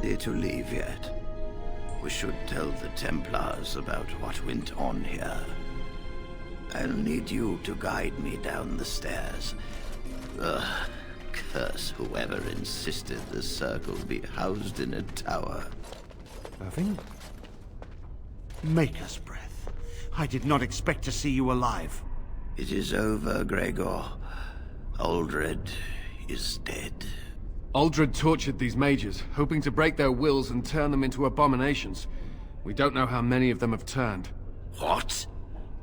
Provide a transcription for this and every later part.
ready to leave yet? We should tell the Templars about what went on here. I'll need you to guide me down the stairs. Ugh, curse whoever insisted the circle be housed in a tower. Irving? Maker's breath. I did not expect to see you alive. It is over, Gregor. Uldred is dead. Uldred tortured these mages, hoping to break their wills and turn them into abominations. We don't know how many of them have turned. What?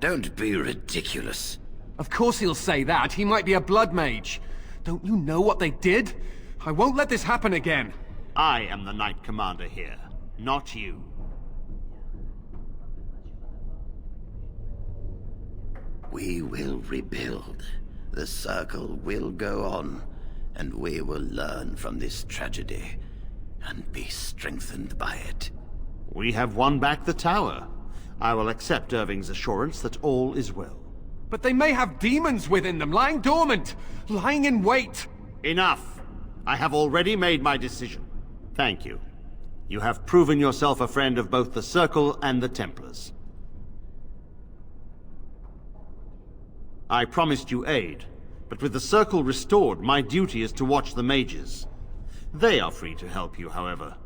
Don't be ridiculous. Of course he'll say that. He might be a blood mage. Don't you know what they did? I won't let this happen again. I am the Knight Commander here, not you. We will rebuild. The circle will go on, and we will learn from this tragedy, and be strengthened by it. We have won back the tower. I will accept Irving's assurance that all is well. But they may have demons within them, lying dormant, lying in wait. Enough! I have already made my decision. Thank you. You have proven yourself a friend of both the Circle and the Templars. I promised you aid, but with the Circle restored, my duty is to watch the mages. They are free to help you, however.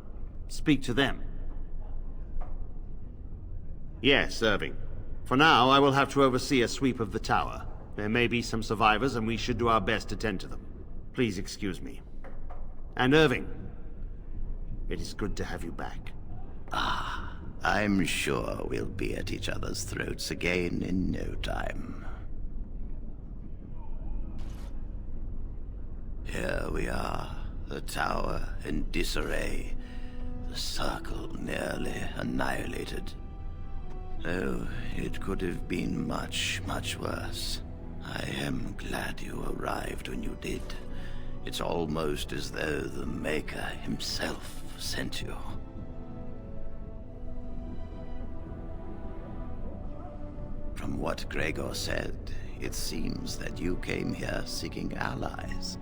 Speak to them. Yes, Irving. For now, I will have to oversee a sweep of the tower. There may be some survivors, and we should do our best to tend to them. Please excuse me. And Irving, it is good to have you back. Ah, I'm sure we'll be at each other's throats again in no time. Here we are, the tower in disarray, the circle nearly annihilated. Oh, it could have been much, much worse. I am glad you arrived when you did. It's almost as though the Maker himself sent you. From what Gregor said, it seems that you came here seeking allies.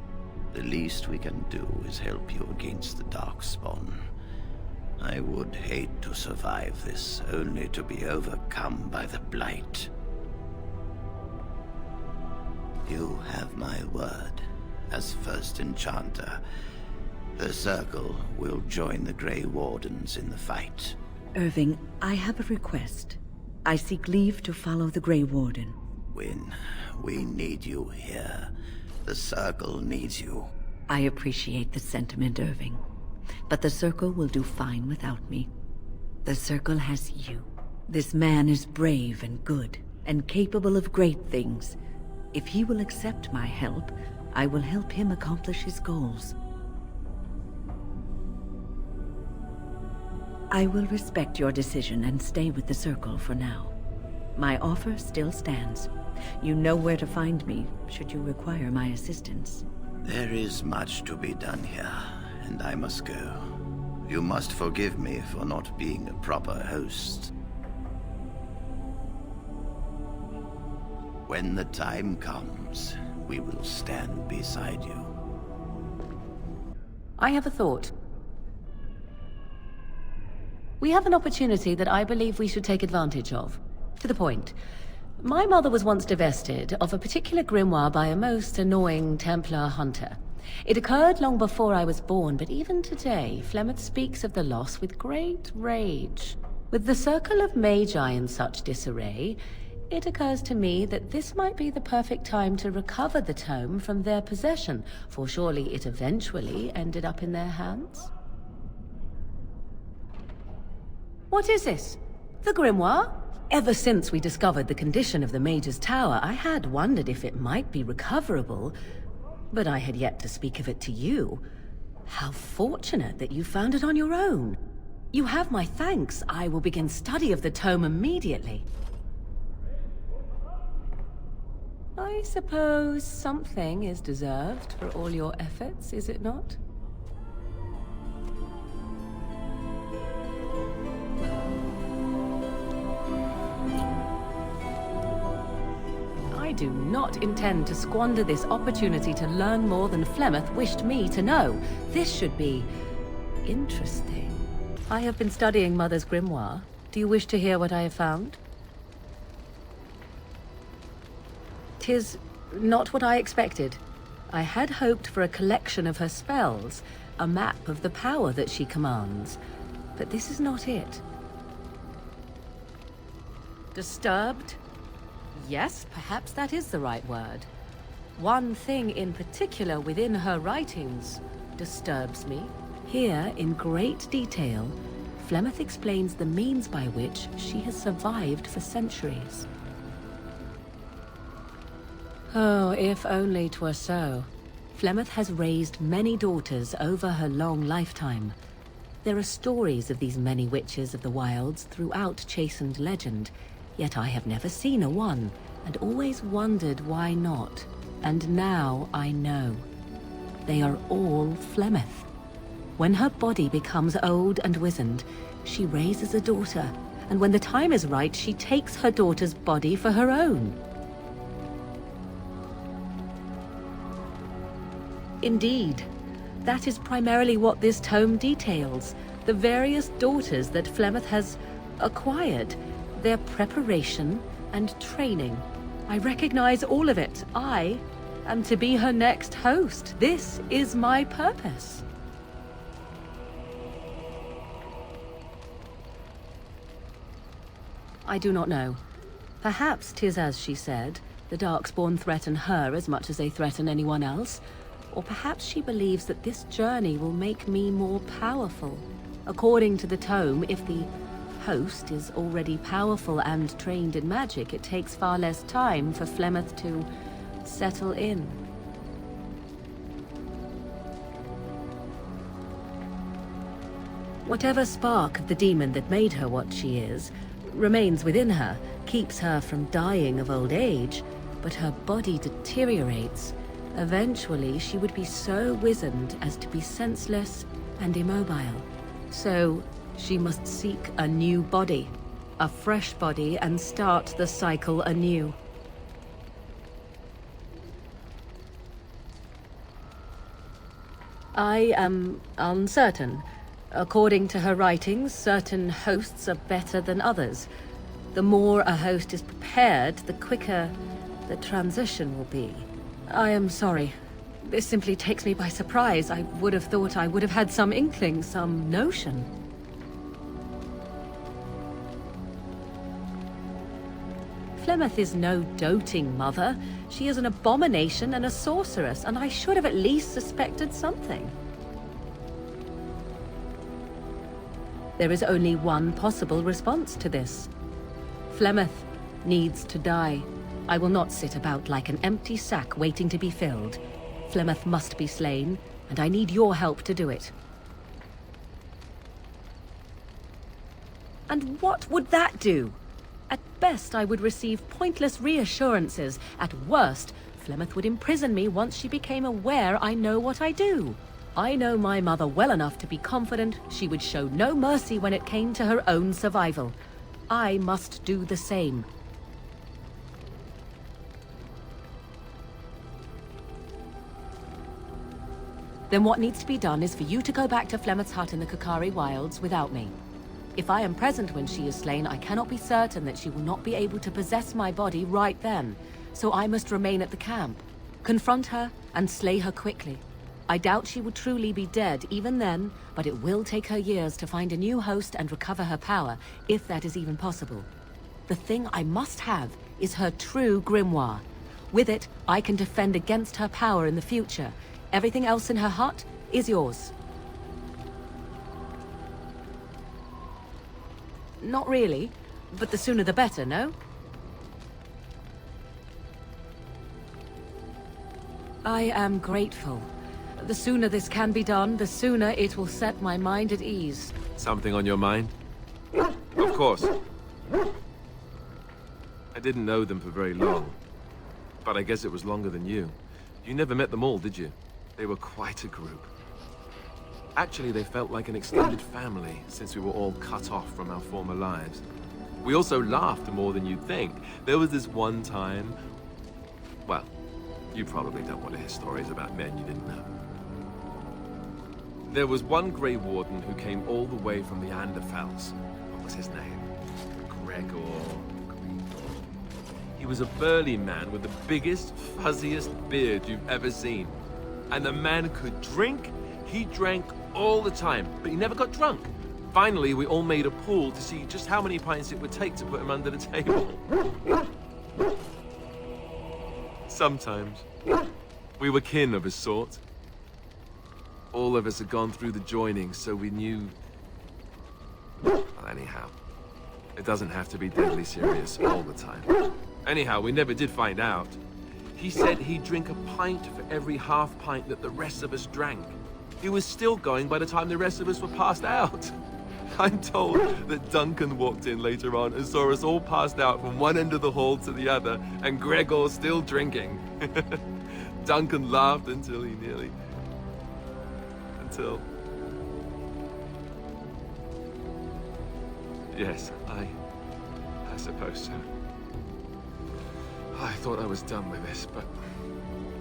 The least we can do is help you against the Darkspawn. I would hate to survive this, only to be overcome by the Blight. You have my word. As first enchanter, the Circle will join the Grey Wardens in the fight. Irving, I have a request. I seek leave to follow the Grey Warden. Wynne, we need you here. The Circle needs you. I appreciate the sentiment, Irving. But the Circle will do fine without me. The Circle has you. This man is brave and good, and capable of great things. If he will accept my help, I will help him accomplish his goals. I will respect your decision and stay with the Circle for now. My offer still stands. You know where to find me, should you require my assistance. There is much to be done here, and I must go. You must forgive me for not being a proper host. When the time comes, we will stand beside you. I have a thought. We have an opportunity that I believe we should take advantage of. To the point. My mother was once divested of a particular grimoire by a most annoying Templar hunter. It occurred long before I was born, but even today, Flemeth speaks of the loss with great rage. With the Circle of Magi in such disarray, it occurs to me that this might be the perfect time to recover the tome from their possession, for surely it eventually ended up in their hands. What is this? The grimoire? Ever since we discovered the condition of the Mage's Tower, I had wondered if it might be recoverable, but I had yet to speak of it to you. How fortunate that you found it on your own. You have my thanks. I will begin study of the tome immediately. I suppose something is deserved for all your efforts, is it not? I do not intend to squander this opportunity to learn more than Flemeth wished me to know. This should be interesting. I have been studying Mother's grimoire. Do you wish to hear what I have found? 'Tis not what I expected. I had hoped for a collection of her spells, a map of the power that she commands, but this is not it. Disturbed? Yes, perhaps that is the right word. One thing in particular within her writings disturbs me. Here, in great detail, Flemeth explains the means by which she has survived for centuries. Oh, if only 'twere so. Flemeth has raised many daughters over her long lifetime. There are stories of these many witches of the wilds throughout chastened legend, yet I have never seen a one, and always wondered why not. And now I know. They are all Flemeth. When her body becomes old and wizened, she raises a daughter, and when the time is right, she takes her daughter's body for her own. Indeed, that is primarily what this tome details, the various daughters that Flemeth has acquired, their preparation and training. I recognize all of it. I am to be her next host. This is my purpose. I do not know. Perhaps 'tis as she said, the Darkspawn threaten her as much as they threaten anyone else. Or perhaps she believes that this journey will make me more powerful. According to the tome, if the host is already powerful and trained in magic, it takes far less time for Flemeth to settle in. Whatever spark of the demon that made her what she is remains within her, keeps her from dying of old age, but her body deteriorates. Eventually, she would be so wizened as to be senseless and immobile. So, she must seek a new body, a fresh body, and start the cycle anew. I am uncertain. According to her writings, certain hosts are better than others. The more a host is prepared, the quicker the transition will be. I am sorry. This simply takes me by surprise. I would have thought I would have had some inkling, some notion. Flemeth is no doting mother. She is an abomination and a sorceress, and I should have at least suspected something. There is only one possible response to this. Flemeth needs to die. I will not sit about like an empty sack waiting to be filled. Flemeth must be slain, and I need your help to do it. And what would that do? At best, I would receive pointless reassurances. At worst, Flemeth would imprison me once she became aware I know what I do. I know my mother well enough to be confident she would show no mercy when it came to her own survival. I must do the same. Then what needs to be done is for you to go back to Flemeth's hut in the Kakari Wilds without me. If I am present when she is slain, I cannot be certain that she will not be able to possess my body right then. So I must remain at the camp, confront her, and slay her quickly. I doubt she will truly be dead even then, but it will take her years to find a new host and recover her power, if that is even possible. The thing I must have is her true grimoire. With it, I can defend against her power in the future. Everything else in her hut is yours. Not really, but the sooner the better, no? I am grateful. The sooner this can be done, the sooner it will set my mind at ease. Something on your mind? Of course. I didn't know them for very long, but I guess it was longer than you. You never met them all, did you? They were quite a group. Actually, they felt like an extended family, since we were all cut off from our former lives. We also laughed more than you'd think. There was this one time... Well, you probably don't want to hear stories about men you didn't know. There was one Grey Warden who came all the way from the Anderfels. What was his name? Gregor. He was a burly man with the biggest, fuzziest beard you've ever seen. And the man could drink. He drank all the time, but he never got drunk. Finally, we all made a pool to see just how many pints it would take to put him under the table. Sometimes. We were kin of a sort. All of us had gone through the joining, so we knew... Well, anyhow, it doesn't have to be deadly serious all the time. Anyhow, we never did find out. He said he'd drink a pint for every half pint that the rest of us drank. He was still going by the time the rest of us were passed out. I'm told that Duncan walked in later on and saw us all passed out from one end of the hall to the other, and Gregor still drinking. Duncan laughed until he nearly... Until... Yes, I suppose so. I thought I was done with this, but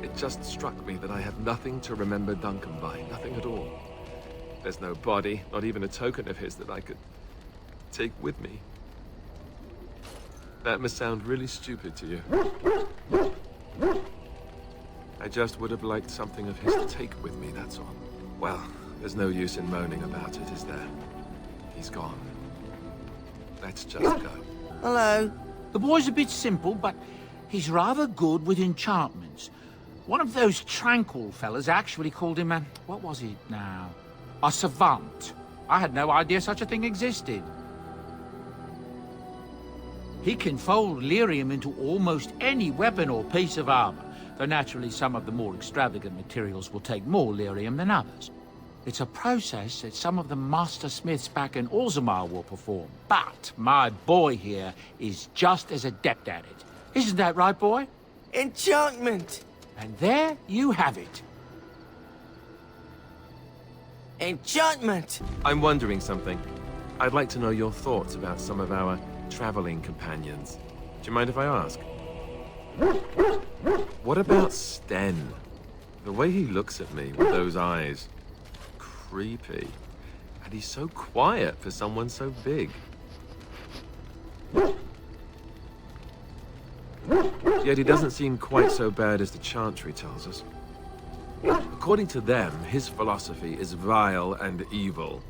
it just struck me that I have nothing to remember Duncan by, nothing at all. There's no body, not even a token of his that I could take with me. That must sound really stupid to you. I just would have liked something of his to take with me, that's all. Well, there's no use in moaning about it, is there? He's gone. Let's just go. Hello. The boy's a bit simple, but he's rather good with enchantments. One of those tranquil fellas actually called him a... what was it now? A savant. I had no idea such a thing existed. He can fold lyrium into almost any weapon or piece of armor, though naturally some of the more extravagant materials will take more lyrium than others. It's a process that some of the master smiths back in Orzammar will perform, but my boy here is just as adept at it. Isn't that right, boy? Enchantment! And there you have it. Enchantment! I'm wondering something. I'd like to know your thoughts about some of our traveling companions. Do you mind if I ask? What about Sten? The way he looks at me with those eyes. Creepy. And he's so quiet for someone so big. Yet he doesn't seem quite so bad as the Chantry tells us. According to them, his philosophy is vile and evil.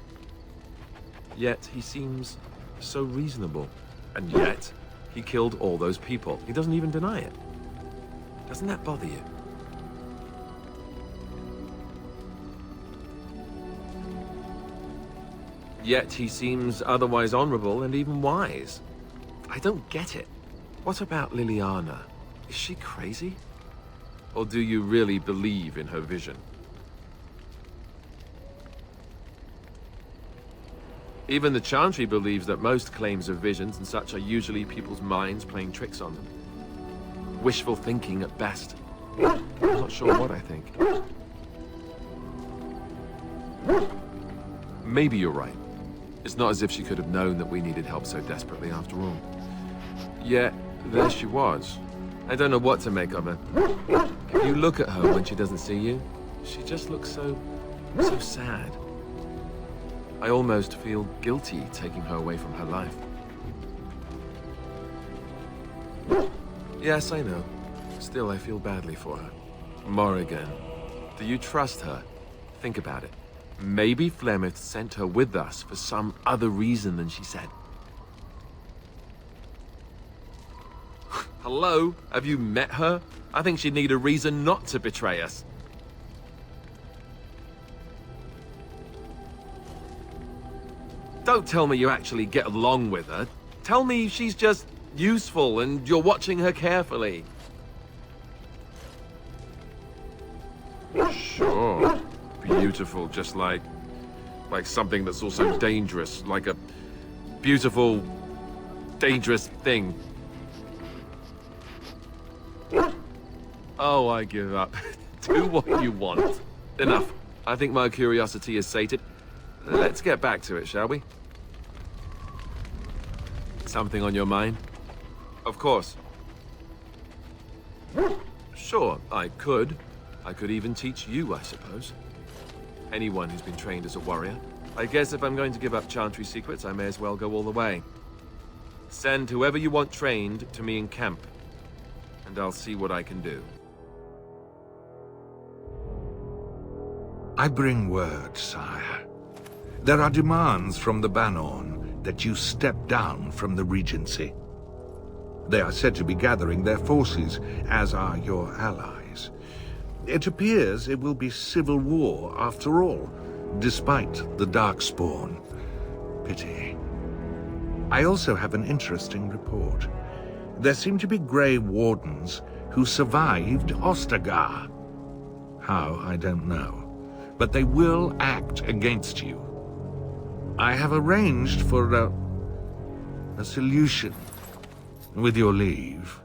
Yet he seems so reasonable. And yet, he killed all those people. He doesn't even deny it. Doesn't that bother you? Yet he seems otherwise honorable and even wise. I don't get it. What about Liliana? Is she crazy? Or do you really believe in her vision? Even the Chantry believes that most claims of visions and such are usually people's minds playing tricks on them. Wishful thinking at best. I'm not sure what I think. Maybe you're right. It's not as if she could have known that we needed help so desperately after all. Yet, there she was. I don't know what to make of her. If you look at her when she doesn't see you, she just looks so sad. I almost feel guilty taking her away from her life. Yes, I know. Still, I feel badly for her. Morrigan, do you trust her? Think about it. Maybe Flemeth sent her with us for some other reason than she said. Hello? Have you met her? I think she'd need a reason not to betray us. Don't tell me you actually get along with her. Tell me she's just useful and you're watching her carefully. Sure. Beautiful, just like something that's also dangerous, like a beautiful, dangerous thing. Oh, I give up. Do what you want. Enough. I think my curiosity is sated. Let's get back to it, shall we? Something on your mind? Of course. Sure, I could. I could even teach you, I suppose. anyone who's been trained as a warrior. I guess if I'm going to give up Chantry secrets, I may as well go all the way. Send whoever you want trained to me in camp, and I'll see what I can do. I bring word, sire. There are demands from the Bannorn that you step down from the Regency. They are said to be gathering their forces, as are your allies. It appears it will be civil war after all, despite the Darkspawn. Pity. I also have an interesting report. There seem to be Grey Wardens who survived Ostagar. How, I don't know. But they will act against you. I have arranged for a solution, with your leave.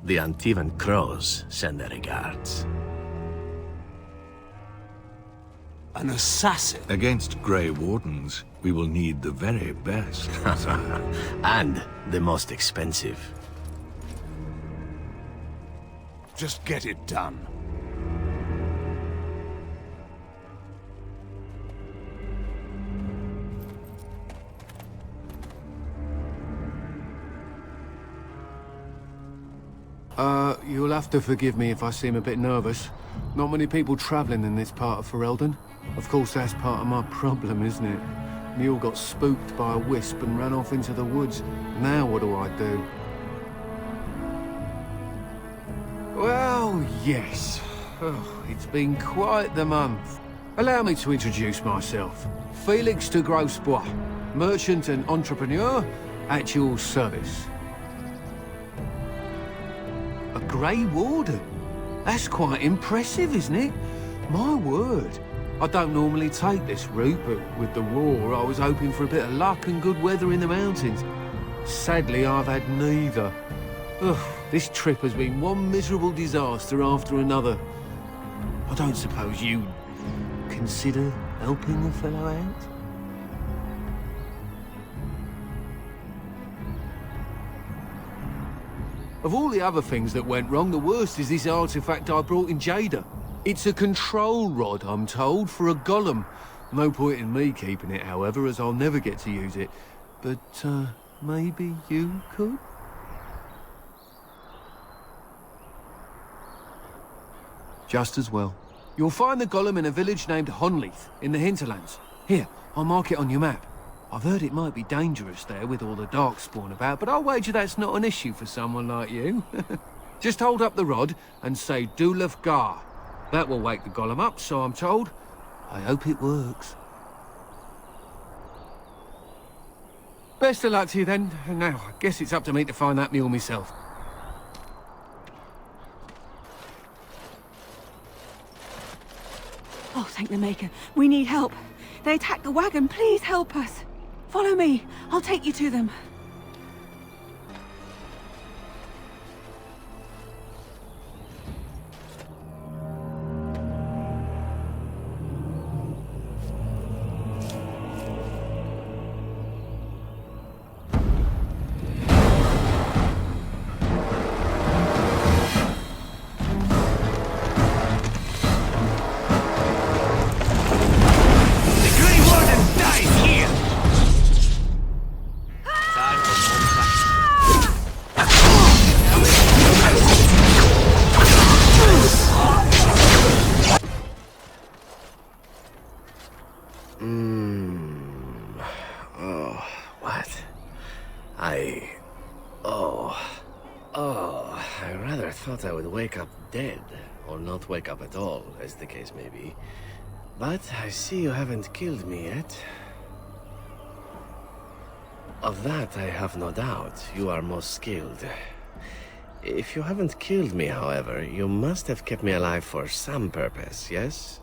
The Antivan Crows send their regards. An assassin? Against Grey Wardens, we will need the very best, sire. And the most expensive. Just get it done. You'll have to forgive me if I seem a bit nervous. Not many people travelling in this part of Ferelden. Of course, that's part of my problem, isn't it? Mule got spooked by a wisp and ran off into the woods. Now what do I do? Well, yes. Oh, it's been quite the month. Allow me to introduce myself. Felix de Grosbois, merchant and entrepreneur at your service. A Grey Warden? That's quite impressive, isn't it? My word. I don't normally take this route, but with the war, I was hoping for a bit of luck and good weather in the mountains. Sadly, I've had neither. Ugh, this trip has been one miserable disaster after another. I don't suppose you'd consider helping a fellow out? Of all the other things that went wrong, the worst is this artifact I brought in Jada. It's a control rod, I'm told, for a golem. No point in me keeping it, however, as I'll never get to use it. But, maybe you could? Just as well. You'll find the golem in a village named Honleith, in the hinterlands. Here, I'll mark it on your map. I've heard it might be dangerous there with all the Darkspawn about, but I'll wager that's not an issue for someone like you. Just hold up the rod and say Dulaf Gar. That will wake the golem up, so I'm told. I hope it works. Best of luck to you then. Now, I guess it's up to me to find that mule myself. Oh, thank the Maker. We need help. They attacked the wagon. Please help us. Follow me. I'll take you to them. I would wake up dead, or not wake up at all, as the case may be. But I see you haven't killed me yet. Of that I have no doubt. You are most skilled. If you haven't killed me, however, you must have kept me alive for some purpose, yes?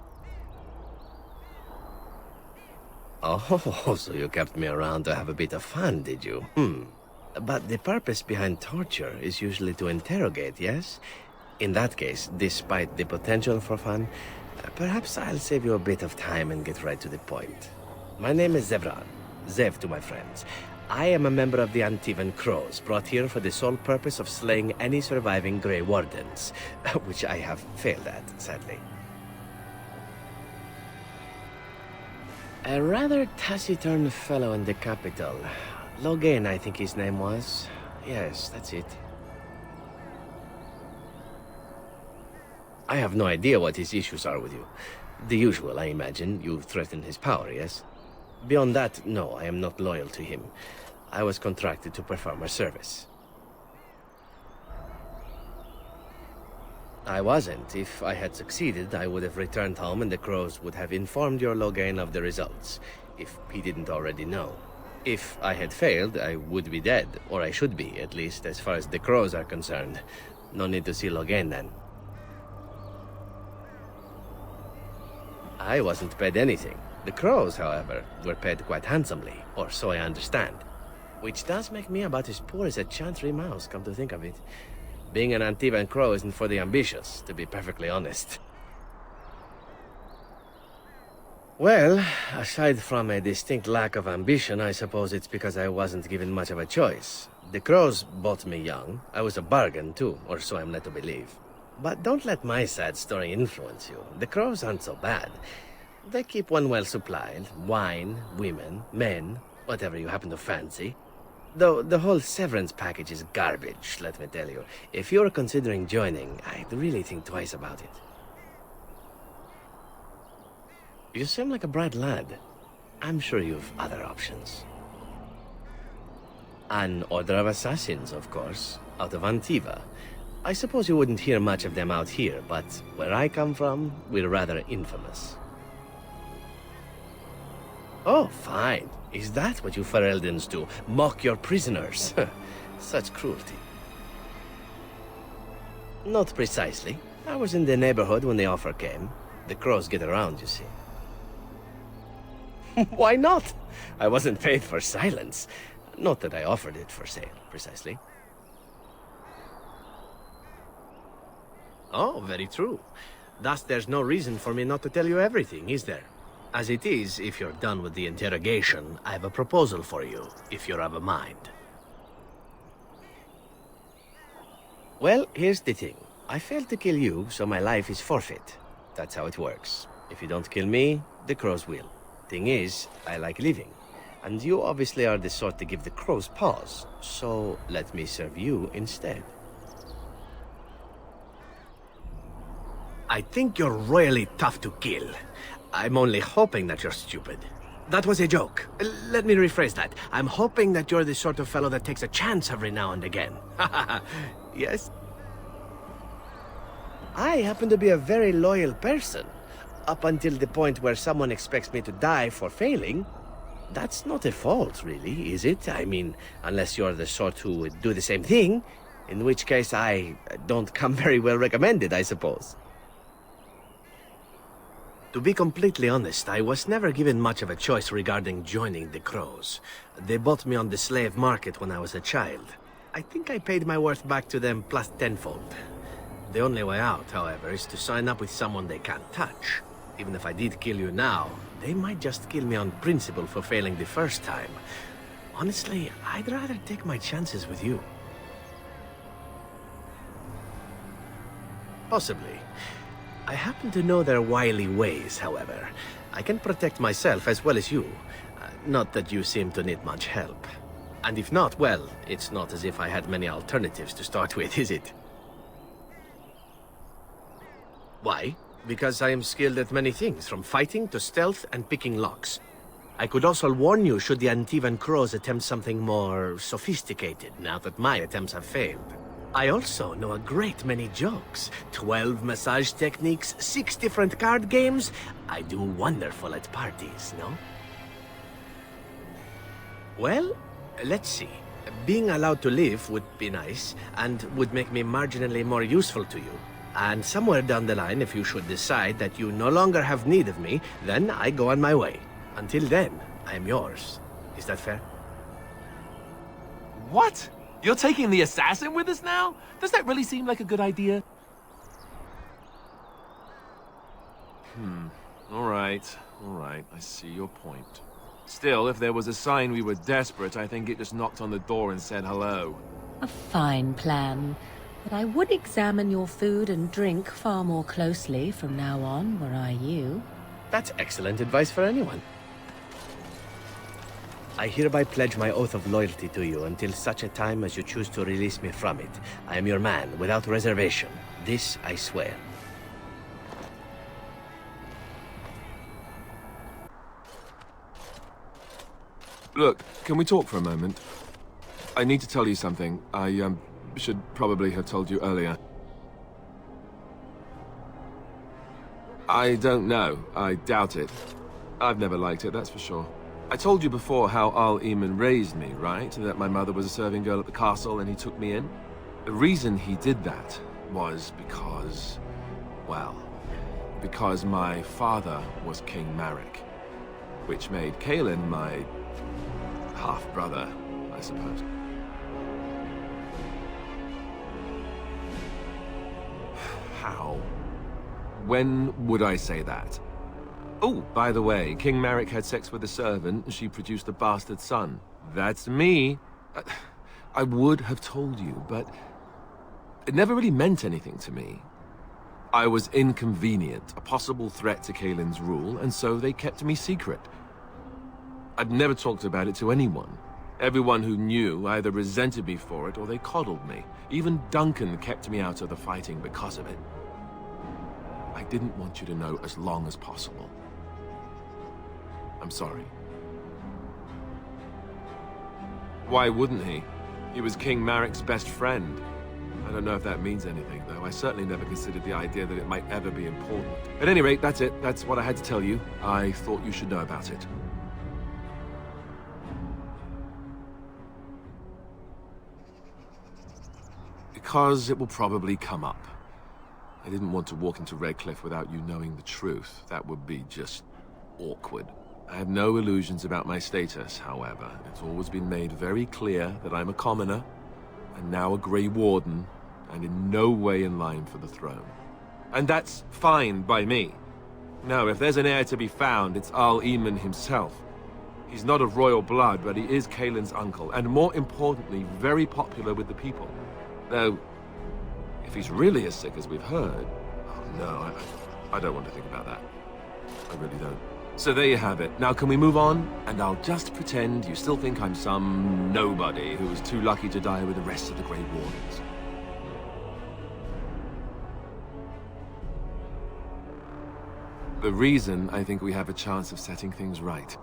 Oh, so you kept me around to have a bit of fun, did you? But the purpose behind torture is usually to interrogate, yes? In that case, despite the potential for fun, perhaps I'll save you a bit of time and get right to the point. My name is Zevran. Zev to my friends. I am a member of the Antivan Crows, brought here for the sole purpose of slaying any surviving Grey Wardens, which I have failed at, sadly. A rather taciturn fellow in the capital. Logain, I think his name was. Yes, that's it. I have no idea what his issues are with you. The usual, I imagine. You threaten his power, yes? Beyond that, no, I am not loyal to him. I was contracted to perform a service. I wasn't. If I had succeeded, I would have returned home and the crows would have informed your Logain of the results, if he didn't already know. If I had failed, I would be dead, or I should be, at least as far as the crows are concerned. No need to see Logain then. I wasn't paid anything. The crows, however, were paid quite handsomely, or so I understand. Which does make me about as poor as a chantry mouse, come to think of it. Being an Antivan crow isn't for the ambitious, to be perfectly honest. Well, aside from a distinct lack of ambition, I suppose it's because I wasn't given much of a choice. The crows bought me young. I was a bargain, too, or so I'm led to believe. But don't let my sad story influence you. The crows aren't so bad. They keep one well supplied. Wine, women, men, whatever you happen to fancy. Though the whole severance package is garbage, let me tell you. If you're considering joining, I'd really think twice about it. You seem like a bright lad. I'm sure you've other options. An order of assassins, of course, out of Antiva. I suppose you wouldn't hear much of them out here, but where I come from, we're rather infamous. Oh, fine. Is that what you Fereldans do? Mock your prisoners? Such cruelty. Not precisely. I was in the neighborhood when the offer came. The crows get around, you see. Why not? I wasn't paid for silence. Not that I offered it for sale, precisely. Oh, very true. Thus, there's no reason for me not to tell you everything, is there? As it is, if you're done with the interrogation, I have a proposal for you, if you're of a mind. Well, here's the thing. I failed to kill you, so my life is forfeit. That's how it works. If you don't kill me, the crows will. Thing is, I like living. And you obviously are the sort to give the crows pause, so let me serve you instead. I think you're royally tough to kill. I'm only hoping that you're stupid. That was a joke. Let me rephrase that. I'm hoping that you're the sort of fellow that takes a chance every now and again. Yes? I happen to be a very loyal person. Up until the point where someone expects me to die for failing. That's not a fault, really, is it? I mean, unless you're the sort who would do the same thing. In which case, I don't come very well recommended, I suppose. To be completely honest, I was never given much of a choice regarding joining the crows. They bought me on the slave market when I was a child. I think I paid my worth back to them plus tenfold. The only way out, however, is to sign up with someone they can't touch. Even if I did kill you now, they might just kill me on principle for failing the first time. Honestly, I'd rather take my chances with you. Possibly. I happen to know their wily ways, however. I can protect myself as well as you. Not that you seem to need much help. And if not, well, it's not as if I had many alternatives to start with, is it? Why? Because I am skilled at many things, from fighting to stealth and picking locks. I could also warn you should the Antivan crows attempt something more sophisticated, now that my attempts have failed. I also know a great many jokes. 12 massage techniques, 6 different card games. I do wonderful at parties, no? Well, let's see. Being allowed to live would be nice, and would make me marginally more useful to you. And somewhere down the line, if you should decide that you no longer have need of me, then I go on my way. Until then, I am yours. Is that fair? What? You're taking the assassin with us now? Does that really seem like a good idea? All right. I see your point. Still, if there was a sign we were desperate, I think it just knocked on the door and said hello. A fine plan. But I would examine your food and drink far more closely from now on, were I you. That's excellent advice for anyone. I hereby pledge my oath of loyalty to you until such a time as you choose to release me from it. I am your man, without reservation. This I swear. Look, can we talk for a moment? I need to tell you something. I, should probably have told you earlier. I don't know. I doubt it. I've never liked it, that's for sure. I told you before how Arl Eamon raised me, right? That my mother was a serving girl at the castle and he took me in? The reason he did that was because... well... because my father was King Marek. Which made Caelan my... half-brother, I suppose. How? When would I say that? Oh, by the way, King Marek had sex with a servant, and she produced a bastard son. That's me. I would have told you, but it never really meant anything to me. I was inconvenient, a possible threat to Caelan's rule, and so they kept me secret. I'd never talked about it to anyone. Everyone who knew either resented me for it or they coddled me. Even Duncan kept me out of the fighting because of it. I didn't want you to know as long as possible. I'm sorry. Why wouldn't he? He was King Marek's best friend. I don't know if that means anything, though. I certainly never considered the idea that it might ever be important. At any rate, that's it. That's what I had to tell you. I thought you should know about it. Because it will probably come up. I didn't want to walk into Redcliffe without you knowing the truth. That would be just awkward. I have no illusions about my status, however. It's always been made very clear that I'm a commoner, and now a Grey Warden, and in no way in line for the throne. And that's fine by me. No, if there's an heir to be found, it's Arl Eamon himself. He's not of royal blood, but he is Caelan's uncle, and more importantly, very popular with the people. Though, if he's really as sick as we've heard... oh no, I don't want to think about that. I really don't. So there you have it. Now can we move on? And I'll just pretend you still think I'm some nobody who was too lucky to die with the rest of the Grey Wardens. The reason I think we have a chance of setting things right.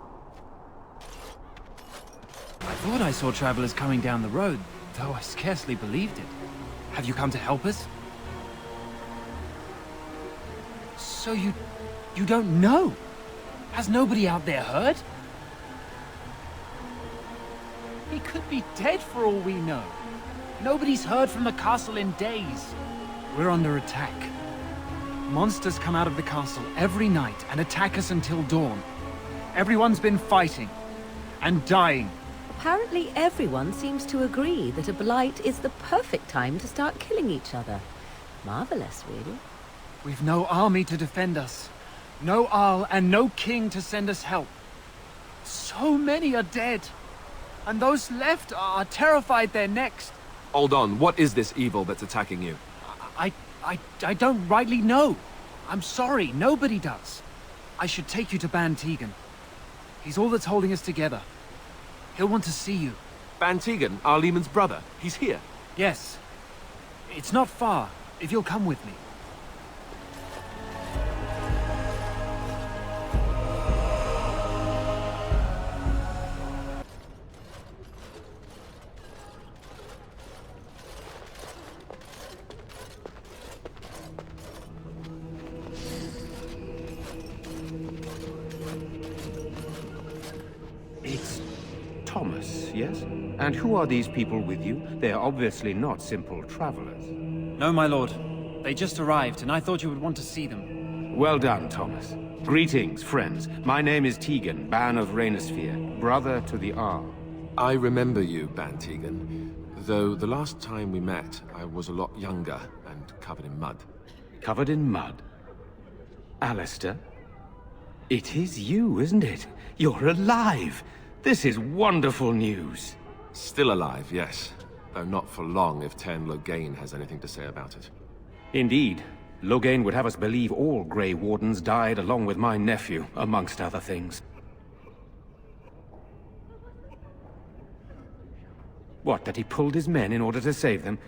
I thought I saw travelers coming down the road, though I scarcely believed it. Have you come to help us? So you don't know? Has nobody out there heard? He could be dead for all we know. Nobody's heard from the castle in days. We're under attack. Monsters come out of the castle every night and attack us until dawn. Everyone's been fighting and dying. Apparently everyone seems to agree that a blight is the perfect time to start killing each other. Marvelous, really. We've no army to defend us. No Arl and no king to send us help. So many are dead. And those left are terrified they're next. Hold on, what is this evil that's attacking you? I don't rightly know. I'm sorry, nobody does. I should take you to Ban Tegan. He's all that's holding us together. He'll want to see you. Ban Tegan, Arl Eamon's brother. He's here. Yes. It's not far, if you'll come with me. Thomas, yes? And who are these people with you? They are obviously not simple travelers. No, my lord. They just arrived, and I thought you would want to see them. Well done, Thomas. Greetings, friends. My name is Tegan, Ban of Rainersphere, brother to the Arl. I remember you, Ban Tegan. Though the last time we met, I was a lot younger and covered in mud. Covered in mud? Alistair? It is you, isn't it? You're alive! This is wonderful news. Still alive, yes. Though not for long if Tern Loghain has anything to say about it. Indeed. Loghain would have us believe all Grey Wardens died along with my nephew, amongst other things. What, that he pulled his men in order to save them?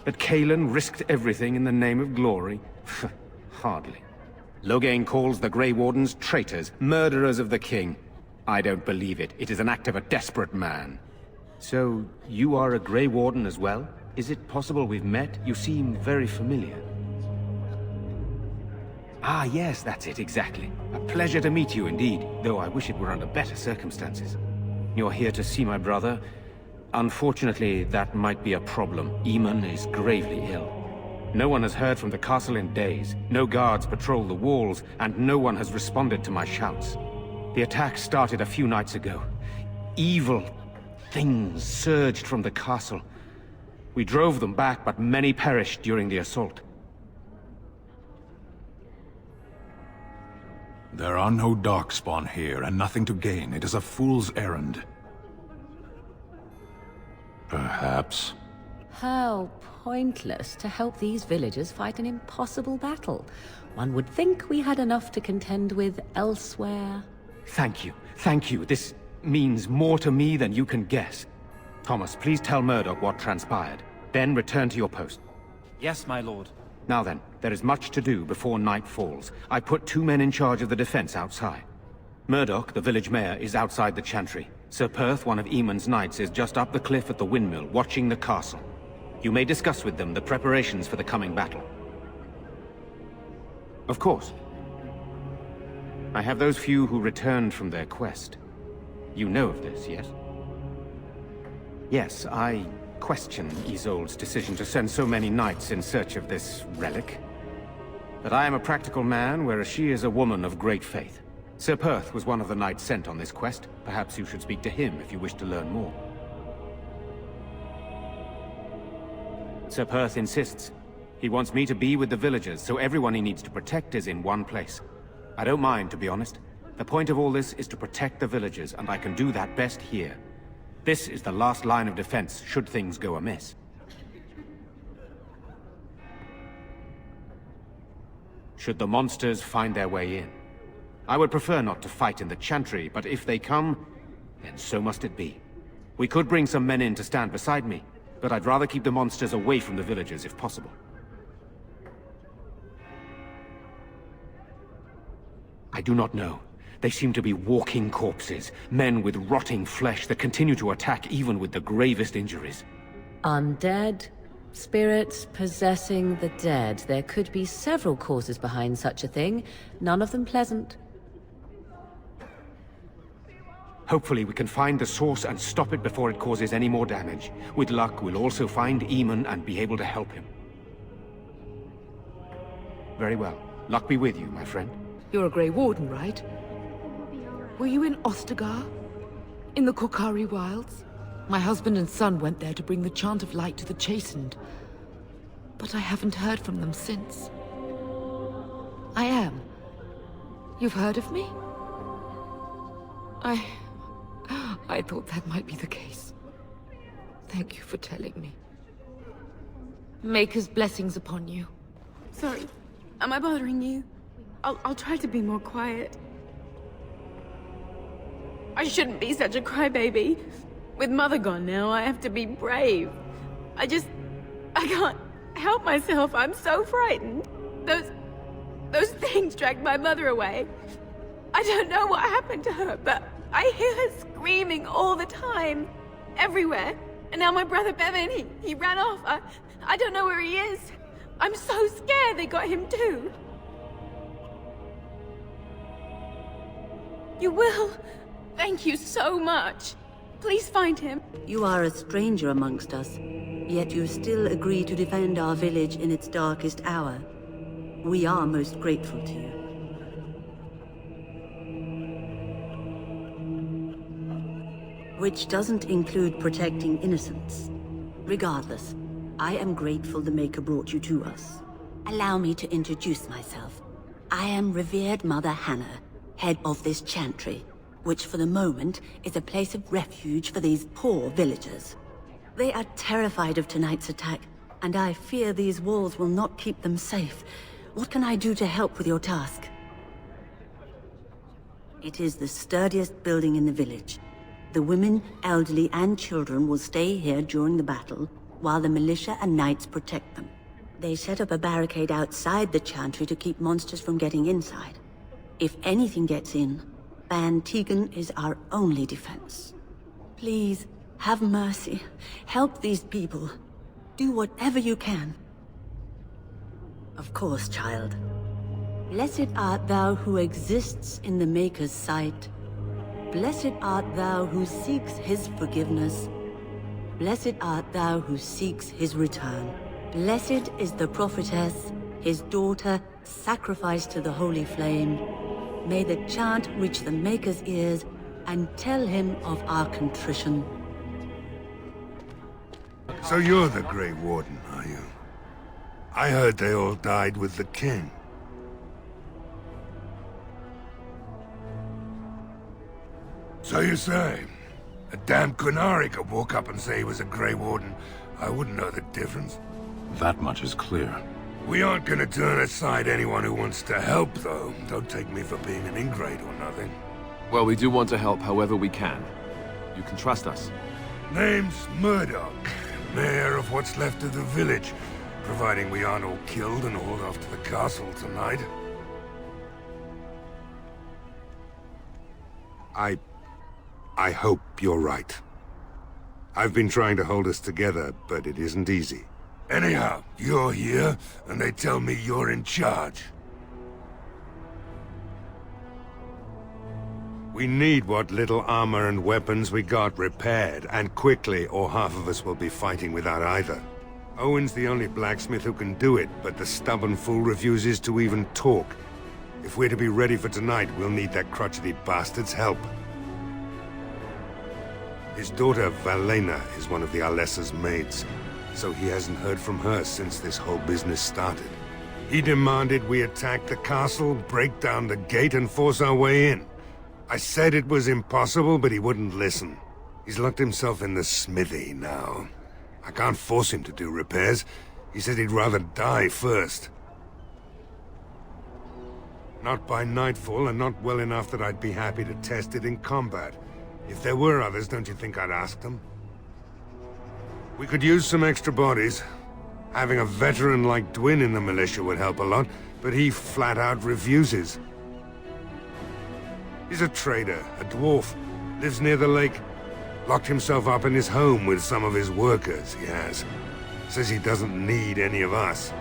That Cailan risked everything in the name of glory? Hardly. Loghain calls the Grey Wardens traitors, murderers of the king. I don't believe it. It is an act of a desperate man. So, you are a Grey Warden as well? Is it possible we've met? You seem very familiar. Ah, yes, that's it, exactly. A pleasure to meet you indeed, though I wish it were under better circumstances. You're here to see my brother? Unfortunately, that might be a problem. Eamon is gravely ill. No one has heard from the castle in days. No guards patrol the walls, and no one has responded to my shouts. The attack started a few nights ago. Evil things surged from the castle. We drove them back, but many perished during the assault. There are no darkspawn here, and nothing to gain. It is a fool's errand. Perhaps. How pointless to help these villagers fight an impossible battle. One would think we had enough to contend with elsewhere. Thank you. Thank you. This means more to me than you can guess. Thomas, please tell Murdoch what transpired. Then return to your post. Yes, my lord. Now then, there is much to do before night falls. I put 2 men in charge of the defense outside. Murdoch, the village mayor, is outside the chantry. Sir Perth, one of Eamon's knights, is just up the cliff at the windmill, watching the castle. You may discuss with them the preparations for the coming battle. Of course. I have those few who returned from their quest. You know of this, yes? Yes, I question Isolde's decision to send so many knights in search of this relic. But I am a practical man, whereas she is a woman of great faith. Sir Perth was one of the knights sent on this quest. Perhaps you should speak to him if you wish to learn more. Sir Perth insists. He wants me to be with the villagers, so everyone he needs to protect is in one place. I don't mind, to be honest. The point of all this is to protect the villagers, and I can do that best here. This is the last line of defense, should things go amiss. Should the monsters find their way in. I would prefer not to fight in the chantry, but if they come, then so must it be. We could bring some men in to stand beside me, but I'd rather keep the monsters away from the villagers if possible. I do not know. They seem to be walking corpses, men with rotting flesh that continue to attack even with the gravest injuries. Undead? Spirits possessing the dead. There could be several causes behind such a thing, none of them pleasant. Hopefully we can find the source and stop it before it causes any more damage. With luck, we'll also find Eamon and be able to help him. Very well. Luck be with you, my friend. You're a Grey Warden, right? Were you in Ostagar? In the Korkari Wilds? My husband and son went there to bring the chant of light to the chastened. But I haven't heard from them since. I am. You've heard of me? I thought that might be the case. Thank you for telling me. Maker's blessings upon you. Sorry. Am I bothering you? I'll try to be more quiet. I shouldn't be such a crybaby. With Mother gone now, I have to be brave. I can't help myself. I'm so frightened. Those things dragged my mother away. I don't know what happened to her, but I hear her screaming all the time. Everywhere. And now my brother Bevan, he ran off. I don't know where he is. I'm so scared they got him too. You will? Thank you so much. Please find him. You are a stranger amongst us, yet you still agree to defend our village in its darkest hour. We are most grateful to you. Which doesn't include protecting innocents. Regardless, I am grateful the Maker brought you to us. Allow me to introduce myself. I am revered Mother Hannah, head of this chantry, which for the moment is a place of refuge for these poor villagers. They are terrified of tonight's attack, and I fear these walls will not keep them safe. What can I do to help with your task? It is the sturdiest building in the village. The women, elderly, and children will stay here during the battle, while the militia and knights protect them. They set up a barricade outside the chantry to keep monsters from getting inside. If anything gets in, Ban Tegan is our only defense. Please, have mercy. Help these people. Do whatever you can. Of course, child. Blessed art thou who exists in the Maker's sight. Blessed art thou who seeks his forgiveness. Blessed art thou who seeks his return. Blessed is the prophetess, his daughter, sacrificed to the holy flame. May the chant reach the Maker's ears and tell him of our contrition. So you're the Grey Warden, are you? I heard they all died with the king. So you say, a damn Qunari could walk up and say he was a Grey Warden. I wouldn't know the difference. That much is clear. We aren't gonna turn aside anyone who wants to help, though. Don't take me for being an ingrate or nothing. Well, we do want to help however we can. You can trust us. Name's Murdoch, mayor of what's left of the village, providing we aren't all killed and hauled off to the castle tonight. I hope you're right. I've been trying to hold us together, but it isn't easy. Anyhow, you're here, and they tell me you're in charge. We need what little armor and weapons we got repaired, and quickly, or half of us will be fighting without either. Owen's the only blacksmith who can do it, but the stubborn fool refuses to even talk. If we're to be ready for tonight, we'll need that crotchety bastard's help. His daughter, Valena, is one of the Alessa's maids, so he hasn't heard from her since this whole business started. He demanded we attack the castle, break down the gate, and force our way in. I said it was impossible, but he wouldn't listen. He's locked himself in the smithy now. I can't force him to do repairs. He said he'd rather die first. Not by nightfall, and not well enough that I'd be happy to test it in combat. If there were others, don't you think I'd ask them? We could use some extra bodies. Having a veteran like Wynne in the militia would help a lot, but he flat out refuses. He's a trader, a dwarf, lives near the lake. Locked himself up in his home with some of his workers, he has. Says he doesn't need any of us.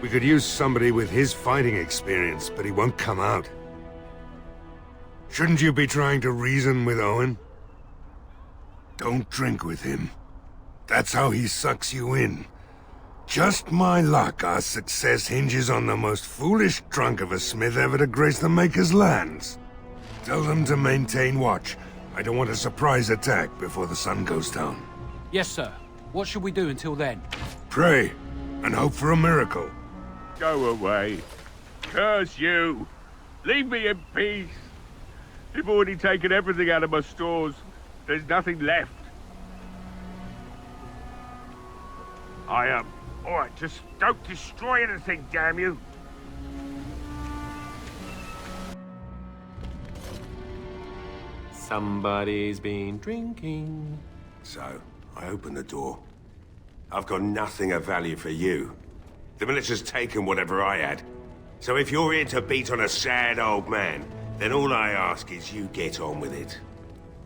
We could use somebody with his fighting experience, but he won't come out. Shouldn't you be trying to reason with Owen? Don't drink with him. That's how he sucks you in. Just my luck, our success hinges on the most foolish drunk of a smith ever to grace the Maker's lands. Tell them to maintain watch. I don't want a surprise attack before the sun goes down. Yes, sir. What should we do until then? Pray, and hope for a miracle. Go away. Curse you. Leave me in peace. You've already taken everything out of my stores. There's nothing left. I am. Alright, just don't destroy anything, damn you. Somebody's been drinking. So, I open the door. I've got nothing of value for you. The militia's taken whatever I had. So if you're here to beat on a sad old man, then all I ask is you get on with it.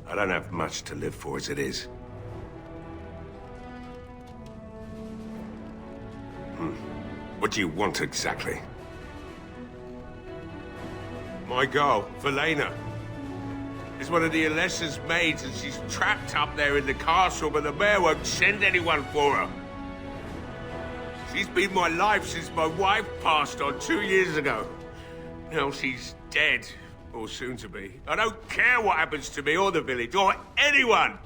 I don't have much to live for as it is. What do you want exactly? My girl, Valena, is one of the Alessa's maids, and she's trapped up there in the castle, but the mayor won't send anyone for her. She's been my life since my wife passed on 2 years ago. Now she's dead, or soon to be. I don't care what happens to me or the village, or anyone!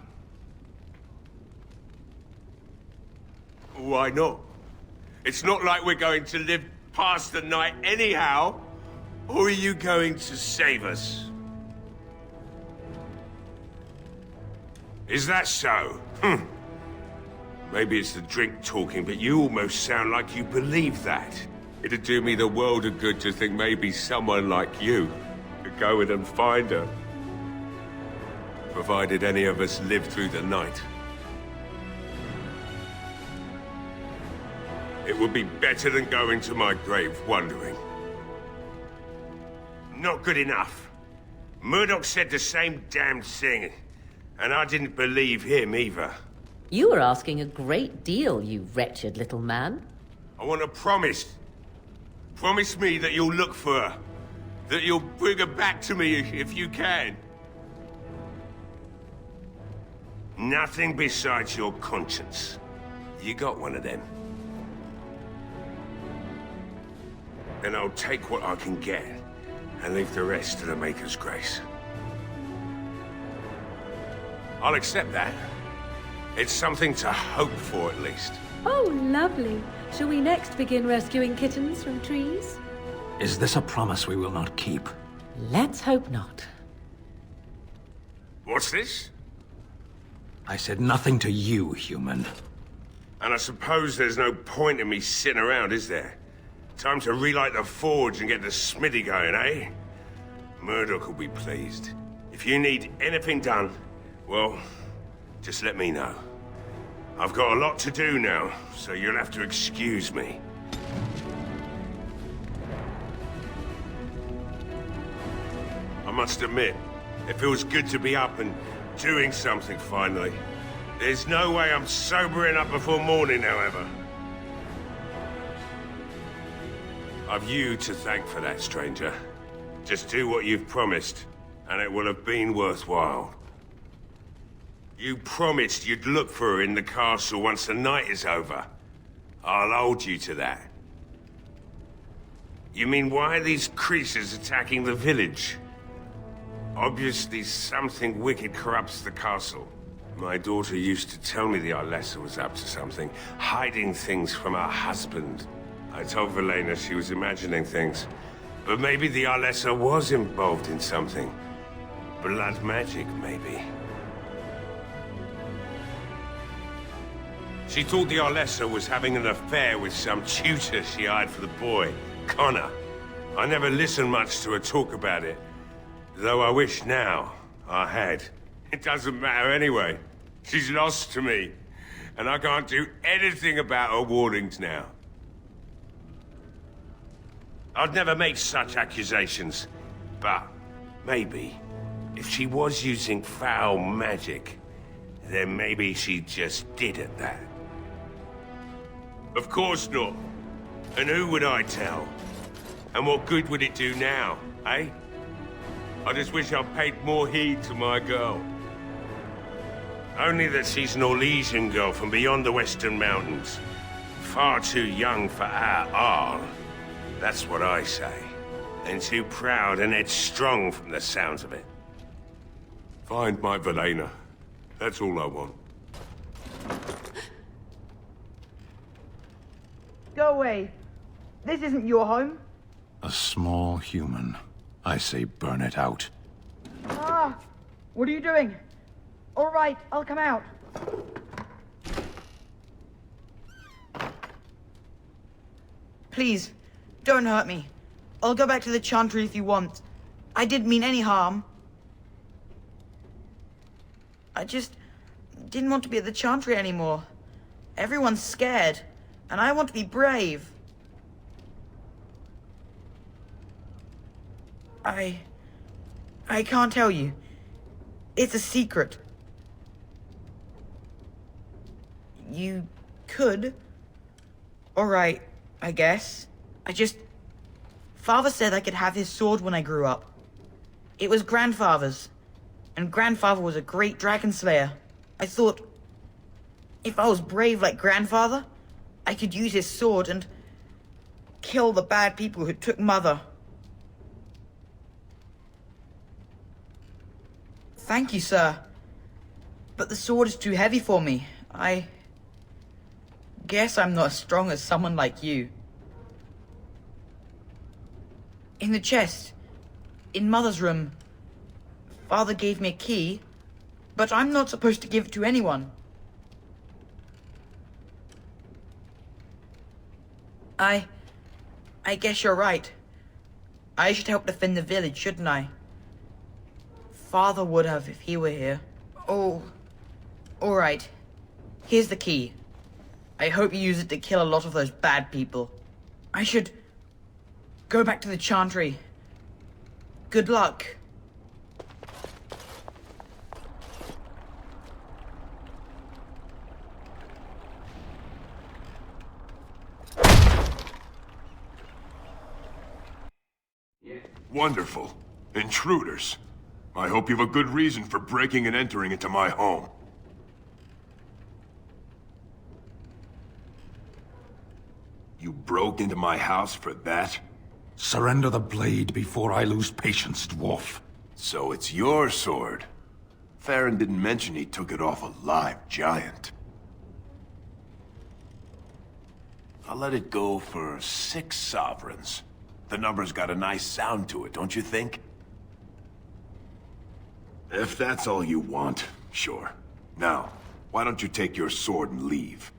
Why not? It's not like we're going to live past the night anyhow. Or are you going to save us? Is that so? Maybe it's the drink talking, but you almost sound like you believe that. It'd do me the world of good to think maybe someone like you could go in and find her. provided any of us live through the night. It would be better than going to my grave wondering. Not good enough. Murdoch said the same damn thing, and I didn't believe him either. You were asking a great deal, you wretched little man. I want a promise. Promise me that you'll look for her. That you'll bring her back to me if you can. Nothing besides your conscience. You got one of them. And I'll take what I can get, and leave the rest to the Maker's grace. I'll accept that. It's something to hope for, at least. Oh, lovely. Shall we next begin rescuing kittens from trees? Is this a promise we will not keep? Let's hope not. What's this? I said nothing to you, human. And I suppose there's no point in me sitting around, is there? Time to relight the forge and get the smithy going, eh? Murdoch will be pleased. If you need anything done, well, just let me know. I've got a lot to do now, so you'll have to excuse me. I must admit, it feels good to be up and doing something finally. There's no way I'm sobering up before morning, however. I've you to thank for that, stranger. Just do what you've promised, and it will have been worthwhile. You promised you'd look for her in the castle once the night is over. I'll hold you to that. You mean, why are these creatures attacking the village? Obviously something wicked corrupts the castle. My daughter used to tell me the Arlessa was up to something, hiding things from her husband. I told Velena she was imagining things. But maybe the Arlessa was involved in something. Blood magic, maybe. She thought the Arlessa was having an affair with some tutor she hired for the boy, Connor. I never listened much to her talk about it, though I wish now I had. It doesn't matter anyway. She's lost to me, and I can't do anything about her warnings now. I'd never make such accusations, but maybe, if she was using foul magic, then maybe she just did at that. Of course not. And who would I tell? And what good would it do now, eh? I just wish I'd paid more heed to my girl. Only that she's an Orlesian girl from beyond the Western Mountains. Far too young for our Arl. That's what I say. And too proud and headstrong from the sounds of it. Find my Velena. That's all I want. Go away. This isn't your home. A small human. I say burn it out. Ah! What are you doing? All right, I'll come out. Please, don't hurt me. I'll go back to the Chantry if you want. I didn't mean any harm. I just didn't want to be at the Chantry anymore. Everyone's scared, and I want to be brave. I can't tell you. It's a secret. You could. All right, I guess. Father said I could have his sword when I grew up. It was Grandfather's, and Grandfather was a great dragon slayer. I thought, if I was brave like Grandfather, I could use his sword and kill the bad people who took Mother. Thank you, sir. But the sword is too heavy for me. I guess I'm not as strong as someone like you. In the chest, in Mother's room, Father gave me a key, but I'm not supposed to give it to anyone. I guess you're right. I should help defend the village, shouldn't I? Father would have if he were here. Oh, alright. Here's the key. I hope you use it to kill a lot of those bad people. I should go back to the Chantry. Good luck. Wonderful. Intruders. I hope you have a good reason for breaking and entering into my home. You broke into my house for that? Surrender the blade before I lose patience, dwarf. So it's your sword. Farron didn't mention he took it off a live giant. I'll let it go for 6 sovereigns. The number's got a nice sound to it, don't you think? If that's all you want, sure. Now, why don't you take your sword and leave?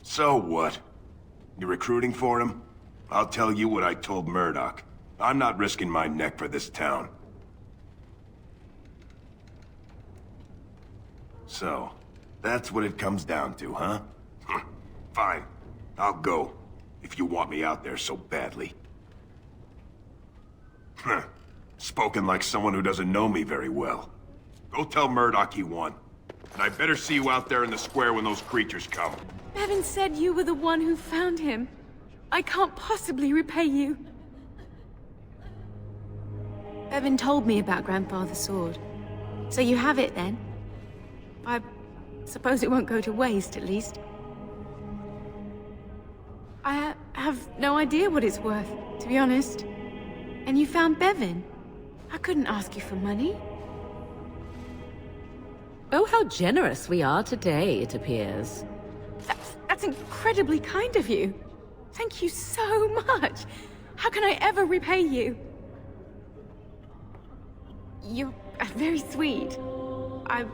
So what? You recruiting for him? I'll tell you what I told Murdoch. I'm not risking my neck for this town. So, that's what it comes down to, huh? Fine. I'll go. If you want me out there so badly. Spoken like someone who doesn't know me very well. Go tell Murdoch you won. And I better see you out there in the square when those creatures come. Bevan said you were the one who found him. I can't possibly repay you. Bevan told me about Grandfather's sword. So you have it then? I suppose it won't go to waste, at least. I have no idea what it's worth, to be honest. And you found Bevan. I couldn't ask you for money. Oh, how generous we are today, it appears. That's incredibly kind of you. Thank you so much. How can I ever repay you? You're very sweet. I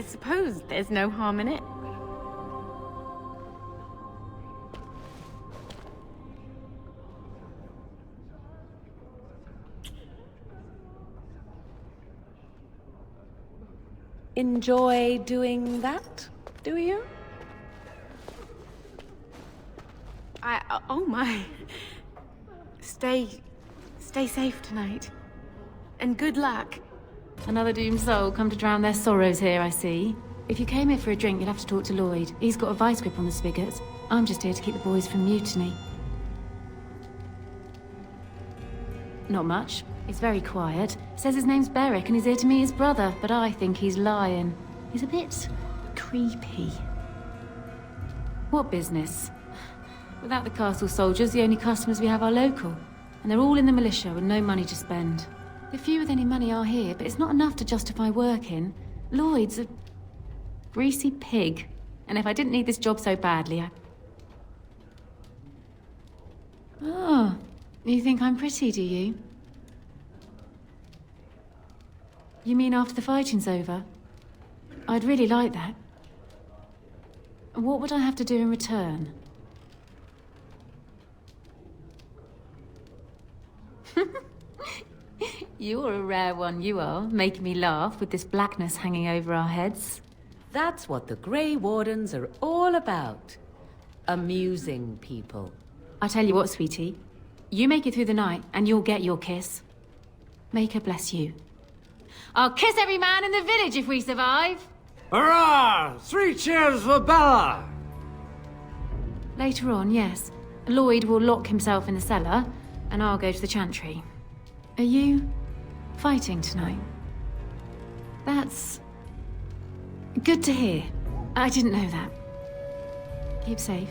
suppose there's no harm in it. Enjoy doing that, do you? Oh my. Stay safe tonight. And good luck. Another doomed soul come to drown their sorrows here, I see. If you came here for a drink, you'd have to talk to Lloyd. He's got a vice grip on the spigots. I'm just here to keep the boys from mutiny. Not much. He's very quiet. Says his name's Beric and he's here to meet his brother, but I think he's lying. He's a bit creepy. What business? Without the castle soldiers, the only customers we have are local. And they're all in the militia with no money to spend. The few with any money are here, but it's not enough to justify working. Lloyd's a greasy pig. And if I didn't need this job so badly, Oh, you think I'm pretty, do you? You mean after the fighting's over? I'd really like that. What would I have to do in return? You're a rare one, you are, making me laugh with this blackness hanging over our heads. That's what the Grey Wardens are all about. Amusing people. I tell you what, sweetie. You make it through the night, and you'll get your kiss. Make her bless you. I'll kiss every man in the village if we survive! Hurrah! 3 cheers for Bella! Later on, yes. Lloyd will lock himself in the cellar, and I'll go to the Chantry. Are you fighting tonight? That's good to hear. I didn't know that. Keep safe.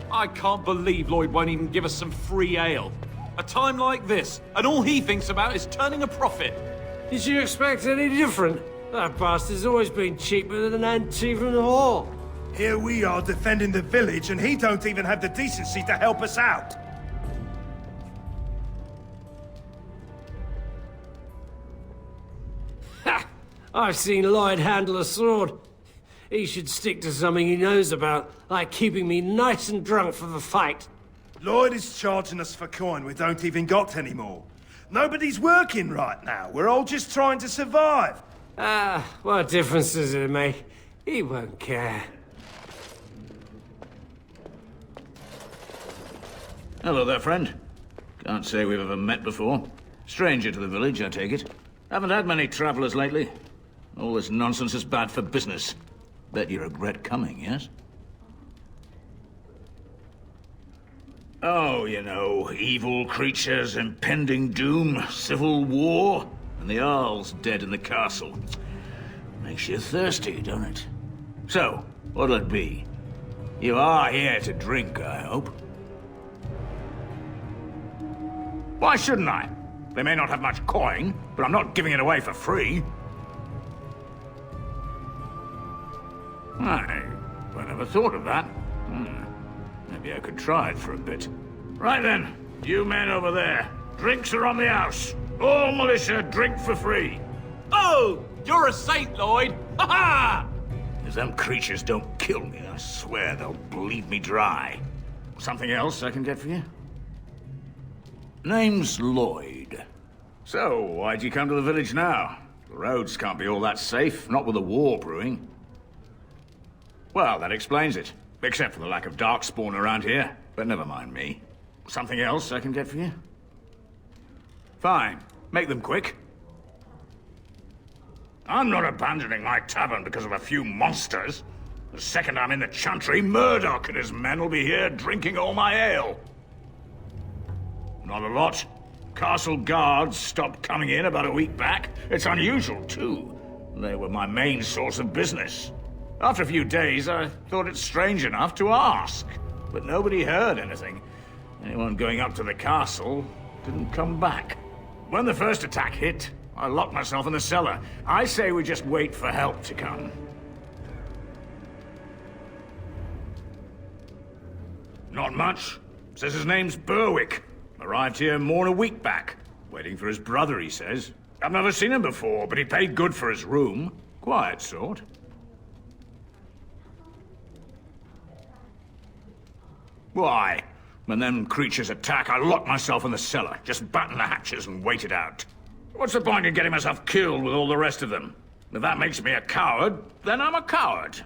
I can't believe Lloyd won't even give us some free ale. A time like this, and all he thinks about is turning a profit. Did you expect any different? That bastard's always been cheaper than an ante from the hall. Here we are defending the village, and he don't even have the decency to help us out. Ha! I've seen Lloyd handle a sword. He should stick to something he knows about, like keeping me nice and drunk for the fight. Lloyd is charging us for coin we don't even got anymore. Nobody's working right now. We're all just trying to survive. What difference does it make? He won't care. Hello there, friend. Can't say we've ever met before. Stranger to the village, I take it. Haven't had many travelers lately. All this nonsense is bad for business. Bet you regret coming, yes? Oh, you know, evil creatures, impending doom, civil war, and the Arl's dead in the castle. Makes you thirsty, don't it? So, what'll it be? You are here to drink, I hope. Why shouldn't I? They may not have much coin, but I'm not giving it away for free. I never thought of that. Maybe I could try it for a bit. Right then, you men over there. Drinks are on the house. All militia drink for free. Oh, you're a saint, Lloyd. Ha ha! If them creatures don't kill me, I swear they'll bleed me dry. Something else I can get for you? Name's Lloyd. So, why'd you come to the village now? The roads can't be all that safe, not with a war brewing. Well, that explains it. Except for the lack of darkspawn around here. But never mind me. Something else I can get for you? Fine. Make them quick. I'm not abandoning my tavern because of a few monsters. The second I'm in the chantry, Murdoch and his men will be here drinking all my ale. Not a lot. Castle guards stopped coming in about a week back. It's unusual, too. They were my main source of business. After a few days, I thought it strange enough to ask. But nobody heard anything. Anyone going up to the castle didn't come back. When the first attack hit, I locked myself in the cellar. I say we just wait for help to come. Not much. Says his name's Berwick. Arrived here more than a week back. Waiting for his brother, he says. I've never seen him before, but he paid good for his room. Quiet sort. Why? When them creatures attack, I lock myself in the cellar. Just batten the hatches and wait it out. What's the point in getting myself killed with all the rest of them? If that makes me a coward, then I'm a coward.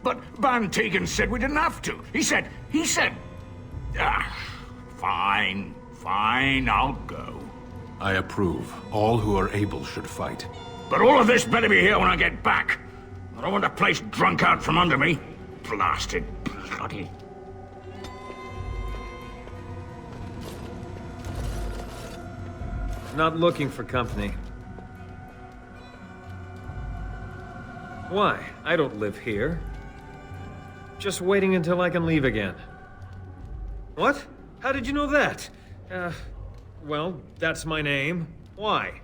But Van Tegan said we didn't have to. He said... Fine, I'll go. I approve. All who are able should fight. But all of this better be here when I get back. I don't want the place drunk out from under me. Blasted bloody... Not looking for company. Why? I don't live here. Just waiting until I can leave again. What? How did you know that? Well, that's my name. Why?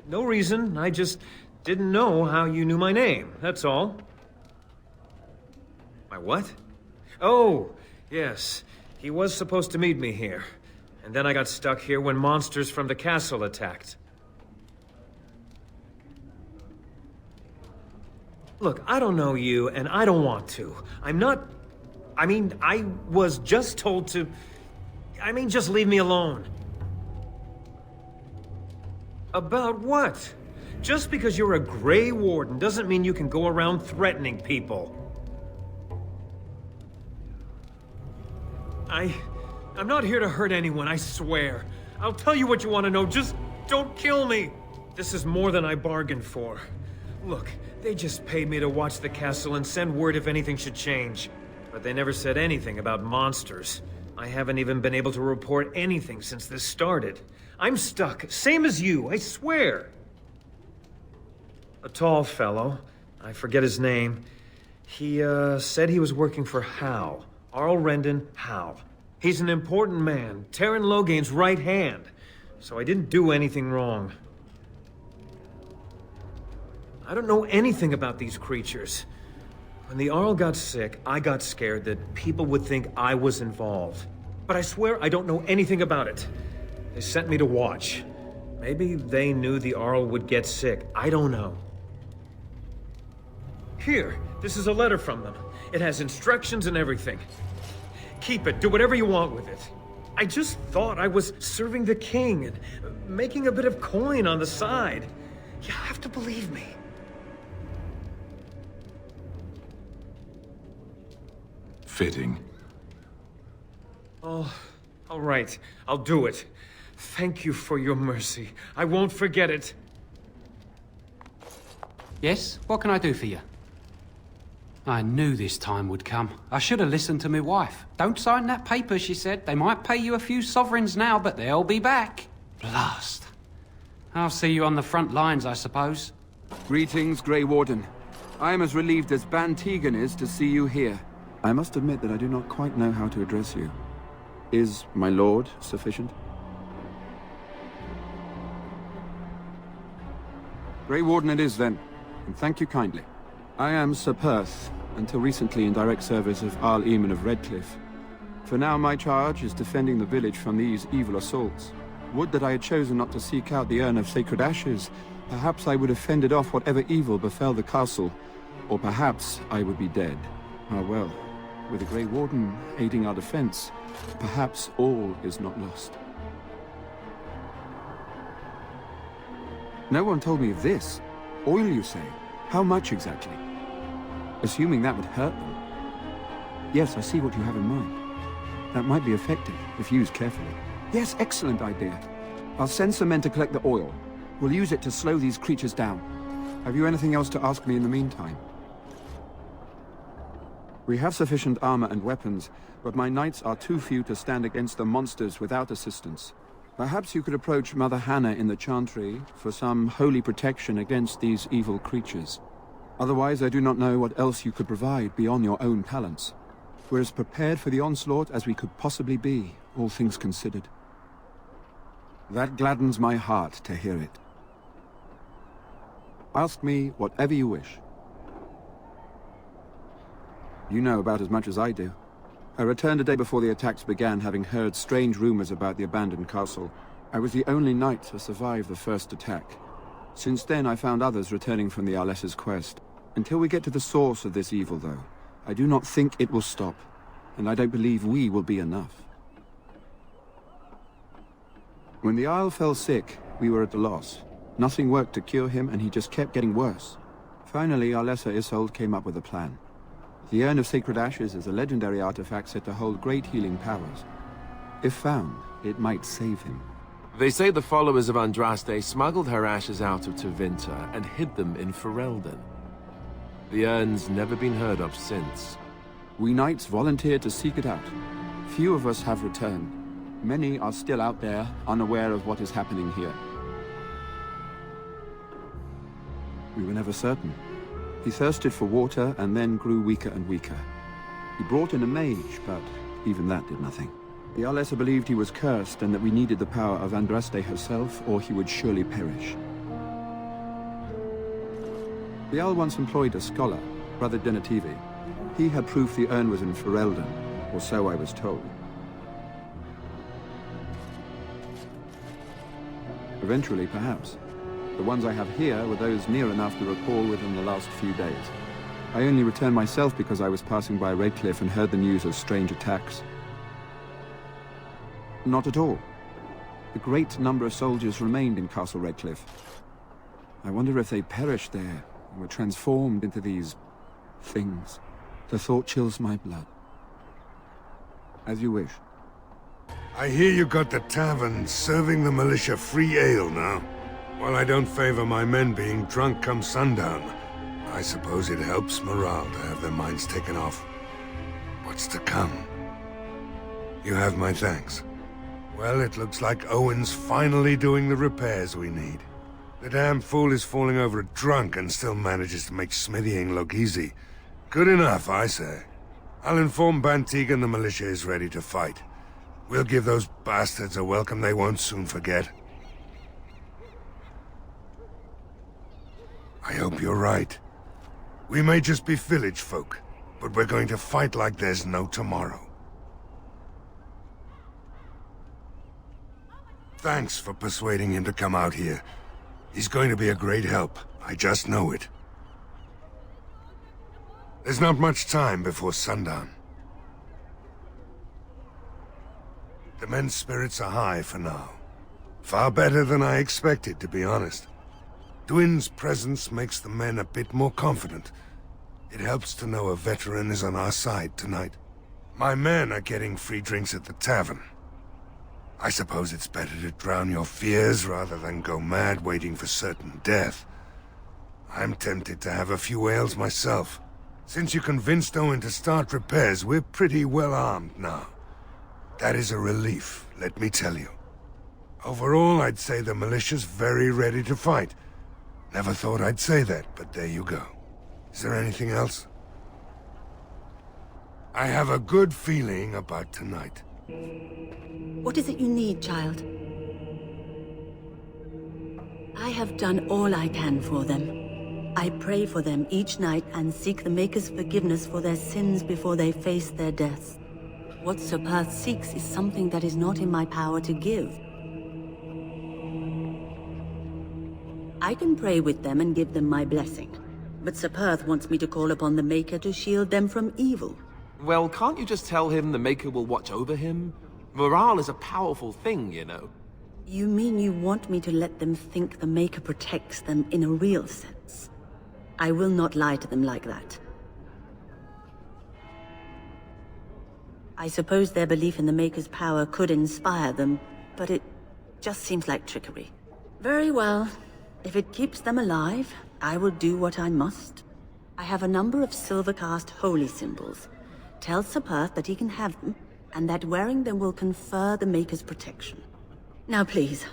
No reason. I just didn't know how you knew my name, that's all. My what? Oh, yes. He was supposed to meet me here. And then I got stuck here when monsters from the castle attacked. Look, I don't know you, and I don't want to. I was just told to... just leave me alone. About what? Just because you're a Grey Warden doesn't mean you can go around threatening people. I'm not here to hurt anyone, I swear. I'll tell you what you want to know, just don't kill me! This is more than I bargained for. Look, they just paid me to watch the castle and send word if anything should change. But they never said anything about monsters. I haven't even been able to report anything since this started. I'm stuck, same as you, I swear. A tall fellow, I forget his name. He, said he was working for Hal. Arl Rendon Hal. He's an important man, Terran Logain's right hand. So I didn't do anything wrong. I don't know anything about these creatures. When the Arl got sick, I got scared that people would think I was involved. But I swear I don't know anything about it. They sent me to watch. Maybe they knew the Arl would get sick. I don't know. Here, this is a letter from them. It has instructions and everything. Keep it. Do whatever you want with it. I just thought I was serving the king and making a bit of coin on the side. You have to believe me. Fitting. Oh, all right. I'll do it. Thank you for your mercy. I won't forget it. Yes? What can I do for you? I knew this time would come. I should have listened to my wife. Don't sign that paper, she said. They might pay you a few sovereigns now, but they'll be back. Blast. I'll see you on the front lines, I suppose. Greetings, Grey Warden. I am as relieved as Ban Tegan is to see you here. I must admit that I do not quite know how to address you. Is my lord sufficient? Grey Warden it is then, and thank you kindly. I am Sir Perth, until recently in direct service of Arl Eamon of Redcliffe. For now my charge is defending the village from these evil assaults. Would that I had chosen not to seek out the Urn of Sacred Ashes. Perhaps I would have fended off whatever evil befell the castle, or perhaps I would be dead. Ah well, with the Grey Warden aiding our defense, perhaps all is not lost. No one told me of this. Oil, you say? How much exactly? Assuming that would hurt them. Yes, I see what you have in mind. That might be effective, if used carefully. Yes, excellent idea. I'll send some men to collect the oil. We'll use it to slow these creatures down. Have you anything else to ask me in the meantime? We have sufficient armor and weapons, but my knights are too few to stand against the monsters without assistance. Perhaps you could approach Mother Hannah in the Chantry for some holy protection against these evil creatures. Otherwise, I do not know what else you could provide beyond your own talents. We're as prepared for the onslaught as we could possibly be, all things considered. That gladdens my heart to hear it. Ask me whatever you wish. You know about as much as I do. I returned a day before the attacks began, having heard strange rumors about the abandoned castle. I was the only knight to survive the first attack. Since then, I found others returning from the Arlessa's quest. Until we get to the source of this evil, though, I do not think it will stop, and I don't believe we will be enough. When the Isle fell sick, we were at a loss. Nothing worked to cure him, and he just kept getting worse. Finally, Arlessa Isolde came up with a plan. The Urn of Sacred Ashes is a legendary artifact said to hold great healing powers. If found, it might save him. They say the followers of Andraste smuggled her ashes out of Tevinter and hid them in Ferelden. The urn's never been heard of since. We knights volunteered to seek it out. Few of us have returned. Many are still out there, unaware of what is happening here. We were never certain. He thirsted for water and then grew weaker and weaker. He brought in a mage, but even that did nothing. The Arlessa believed he was cursed and that we needed the power of Andraste herself, or he would surely perish. The Arl once employed a scholar, Brother Denerim. He had proof the urn was in Ferelden, or so I was told. Eventually, perhaps. The ones I have here were those near enough to recall within the last few days. I only returned myself because I was passing by Redcliffe and heard the news of strange attacks. Not at all. A great number of soldiers remained in Castle Redcliffe. I wonder if they perished there and were transformed into these things. The thought chills my blood. As you wish. I hear you got the tavern serving the militia free ale now. While I don't favor my men being drunk come sundown, I suppose it helps morale to have their minds taken off what's to come. You have my thanks. Well, it looks like Owen's finally doing the repairs we need. The damn fool is falling over drunk and still manages to make smithying look easy. Good enough, I say. I'll inform Ban Tegan the militia is ready to fight. We'll give those bastards a welcome they won't soon forget. I hope you're right. We may just be village folk, but we're going to fight like there's no tomorrow. Thanks for persuading him to come out here. He's going to be a great help. I just know it. There's not much time before sundown. The men's spirits are high for now. Far better than I expected, to be honest. Dwyn's presence makes the men a bit more confident. It helps to know a veteran is on our side tonight. My men are getting free drinks at the tavern. I suppose it's better to drown your fears rather than go mad waiting for certain death. I'm tempted to have a few ales myself. Since you convinced Owen to start repairs, we're pretty well armed now. That is a relief, let me tell you. Overall, I'd say the militia's very ready to fight. Never thought I'd say that, but there you go. Is there anything else? I have a good feeling about tonight. What is it you need, child? I have done all I can for them. I pray for them each night and seek the Maker's forgiveness for their sins before they face their deaths. What Sir Perth seeks is something that is not in my power to give. I can pray with them and give them my blessing, but Sir Perth wants me to call upon the Maker to shield them from evil. Well, can't you just tell him the Maker will watch over him? Morale is a powerful thing, you know. You mean you want me to let them think the Maker protects them in a real sense? I will not lie to them like that. I suppose their belief in the Maker's power could inspire them, but it just seems like trickery. Very well. If it keeps them alive, I will do what I must. I have a number of silver-cast holy symbols. Tell Sir Perth that he can have them, and that wearing them will confer the Maker's protection. Now please,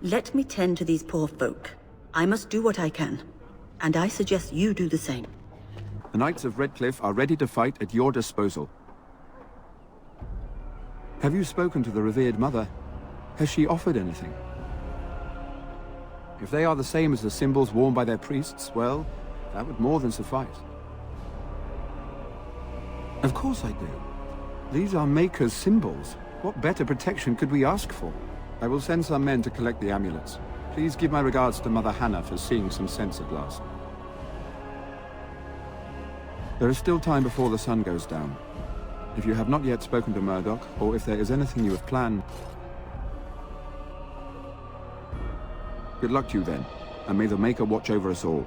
let me tend to these poor folk. I must do what I can, and I suggest you do the same. The Knights of Redcliffe are ready to fight at your disposal. Have you spoken to the revered mother? Has she offered anything? If they are the same as the symbols worn by their priests, well, that would more than suffice. Of course I do. These are Maker's symbols. What better protection could we ask for? I will send some men to collect the amulets. Please give my regards to Mother Hannah for seeing some sense at last. There is still time before the sun goes down. If you have not yet spoken to Murdoch, or if there is anything you have planned... Good luck to you then, and may the Maker watch over us all.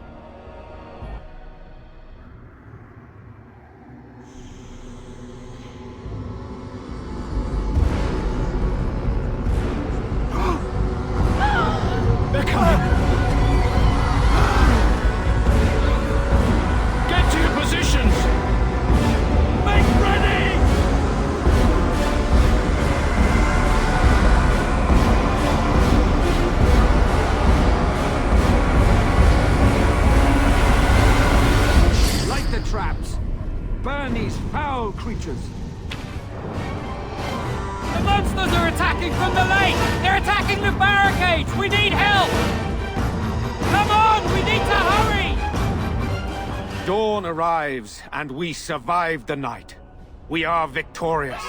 And we survived the night. We are victorious.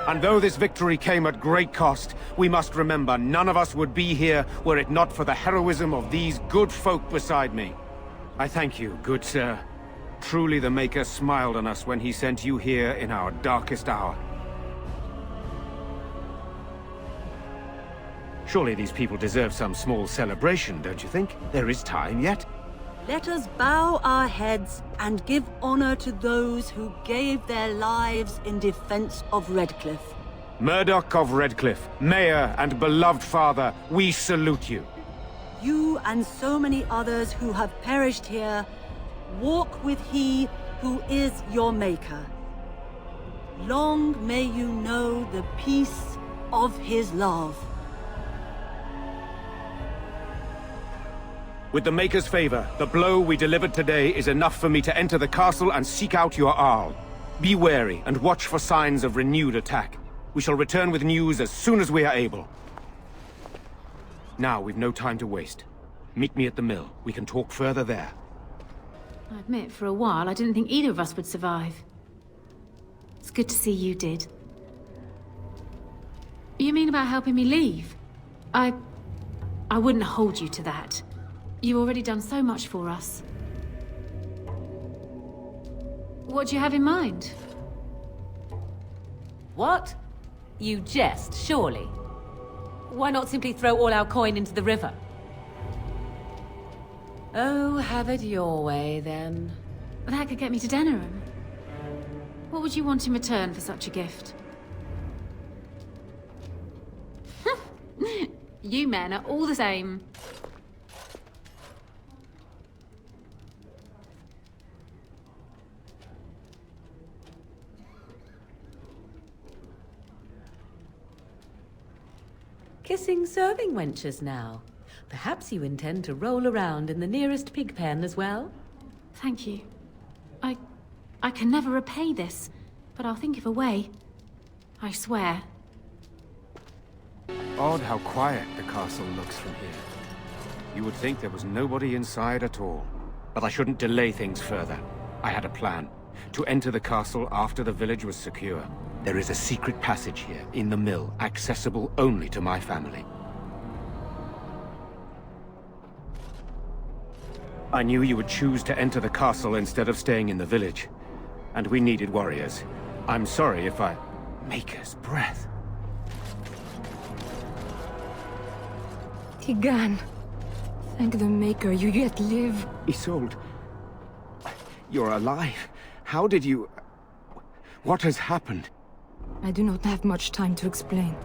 And though this victory came at great cost, we must remember none of us would be here were it not for the heroism of these good folk beside me. I thank you, good sir. Truly the Maker smiled on us when he sent you here in our darkest hour. Surely these people deserve some small celebration, don't you think? There is time yet. Let us bow our heads and give honor to those who gave their lives in defense of Redcliffe. Murdoch of Redcliffe, Mayor and beloved father, we salute you. You and so many others who have perished here, walk with he who is your Maker. Long may you know the peace of his love. With the Maker's favor, the blow we delivered today is enough for me to enter the castle and seek out your Arl. Be wary and watch for signs of renewed attack. We shall return with news as soon as we are able. Now, we've no time to waste. Meet me at the mill. We can talk further there. I admit, for a while, I didn't think either of us would survive. It's good to see you did. You mean about helping me leave? I wouldn't hold you to that. You've already done so much for us. What do you have in mind? What? You jest, surely. Why not simply throw all our coin into the river? Oh, have it your way, then. That could get me to Denerim. What would you want in return for such a gift? You men are all the same. Kissing serving wenches now. Perhaps you intend to roll around in the nearest pig pen as well? Thank you. I can never repay this, but I'll think of a way. I swear. Odd how quiet the castle looks from here. You would think there was nobody inside at all. But I shouldn't delay things further. I had a plan. To enter the castle after the village was secure. There is a secret passage here, in the mill, accessible only to my family. I knew you would choose to enter the castle instead of staying in the village. And we needed warriors. I'm sorry if I... Maker's breath. Tigan. Thank the Maker you yet live. Isolde. You're alive. How did you... What has happened? I do not have much time to explain.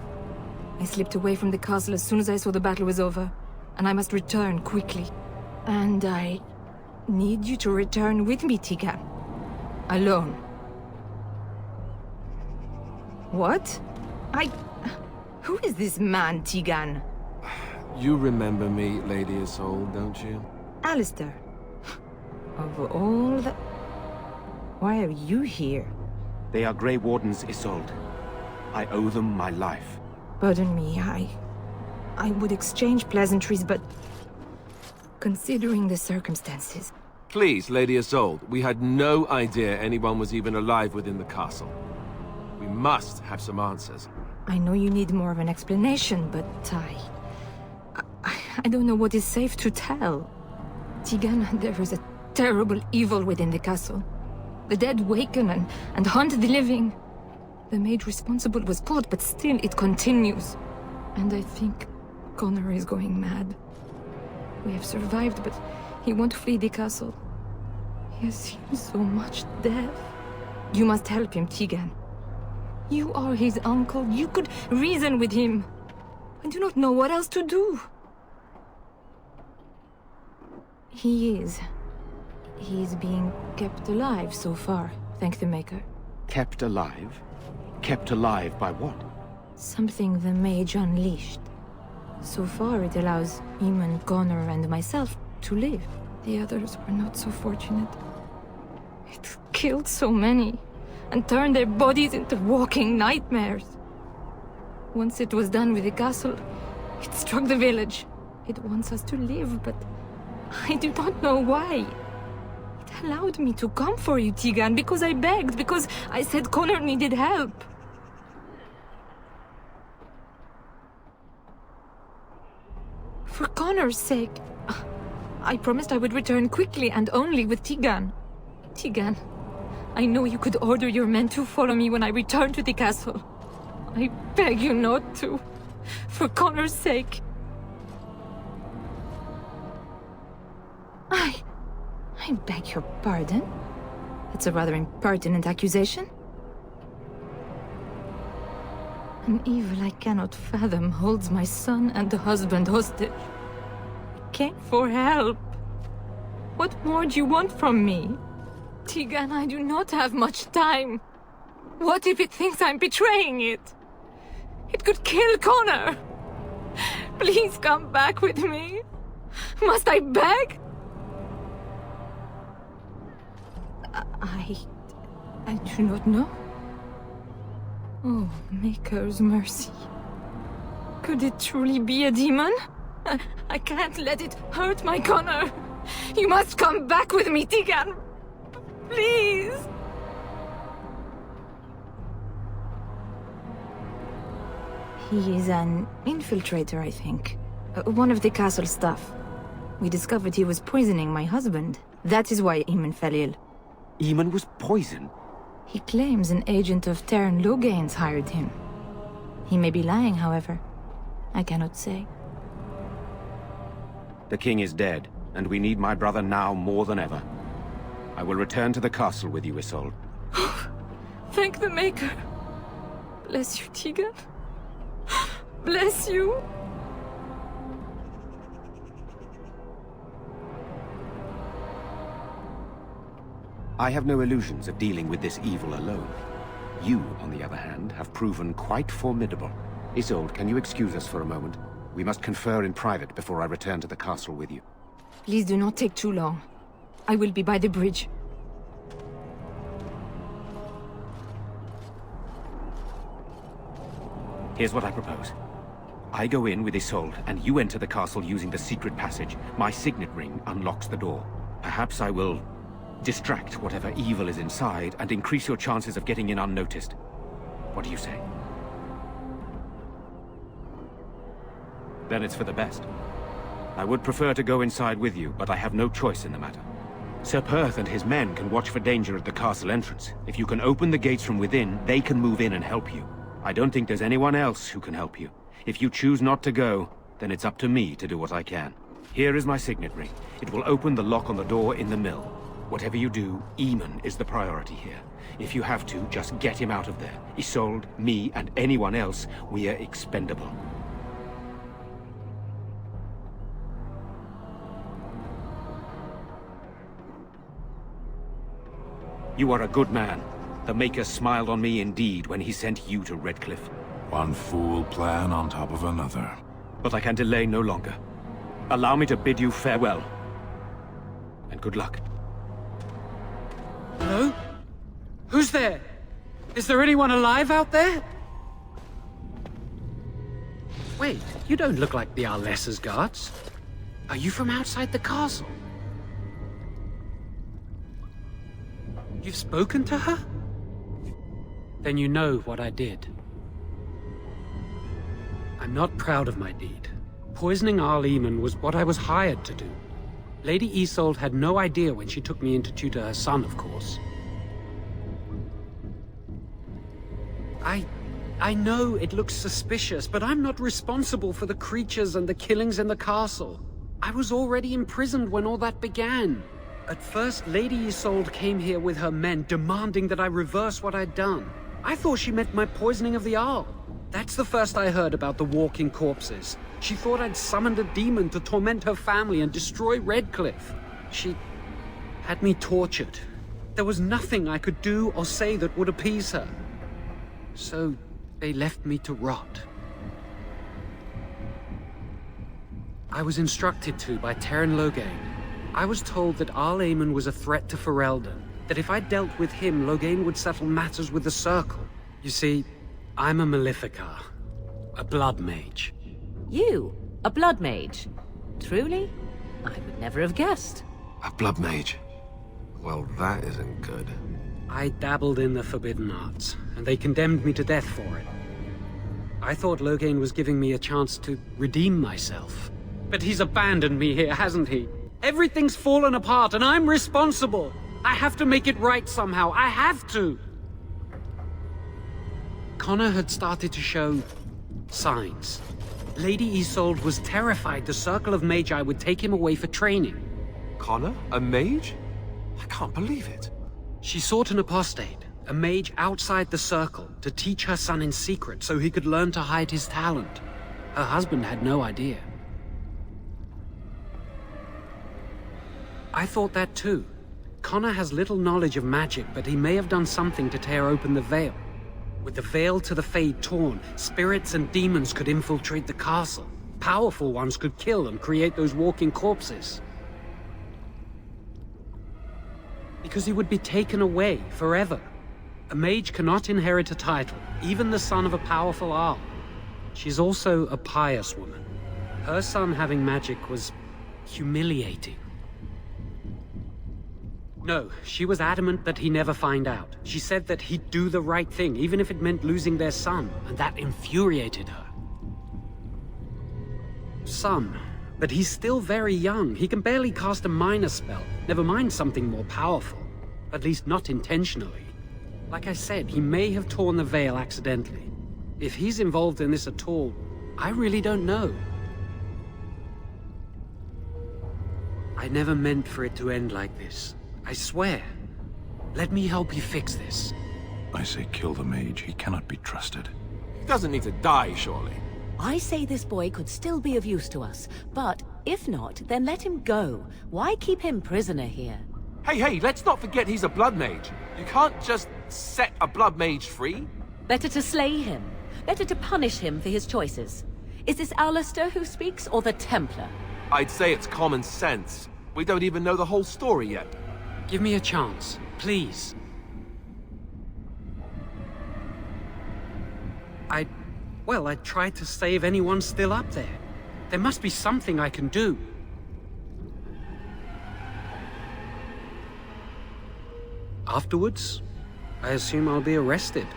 I slipped away from the castle as soon as I saw the battle was over, and I must return quickly. And I need you to return with me, Tigan. Alone. What? Who is this man, Tigan? You remember me, Lady Isolde, don't you? Alistair. Of all the... Why are you here? They are Grey Wardens, Isolde. I owe them my life. Pardon me, I would exchange pleasantries, but... Considering the circumstances... Please, Lady Isolde, we had no idea anyone was even alive within the castle. We must have some answers. I know you need more of an explanation, but I don't know what is safe to tell. Tigan, there is a terrible evil within the castle. The dead waken and haunt the living. The maid responsible was caught, but still it continues. And I think Connor is going mad. We have survived, but he won't flee the castle. He has seen so much death. You must help him, Tigan. You are his uncle. You could reason with him. I do not know what else to do. He is being kept alive so far, thank the Maker. Kept alive? Kept alive by what? Something the mage unleashed. So far it allows Eamon, Connor, and myself to live. The others were not so fortunate. It killed so many, and turned their bodies into walking nightmares. Once it was done with the castle, it struck the village. It wants us to live, but I do not know why. It allowed me to come for you, Tigan, because I begged, because I said Connor needed help. For Connor's sake, I promised I would return quickly and only with Tigan. Tigan, I know you could order your men to follow me when I return to the castle. I beg you not to. For Connor's sake. I beg your pardon? That's a rather impertinent accusation. An evil I cannot fathom holds my son and the husband hostage. I came for help. What more do you want from me? Tigan, I do not have much time. What if it thinks I'm betraying it? It could kill Connor. Please come back with me. Must I beg? I do not know. Oh, Maker's mercy. Could it truly be a demon? I can't let it hurt my Connor. You must come back with me, Tigan. Please. He is an infiltrator, I think. One of the castle staff. We discovered he was poisoning my husband. That is why Eamon fell ill. Eamon was poisoned? He claims an agent of Terran Logain's hired him. He may be lying, however. I cannot say. The king is dead, and we need my brother now more than ever. I will return to the castle with you, Isolde. Thank the Maker. Bless you, Tegan. Bless you. I have no illusions of dealing with this evil alone. You, on the other hand, have proven quite formidable. Isolde, can you excuse us for a moment? We must confer in private before I return to the castle with you. Please do not take too long. I will be by the bridge. Here's what I propose. I go in with Isolde, and you enter the castle using the secret passage. My signet ring unlocks the door. Perhaps I will distract whatever evil is inside and increase your chances of getting in unnoticed. What do you say? Then it's for the best. I would prefer to go inside with you, but I have no choice in the matter. Sir Perth and his men can watch for danger at the castle entrance. If you can open the gates from within, they can move in and help you. I don't think there's anyone else who can help you. If you choose not to go, then it's up to me to do what I can. Here is my signet ring. It will open the lock on the door in the mill. Whatever you do, Eamon is the priority here. If you have to, just get him out of there. Isolde, me, and anyone else, we are expendable. You are a good man. The Maker smiled on me indeed when he sent you to Redcliffe. One fool plan on top of another. But I can delay no longer. Allow me to bid you farewell. And good luck. Hello? Who's there? Is there anyone alive out there? Wait, you don't look like the Arlessa's guards. Are you from outside the castle? You've spoken to her? Then you know what I did. I'm not proud of my deed. Poisoning Arl Eamon was what I was hired to do. Lady Isolde had no idea when she took me in to tutor her son, of course. I know it looks suspicious, but I'm not responsible for the creatures and the killings in the castle. I was already imprisoned when all that began. At first, Lady Isolde came here with her men, demanding that I reverse what I'd done. I thought she meant my poisoning of the Arl. That's the first I heard about the walking corpses. She thought I'd summoned a demon to torment her family and destroy Redcliffe. She had me tortured. There was nothing I could do or say that would appease her. So they left me to rot. I was instructed to by Terran Logain. I was told that Arl Eamon was a threat to Ferelden, that if I dealt with him, Logain would settle matters with the Circle. You see, I'm a Maleficar, a blood mage. You? A blood mage? Truly? I would never have guessed. A blood mage? Well, that isn't good. I dabbled in the forbidden arts, and they condemned me to death for it. I thought Logain was giving me a chance to redeem myself. But he's abandoned me here, hasn't he? Everything's fallen apart, and I'm responsible! I have to make it right somehow, I have to! Connor had started to show signs. Lady Isolde was terrified the Circle of Magi would take him away for training. Connor? A mage? I can't believe it. She sought an apostate, a mage outside the Circle, to teach her son in secret so he could learn to hide his talent. Her husband had no idea. I thought that too. Connor has little knowledge of magic, but he may have done something to tear open the veil. With the veil to the Fade torn, spirits and demons could infiltrate the castle. Powerful ones could kill and create those walking corpses. Because he would be taken away forever. A mage cannot inherit a title, even the son of a powerful Arl. She's also a pious woman. Her son having magic was humiliating. No, she was adamant that he never find out. She said that he'd do the right thing, even if it meant losing their son, and that infuriated her. son. But he's still very young. He can barely cast a minor spell, never mind something more powerful. At least not intentionally. Like I said, he may have torn the veil accidentally. If he's involved in this at all, I really don't know. I never meant for it to end like this. I swear. Let me help you fix this. I say kill the mage. He cannot be trusted. He doesn't need to die, surely. I say this boy could still be of use to us, but if not, then let him go. Why keep him prisoner here? Hey, let's not forget he's a blood mage. You can't just set a blood mage free. Better to slay him. Better to punish him for his choices. Is this Alistair who speaks, or the Templar? I'd say it's common sense. We don't even know the whole story yet. Give me a chance, please. I tried to save anyone still up there. There must be something I can do. Afterwards, I assume I'll be arrested,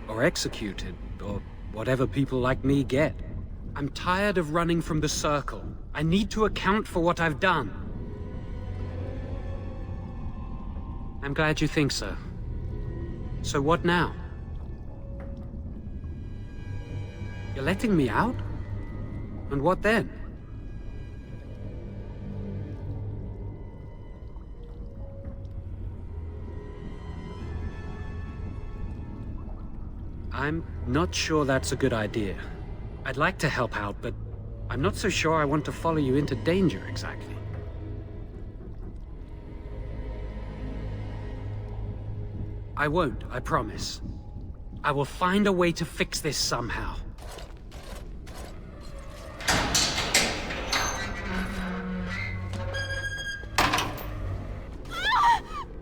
or executed, or whatever people like me get. I'm tired of running from the Circle. I need to account for what I've done. I'm glad you think so. So what now? You're letting me out? And what then? I'm not sure that's a good idea. I'd like to help out, but I'm not so sure I want to follow you into danger exactly. I won't, I promise. I will find a way to fix this somehow.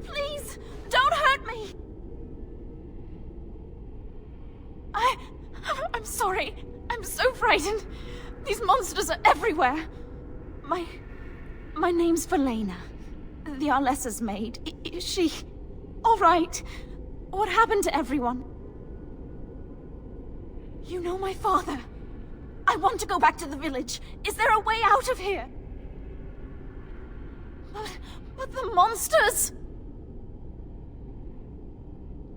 Please, don't hurt me! I'm sorry. I'm so frightened. These monsters are everywhere. My name's Velena. The Arlessa's maid. Is she all right? What happened to everyone? You know my father. I want to go back to the village. Is there a way out of here? But the monsters!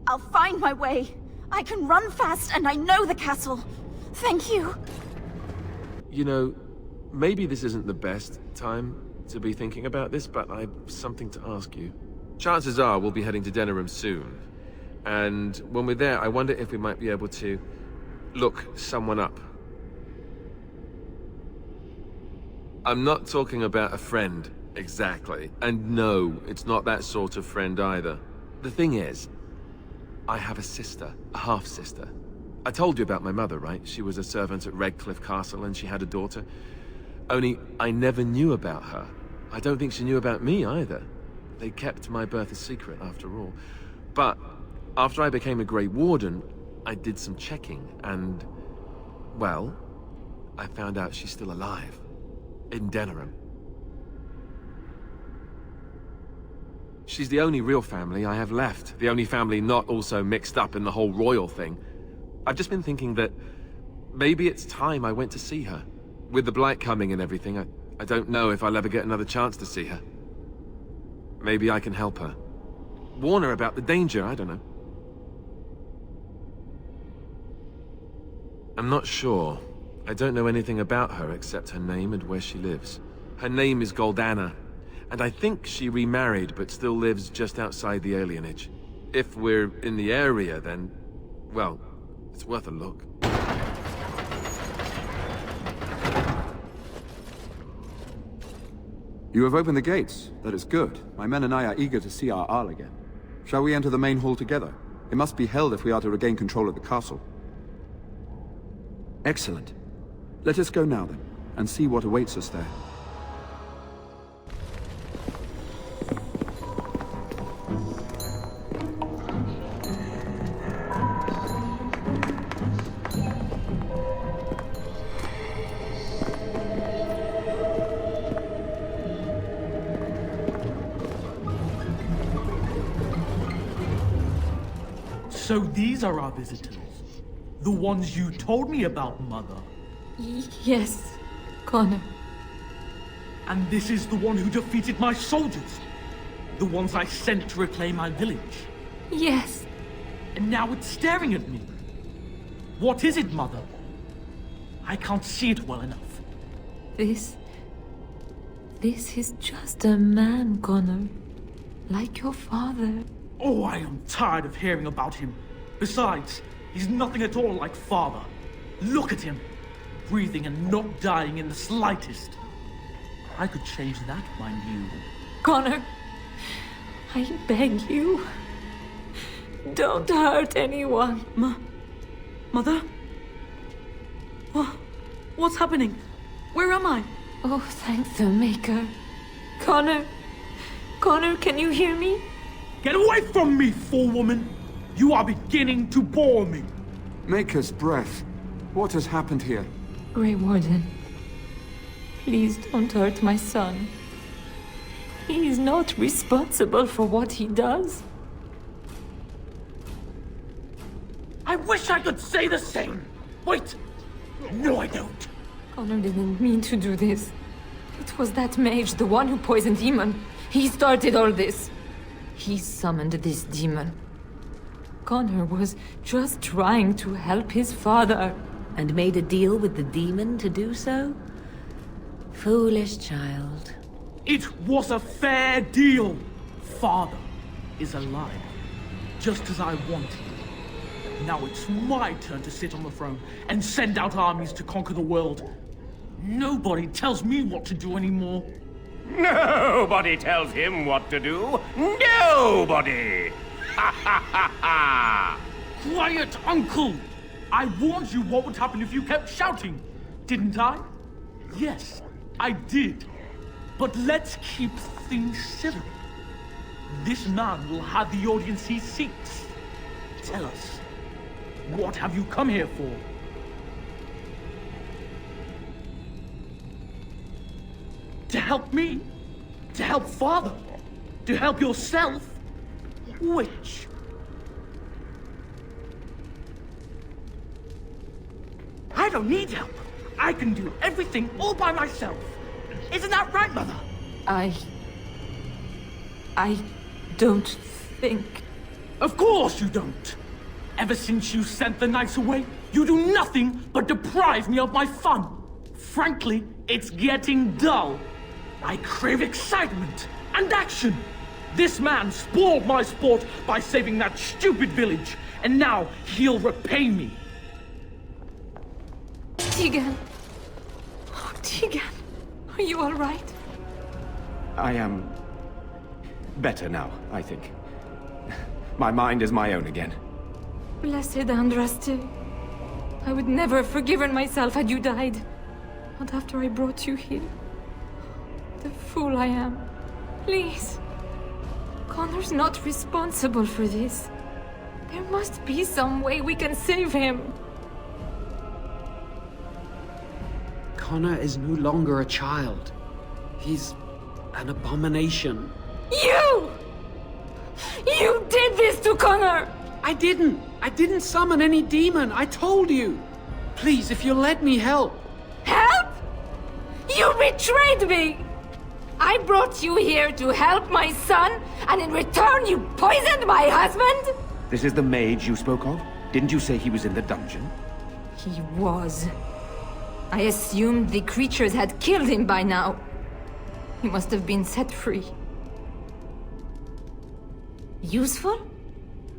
I'll find my way. I can run fast and I know the castle. Thank you. You know, maybe this isn't the best time to be thinking about this, but I've something to ask you. Chances are we'll be heading to Denerim soon. And when we're there, I wonder if we might be able to look someone up. I'm not talking about a friend, exactly. And no, it's not that sort of friend either. The thing is, I have a sister, a half-sister. I told you about my mother, right? She was a servant at Redcliffe Castle and she had a daughter. Only, I never knew about her. I don't think she knew about me either. They kept my birth a secret, after all. But after I became a Grey Warden, I did some checking and, well, I found out she's still alive. In Denerim. She's the only real family I have left. The only family not also mixed up in the whole royal thing. I've just been thinking that maybe it's time I went to see her. With the Blight coming and everything, I don't know if I'll ever get another chance to see her. Maybe I can help her. Warn her about the danger, I don't know. I'm not sure. I don't know anything about her except her name and where she lives. Her name is Goldana, and I think she remarried but still lives just outside the alienage. If we're in the area, then, well, it's worth a look. You have opened the gates. That is good. My men and I are eager to see our Arl again. Shall we enter the main hall together? It must be held if we are to regain control of the castle. Excellent. Let us go now, then, and see what awaits us there. So these are our visitors? The ones you told me about, Mother? Yes. Connor. And this is the one who defeated my soldiers. The ones I sent to reclaim my village. Yes. And now it's staring at me. What is it, Mother? I can't see it well enough. This is just a man, Connor. Like your father. Oh, I am tired of hearing about him. Besides, he's nothing at all like father. Look at him. Breathing and not dying in the slightest. I could change that, mind you. Connor, I beg you. Don't hurt anyone. Mother? What's happening? Where am I? Oh, thank the Maker. Connor, can you hear me? Get away from me, fool woman! You are beginning to bore me. Maker's breath. What has happened here? Grey Warden, please don't hurt my son. He is not responsible for what he does. I wish I could say the same. Wait! No, I don't. Connor didn't mean to do this. It was that mage, the one who poisoned Eamon. He started all this. He summoned this demon. Connor was just trying to help his father. And made a deal with the demon to do so? Foolish child. It was a fair deal. Father is alive, just as I wanted. Now it's my turn to sit on the throne and send out armies to conquer the world. Nobody tells me what to do anymore. Nobody tells him what to do. Nobody! Ha ha ha ha! Quiet, Uncle! I warned you what would happen if you kept shouting, didn't I? Yes, I did. But let's keep things civil. This man will have the audience he seeks. Tell us, what have you come here for? To help me? To help Father? To help yourself? Which? I don't need help. I can do everything all by myself. Isn't that right, Mother? I don't think... Of course you don't. Ever since you sent the knights away, you do nothing but deprive me of my fun. Frankly, it's getting dull. I crave excitement and action. This man spoiled my sport by saving that stupid village, and now he'll repay me. Tegan. Oh, Tegan. Are you all right? I am better now, I think. My mind is my own again. Blessed Andraste. I would never have forgiven myself had you died. Not after I brought you here. The fool I am. Please. Connor's not responsible for this. There must be some way we can save him. Connor is no longer a child. He's an abomination. You! You did this to Connor! I didn't summon any demon. I told you. Please, if you'll let me help. Help? You betrayed me! I brought you here to help my son, and in return you poisoned my husband? This is the mage you spoke of? Didn't you say he was in the dungeon? He was. I assumed the creatures had killed him by now. He must have been set free. Useful?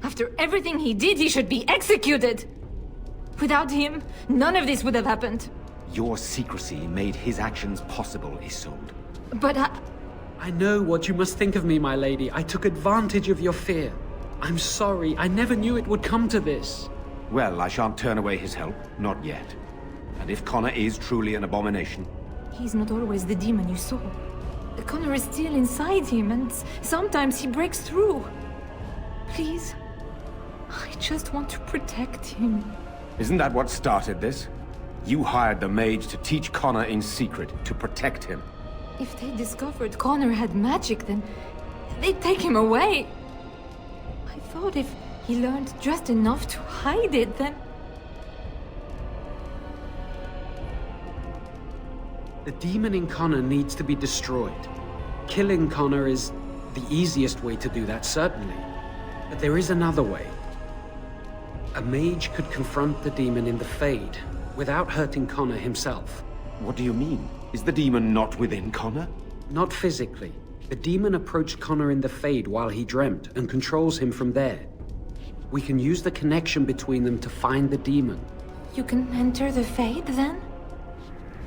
After everything he did, he should be executed! Without him, none of this would have happened. Your secrecy made his actions possible, Isolde. But I know what you must think of me, my lady. I took advantage of your fear. I'm sorry. I never knew it would come to this. Well, I shan't turn away his help. Not yet. And if Connor is truly an abomination... He's not always the demon you saw. Connor is still inside him, and sometimes he breaks through. Please. I just want to protect him. Isn't that what started this? You hired the mage to teach Connor in secret, to protect him. If they discovered Connor had magic, then they'd take him away. I thought if he learned just enough to hide it, then... The demon in Connor needs to be destroyed. Killing Connor is the easiest way to do that, certainly. But there is another way. A mage could confront the demon in the Fade, without hurting Connor himself. What do you mean? Is the demon not within Connor? Not physically. The demon approached Connor in the Fade while he dreamt, and controls him from there. We can use the connection between them to find the demon. You can enter the Fade, then?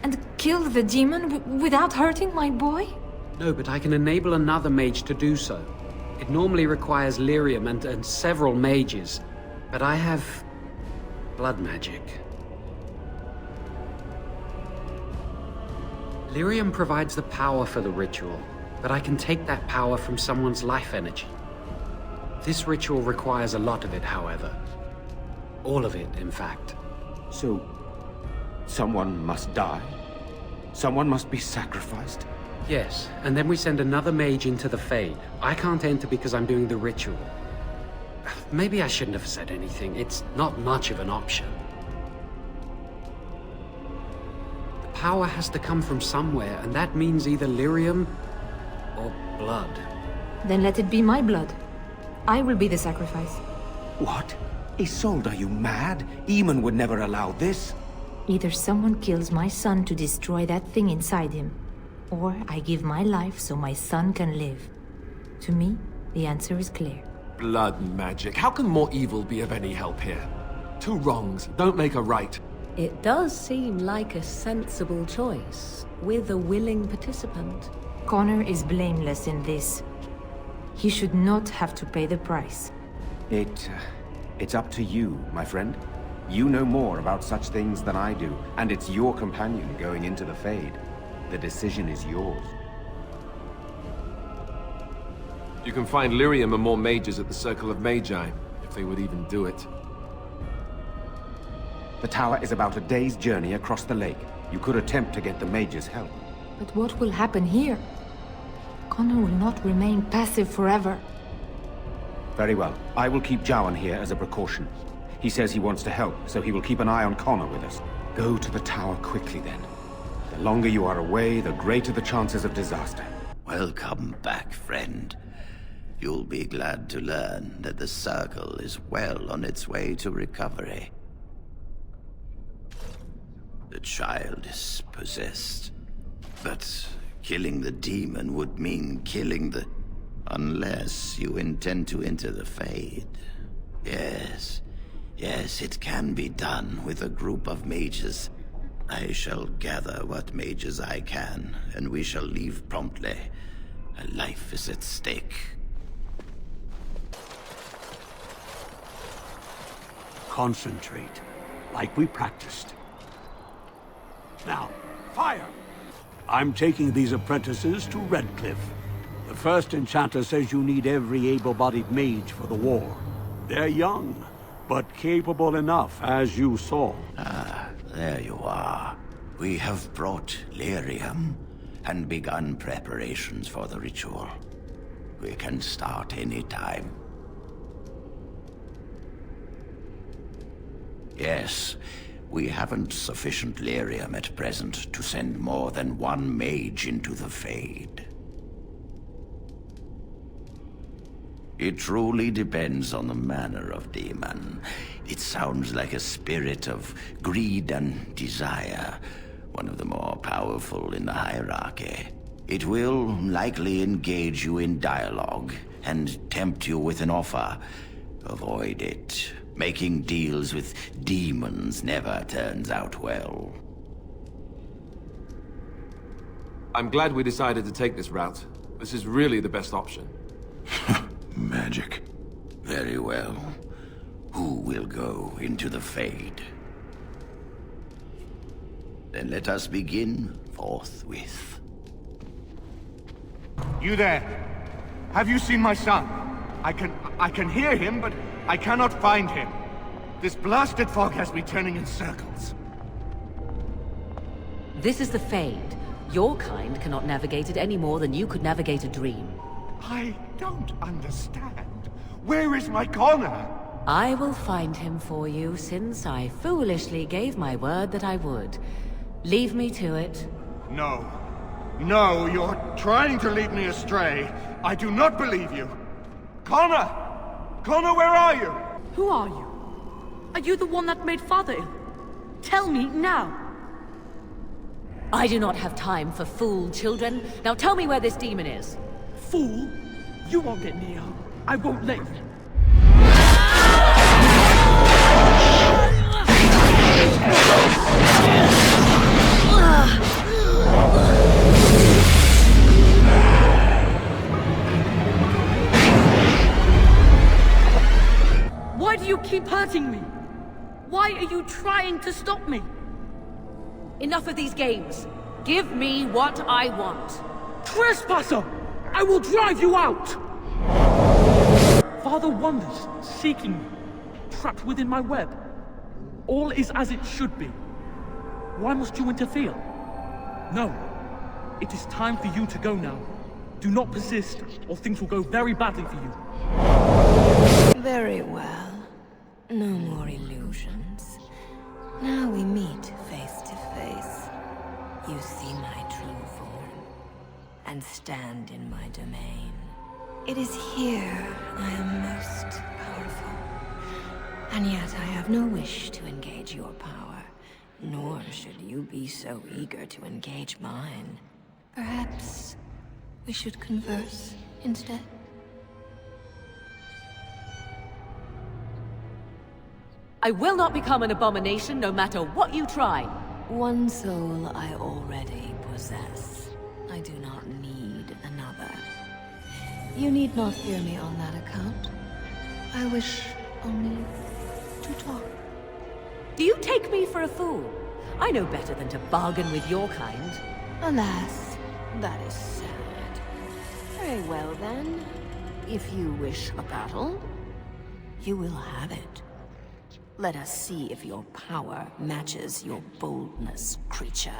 And kill the demon without hurting my boy? No, but I can enable another mage to do so. It normally requires lyrium and several mages, but I have blood magic. Lyrium provides the power for the ritual, but I can take that power from someone's life energy. This ritual requires a lot of it, however. All of it, in fact. So, someone must die? Someone must be sacrificed? Yes, and then we send another mage into the Fade. I can't enter because I'm doing the ritual. Maybe I shouldn't have said anything. It's not much of an option. The power has to come from somewhere, and that means either lyrium or blood. Then let it be my blood. I will be the sacrifice. What? Isolde, are you mad? Eamon would never allow this. Either someone kills my son to destroy that thing inside him, or I give my life so my son can live. To me, the answer is clear. Blood magic. How can more evil be of any help here? Two wrongs don't make a right. It does seem like a sensible choice, with a willing participant. Connor is blameless in this. He should not have to pay the price. It's up to you, my friend. You know more about such things than I do, and it's your companion going into the Fade. The decision is yours. You can find lyrium and more mages at the Circle of Magi, if they would even do it. The tower is about a day's journey across the lake. You could attempt to get the mages' help. But what will happen here? Connor will not remain passive forever. Very well. I will keep Jowan here as a precaution. He says he wants to help, so he will keep an eye on Connor with us. Go to the tower quickly, then. The longer you are away, the greater the chances of disaster. Welcome back, friend. You'll be glad to learn that the Circle is well on its way to recovery. The child is possessed, but killing the demon would mean killing the... Unless you intend to enter the Fade. Yes, it can be done with a group of mages. I shall gather what mages I can, and we shall leave promptly. A life is at stake. Concentrate, like we practiced. Now, fire! I'm taking these apprentices to Redcliffe. The first enchanter says you need every able-bodied mage for the war. They're young, but capable enough, as you saw. Ah, there you are. We have brought lyrium and begun preparations for the ritual. We can start any time. Yes, we haven't sufficient lyrium at present to send more than one mage into the Fade. It truly depends on the manner of demon. It sounds like a spirit of greed and desire, one of the more powerful in the hierarchy. It will likely engage you in dialogue and tempt you with an offer. Avoid it. Making deals with demons never turns out well. I'm glad we decided to take this route. This is really the best option. Magic. Very well. Who will go into the Fade? Then let us begin forthwith. You there? Have you seen my son? I can hear him, but I cannot find him. This blasted fog has me turning in circles. This is the Fade. Your kind cannot navigate it any more than you could navigate a dream. I don't understand. Where is my Connor? I will find him for you, since I foolishly gave my word that I would. Leave me to it. No. No, you're trying to lead me astray. I do not believe you. Connor! Connor, where are you? Who are you? Are you the one that made Father ill? Tell me now. I do not have time for fool children. Now tell me where this demon is. Fool? You won't get near. I won't let you. Why do you keep hurting me? Why are you trying to stop me? Enough of these games. Give me what I want. Trespasser! I will drive you out! Father wanders, seeking me, trapped within my web. All is as it should be. Why must you interfere? No. It is time for you to go now. Do not persist, or things will go very badly for you. Very well. No more illusions. Now we meet face to face. You see my true form, and stand in my domain. It is here I am most powerful. And yet I have no wish to engage your power, nor should you be so eager to engage mine. Perhaps we should converse instead? I will not become an abomination no matter what you try. One soul I already possess. I do not need another. You need not fear me on that account. I wish only to talk. Do you take me for a fool? I know better than to bargain with your kind. Alas, that is sad. Very well then. If you wish a battle, you will have it. Let us see if your power matches your boldness, creature.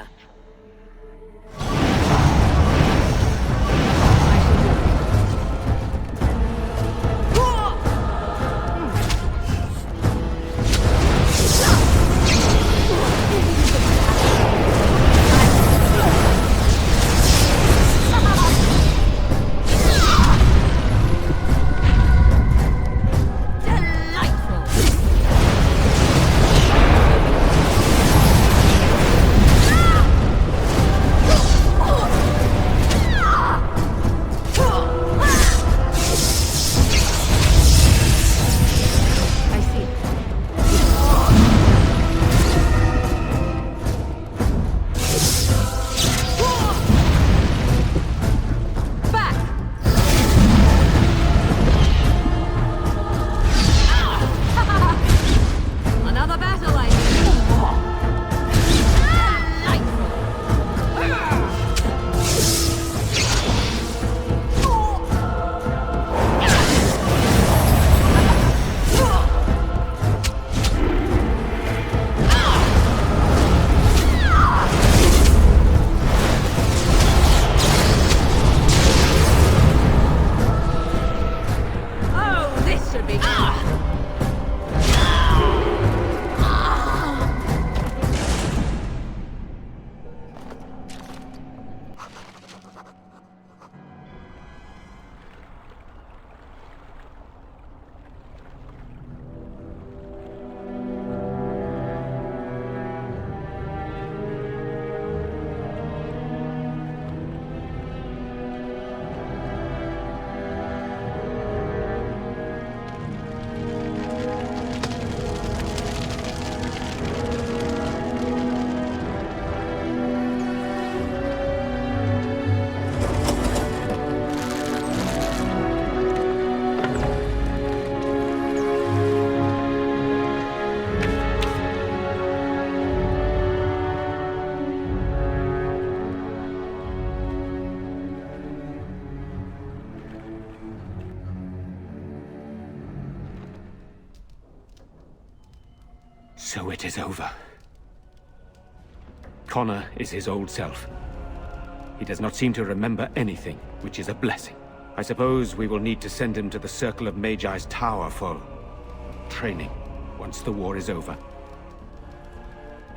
So it is over. Connor is his old self. He does not seem to remember anything, which is a blessing. I suppose we will need to send him to the Circle of Magi's tower for training, once the war is over.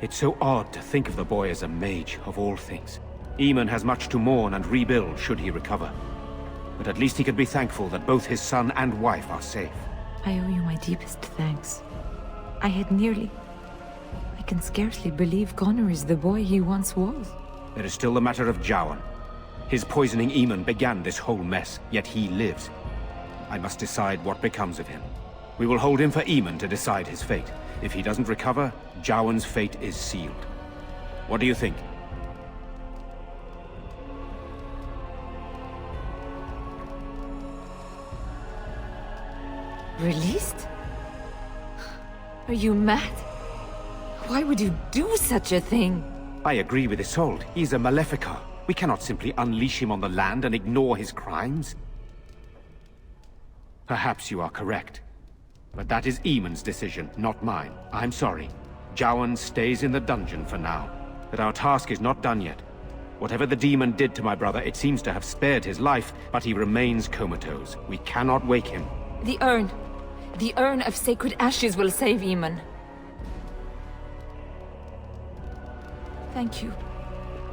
It's so odd to think of the boy as a mage, of all things. Eamon has much to mourn and rebuild should he recover. But at least he can be thankful that both his son and wife are safe. I owe you my deepest thanks. I can scarcely believe Connor is the boy he once was. There is still the matter of Jowan. His poisoning Eamon began this whole mess, yet he lives. I must decide what becomes of him. We will hold him for Eamon to decide his fate. If he doesn't recover, Jowan's fate is sealed. What do you think? Released? Are you mad? Why would you do such a thing? I agree with Isolde. He's a Maleficar. We cannot simply unleash him on the land and ignore his crimes. Perhaps you are correct. But that is Eamon's decision, not mine. I'm sorry. Jowan stays in the dungeon for now. But our task is not done yet. Whatever the demon did to my brother, it seems to have spared his life, but he remains comatose. We cannot wake him. The urn. The Urn of Sacred Ashes will save Eamon. Thank you.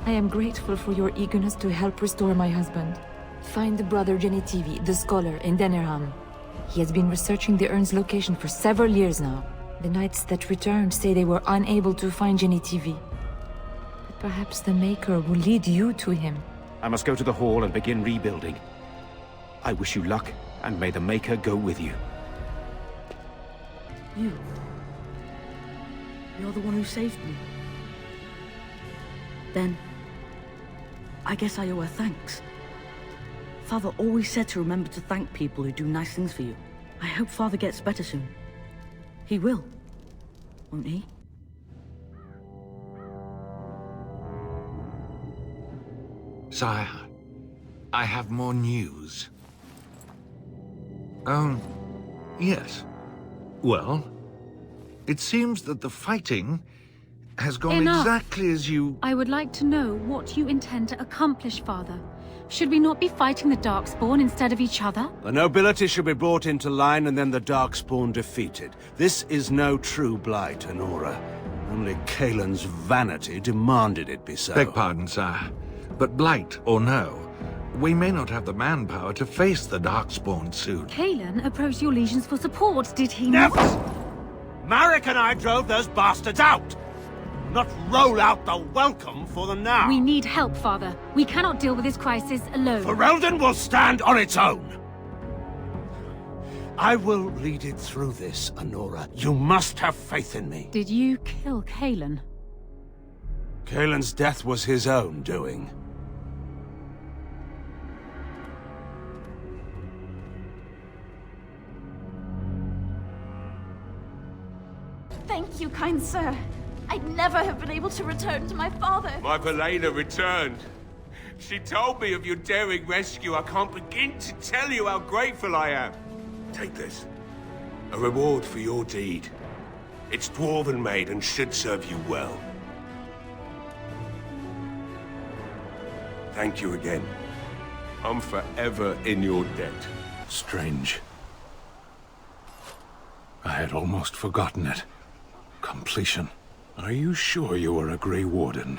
I am grateful for your eagerness to help restore my husband. Find Brother Genitivi, the scholar, in Denerim. He has been researching the urn's location for several years now. The knights that returned say they were unable to find Genitivi. But perhaps the Maker will lead you to him. I must go to the hall and begin rebuilding. I wish you luck, and may the Maker go with you. You're the one who saved me. Then, I guess I owe her thanks. Father always said to remember to thank people who do nice things for you. I hope Father gets better soon. He will, won't he? Sire, I have more news. Oh, yes. Well, it seems that the fighting has gone Enough. exactly as you... I would like to know what you intend to accomplish, Father. Should we not be fighting the Darkspawn instead of each other? The nobility should be brought into line and then the Darkspawn defeated. This is no true blight, Honora. Only Kaelin's vanity demanded it be so. Beg pardon, sire. But blight or no, we may not have the manpower to face the Darkspawn soon. Kaelin approached your legions for support, did he not? Never! Marek and I drove those bastards out! Not roll out the welcome for them now! We need help, Father. We cannot deal with this crisis alone. Ferelden will stand on its own! I will lead it through this, Honora. You must have faith in me. Did you kill Kaelin? Kaelin's death was his own doing. Thank you, kind sir. I'd never have been able to return to my father. My Valena returned. She told me of your daring rescue. I can't begin to tell you how grateful I am. Take this. A reward for your deed. It's dwarven made and should serve you well. Thank you again. I'm forever in your debt. Strange. I had almost forgotten it. Completion. Are you sure you are a Grey Warden?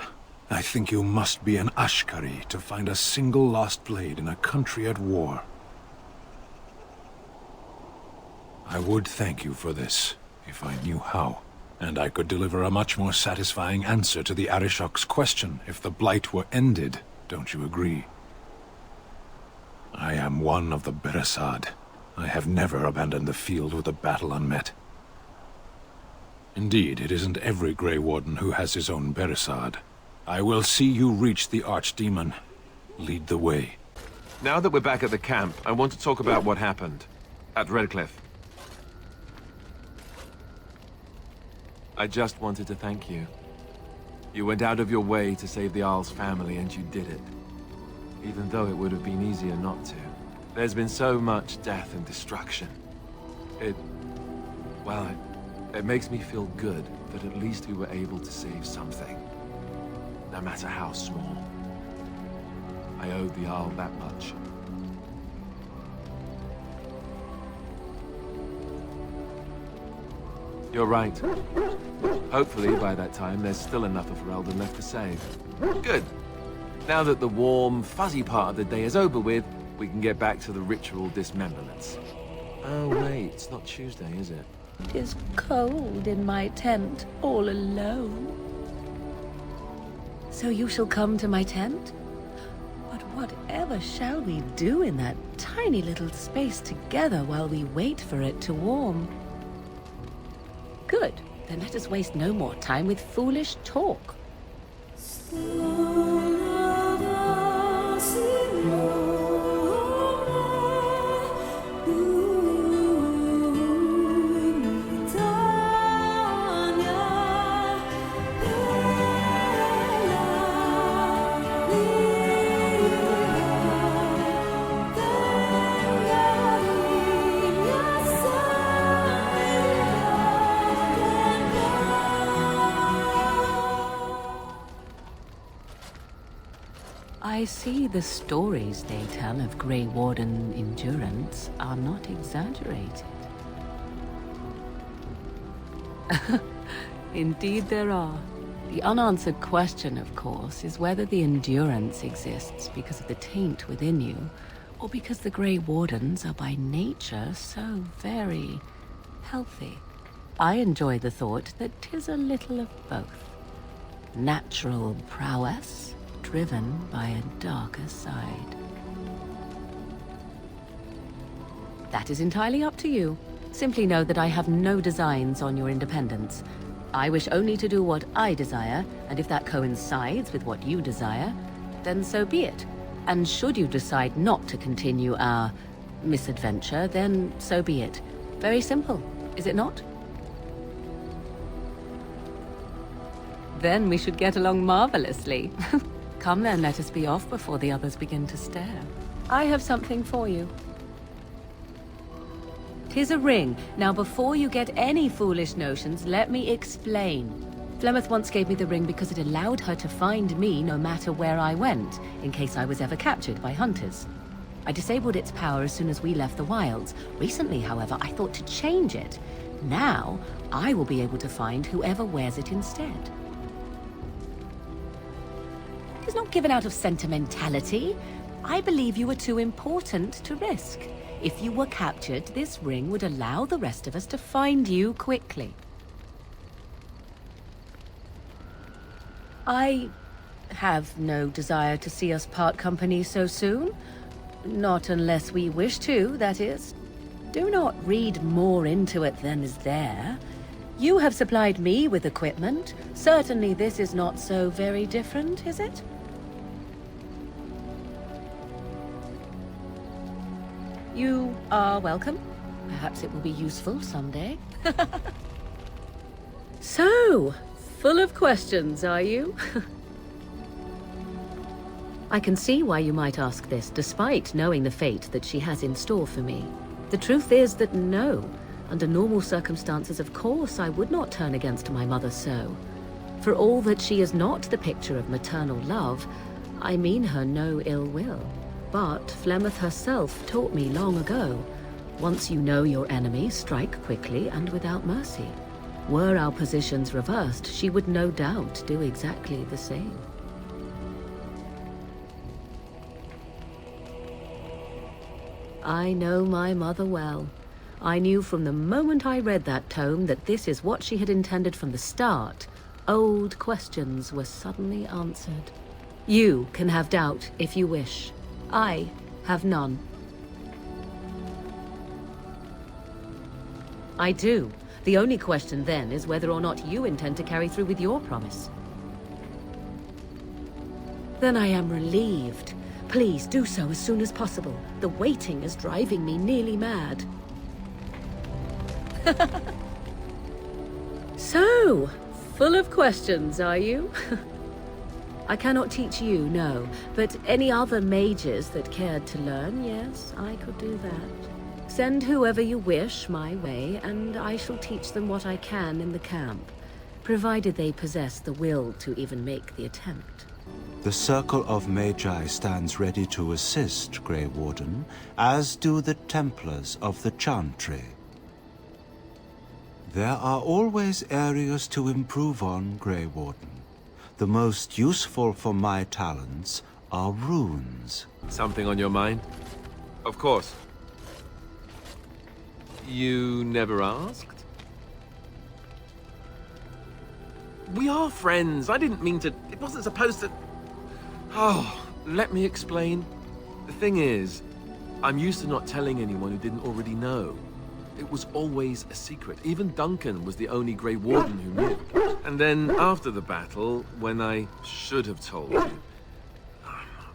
I think you must be an Ashkari to find a single lost blade in a country at war. I would thank you for this, if I knew how. And I could deliver a much more satisfying answer to the Arishok's question if the Blight were ended, don't you agree? I am one of the Beresad. I have never abandoned the field with a battle unmet. Indeed, it isn't every Grey Warden who has his own Beresad. I will see you reach the Archdemon. Lead the way. Now that we're back at the camp, I want to talk about what happened at Redcliffe. I just wanted to thank you. You went out of your way to save the Arl's family, and you did it. Even though it would have been easier not to. There's been so much death and destruction. It makes me feel good that at least we were able to save something. No matter how small. I owed the Arl that much. You're right. Hopefully, by that time, there's still enough of Ferelden left to save. Good. Now that the warm, fuzzy part of the day is over with, we can get back to the ritual dismemberments. Oh wait, it's not Tuesday, is it? It is cold in my tent, all alone. So you shall come to my tent? But whatever shall we do in that tiny little space together while we wait for it to warm? Good. Then let us waste no more time with foolish talk. I see the stories they tell of Grey Warden endurance are not exaggerated. Indeed there are. The unanswered question, of course, is whether the endurance exists because of the taint within you, or because the Grey Wardens are by nature so very healthy. I enjoy the thought that 'tis a little of both. Natural prowess, driven by a darker side. That is entirely up to you. Simply know that I have no designs on your independence. I wish only to do what I desire, and if that coincides with what you desire, then so be it. And should you decide not to continue our misadventure, then so be it. Very simple, is it not? Then we should get along marvelously. Come then, let us be off before the others begin to stare. I have something for you. 'Tis a ring. Now before you get any foolish notions, let me explain. Flemeth once gave me the ring because it allowed her to find me no matter where I went, in case I was ever captured by hunters. I disabled its power as soon as we left the wilds. Recently, however, I thought to change it. Now, I will be able to find whoever wears it instead. It is not given out of sentimentality. I believe you were too important to risk. If you were captured, this ring would allow the rest of us to find you quickly. I have no desire to see us part company so soon. Not unless we wish to, that is. Do not read more into it than is there. You have supplied me with equipment. Certainly this is not so very different, is it? You are welcome. Perhaps it will be useful someday. So, full of questions, are you? I can see why you might ask this, despite knowing the fate that she has in store for me. The truth is that no. Under normal circumstances, of course, I would not turn against my mother so. For all that she is not the picture of maternal love, I mean her no ill will. But Flemeth herself taught me long ago, once you know your enemy, strike quickly and without mercy. Were our positions reversed, she would no doubt do exactly the same. I know my mother well. I knew from the moment I read that tome that this is what she had intended from the start. Old questions were suddenly answered. You can have doubt if you wish. I have none. I do. The only question then is whether or not you intend to carry through with your promise. Then I am relieved. Please do so as soon as possible. The waiting is driving me nearly mad. So, full of questions, are you? I cannot teach you, no, but any other mages that cared to learn, yes, I could do that. Send whoever you wish my way, and I shall teach them what I can in the camp, provided they possess the will to even make the attempt. The Circle of Magi stands ready to assist, Grey Warden, as do the Templars of the Chantry. There are always areas to improve on, Grey Warden. The most useful for my talents are runes. Something on your mind? Of course. You never asked? We are friends. I didn't mean to... It wasn't supposed to... Oh, let me explain. The thing is, I'm used to not telling anyone who didn't already know. It was always a secret. Even Duncan was the only Grey Warden who knew. And then after the battle, when I should have told you,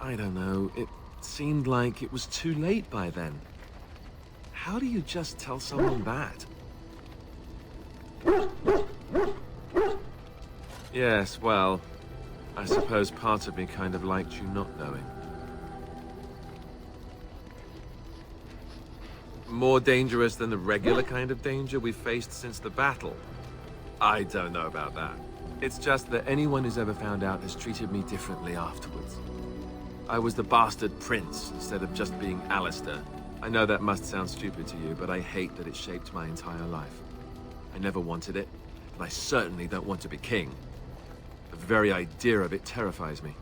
I don't know, it seemed like it was too late by then. How do you just tell someone that? Yes, well, I suppose part of me kind of liked you not knowing. More dangerous than the regular kind of danger we've faced since the battle? I don't know about that. It's just that anyone who's ever found out has treated me differently afterwards. I was the bastard prince instead of just being Alistair. I know that must sound stupid to you, but I hate that it shaped my entire life. I never wanted it, and I certainly don't want to be king. The very idea of it terrifies me.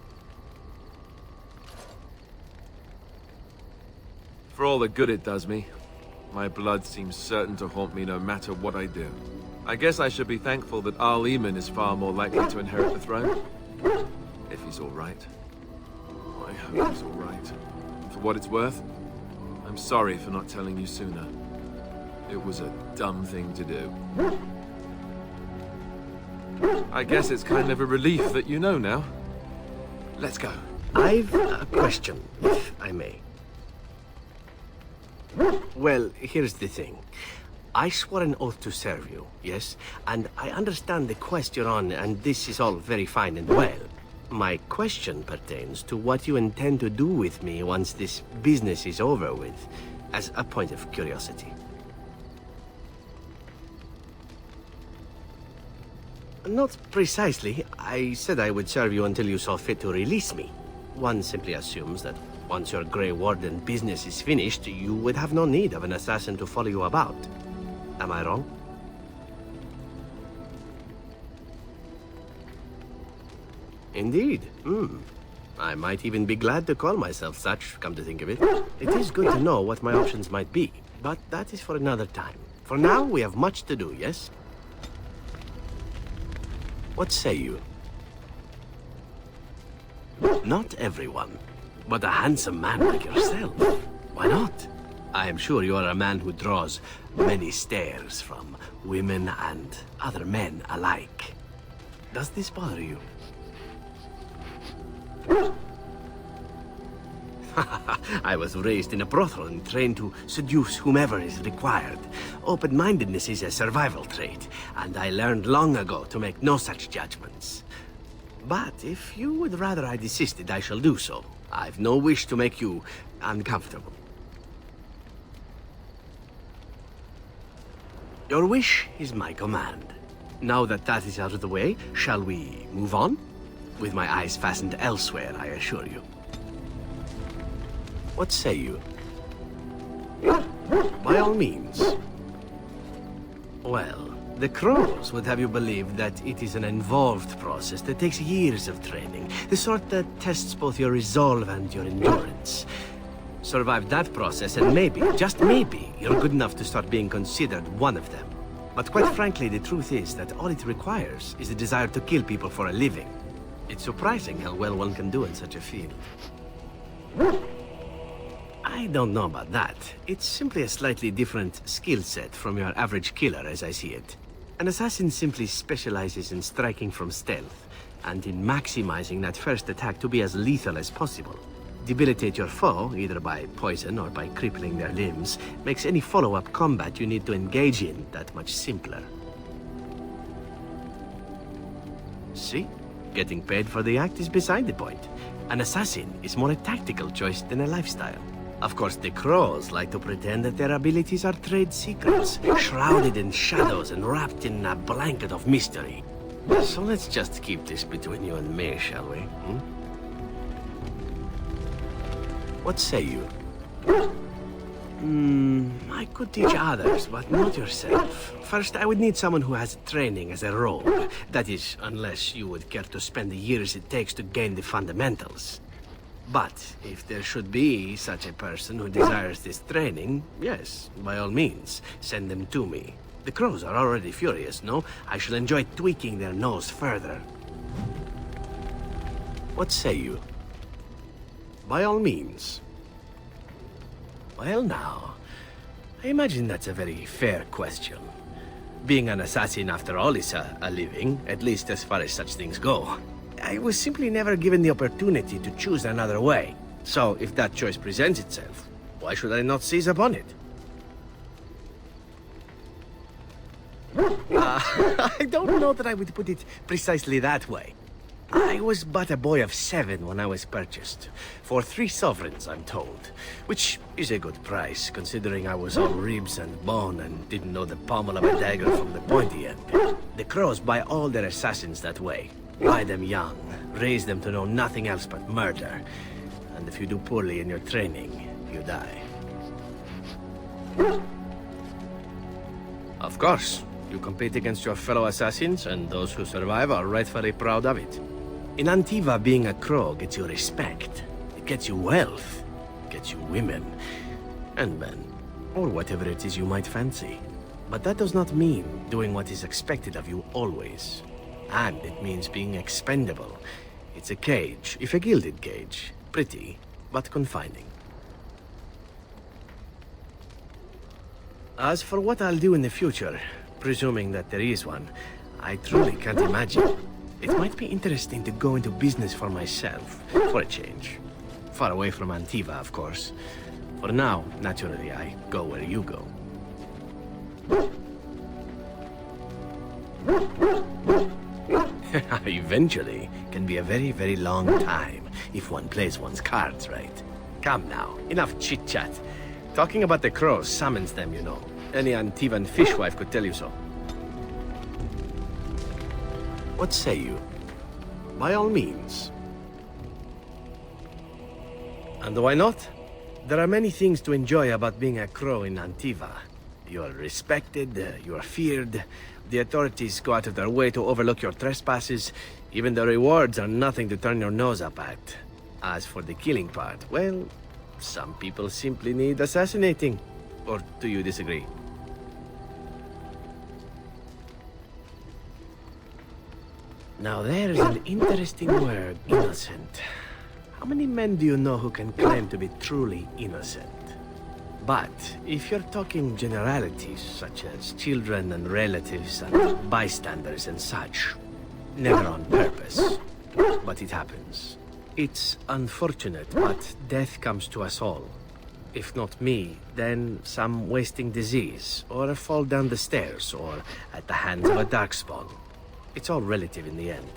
For all the good it does me, my blood seems certain to haunt me no matter what I do. I guess I should be thankful that Arl Eamon is far more likely to inherit the throne. If he's all right. I hope he's all right. For what it's worth, I'm sorry for not telling you sooner. It was a dumb thing to do. I guess it's kind of a relief that you know now. Let's go. I've a question, if I may. Well, here's the thing. I swore an oath to serve you, yes? And I understand the quest you're on, and this is all very fine and well. My question pertains to what you intend to do with me once this business is over with, as a point of curiosity. Not precisely. I said I would serve you until you saw fit to release me. One simply assumes that once your Grey Warden business is finished, you would have no need of an assassin to follow you about. Am I wrong? Indeed. I might even be glad to call myself such, come to think of it. It is good to know what my options might be, but that is for another time. For now, we have much to do, yes? What say you? Not everyone, but a handsome man like yourself. Why not? I am sure you are a man who draws many stares from women and other men alike. Does this bother you? I was raised in a brothel and trained to seduce whomever is required. Open-mindedness is a survival trait, and I learned long ago to make no such judgments. But if you would rather I desisted, I shall do so. I've no wish to make you uncomfortable. Your wish is my command. Now that that is out of the way, shall we move on? With my eyes fastened elsewhere, I assure you. What say you? By all means. Well, the Crows would have you believe that it is an involved process that takes years of training. The sort that tests both your resolve and your endurance. Survive that process and maybe, just maybe, you're good enough to start being considered one of them. But quite frankly, the truth is that all it requires is the desire to kill people for a living. It's surprising how well one can do in such a field. I don't know about that. It's simply a slightly different skill set from your average killer, as I see it. An assassin simply specializes in striking from stealth, and in maximizing that first attack to be as lethal as possible. Debilitate your foe, either by poison or by crippling their limbs, makes any follow-up combat you need to engage in that much simpler. See? Getting paid for the act is beside the point. An assassin is more a tactical choice than a lifestyle. Of course, the Crows like to pretend that their abilities are trade secrets, shrouded in shadows and wrapped in a blanket of mystery. So let's just keep this between you and me, shall we? What say you? I could teach others, but not yourself. First, I would need someone who has training as a rogue. That is, unless you would care to spend the years it takes to gain the fundamentals. But if there should be such a person who desires this training, yes, by all means, send them to me. The crows are already furious, no? I shall enjoy tweaking their nose further. What say you? By all means. Well now, I imagine that's a very fair question. Being an assassin, after all, is a living, at least as far as such things go. I was simply never given the opportunity to choose another way. So, if that choice presents itself, why should I not seize upon it? I don't know that I would put it precisely that way. I was but a boy of 7 when I was purchased. For 3 sovereigns, I'm told. Which is a good price, considering I was all ribs and bone and didn't know the pommel of a dagger from the pointy end. The crows buy all their assassins that way. Buy them young, raise them to know nothing else but murder. And if you do poorly in your training, you die. Of course, you compete against your fellow assassins, and those who survive are rightfully proud of it. In Antiva, being a crow gets you respect. It gets you wealth. It gets you women. And men. Or whatever it is you might fancy. But that does not mean doing what is expected of you always. And it means being expendable. It's a cage, if a gilded cage. Pretty, but confining. As for what I'll do in the future, presuming that there is one, I truly can't imagine. It might be interesting to go into business for myself, for a change. Far away from Antiva, of course. For now, naturally, I go where you go. Eventually can be a very, very long time, if one plays one's cards right. Come now, enough chit-chat. Talking about the crows summons them, you know. Any Antivan fishwife could tell you so. What say you? By all means. And why not? There are many things to enjoy about being a crow in Antiva. You are respected, you are feared, the authorities go out of their way to overlook your trespasses, even the rewards are nothing to turn your nose up at. As for the killing part, well, some people simply need assassinating. Or do you disagree? Now there's an interesting word, innocent. How many men do you know who can claim to be truly innocent? But if you're talking generalities, such as children and relatives and bystanders and such, never on purpose, but it happens. It's unfortunate, but death comes to us all. If not me, then some wasting disease, or a fall down the stairs, or at the hands of a darkspawn. It's all relative in the end.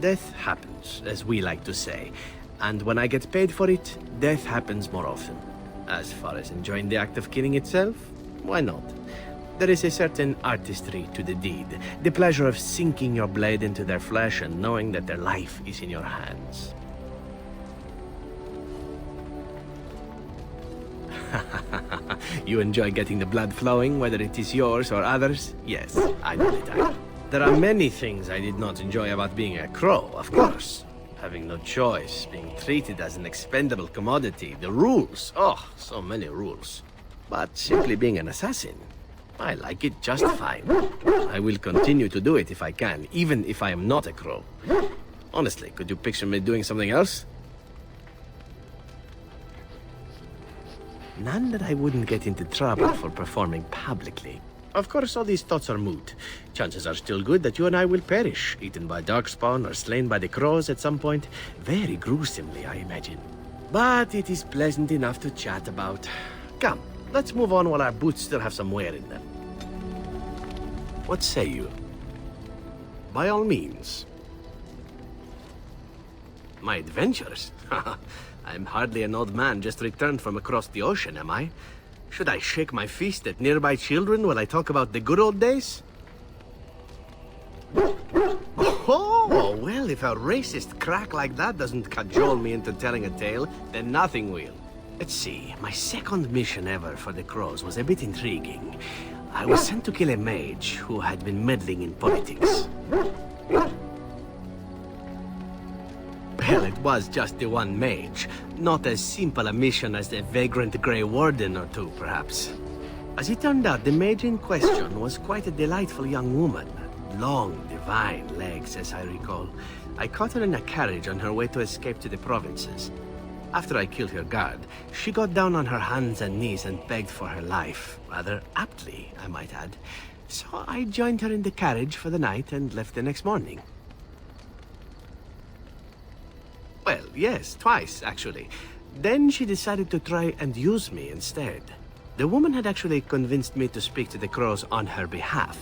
Death happens, as we like to say, and when I get paid for it, death happens more often. As far as enjoying the act of killing itself, why not? There is a certain artistry to the deed, the pleasure of sinking your blade into their flesh and knowing that their life is in your hands. You enjoy getting the blood flowing, whether it is yours or others? Yes, I know the type. There are many things I did not enjoy about being a crow, of course. Having no choice, being treated as an expendable commodity, the rules. Oh, so many rules. But simply being an assassin, I like it just fine. I will continue to do it if I can, even if I am not a crow. Honestly, could you picture me doing something else? None that I wouldn't get into trouble for performing publicly. Of course, all these thoughts are moot. Chances are still good that you and I will perish, eaten by darkspawn or slain by the crows at some point. Very gruesomely, I imagine. But it is pleasant enough to chat about. Come, let's move on while our boots still have some wear in them. What say you? By all means. My adventures? I'm hardly an old man just returned from across the ocean, am I? Should I shake my fist at nearby children while I talk about the good old days? Oh, well, if a racist crack like that doesn't cajole me into telling a tale, then nothing will. Let's see, my second mission ever for the crows was a bit intriguing. I was sent to kill a mage who had been meddling in politics. Well, it was just the one mage. Not as simple a mission as the vagrant Grey Warden or two, perhaps. As it turned out, the mage in question was quite a delightful young woman. Long, divine legs, as I recall. I caught her in a carriage on her way to escape to the provinces. After I killed her guard, she got down on her hands and knees and begged for her life. Rather aptly, I might add. So I joined her in the carriage for the night and left the next morning. Well, yes, twice, actually. Then she decided to try and use me instead. The woman had actually convinced me to speak to the crows on her behalf.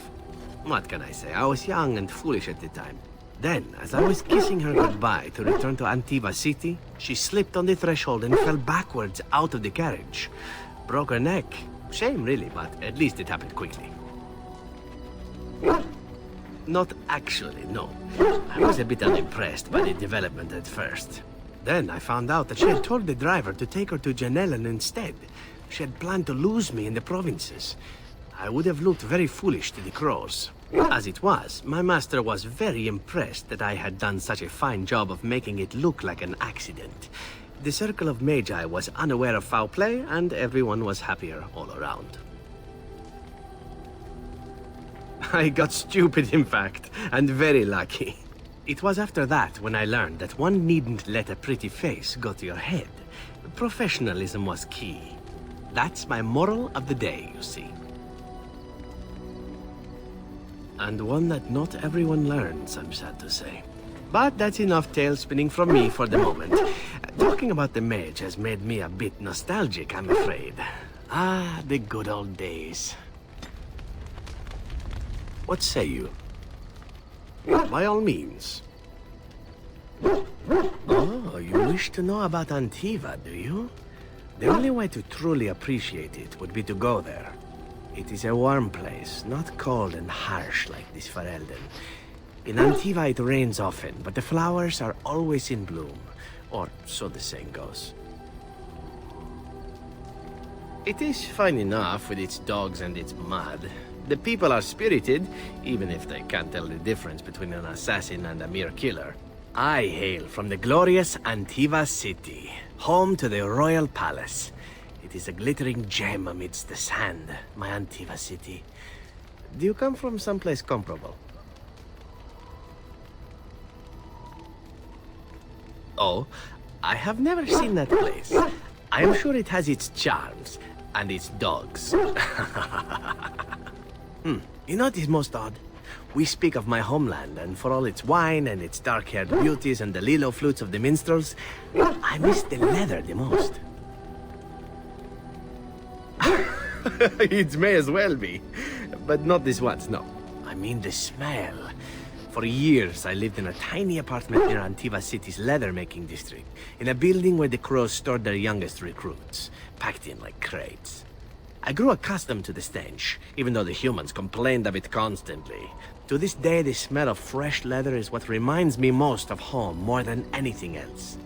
What can I say? I was young and foolish at the time. Then, as I was kissing her goodbye to return to Antiva City, she slipped on the threshold and fell backwards out of the carriage. Broke her neck. Shame, really, but at least it happened quickly. Not actually, no. I was a bit unimpressed by the development at first. Then I found out that she had told the driver to take her to Janellen instead. She had planned to lose me in the provinces. I would have looked very foolish to the crows. As it was, my master was very impressed that I had done such a fine job of making it look like an accident. The Circle of Magi was unaware of foul play, and everyone was happier all around. I got stupid, in fact, and very lucky. It was after that when I learned that one needn't let a pretty face go to your head. Professionalism was key. That's my moral of the day, you see. And one that not everyone learns, I'm sad to say. But that's enough tale spinning from me for the moment. Talking about the mage has made me a bit nostalgic, I'm afraid. Ah, the good old days. What say you? By all means. Oh, you wish to know about Antiva, do you? The only way to truly appreciate it would be to go there. It is a warm place, not cold and harsh like this Ferelden. In Antiva it rains often, but the flowers are always in bloom. Or so the saying goes. It is fine enough with its dogs and its mud. The people are spirited, even if they can't tell the difference between an assassin and a mere killer. I hail from the glorious Antiva City, home to the Royal Palace. It is a glittering gem amidst the sand, my Antiva City. Do you come from someplace comparable? Oh, I have never seen that place. I am sure it has its charms, and its dogs. You know what is most odd? We speak of my homeland, and for all its wine and its dark-haired beauties and the lilo flutes of the minstrels, I miss the leather the most. It may as well be, but not this once, no. I mean the smell. For years, I lived in a tiny apartment near Antiva City's leather-making district, in a building where the crows stored their youngest recruits, packed in like crates. I grew accustomed to the stench, even though the humans complained of it constantly. To this day, the smell of fresh leather is what reminds me most of home more than anything else.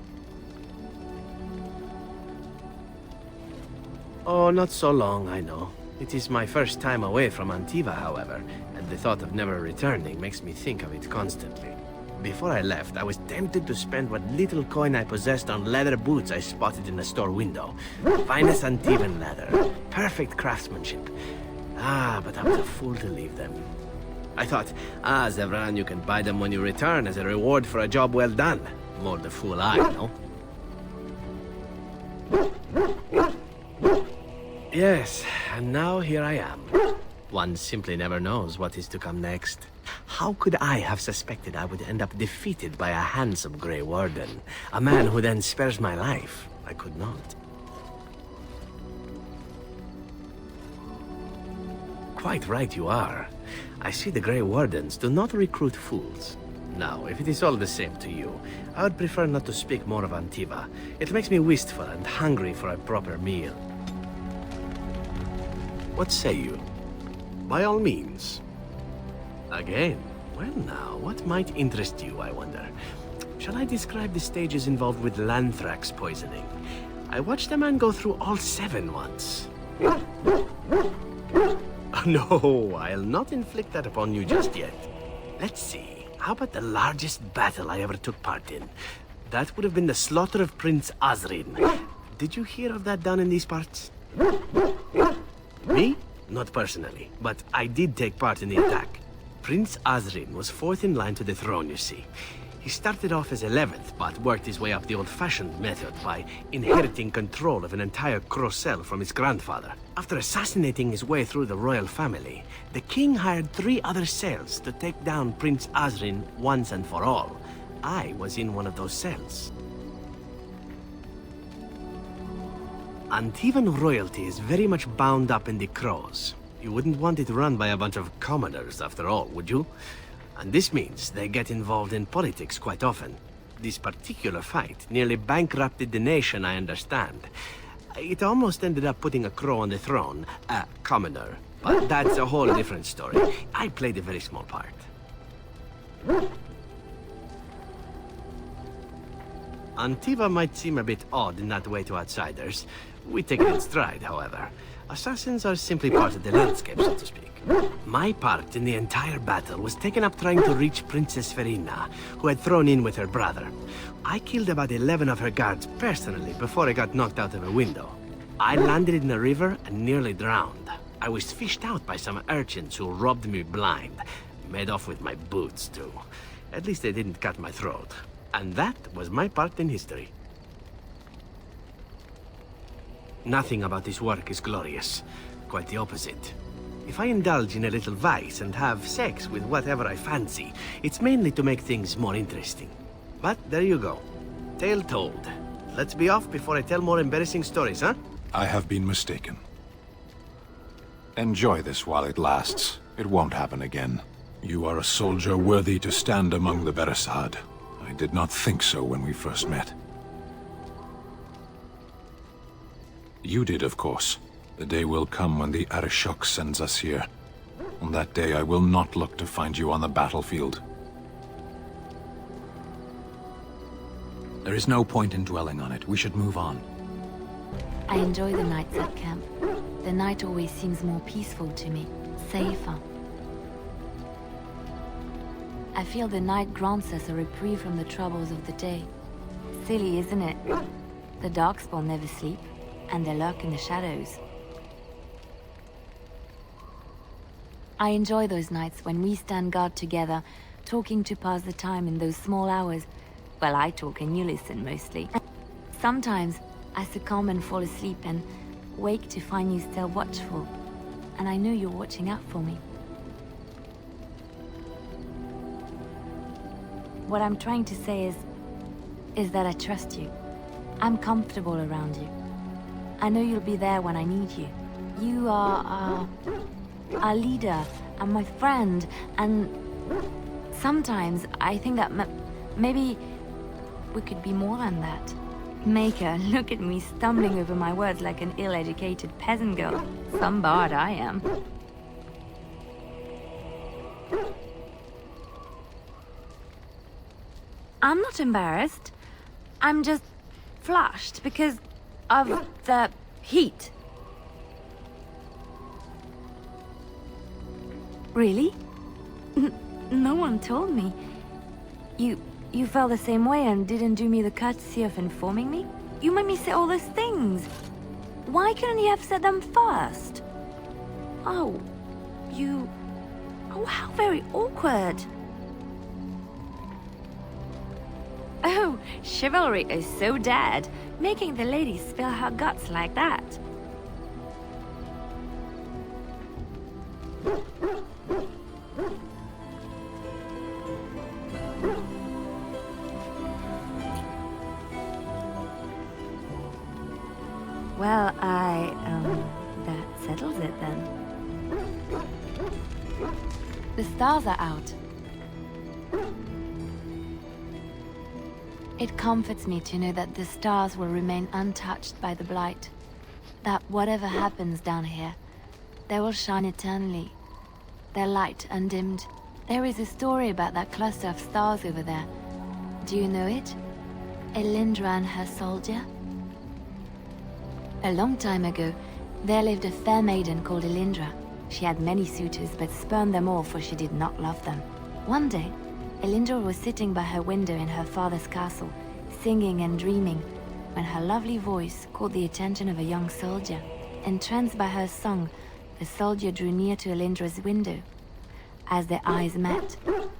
Oh, not so long, I know. It is my first time away from Antiva, however, and the thought of never returning makes me think of it constantly. Before I left, I was tempted to spend what little coin I possessed on leather boots I spotted in a store window. Finest Antivan leather. Perfect craftsmanship. Ah, but I was a fool to leave them. I thought, Zevran, you can buy them when you return as a reward for a job well done. More the fool I, no? Yes, and now here I am. One simply never knows what is to come next. How could I have suspected I would end up defeated by a handsome Grey Warden? A man who then spares my life? I could not. Quite right you are. I see the Grey Wardens do not recruit fools. Now, if it is all the same to you, I would prefer not to speak more of Antiva. It makes me wistful and hungry for a proper meal. What say you? By all means. Again, well now, what might interest you, I wonder? Shall I describe the stages involved with Lanthrax poisoning? I watched a man go through all 7 once. No, I'll not inflict that upon you just yet. Let's see, how about the largest battle I ever took part in? That would have been the slaughter of Prince Osrine. Did you hear of that down in these parts? Me? Not personally, but I did take part in the attack. Prince Osrine was fourth in line to the throne, you see. He started off as 11th, but worked his way up the old-fashioned method by inheriting control of an entire Crocel from his grandfather. After assassinating his way through the royal family, the king hired 3 other cells to take down Prince Osrine once and for all. I was in one of those cells. Antivan royalty is very much bound up in the Crows. You wouldn't want it run by a bunch of commoners, after all, would you? And this means they get involved in politics quite often. This particular fight nearly bankrupted the nation, I understand. It almost ended up putting a Crow on the throne, a commoner. But that's a whole different story. I played a very small part. Antiva might seem a bit odd in that way to outsiders. We take it in stride, however. Assassins are simply part of the landscape, so to speak. My part in the entire battle was taken up trying to reach Princess Verina, who had thrown in with her brother. I killed about 11 of her guards personally before I got knocked out of a window. I landed in the river and nearly drowned. I was fished out by some urchins who robbed me blind. Made off with my boots, too. At least they didn't cut my throat. And that was my part in history. Nothing about this work is glorious. Quite the opposite. If I indulge in a little vice and have sex with whatever I fancy, it's mainly to make things more interesting. But there you go. Tale told. Let's be off before I tell more embarrassing stories, huh? I have been mistaken. Enjoy this while it lasts. It won't happen again. You are a soldier worthy to stand among the Beresad. I did not think so when we first met. You did, of course. The day will come when the Arishok sends us here. On that day, I will not look to find you on the battlefield. There is no point in dwelling on it. We should move on. I enjoy the nights at camp. The night always seems more peaceful to me, safer. I feel the night grants us a reprieve from the troubles of the day. Silly, isn't it? The Darkspawn never sleep, and they lurk in the shadows. I enjoy those nights when we stand guard together, talking to pass the time in those small hours. Well, I talk and you listen, mostly. Sometimes, I succumb and fall asleep and wake to find you still watchful. And I know you're watching out for me. What I'm trying to say is that I trust you. I'm comfortable around you. I know you'll be there when I need you. You are our leader and my friend, and sometimes I think that maybe we could be more than that. Maker, look at me stumbling over my words like an ill-educated peasant girl. Some bard I am. I'm not embarrassed. I'm just flushed because of the heat. Really? No one told me. You felt the same way and didn't do me the courtesy of informing me? You made me say all those things. Why couldn't you have said them first? Oh, oh, how very awkward. Oh, chivalry is so dead, making the lady spill her guts like that. Well, that settles it then. The stars are out. It comforts me to know that the stars will remain untouched by the blight. That whatever happens down here, they will shine eternally. Their light undimmed. There is a story about that cluster of stars over there. Do you know it? Elindra and her soldier? A long time ago, there lived a fair maiden called Elindra. She had many suitors, but spurned them all, for she did not love them. One day, Elindra was sitting by her window in her father's castle, singing and dreaming, when her lovely voice caught the attention of a young soldier. Entranced by her song, the soldier drew near to Elindra's window. As their eyes met,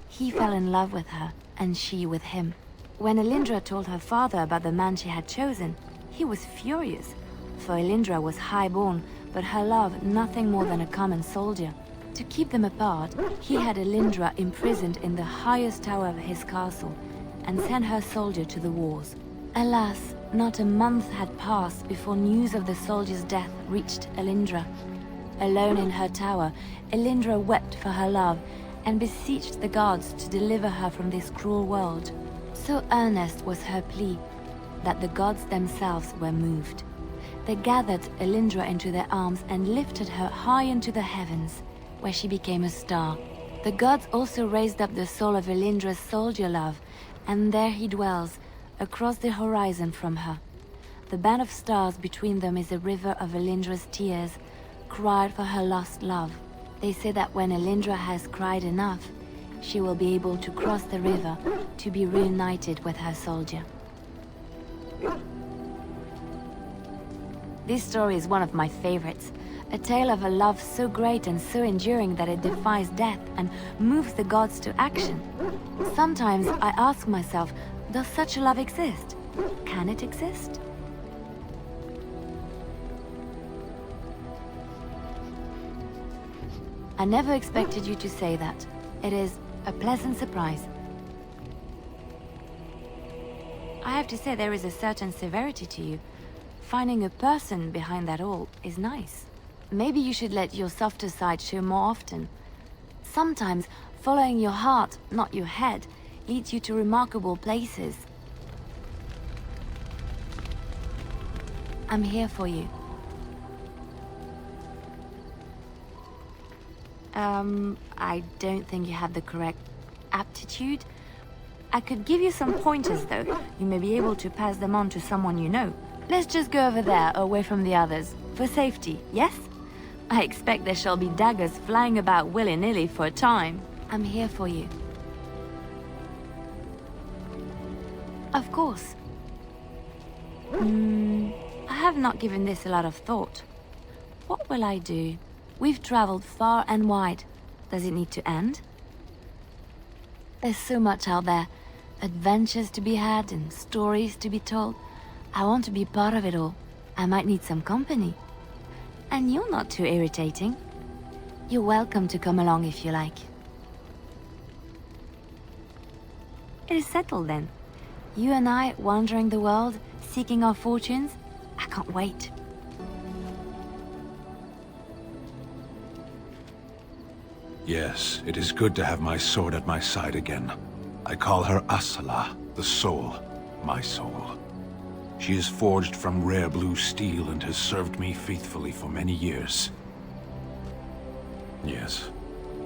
he fell in love with her, and she with him. When Elindra told her father about the man she had chosen, he was furious, for Elindra was high-born, but her love nothing more than a common soldier. To keep them apart, he had Elindra imprisoned in the highest tower of his castle, and sent her soldier to the wars. Alas, not a month had passed before news of the soldier's death reached Elindra. Alone in her tower, Elindra wept for her love, and beseeched the gods to deliver her from this cruel world. So earnest was her plea, that the gods themselves were moved. They gathered Elindra into their arms and lifted her high into the heavens, where she became a star. The gods also raised up the soul of Elindra's soldier love, and there he dwells, across the horizon from her. The band of stars between them is a river of Elindra's tears, cried for her lost love. They say that when Elindra has cried enough, she will be able to cross the river to be reunited with her soldier. This story is one of my favorites. A tale of a love so great and so enduring that it defies death and moves the gods to action. Sometimes I ask myself, does such a love exist? Can it exist? I never expected you to say that. It is a pleasant surprise. I have to say there is a certain severity to you. Finding a person behind that all is nice. Maybe you should let your softer side show more often. Sometimes following your heart, not your head, leads you to remarkable places. I'm here for you. I don't think you have the correct aptitude. I could give you some pointers, though. You may be able to pass them on to someone you know. Let's just go over there, away from the others. For safety, yes? I expect there shall be daggers flying about willy-nilly for a time. I'm here for you. Of course. I have not given this a lot of thought. What will I do? We've traveled far and wide. Does it need to end? There's so much out there. Adventures to be had and stories to be told. I want to be part of it all. I might need some company. And you're not too irritating. You're welcome to come along if you like. It is settled then. You and I wandering the world, seeking our fortunes. I can't wait. Yes, it is good to have my sword at my side again. I call her Asala, the soul, my soul. She is forged from rare blue steel and has served me faithfully for many years. Yes,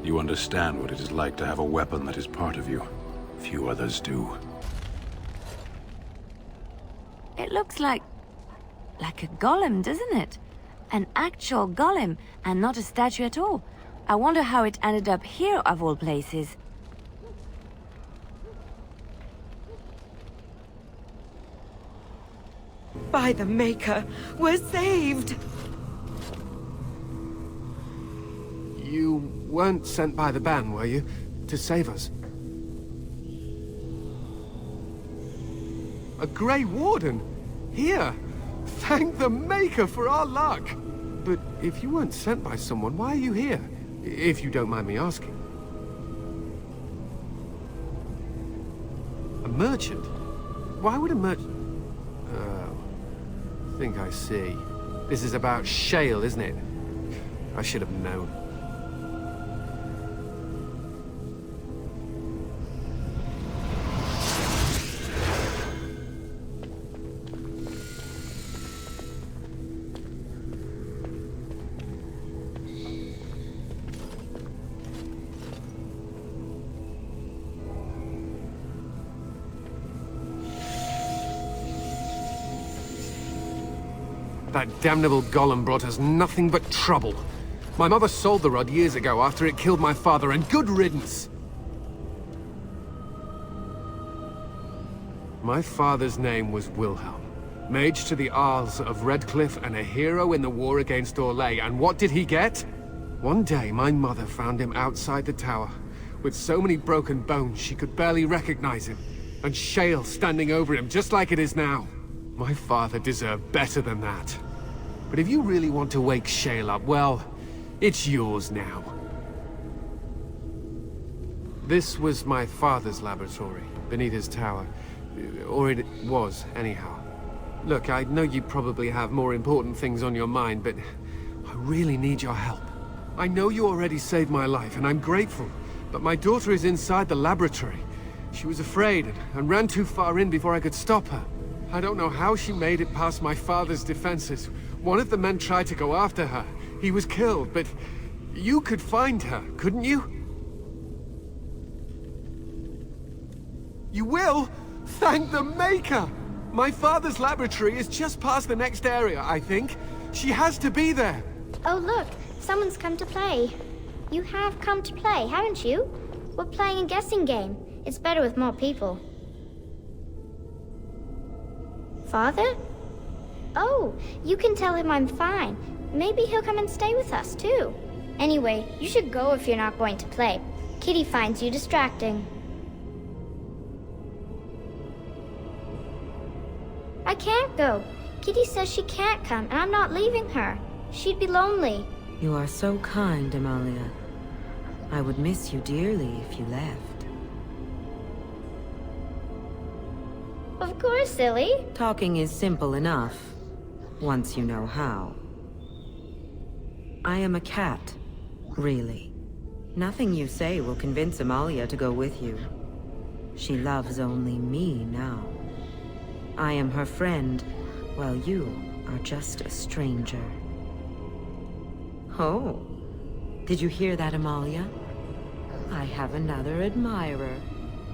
you understand what it is like to have a weapon that is part of you. Few others do. It looks like a golem, doesn't it? An actual golem, and not a statue at all. I wonder how it ended up here, of all places. By the Maker, we're saved! You weren't sent by the ban, were you? To save us? A Grey Warden? Here! Thank the Maker for our luck! But if you weren't sent by someone, why are you here? If you don't mind me asking. A merchant? Why would a merchant... Oh, I think I see. This is about shale, isn't it? I should have known. That damnable golem brought us nothing but trouble. My mother sold the rod years ago after it killed my father, and good riddance! My father's name was Wilhelm, mage to the Arls of Redcliffe and a hero in the war against Orlais, and what did he get? One day, my mother found him outside the tower, with so many broken bones she could barely recognize him, and shale standing over him just like it is now. My father deserved better than that. But if you really want to wake Shale up, well, it's yours now. This was my father's laboratory, beneath his tower. Or it was, anyhow. Look, I know you probably have more important things on your mind, but I really need your help. I know you already saved my life, and I'm grateful, but my daughter is inside the laboratory. She was afraid and ran too far in before I could stop her. I don't know how she made it past my father's defenses. One of the men tried to go after her. He was killed, but you could find her, couldn't you? You will? Thank the Maker! My father's laboratory is just past the next area, I think. She has to be there. Oh look, someone's come to play. You have come to play, haven't you? We're playing a guessing game. It's better with more people. Father? Oh, you can tell him I'm fine. Maybe he'll come and stay with us, too. Anyway, you should go if you're not going to play. Kitty finds you distracting. I can't go. Kitty says she can't come, and I'm not leaving her. She'd be lonely. You are so kind, Amalia. I would miss you dearly if you left. Of course, silly. Talking is simple enough, once you know how. I am a cat, really. Nothing you say will convince Amalia to go with you. She loves only me now. I am her friend, while you are just a stranger. Oh, did you hear that, Amalia? I have another admirer.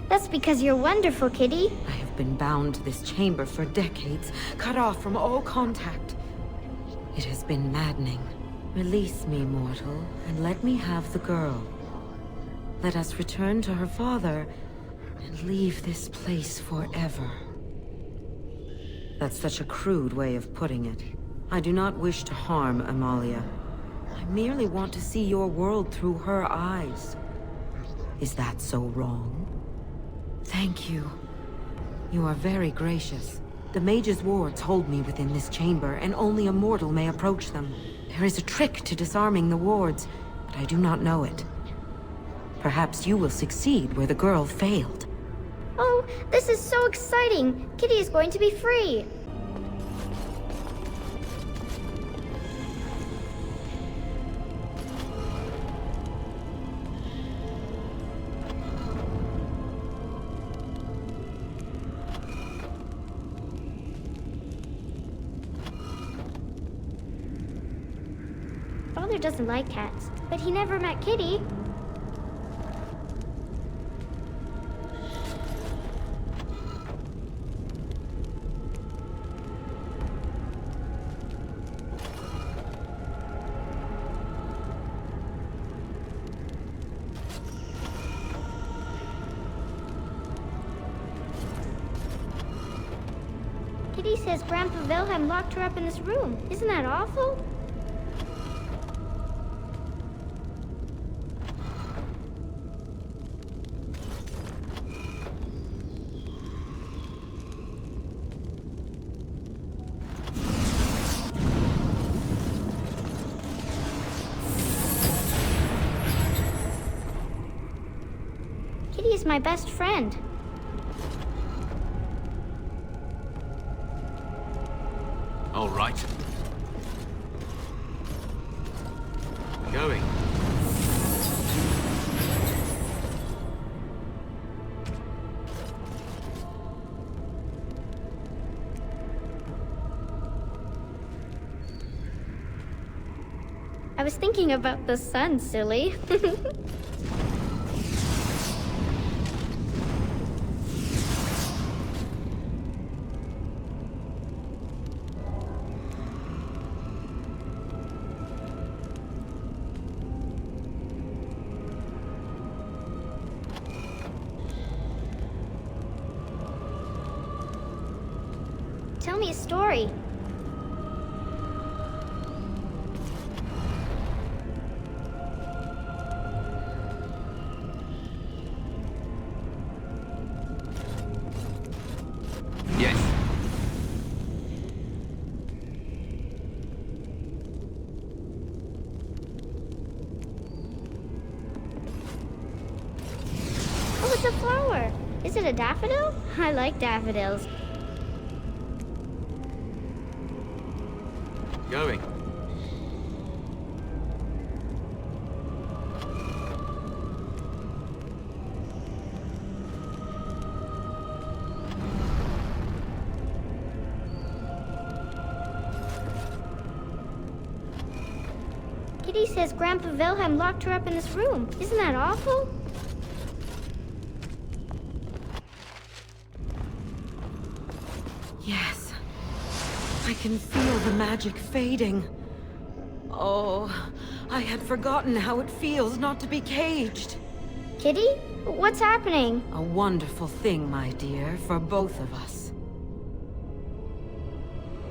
That's because you're wonderful, Kitty. I have been bound to this chamber for decades, cut off from all contact. It has been maddening. Release me, mortal, and let me have the girl. Let us return to her father, and leave this place forever. That's such a crude way of putting it. I do not wish to harm Amalia. I merely want to see your world through her eyes. Is that so wrong? Thank you. You are very gracious. The mage's wards hold me within this chamber, and only a mortal may approach them. There is a trick to disarming the wards, but I do not know it. Perhaps you will succeed where the girl failed. Oh, this is so exciting! Kitty is going to be free! Father doesn't like cats, but he never met Kitty. Kitty says Grandpa Wilhelm locked her up in this room. Isn't that awful? Kitty is my best friend. All right. Going. I was thinking about the sun, silly. a story. Yes. Oh, it's a flower. Is it a daffodil? I like daffodils. Going. Kitty says Grandpa Wilhelm locked her up in this room. Isn't that awful? Yes. I can feel the magic fading. Oh, I had forgotten how it feels not to be caged. Kitty? What's happening? A wonderful thing, my dear, for both of us.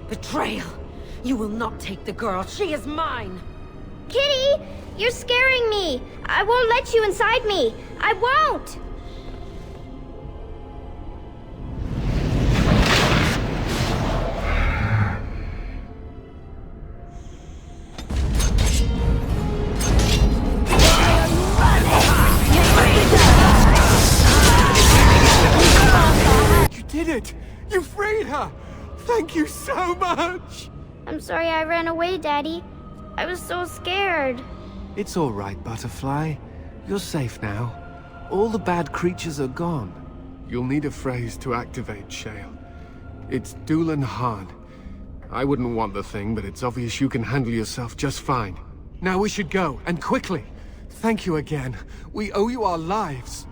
Betrayal! You will not take the girl. She is mine! Kitty! You're scaring me! I won't let you inside me! I won't! You did it! You freed her! Thank you so much! I'm sorry I ran away, Daddy. I was so scared. It's all right, Butterfly. You're safe now. All the bad creatures are gone. You'll need a phrase to activate Shale. It's Doolan Han. I wouldn't want the thing, but it's obvious you can handle yourself just fine. Now we should go, and quickly. Thank you again. We owe you our lives.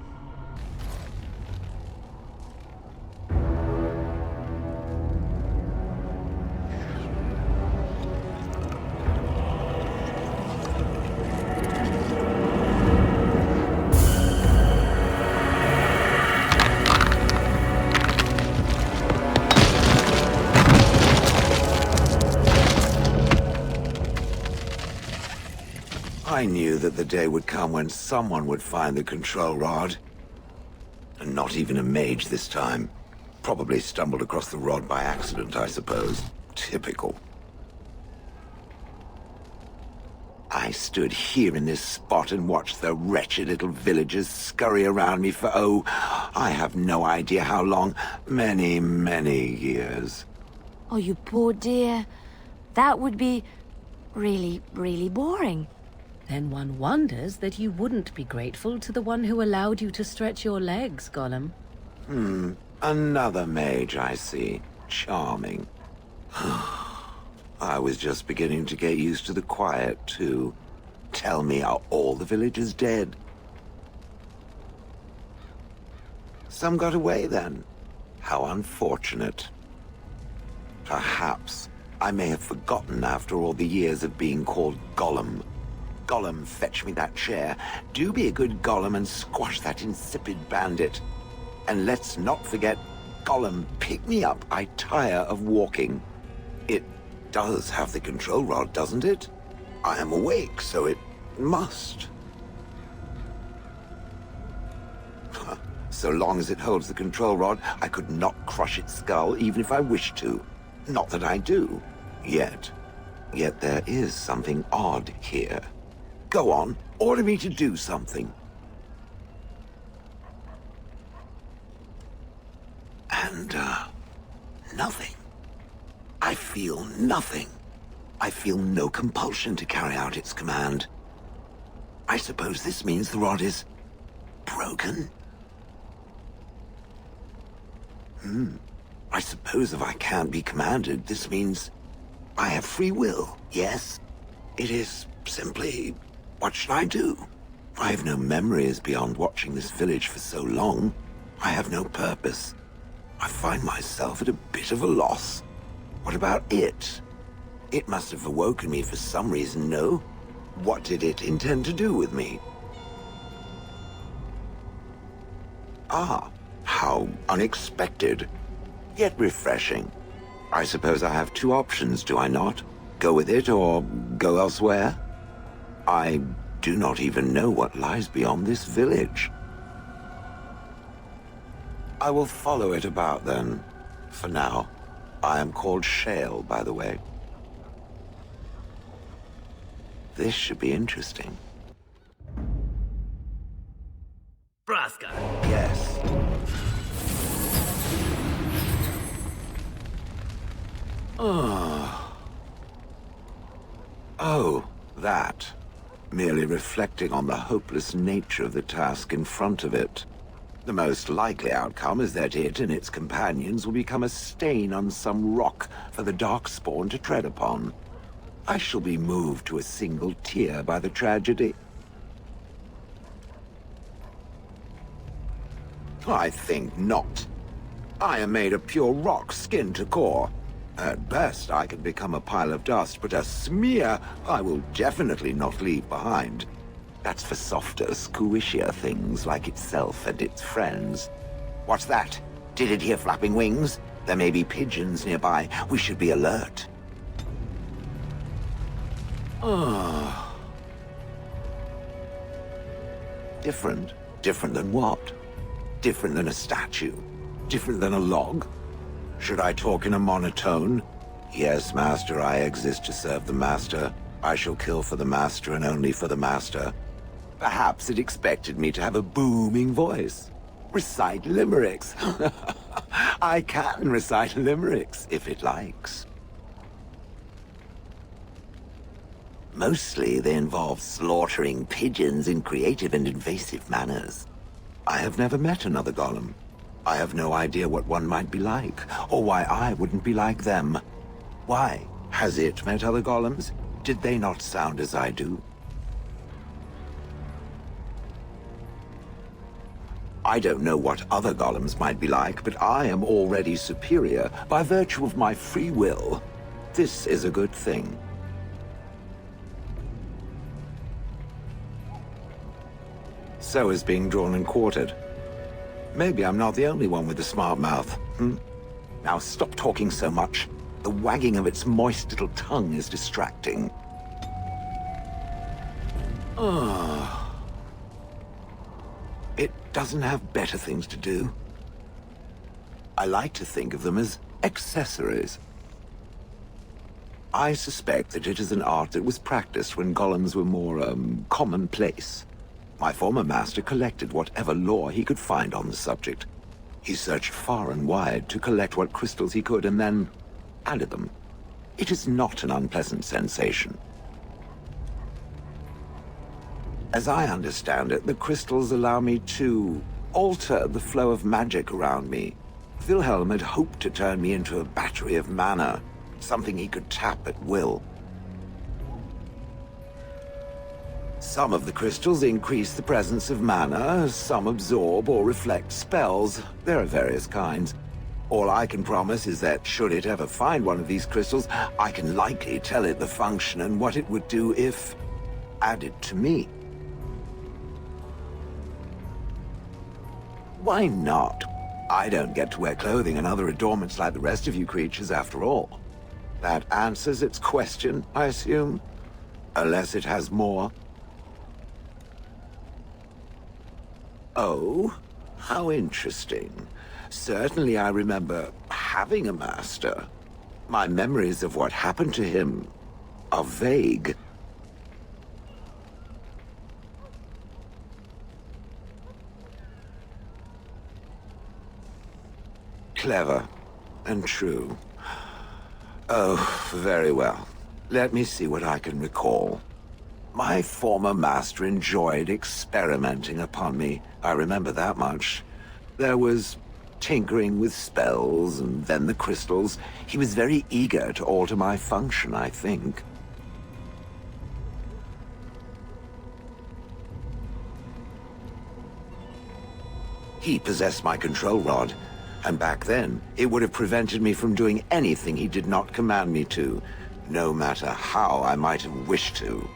I knew that the day would come when someone would find the control rod. And not even a mage this time. Probably stumbled across the rod by accident, I suppose. Typical. I stood here in this spot and watched the wretched little villagers scurry around me for, oh, I have no idea how long. Many, many years. Oh, you poor dear. That would be really, really boring. Then one wonders that you wouldn't be grateful to the one who allowed you to stretch your legs, Gollum. Another mage, I see. Charming. I was just beginning to get used to the quiet, too. Tell me, are all the villagers dead? Some got away, then. How unfortunate. Perhaps I may have forgotten after all the years of being called Gollum. Gollum, fetch me that chair. Do be a good Gollum and squash that insipid bandit. And let's not forget, Gollum, pick me up. I tire of walking. It does have the control rod, doesn't it? I am awake, so it must. So long as it holds the control rod, I could not crush its skull, even if I wished to. Not that I do. Yet. Yet there is something odd here. Go on, order me to do something. And, nothing. I feel nothing. I feel no compulsion to carry out its command. I suppose this means the rod is broken? I suppose if I can't be commanded, this means I have free will, yes? It is simply, what should I do? I have no memories beyond watching this village for so long. I have no purpose. I find myself at a bit of a loss. What about it? It must have awoken me for some reason, no? What did it intend to do with me? Ah, how unexpected, yet refreshing. I suppose I have two options, do I not? Go with it or go elsewhere? I do not even know what lies beyond this village. I will follow it about then, for now. I am called Shale, by the way. This should be interesting. Braska. Yes. Oh, that. Merely reflecting on the hopeless nature of the task in front of it. The most likely outcome is that it and its companions will become a stain on some rock for the Darkspawn to tread upon. I shall be moved to a single tear by the tragedy. I think not. I am made of pure rock, skin to core. At best, I can become a pile of dust, but a smear I will definitely not leave behind. That's for softer, squishier things like itself and its friends. What's that? Did it hear flapping wings? There may be pigeons nearby. We should be alert. Different? Different than what? Different than a statue? Different than a log? Should I talk in a monotone? Yes, Master, I exist to serve the Master. I shall kill for the Master and only for the Master. Perhaps it expected me to have a booming voice. Recite limericks. I can recite limericks, if it likes. Mostly they involve slaughtering pigeons in creative and invasive manners. I have never met another golem. I have no idea what one might be like, or why I wouldn't be like them. Why? Has it met other golems? Did they not sound as I do? I don't know what other golems might be like, but I am already superior by virtue of my free will. This is a good thing. So is being drawn and quartered. Maybe I'm not the only one with a smart mouth, Now stop talking so much. The wagging of its moist little tongue is distracting. It doesn't have better things to do. I like to think of them as accessories. I suspect that it is an art that was practiced when golems were more, commonplace. My former master collected whatever lore he could find on the subject. He searched far and wide to collect what crystals he could and then added them. It is not an unpleasant sensation. As I understand it, the crystals allow me to alter the flow of magic around me. Wilhelm had hoped to turn me into a battery of mana, something he could tap at will. Some of the crystals increase the presence of mana, some absorb or reflect spells. There are various kinds. All I can promise is that should it ever find one of these crystals, I can likely tell it the function and what it would do if added to me. Why not? I don't get to wear clothing and other adornments like the rest of you creatures after all. That answers its question, I assume? Unless it has more. Oh, how interesting. Certainly I remember having a master. My memories of what happened to him are vague. Clever and true. Oh, very well. Let me see what I can recall. My former master enjoyed experimenting upon me. I remember that much. There was tinkering with spells, and then the crystals. He was very eager to alter my function, I think. He possessed my control rod, and back then, it would have prevented me from doing anything he did not command me to, no matter how I might have wished to.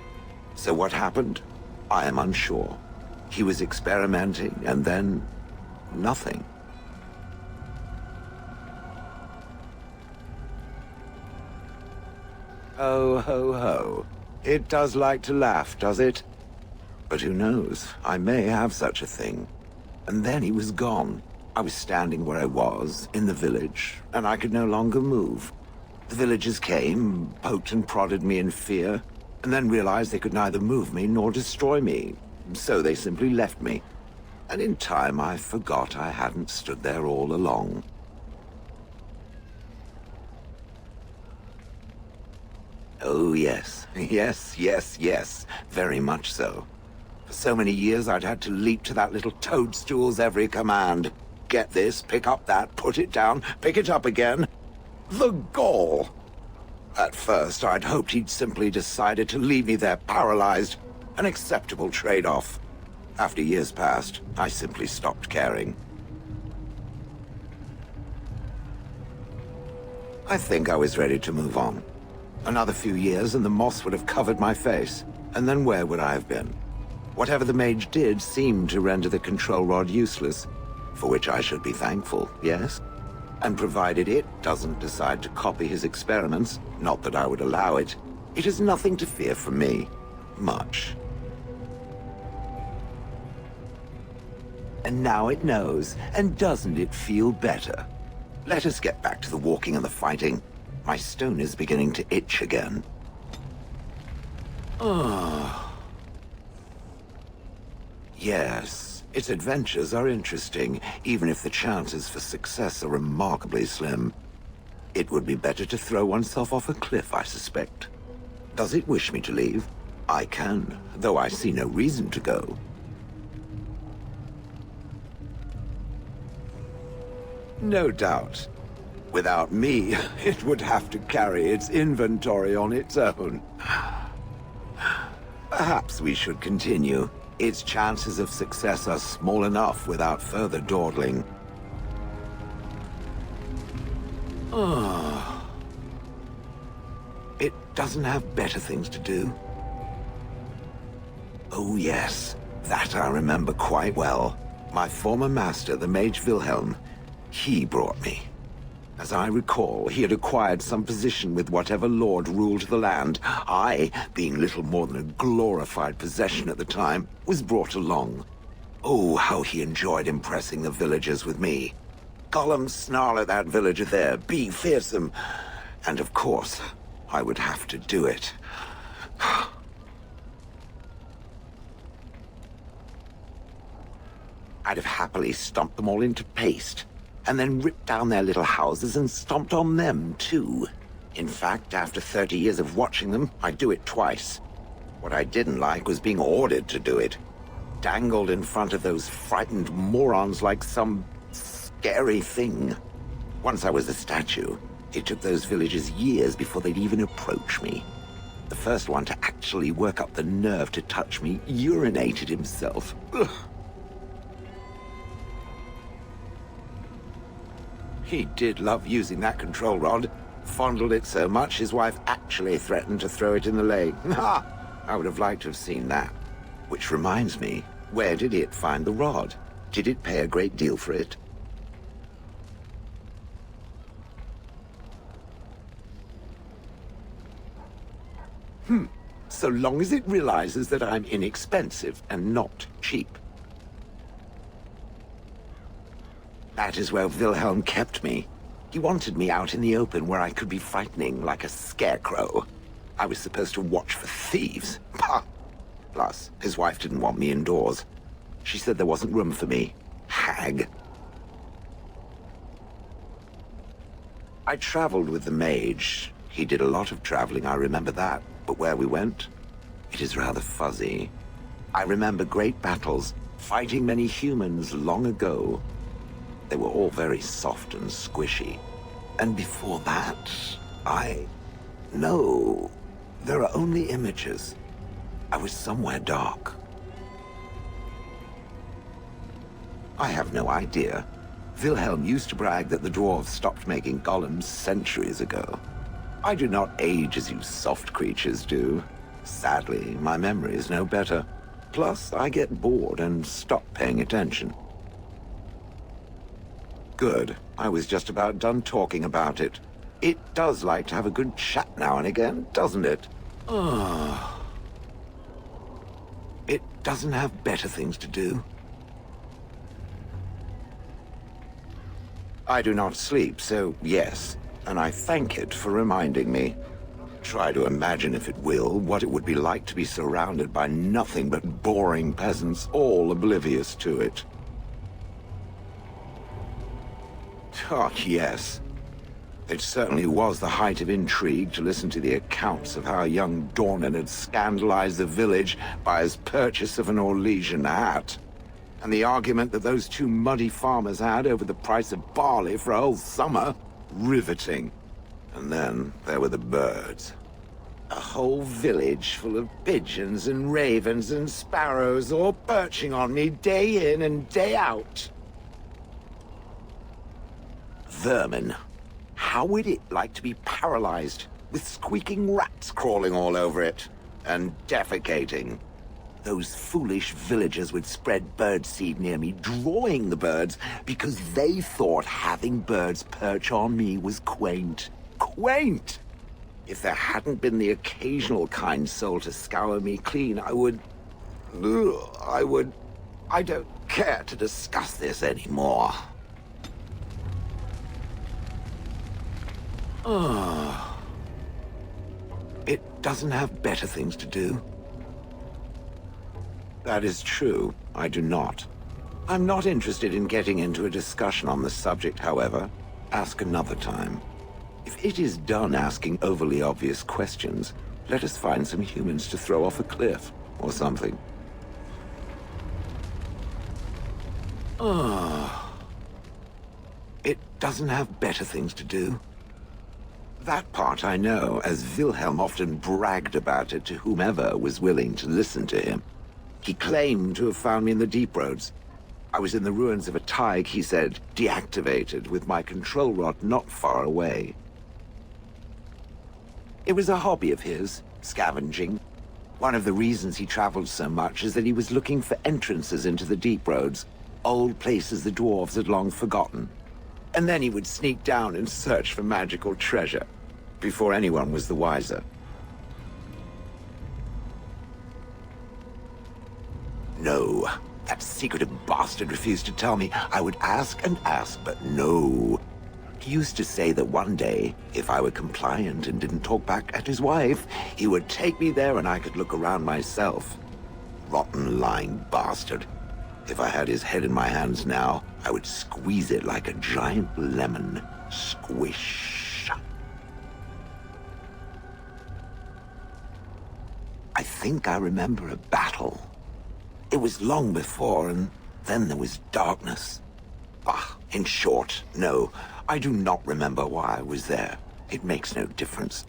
So what happened? I am unsure. He was experimenting, and then nothing. Oh, ho, ho. It does like to laugh, does it? But who knows? I may have such a thing. And then he was gone. I was standing where I was, in the village, and I could no longer move. The villagers came, poked and prodded me in fear, and then realized they could neither move me nor destroy me. So they simply left me. And in time, I forgot I hadn't stood there all along. Oh, yes. Yes, yes, yes. Very much so. For so many years, I'd had to leap to that little toadstool's every command. Get this, pick up that, put it down, pick it up again. The gall! At first, I'd hoped he'd simply decided to leave me there paralyzed. An acceptable trade-off. After years passed, I simply stopped caring. I think I was ready to move on. Another few years and the moss would have covered my face. And then where would I have been? Whatever the mage did seemed to render the control rod useless, for which I should be thankful, yes? And provided it doesn't decide to copy his experiments, not that I would allow it, it has nothing to fear from me. Much. And now it knows, and doesn't it feel better? Let us get back to the walking and the fighting. My stone is beginning to itch again. Oh. Yes, its adventures are interesting, even if the chances for success are remarkably slim. It would be better to throw oneself off a cliff, I suspect. Does it wish me to leave? I can, though I see no reason to go. No doubt. Without me, it would have to carry its inventory on its own. Perhaps we should continue. Its chances of success are small enough without further dawdling. Oh. It doesn't have better things to do. Oh yes, that I remember quite well. My former master, the mage Wilhelm, he brought me. As I recall, he had acquired some position with whatever lord ruled the land. I, being little more than a glorified possession at the time, was brought along. Oh, how he enjoyed impressing the villagers with me. Gollum snarl at that villager there, be fearsome. And of course, I would have to do it. I'd have happily stomped them all into paste. And then ripped down their little houses and stomped on them, too. In fact, after 30 years of watching them, I'd do it twice. What I didn't like was being ordered to do it. Dangled in front of those frightened morons like some scary thing. Once I was a statue, it took those villagers years before they'd even approach me. The first one to actually work up the nerve to touch me urinated himself. Ugh. He did love using that control rod. Fondled it so much, his wife actually threatened to throw it in the lake. Ha! I would have liked to have seen that. Which reminds me, where did it find the rod? Did it pay a great deal for it? So long as it realizes that I'm inexpensive and not cheap. That is where Wilhelm kept me. He wanted me out in the open where I could be frightening like a scarecrow. I was supposed to watch for thieves. Pah! Plus, his wife didn't want me indoors. She said there wasn't room for me. Hag. I traveled with the mage. He did a lot of traveling, I remember that. But where we went, it is rather fuzzy. I remember great battles, fighting many humans long ago. They were all very soft and squishy. And before that, No. There are only images. I was somewhere dark. I have no idea. Wilhelm used to brag that the dwarves stopped making golems centuries ago. I do not age as you soft creatures do. Sadly, my memory is no better. Plus, I get bored and stop paying attention. Good. I was just about done talking about it. It does like to have a good chat now and again, doesn't it? It doesn't have better things to do. I do not sleep, so yes, and I thank it for reminding me. Try to imagine, if it will, what it would be like to be surrounded by nothing but boring peasants, all oblivious to it. Oh, yes. It certainly was the height of intrigue to listen to the accounts of how young Dornan had scandalized the village by his purchase of an Orlesian hat. And the argument that those two muddy farmers had over the price of barley for a whole summer. Riveting. And then there were the birds. A whole village full of pigeons and ravens and sparrows all perching on me day in and day out. Vermin. How would it like to be paralyzed, with squeaking rats crawling all over it, and defecating? Those foolish villagers would spread birdseed near me, drawing the birds, because they thought having birds perch on me was quaint. Quaint! If there hadn't been the occasional kind soul to scour me clean, I don't care to discuss this anymore. It doesn't have better things to do. That is true, I do not. I'm not interested in getting into a discussion on the subject, however. Ask another time. If it is done asking overly obvious questions, let us find some humans to throw off a cliff, or something. It doesn't have better things to do. That part I know, as Wilhelm often bragged about it to whomever was willing to listen to him. He claimed to have found me in the deep roads. I was in the ruins of a Tig, he said, deactivated, with my control rod not far away. It was a hobby of his, scavenging. One of the reasons he traveled so much is that he was looking for entrances into the deep roads, old places the dwarves had long forgotten. And then he would sneak down and search for magical treasure, before anyone was the wiser. No, that secretive bastard refused to tell me. I would ask and ask, but no. He used to say that one day, if I were compliant and didn't talk back at his wife, he would take me there and I could look around myself. Rotten, lying bastard. If I had his head in my hands now, I would squeeze it like a giant lemon. Squish. I think I remember a battle. It was long before, and then there was darkness. In short, no, I do not remember why I was there. It makes no difference.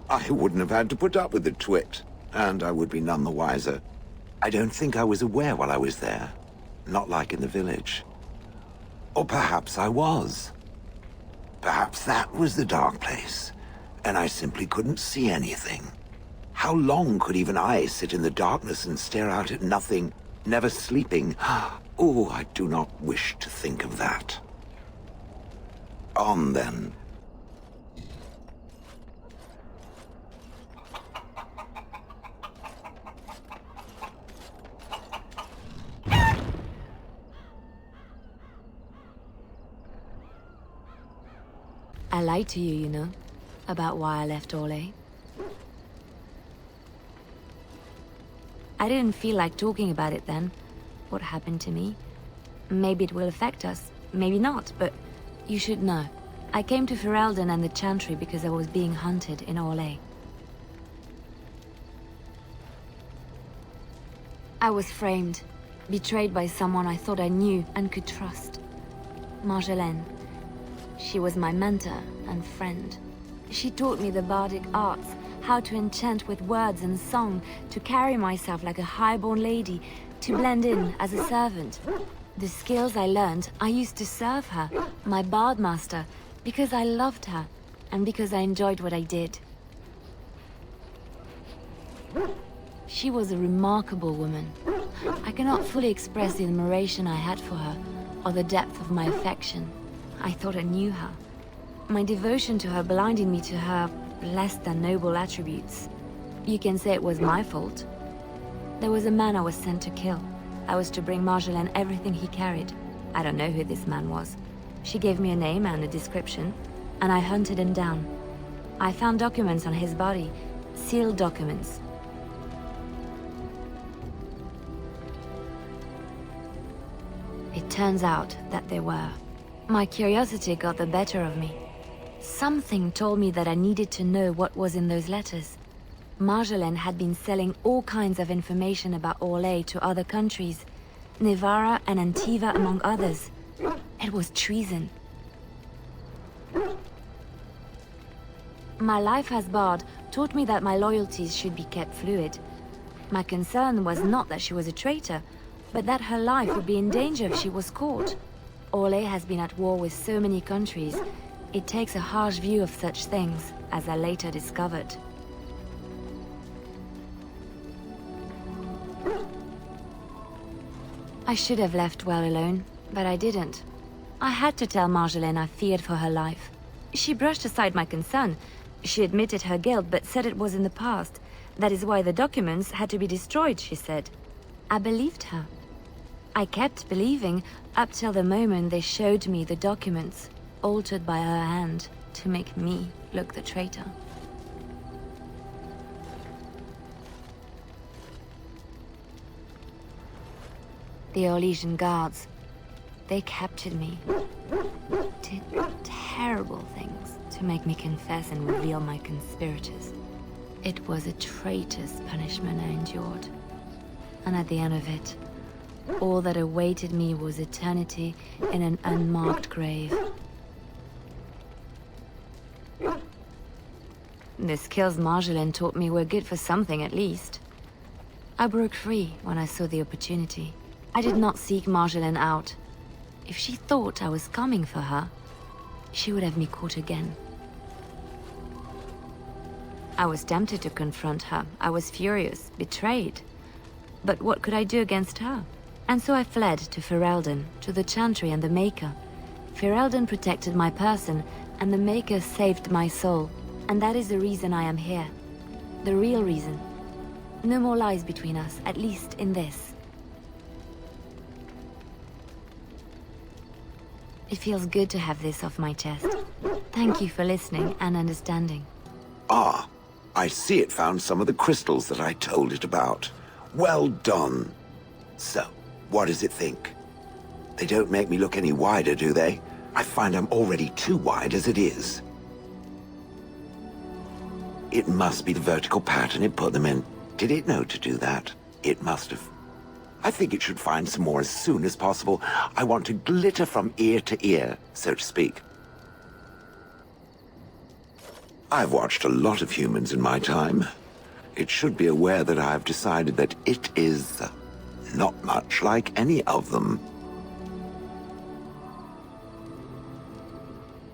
I wouldn't have had to put up with the twit, and I would be none the wiser. I don't think I was aware while I was there. Not like in the village. Or perhaps I was. Perhaps that was the dark place, and I simply couldn't see anything. How long could even I sit in the darkness and stare out at nothing, never sleeping? Oh, I do not wish to think of that. On then. I lied to you, you know, about why I left Orlais. I didn't feel like talking about it then, what happened to me. Maybe it will affect us, maybe not, but you should know. I came to Ferelden and the Chantry because I was being hunted in Orlais. I was framed, betrayed by someone I thought I knew and could trust. Marjolaine. She was my mentor and friend. She taught me the bardic arts, how to enchant with words and song, to carry myself like a highborn lady, to blend in as a servant. The skills I learned, I used to serve her, my bard master, because I loved her, and because I enjoyed what I did. She was a remarkable woman. I cannot fully express the admiration I had for her, or the depth of my affection. I thought I knew her. My devotion to her blinded me to her less than noble attributes. You can say it was my fault. There was a man I was sent to kill. I was to bring Marjolaine everything he carried. I don't know who this man was. She gave me a name and a description, and I hunted him down. I found documents on his body, sealed documents. It turns out that they were. My curiosity got the better of me. Something told me that I needed to know what was in those letters. Marjolaine had been selling all kinds of information about Orlais to other countries, Nevarra and Antiva among others. It was treason. My life as Bard taught me that my loyalties should be kept fluid. My concern was not that she was a traitor, but that her life would be in danger if she was caught. Orlais has been at war with so many countries. It takes a harsh view of such things, as I later discovered. I should have left well alone, but I didn't. I had to tell Marjolaine I feared for her life. She brushed aside my concern. She admitted her guilt, but said it was in the past. That is why the documents had to be destroyed, she said. I believed her. I kept believing, up till the moment they showed me the documents, altered by her hand, to make me look the traitor. The Orlesian guards, they captured me. Did terrible things to make me confess and reveal my conspirators. It was a traitor's punishment I endured. And at the end of it, all that awaited me was eternity in an unmarked grave. The skills Marjolaine taught me were good for something at least. I broke free when I saw the opportunity. I did not seek Marjolaine out. If she thought I was coming for her, she would have me caught again. I was tempted to confront her. I was furious, betrayed. But what could I do against her? And so I fled to Ferelden, to the Chantry and the Maker. Ferelden protected my person, and the Maker saved my soul. And that is the reason I am here. The real reason. No more lies between us, at least in this. It feels good to have this off my chest. Thank you for listening and understanding. Ah, I see it found some of the crystals that I told it about. Well done. So, what does it think? They don't make me look any wider, do they? I find I'm already too wide as it is. It must be the vertical pattern it put them in. Did it know to do that? It must have. I think it should find some more as soon as possible. I want to glitter from ear to ear, so to speak. I've watched a lot of humans in my time. It should be aware that I've decided that it is not much like any of them.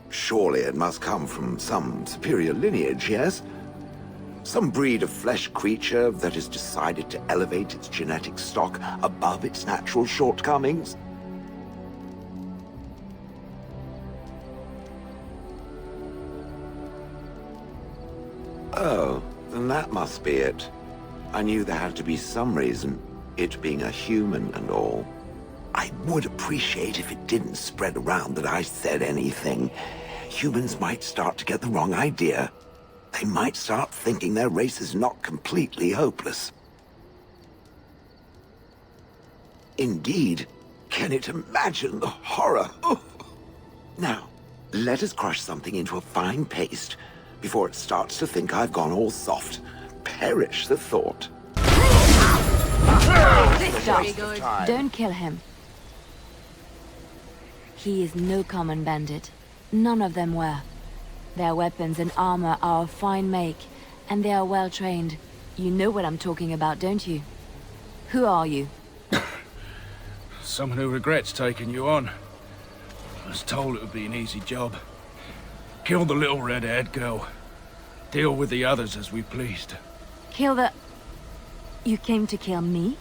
Surely it must come from some superior lineage, yes? Some breed of flesh creature that has decided to elevate its genetic stock above its natural shortcomings? Oh, then that must be it. I knew there had to be some reason, it being a human and all. I would appreciate if it didn't spread around that I said anything. Humans might start to get the wrong idea. They might start thinking their race is not completely hopeless. Indeed, can it imagine the horror? Oh. Now, let us crush something into a fine paste before it starts to think I've gone all soft. Perish the thought. Stop. Don't kill him. He is no common bandit. None of them were. Their weapons and armor are of fine make, and they are well trained. You know what I'm talking about, don't you? Who are you? Someone who regrets taking you on. I was told it would be an easy job. Kill the little red-haired girl. Deal with the others as we pleased. Kill the... You came to kill me?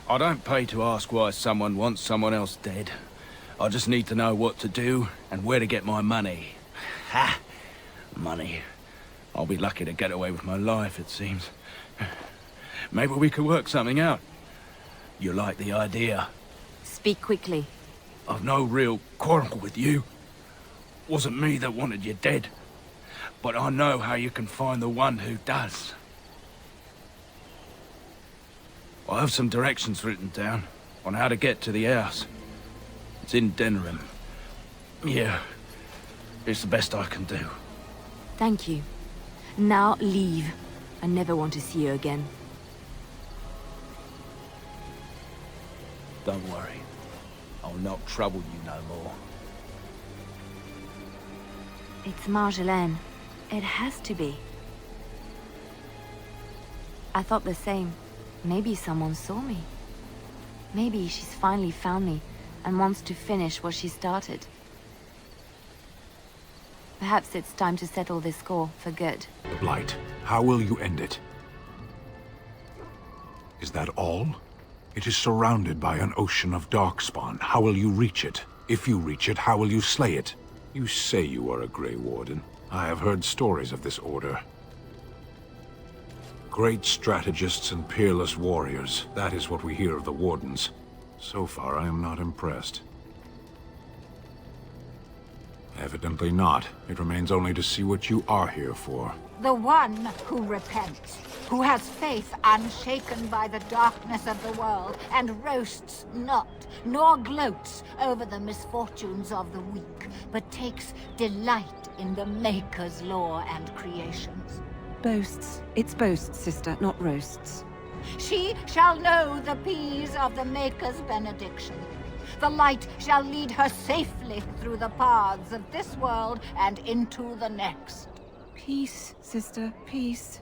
I don't pay to ask why someone wants someone else dead. I just need to know what to do and where to get my money. Ha! Money. I'll be lucky to get away with my life, it seems. Maybe we could work something out. You like the idea? Speak quickly. I've no real quarrel with you. Wasn't me that wanted you dead. But I know how you can find the one who does. I have some directions written down on how to get to the house. It's in Denerim. Yeah, it's the best I can do. Thank you. Now leave. I never want to see you again. Don't worry. I'll not trouble you no more. It's Marjolaine. It has to be. I thought the same. Maybe someone saw me. Maybe she's finally found me and wants to finish what she started. Perhaps it's time to settle this score for good. The Blight. How will you end it? Is that all? It is surrounded by an ocean of darkspawn. How will you reach it? If you reach it, how will you slay it? You say you are a Grey Warden. I have heard stories of this order. Great strategists and peerless warriors. That is what we hear of the Wardens. So far, I am not impressed. Evidently not. It remains only to see what you are here for. The one who repents, who has faith unshaken by the darkness of the world, and roasts not, nor gloats over the misfortunes of the weak, but takes delight in the Maker's lore and creations. Boasts. It's boasts, sister, not roasts. She shall know the peace of the Maker's benediction. The light shall lead her safely through the paths of this world and into the next. Peace, sister, peace.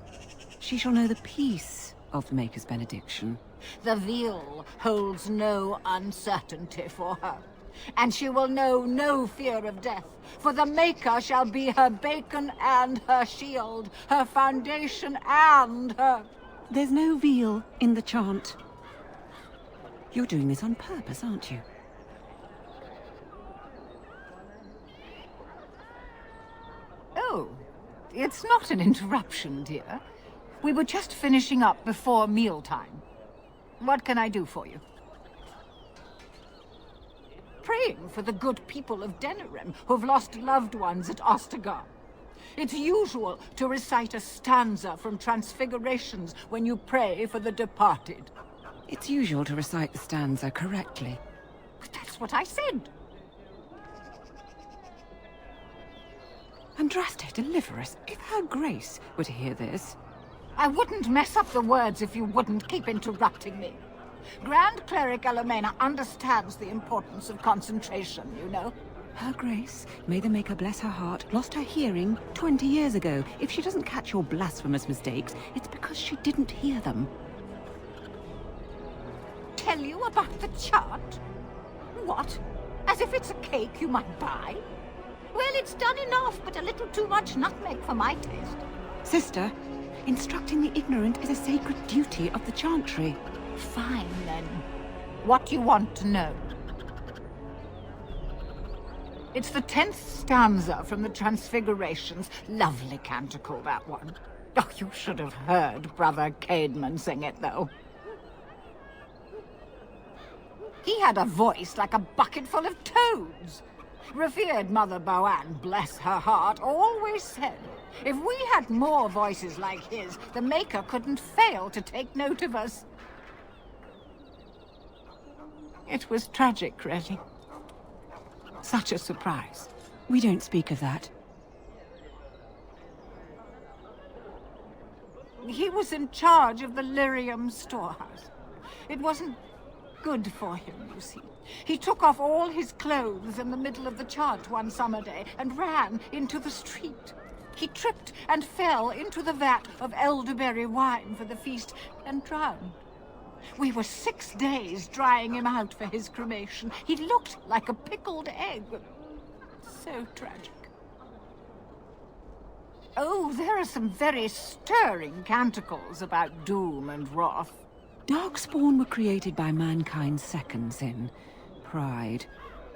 She shall know the peace of the Maker's benediction. The veil holds no uncertainty for her, and she will know no fear of death, for the Maker shall be her beacon and her shield, her foundation and her... There's no veil in the chant. You're doing this on purpose, aren't you? Oh, it's not an interruption, dear. We were just finishing up before mealtime. What can I do for you? Praying for the good people of Denerim who've lost loved ones at Ostagar. It's usual to recite a stanza from Transfigurations when you pray for the departed. It's usual to recite the stanza correctly. But that's what I said. Andraste, deliver us. If her grace were to hear this... I wouldn't mess up the words if you wouldn't keep interrupting me. Grand Cleric Elomena understands the importance of concentration, you know. Her grace, may the Maker bless her heart, lost her hearing 20 years ago. If she doesn't catch your blasphemous mistakes, it's because she didn't hear them. Tell you about the chart? What? As if it's a cake you might buy? Well, it's done enough, but a little too much nutmeg for my taste. Sister, instructing the ignorant is a sacred duty of the Chantry. Fine, then. What do you want to know? It's the 10th stanza from the Transfigurations. Lovely canticle, that one. Oh, you should have heard Brother Caedmon sing it, though. He had a voice like a bucket full of toads. Revered Mother Boanne, bless her heart, always said, if we had more voices like his, the Maker couldn't fail to take note of us. It was tragic, really. Such a surprise. We don't speak of that. He was in charge of the Lyrium storehouse. It wasn't good for him, you see. He took off all his clothes in the middle of the chant one summer day and ran into the street. He tripped and fell into the vat of elderberry wine for the feast and drowned. We were 6 days drying him out for his cremation. He looked like a pickled egg. So tragic. Oh, there are some very stirring canticles about doom and wrath. Darkspawn were created by mankind's second sin, pride.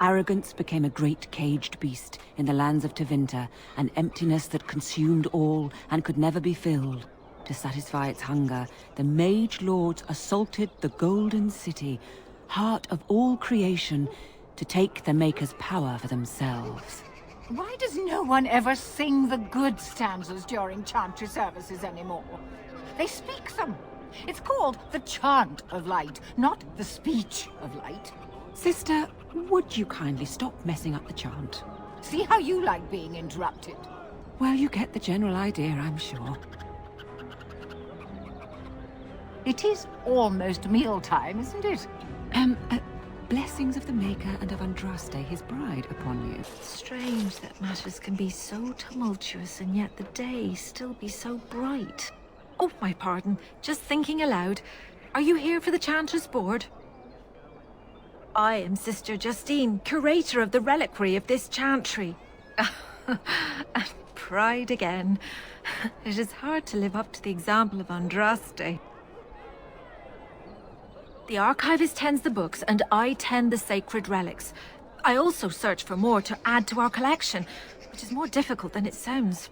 Arrogance became a great caged beast in the lands of Tevinter, an emptiness that consumed all and could never be filled. To satisfy its hunger, the Mage Lords assaulted the Golden City, heart of all creation, to take the Maker's power for themselves. Why does no one ever sing the good stanzas during chantry services anymore? They speak them. It's called the chant of light, not the speech of light. Sister, would you kindly stop messing up the chant? See how you like being interrupted. Well, you get the general idea, I'm sure. It is almost mealtime, isn't it? Blessings of the Maker and of Andraste, his bride, upon you. Strange that matters can be so tumultuous and yet the day still be so bright. Oh, my pardon. Just thinking aloud. Are you here for the Chanter's Board? I am Sister Justine, curator of the reliquary of this chantry. And pride again. It is hard to live up to the example of Andraste. The archivist tends the books, and I tend the sacred relics. I also search for more to add to our collection, which is more difficult than it sounds.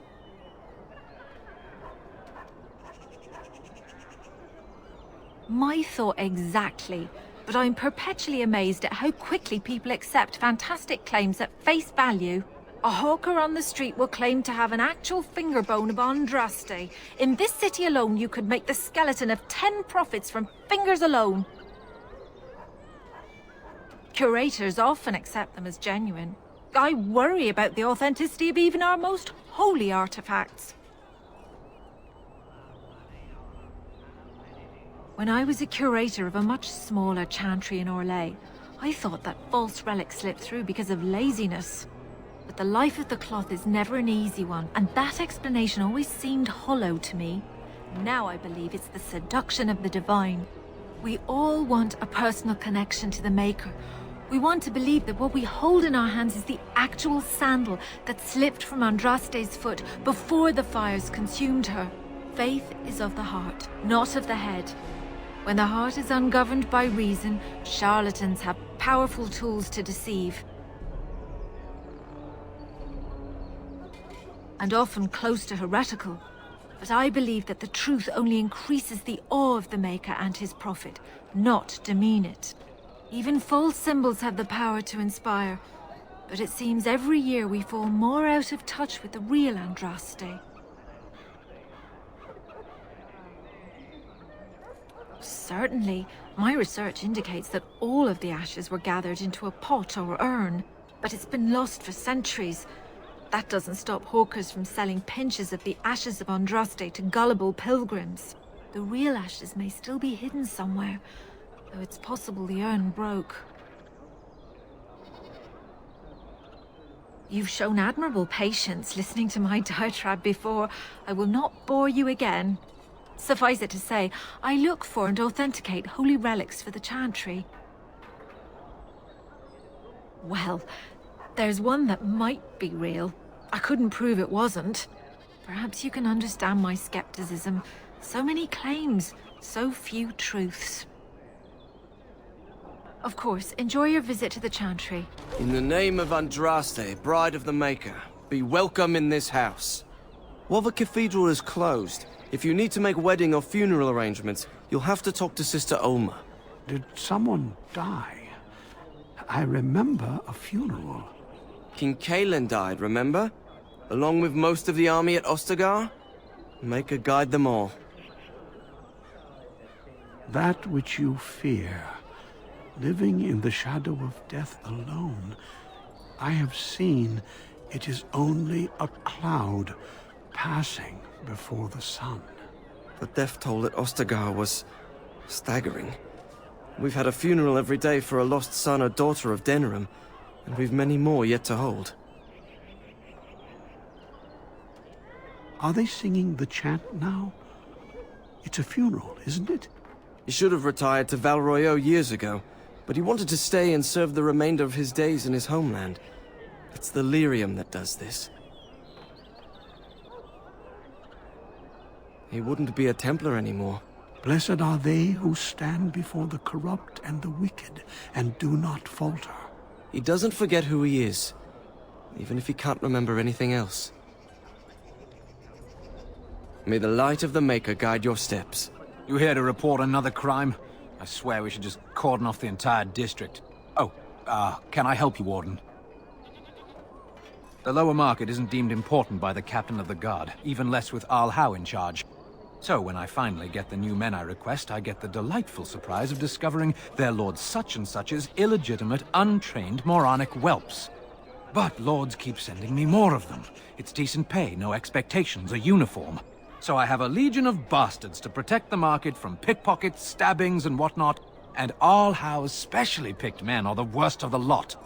My thought exactly, but I'm perpetually amazed at how quickly people accept fantastic claims at face value. A hawker on the street will claim to have an actual finger bone of Andraste. In this city alone, you could make the skeleton of 10 prophets from fingers alone. Curators often accept them as genuine. I worry about the authenticity of even our most holy artifacts. When I was a curator of a much smaller chantry in Orlais, I thought that false relics slipped through because of laziness. But the life of the cloth is never an easy one, and that explanation always seemed hollow to me. Now I believe it's the seduction of the divine. We all want a personal connection to the Maker. We want to believe that what we hold in our hands is the actual sandal that slipped from Andraste's foot before the fires consumed her. Faith is of the heart, not of the head. When the heart is ungoverned by reason, charlatans have powerful tools to deceive. And often close to heretical. But I believe that the truth only increases the awe of the Maker and his prophet, not demean it. Even false symbols have the power to inspire, but it seems every year we fall more out of touch with the real Andraste. Certainly, my research indicates that all of the ashes were gathered into a pot or urn, but it's been lost for centuries. That doesn't stop hawkers from selling pinches of the ashes of Andraste to gullible pilgrims. The real ashes may still be hidden somewhere, though it's possible the urn broke. You've shown admirable patience listening to my diatribe before. I will not bore you again. Suffice it to say, I look for and authenticate holy relics for the chantry. Well, there's one that might be real. I couldn't prove it wasn't. Perhaps you can understand my skepticism. So many claims, so few truths. Of course, enjoy your visit to the chantry. In the name of Andraste, bride of the Maker, be welcome in this house. While the cathedral is closed, if you need to make wedding or funeral arrangements, you'll have to talk to Sister Olma. Did someone die? I remember a funeral. King Kaelin died, remember? Along with most of the army at Ostagar? Maker guide them all. That which you fear, living in the shadow of death alone, I have seen it is only a cloud passing before the sun. The death toll at Ostagar was staggering. We've had a funeral every day for a lost son or daughter of Denerim, and we've many more yet to hold. Are they singing the chant now? It's a funeral, isn't it? He should have retired to Val Royeaux years ago, but he wanted to stay and serve the remainder of his days in his homeland. It's the lyrium that does this. He wouldn't be a Templar anymore. Blessed are they who stand before the corrupt and the wicked, and do not falter. He doesn't forget who he is, even if he can't remember anything else. May the light of the Maker guide your steps. You here to report another crime? I swear we should just cordon off the entire district. Oh, can I help you, Warden? The lower market isn't deemed important by the captain of the guard, even less with Arl Howe in charge. So when I finally get the new men I request, I get the delightful surprise of discovering their Lord Such-and-Such's illegitimate, untrained, moronic whelps. But lords keep sending me more of them. It's decent pay, no expectations, a uniform. So I have a legion of bastards to protect the market from pickpockets, stabbings, and whatnot, and Arl Howe's specially picked men are the worst of the lot.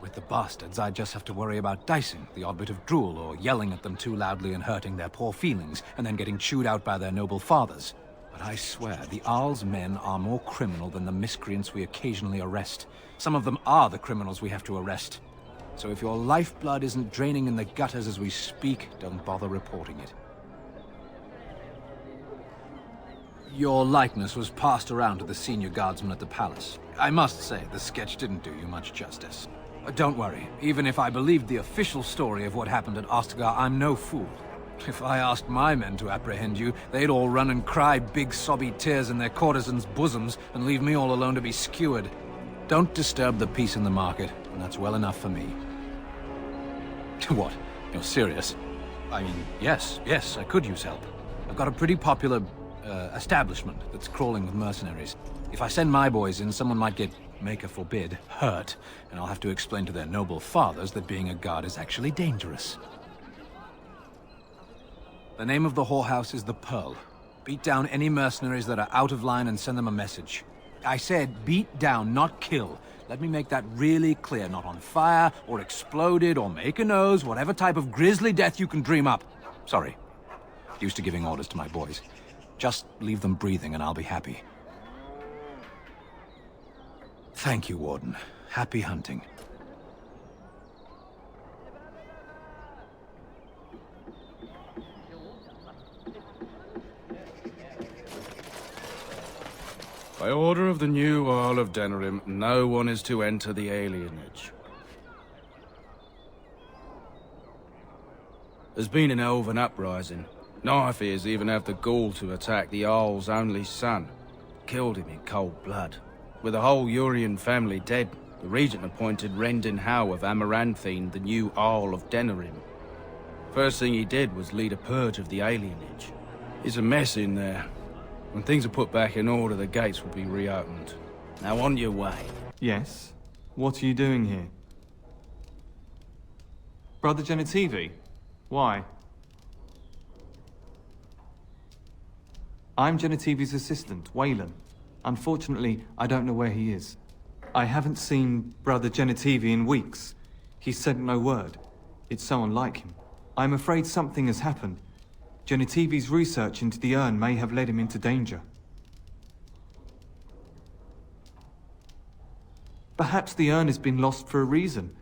With the bastards, I just have to worry about dicing, the odd bit of drool, or yelling at them too loudly and hurting their poor feelings, and then getting chewed out by their noble fathers. But I swear, the Arl's men are more criminal than the miscreants we occasionally arrest. Some of them are the criminals we have to arrest. So if your lifeblood isn't draining in the gutters as we speak, don't bother reporting it. Your likeness was passed around to the senior guardsman at the palace. I must say, the sketch didn't do you much justice. Don't worry, even if I believed the official story of what happened at Ostagar, I'm no fool. If I asked my men to apprehend you, they'd all run and cry big sobby tears in their courtesans' bosoms and leave me all alone to be skewered. Don't disturb the peace in the market, and that's well enough for me. What? You're serious? I mean, yes, I could use help. I've got a pretty popular, establishment that's crawling with mercenaries. If I send my boys in, someone might get, maker forbid, hurt, and I'll have to explain to their noble fathers that being a guard is actually dangerous. The name of the whorehouse is the Pearl. Beat down any mercenaries that are out of line and send them a message. I said beat down, not kill. Let me make that really clear. Not on fire, or exploded, or make a nose, whatever type of grisly death you can dream up. Sorry. Used to giving orders to my boys. Just leave them breathing and I'll be happy. Thank you, Warden. Happy hunting. By order of the new Arl of Denerim, no one is to enter the alienage. There's been an elven uprising. Knife ears even have the gall to attack the Arl's only son. Killed him in cold blood. With the whole Urian family dead, the regent appointed Rendin Howe of Amaranthine the new Arl of Denerim. First thing he did was lead a purge of the alienage. It's a mess in there. When things are put back in order, the gates will be reopened. Now on your way. Yes? What are you doing here? Brother Genitivi? Why? I'm Genitivi's assistant, Waylon. Unfortunately, I don't know where he is. I haven't seen Brother Genitivi in weeks. He sent no word. It's so unlike him. I'm afraid something has happened. Genitivi's research into the urn may have led him into danger. Perhaps the urn has been lost for a reason.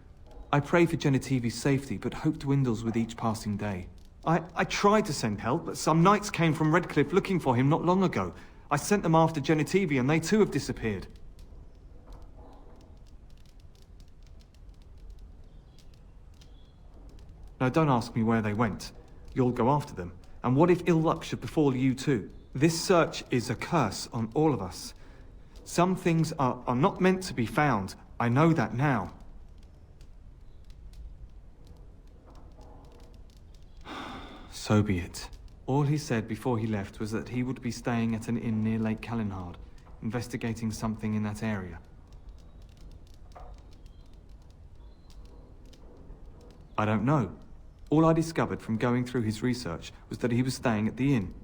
I pray for Genitivi's safety, but hope dwindles with each passing day. I tried to send help, but some knights came from Redcliffe looking for him not long ago. I sent them after Genitivi, and they too have disappeared. Now don't ask me where they went. You'll go after them. And what if ill luck should befall you too? This search is a curse on all of us. Some things are not meant to be found. I know that now. So be it. All he said before he left was that he would be staying at an inn near Lake Calenhard, investigating something in that area. I don't know. All I discovered from going through his research was that he was staying at the inn.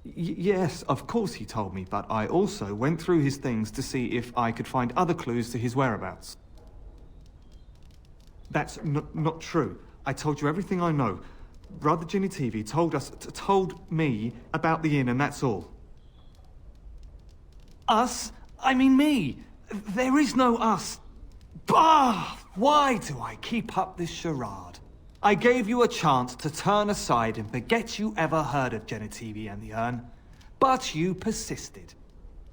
Yes, of course he told me, but I also went through his things to see if I could find other clues to his whereabouts. That's not true. I told you everything I know. Brother Genitivi told me about the inn, and that's all. Us? I mean me! There is no us! Bah! Why do I keep up this charade? I gave you a chance to turn aside and forget you ever heard of Genevieve and the Urn, but you persisted.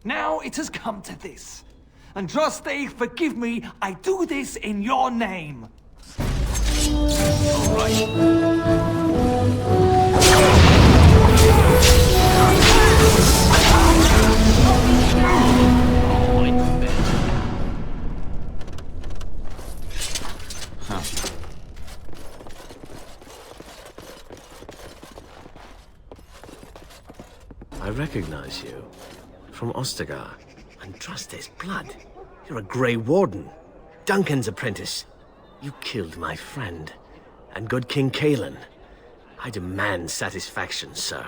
Now it has come to this. Andraste, forgive me, I do this in your name. All right. I recognize you. From Ostagar. Andraste's blood. You're a Grey Warden. Duncan's apprentice. You killed my friend. And good King Cailan. I demand satisfaction, sir.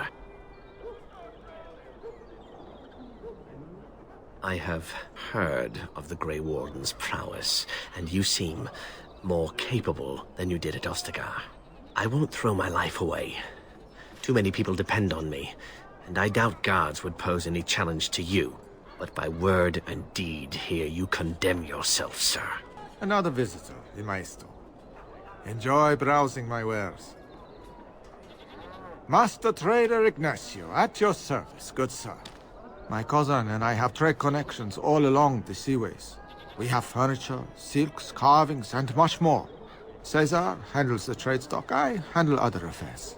I have heard of the Grey Warden's prowess, and you seem more capable than you did at Ostagar. I won't throw my life away. Too many people depend on me, and I doubt guards would pose any challenge to you. But by word and deed here, you condemn yourself, sir. Another visitor, the Maestro. Enjoy browsing my wares. Master Trader Ignacio, at your service, good sir. My cousin and I have trade connections all along the seaways. We have furniture, silks, carvings, and much more. Caesar handles the trade stock, I handle other affairs.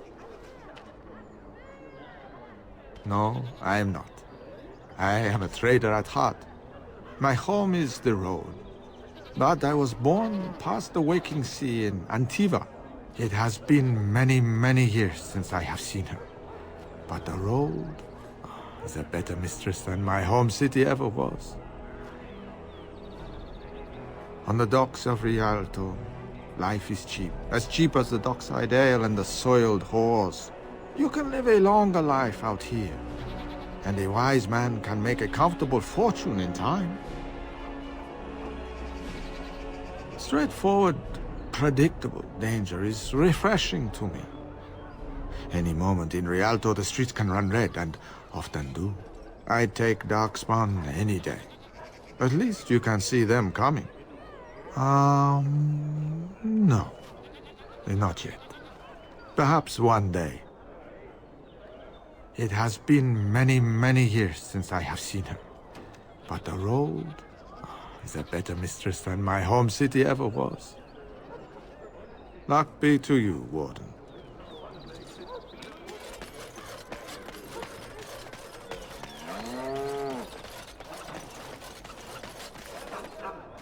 No, I am not. I am a trader at heart. My home is the road. But I was born past the waking sea in Antiva. It has been many, many years since I have seen her. But the road is a better mistress than my home city ever was. On the docks of Rialto, life is cheap. As cheap as the dockside ale and the soiled whores. You can live a longer life out here. And a wise man can make a comfortable fortune in time. Straightforward, predictable danger is refreshing to me. Any moment in Rialto, the streets can run red, and often do. I'd take Darkspawn any day. At least you can see them coming. No. Not yet. Perhaps one day. It has been many, many years since I have seen her. But the road is a better mistress than my home city ever was. Luck be to you, Warden.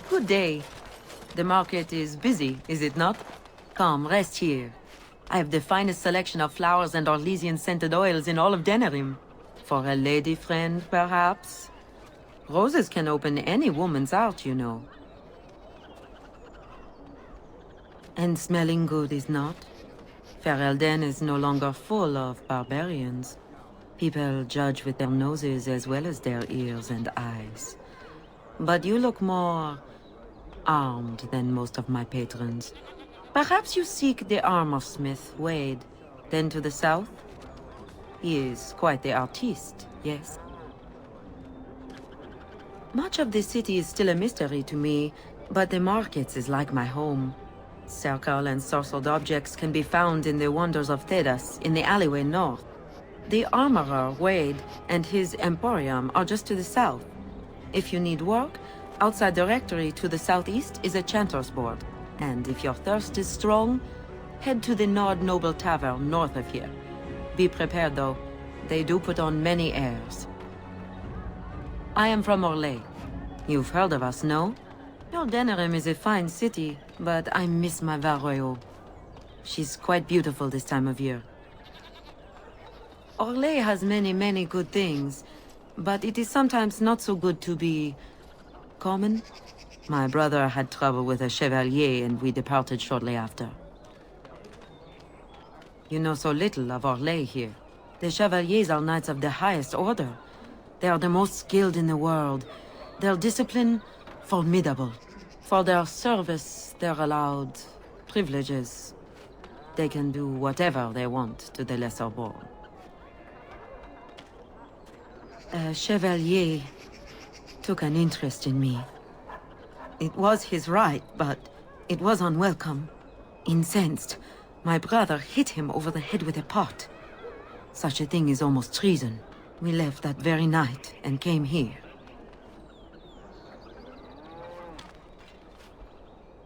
Good day. The market is busy, is it not? Come, rest here. I have the finest selection of flowers and Orlesian-scented oils in all of Denerim. For a lady friend, perhaps? Roses can open any woman's heart, you know. And smelling good is not? Ferelden is no longer full of barbarians. People judge with their noses as well as their ears and eyes. But you look more armed than most of my patrons. Perhaps you seek the armor smith, Wade. Then to the south? He is quite the artiste, yes? Much of the city is still a mystery to me, but the markets is like my home. Circle and sorcered objects can be found in the wonders of Thedas, in the alleyway north. The armorer, Wade, and his emporium are just to the south. If you need work, outside the rectory to the southeast is a chanter's board. And if your thirst is strong, head to the Nord Noble Tavern north of here. Be prepared, though. They do put on many airs. I am from Orlais. You've heard of us, no? Your Denerim is a fine city, but I miss my Varroyo. She's quite beautiful this time of year. Orlais has many, many good things, but it is sometimes not so good to be common. My brother had trouble with a chevalier, and we departed shortly after. You know so little of Orlais here. The chevaliers are knights of the highest order. They are the most skilled in the world. Their discipline, formidable. For their service, they're allowed privileges. They can do whatever they want to the lesser born. A chevalier took an interest in me. It was his right, but it was unwelcome. Incensed. My brother hit him over the head with a pot. Such a thing is almost treason. We left that very night and came here.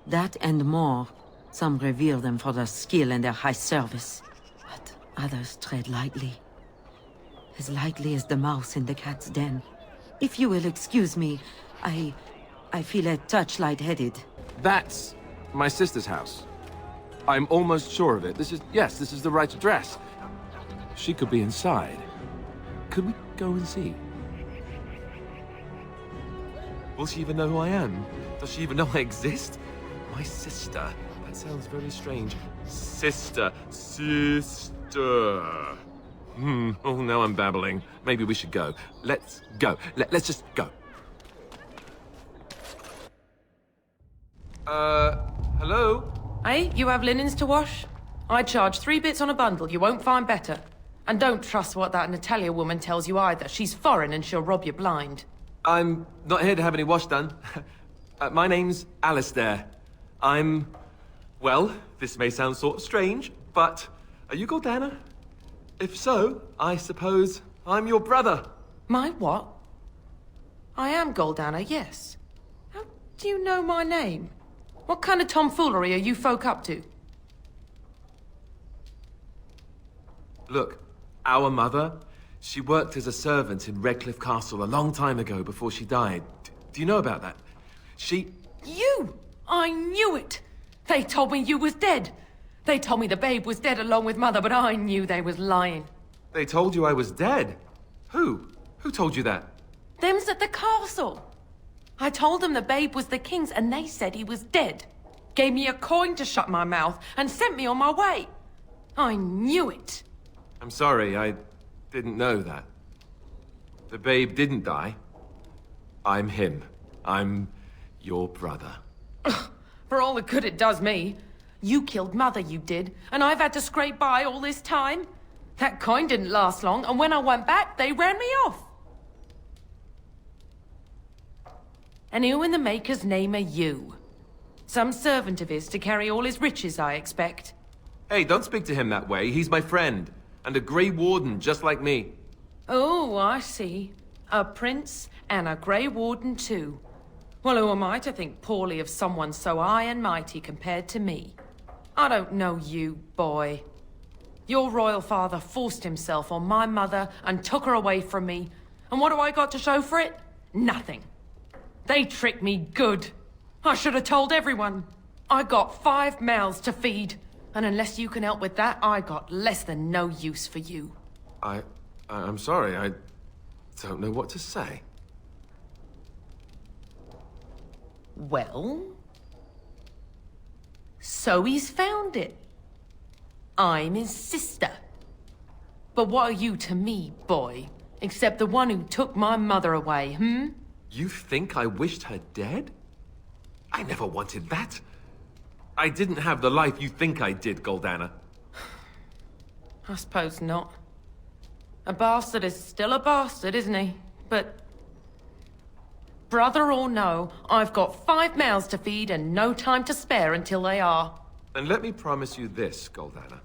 That and more. Some revere them for their skill and their high service, but others tread lightly. As lightly as the mouse in the cat's den. If you will excuse me, I feel a touch lightheaded. That's my sister's house. I'm almost sure of it. This is the right address. She could be inside. Could we go and see? Will she even know who I am? Does she even know I exist? My sister. That sounds very strange. Sister. Oh, now I'm babbling. Maybe we should go. Let's go. Let's just go. Hello? Hey, you have linens to wash? I charge 3 bits on a bundle. You won't find better. And don't trust what that Natalia woman tells you either. She's foreign and she'll rob you blind. I'm not here to have any wash done. My name's Alistair. Well, this may sound sort of strange, but are you Goldana? If so, I suppose I'm your brother. My what? I am Goldana, yes. How do you know my name? What kind of tomfoolery are you folk up to? Look, our mother, she worked as a servant in Redcliffe Castle a long time ago before she died. Do you know about that? You! I knew it! They told me you was dead. They told me the babe was dead along with mother, but I knew they was lying. They told you I was dead? Who? Who told you that? Them's at the castle. I told them the babe was the king's and they said he was dead. Gave me a coin to shut my mouth and sent me on my way. I knew it. I'm sorry, I didn't know that. The babe didn't die. I'm him. I'm your brother. For all the good it does me. You killed mother, you did, and I've had to scrape by all this time. That coin didn't last long, and when I went back, they ran me off. And who in the Maker's name are you? Some servant of his to carry all his riches, I expect. Hey, don't speak to him that way. He's my friend. And a Grey Warden, just like me. Oh, I see. A prince and a Grey Warden too. Well, who am I to think poorly of someone so high and mighty compared to me? I don't know you, boy. Your royal father forced himself on my mother and took her away from me. And what do I got to show for it? Nothing. They tricked me good. I should have told everyone. I got 5 mouths to feed. And unless you can help with that, I got less than no use for you. I'm sorry, I don't know what to say. Well? So he's found it. I'm his sister. But what are you to me, boy? Except the one who took my mother away, You think I wished her dead? I never wanted that. I didn't have the life you think I did, Goldana. I suppose not. A bastard is still a bastard, isn't he? But... brother or no, I've got 5 mouths to feed and no time to spare until they are. And let me promise you this, Goldana.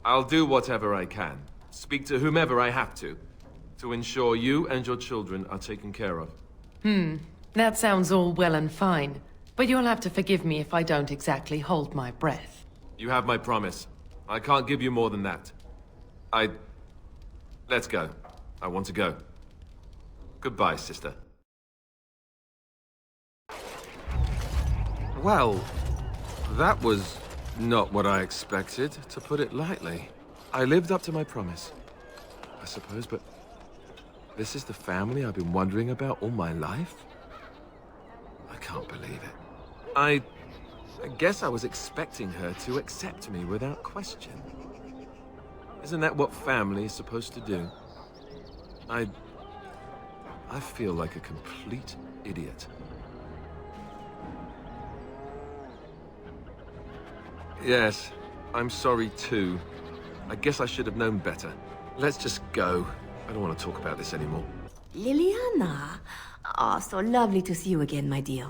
I'll do whatever I can, speak to whomever I have to ensure you and your children are taken care of. That sounds all well and fine. But you'll have to forgive me if I don't exactly hold my breath. You have my promise. I can't give you more than that. Let's go. I want to go. Goodbye, sister. Well, that was not what I expected, to put it lightly. I lived up to my promise, I suppose, but this is the family I've been wondering about all my life? I can't believe it. I guess I was expecting her to accept me without question. Isn't that what family is supposed to do? I feel like a complete idiot. Yes, I'm sorry too. I guess I should have known better. Let's just go. I don't want to talk about this anymore. Liliana! Oh, so lovely to see you again, my dear.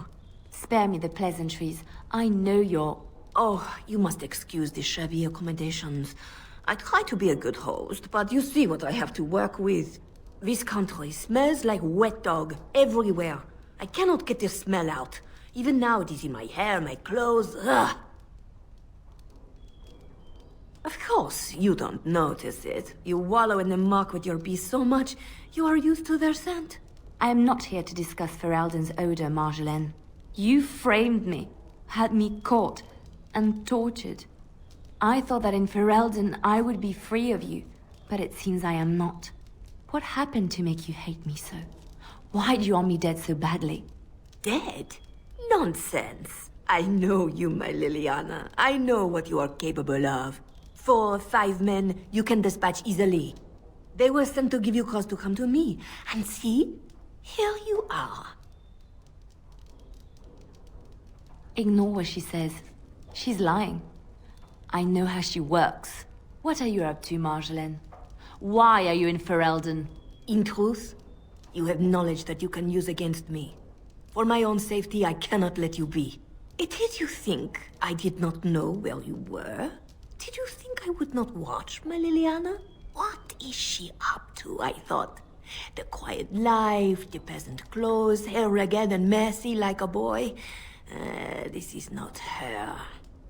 Spare me the pleasantries. I know you're Oh, you must excuse the shabby accommodations. I try to be a good host, but you see what I have to work with. This country smells like wet dog everywhere. I cannot get the smell out. Even now it is in my hair, my clothes, ugh. Of course, you don't notice it. You wallow in the muck with your beasts so much, you are used to their scent. I am not here to discuss Ferelden's odor, Marjolaine. You framed me, had me caught, and tortured. I thought that in Ferelden I would be free of you, but it seems I am not. What happened to make you hate me so? Why do you want me dead so badly? Dead? Nonsense. I know you, my Liliana. I know what you are capable of. 4 or 5 men you can dispatch easily. They were sent to give you cause to come to me. And see, here you are. Ignore what she says. She's lying. I know how she works. What are you up to, Marjolaine? Why are you in Ferelden? In truth, you have knowledge that you can use against me. For my own safety, I cannot let you be. Did you think I did not know where you were? Did you think I would not watch, my Liliana? What is she up to, I thought? The quiet life, the peasant clothes, hair ragged and messy like a boy. This is not her.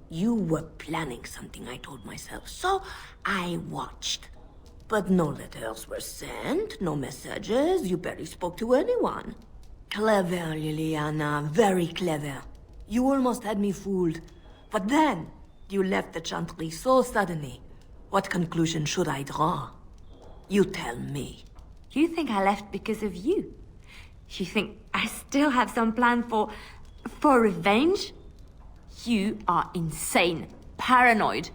You were planning something, I told myself, so I watched. But no letters were sent, no messages, you barely spoke to anyone. Clever, Liliana, very clever. You almost had me fooled. But then, you left the Chantry so suddenly. What conclusion should I draw? You tell me. You think I left because of you? You think I still have some plan for revenge? You are insane, paranoid.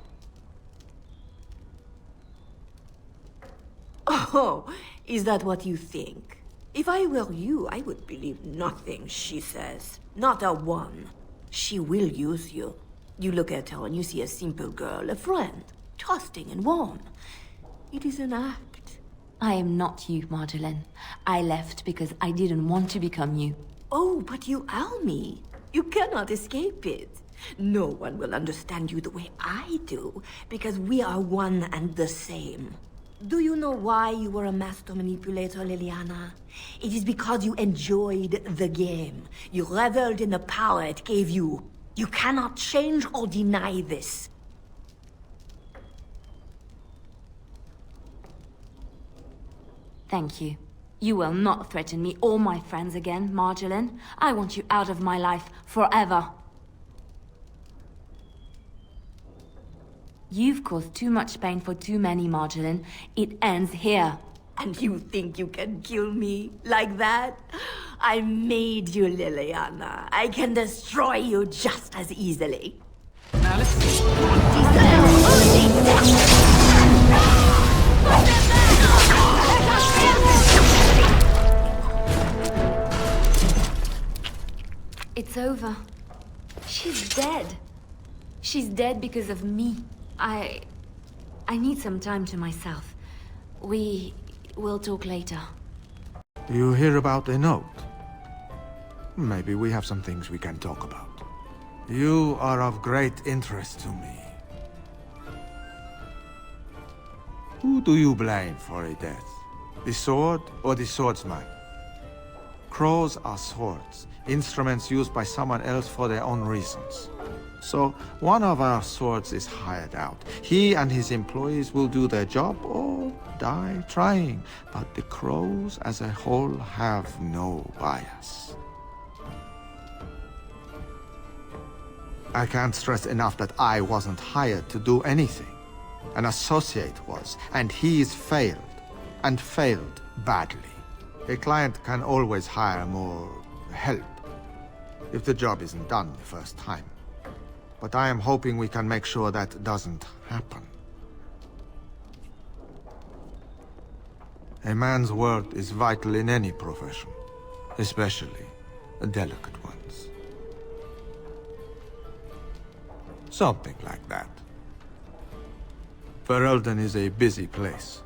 Oh, is that what you think? If I were you, I would believe nothing she says. Not a one. She will use you. You look at her and you see a simple girl, a friend, trusting and warm. It is an act. I am not you, Marjolaine. I left because I didn't want to become you. Oh, but you are me. You cannot escape it. No one will understand you the way I do, because we are one and the same. Do you know why you were a master manipulator, Liliana? It is because you enjoyed the game. You reveled in the power it gave you. You cannot change or deny this. Thank you. You will not threaten me or my friends again, Marjolaine. I want you out of my life forever. You've caused too much pain for too many, Marjolaine. It ends here. And you think you can kill me like that? I made you, Liliana. I can destroy you just as easily. Now listen. It's over. She's dead. She's dead because of me. I need some time to myself. We will talk later. You hear about a note? Maybe we have some things we can talk about. You are of great interest to me. Who do you blame for a death? The sword or the swordsman? Crows are swords, instruments used by someone else for their own reasons. So, one of our swords is hired out. He and his employees will do their job or die trying. But the crows as a whole have no bias. I can't stress enough that I wasn't hired to do anything. An associate was, and he's failed. And failed badly. A client can always hire more help if the job isn't done the first time. But I am hoping we can make sure that doesn't happen. A man's word is vital in any profession, especially delicate ones. Something like that. Ferelden is a busy place.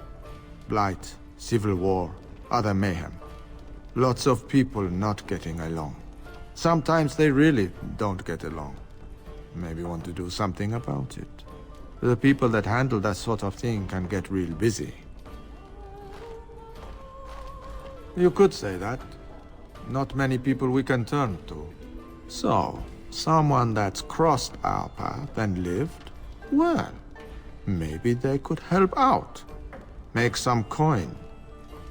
Blight, civil war, other mayhem. Lots of people not getting along. Sometimes they really don't get along. maybe want to do something about it. The people that handle that sort of thing can get real busy. You could say that. Not many people we can turn to. So, someone that's crossed our path and lived, well, maybe they could help out. Make some coin.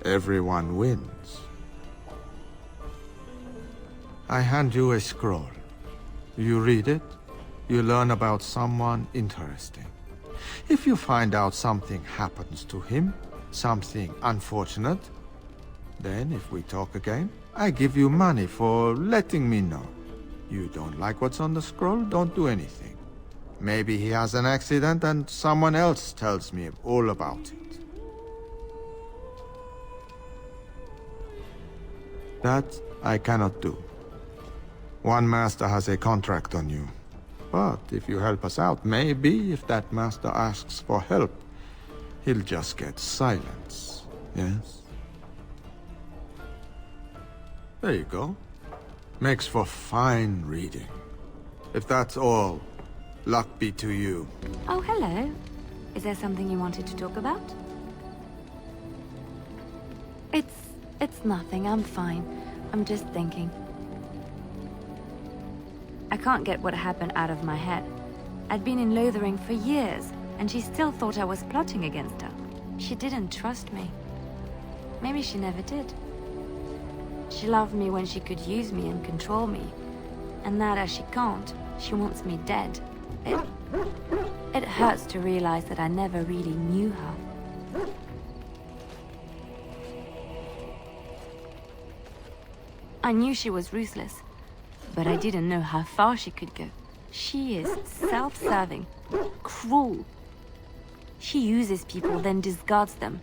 Everyone wins. I hand you a scroll. You read it, you learn about someone interesting. If you find out something happens to him, something unfortunate, then if we talk again, I give you money for letting me know. You don't like what's on the scroll, don't do anything. Maybe he has an accident and someone else tells me all about it. That I cannot do. One master has a contract on you. But if you help us out, maybe if that master asks for help, he'll just get silence, yes? There you go. Makes for fine reading. If that's all, luck be to you. Oh, hello. Is there something you wanted to talk about? It's nothing, I'm fine. I'm just thinking. I can't get what happened out of my head. I'd been in Lothering for years, and she still thought I was plotting against her. She didn't trust me. Maybe she never did. She loved me when she could use me and control me. And now that she can't, she wants me dead. It hurts to realize that I never really knew her. I knew she was ruthless, but I didn't know how far she could go. She is self-serving, cruel. She uses people, then discards them.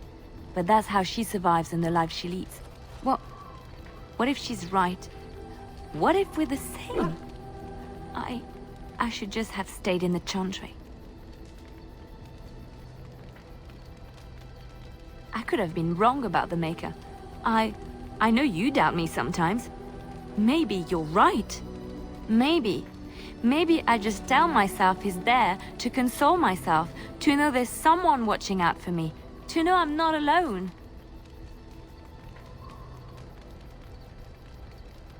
But that's how she survives in the life she leads. What if she's right? What if we're the same? I should just have stayed in the Chantry. I could have been wrong about the Maker. I know you doubt me sometimes. Maybe you're right. Maybe I just tell myself he's there to console myself, to know there's someone watching out for me, to know I'm not alone.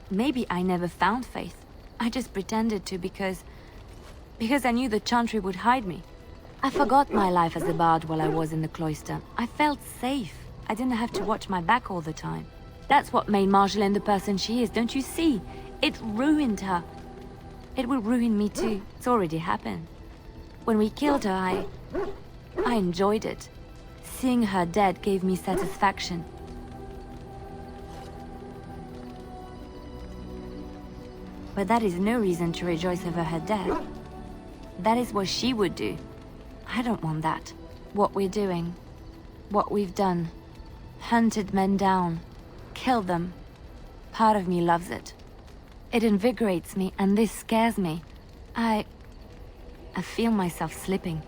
Maybe I never found faith. I just pretended to because I knew the Chantry would hide me. I forgot my life as a bard while I was in the cloister. I felt safe. I didn't have to watch my back all the time. That's what made Marjolaine the person she is, don't you see? It ruined her. It will ruin me too. It's already happened. When we killed her, I enjoyed it. Seeing her dead gave me satisfaction. But that is no reason to rejoice over her death. That is what she would do. I don't want that. What we're doing, what we've done, hunted men down, killed them. Part of me loves it. It invigorates me, and this scares me. I feel myself slipping.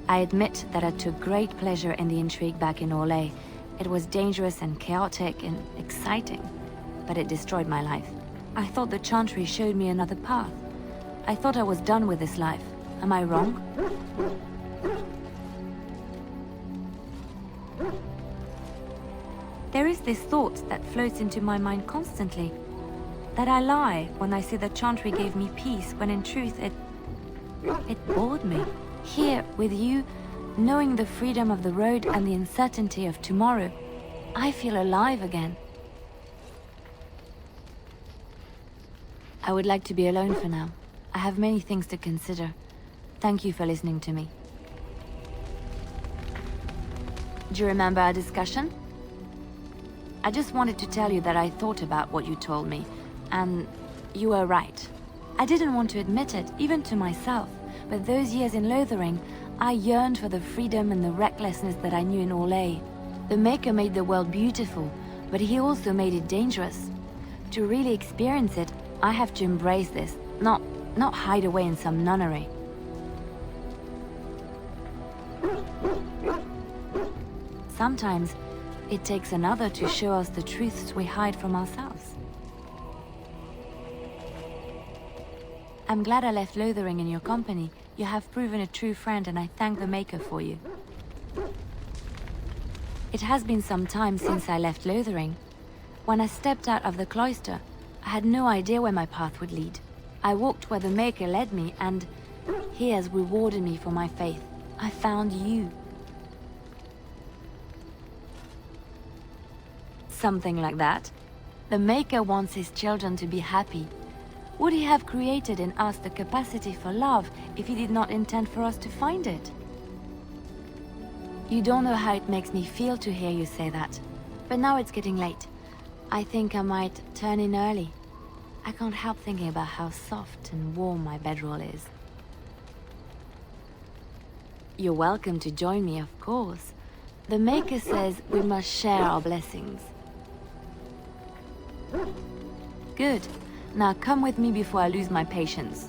I admit that I took great pleasure in the intrigue back in Orlais. It was dangerous and chaotic and exciting, but it destroyed my life. I thought the Chantry showed me another path. I thought I was done with this life. Am I wrong? There is this thought that floats into my mind constantly. That I lie when I say the Chantry gave me peace, when in truth it bored me. Here, with you, knowing the freedom of the road and the uncertainty of tomorrow, I feel alive again. I would like to be alone for now. I have many things to consider. Thank you for listening to me. Do you remember our discussion? I just wanted to tell you that I thought about what you told me, and you were right. I didn't want to admit it, even to myself, but those years in Lothering, I yearned for the freedom and the recklessness that I knew in Orlais. The Maker made the world beautiful, but he also made it dangerous. To really experience it, I have to embrace this, not hide away in some nunnery. Sometimes, it takes another to show us the truths we hide from ourselves. I'm glad I left Lothering in your company. You have proven a true friend, and I thank the Maker for you. It has been some time since I left Lothering. When I stepped out of the cloister, I had no idea where my path would lead. I walked where the Maker led me, and he has rewarded me for my faith. I found you. Something like that. The Maker wants his children to be happy. Would he have created in us the capacity for love if he did not intend for us to find it? You don't know how it makes me feel to hear you say that. But now it's getting late. I think I might turn in early. I can't help thinking about how soft and warm my bedroll is. You're welcome to join me, of course. The Maker says we must share our blessings. Good. Now come with me before I lose my patience.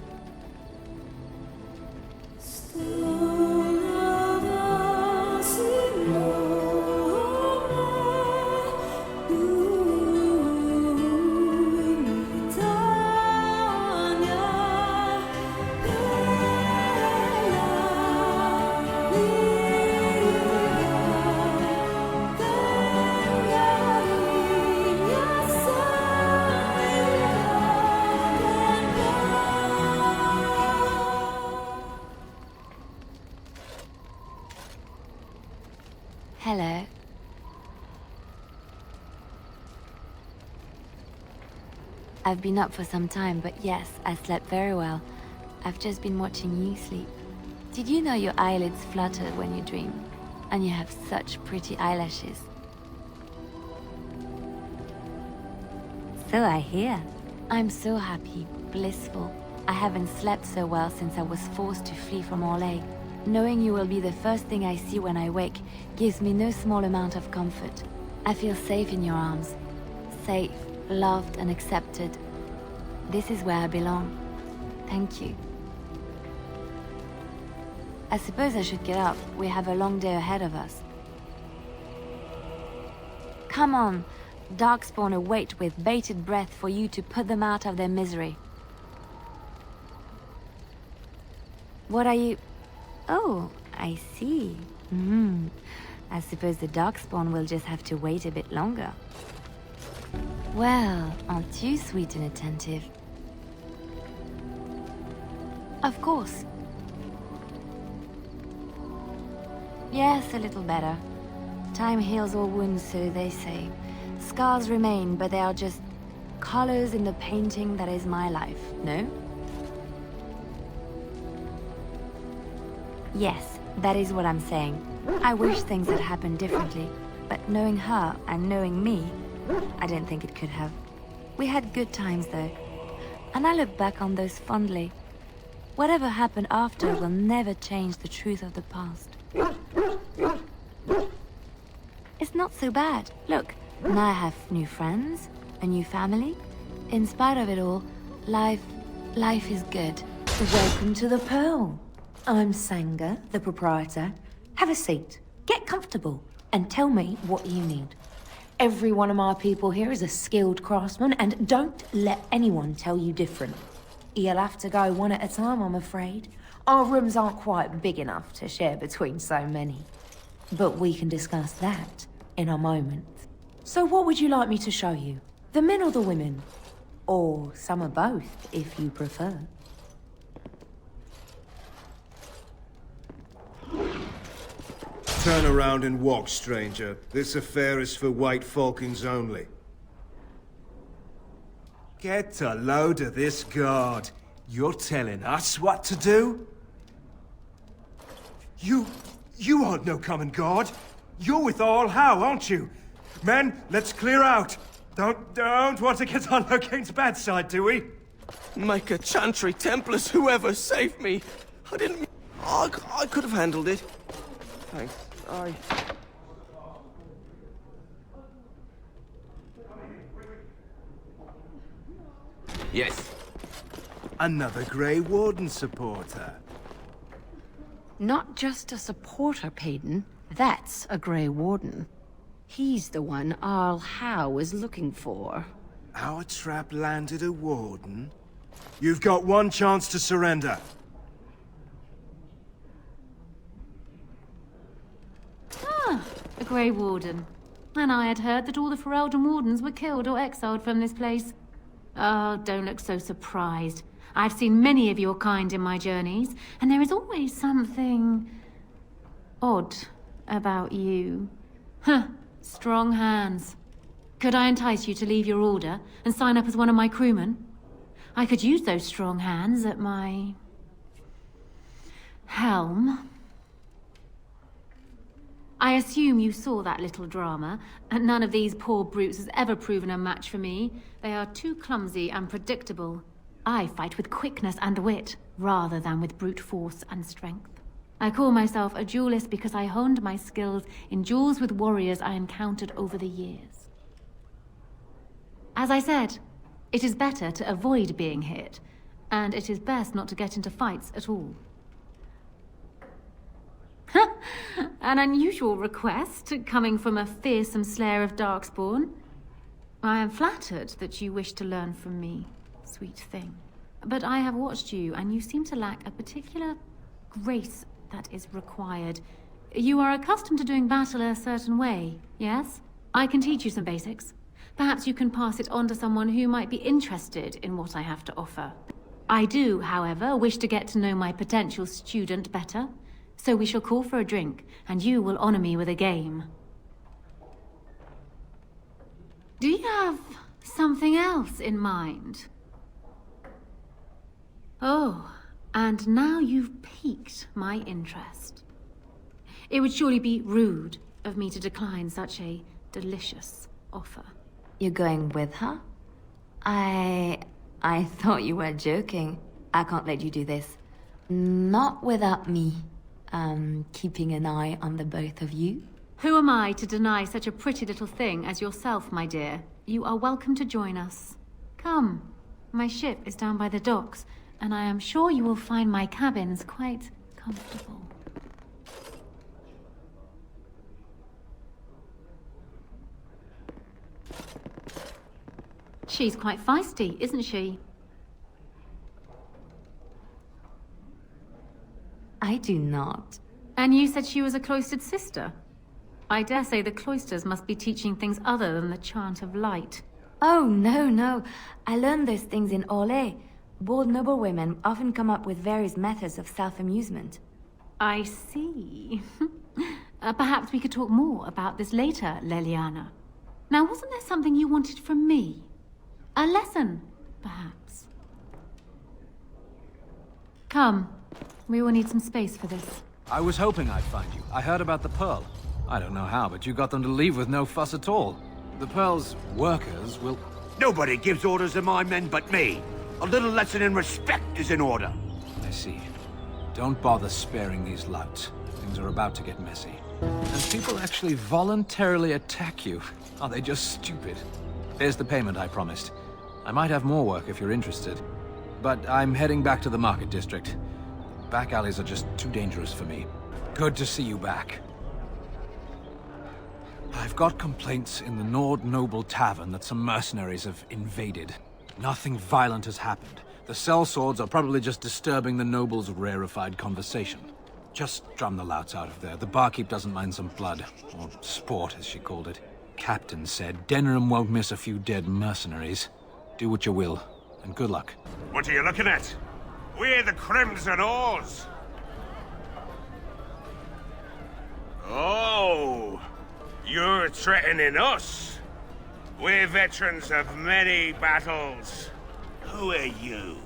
Hello. I've been up for some time, but yes, I slept very well. I've just been watching you sleep. Did you know your eyelids flutter when you dream? And you have such pretty eyelashes. So I hear. I'm so happy, blissful. I haven't slept so well since I was forced to flee from Orlais. Knowing you will be the first thing I see when I wake gives me no small amount of comfort. I feel safe in your arms. Safe, loved and accepted. This is where I belong. Thank you. I suppose I should get up. We have a long day ahead of us. Come on. Darkspawn await with bated breath for you to put them out of their misery. What are you... Oh, I see. I suppose the Darkspawn will just have to wait a bit longer. Well, aren't you sweet and attentive? Of course. Yes, a little better. Time heals all wounds, so they say. Scars remain, but they are just colors in the painting that is my life, no? Yes, that is what I'm saying. I wish things had happened differently, but knowing her and knowing me, I don't think it could have. We had good times though, and I look back on those fondly. Whatever happened after will never change the truth of the past. It's not so bad. Look, now I have new friends, a new family. In spite of it all, life is good. Welcome to the Pearl. I'm Sanga, the proprietor. Have a seat, get comfortable, and tell me what you need. Every one of my people here is a skilled craftsman, and don't let anyone tell you different. You'll have to go one at a time, I'm afraid. Our rooms aren't quite big enough to share between so many. But we can discuss that in a moment. So what would you like me to show you? The men or the women? Or some of both, if you prefer. Turn around and walk, stranger. This affair is for White Falcons only. Get a load of this guard. You're telling us what to do? You aren't no common guard. You're with Arl Howe, aren't you? Men, let's clear out. Don't want to get on Locane's bad side, do we? Maker, Chantry, Templars, whoever, save me. I didn't... I could have handled it. Thanks. Yes. Another Grey Warden supporter. Not just a supporter, Payton. That's a Grey Warden. He's the one Arl Howe is looking for. Our trap landed a Warden? You've got one chance to surrender. Ah, a Grey Warden. And I had heard that all the Ferelden Wardens were killed or exiled from this place. Oh, don't look so surprised. I've seen many of your kind in my journeys, and there is always something odd about you. Huh, strong hands. Could I entice you to leave your order and sign up as one of my crewmen? I could use those strong hands at my helm. I assume you saw that little drama, and none of these poor brutes has ever proven a match for me. They are too clumsy and predictable. I fight with quickness and wit, rather than with brute force and strength. I call myself a duelist because I honed my skills in duels with warriors I encountered over the years. As I said, it is better to avoid being hit, and it is best not to get into fights at all. An unusual request, coming from a fearsome slayer of Darkspawn. I am flattered that you wish to learn from me, sweet thing. But I have watched you, and you seem to lack a particular grace that is required. You are accustomed to doing battle a certain way, yes? I can teach you some basics. Perhaps you can pass it on to someone who might be interested in what I have to offer. I do, however, wish to get to know my potential student better. So we shall call for a drink, and you will honor me with a game. Do you have something else in mind? Oh, and now you've piqued my interest. It would surely be rude of me to decline such a delicious offer. You're going with her? I thought you were joking. I can't let you do this. Not without me. Keeping an eye on the both of you. Who am I to deny such a pretty little thing as yourself, my dear? You are welcome to join us. Come. My ship is down by the docks, and I am sure you will find my cabins quite comfortable. She's quite feisty, isn't she? I do not. And you said she was a cloistered sister? I dare say the cloisters must be teaching things other than the chant of light. Oh, no. I learned those things in Orlais. Bold noblewomen often come up with various methods of self-amusement. I see. Perhaps we could talk more about this later, Leliana. Now, wasn't there something you wanted from me? A lesson, perhaps? Come. We will need some space for this. I was hoping I'd find you. I heard about the Pearl. I don't know how, but you got them to leave with no fuss at all. The Pearl's workers will... Nobody gives orders to my men but me. A little lesson in respect is in order. I see. Don't bother sparing these louts. Things are about to get messy. And people actually voluntarily attack you. Are they just stupid? Here's the payment I promised. I might have more work if you're interested. But I'm heading back to the Market District. Back alleys are just too dangerous for me. Good to see you back. I've got complaints in the Nord Noble Tavern that some mercenaries have invaded. Nothing violent has happened. The sellswords are probably just disturbing the nobles' rarefied conversation. Just drum the louts out of there. The barkeep doesn't mind some blood. Or sport, as she called it. Captain said Denerim won't miss a few dead mercenaries. Do what you will, and good luck. What are you looking at? We're the Crimson Oars! Oh! You're threatening us? We're veterans of many battles. Who are you?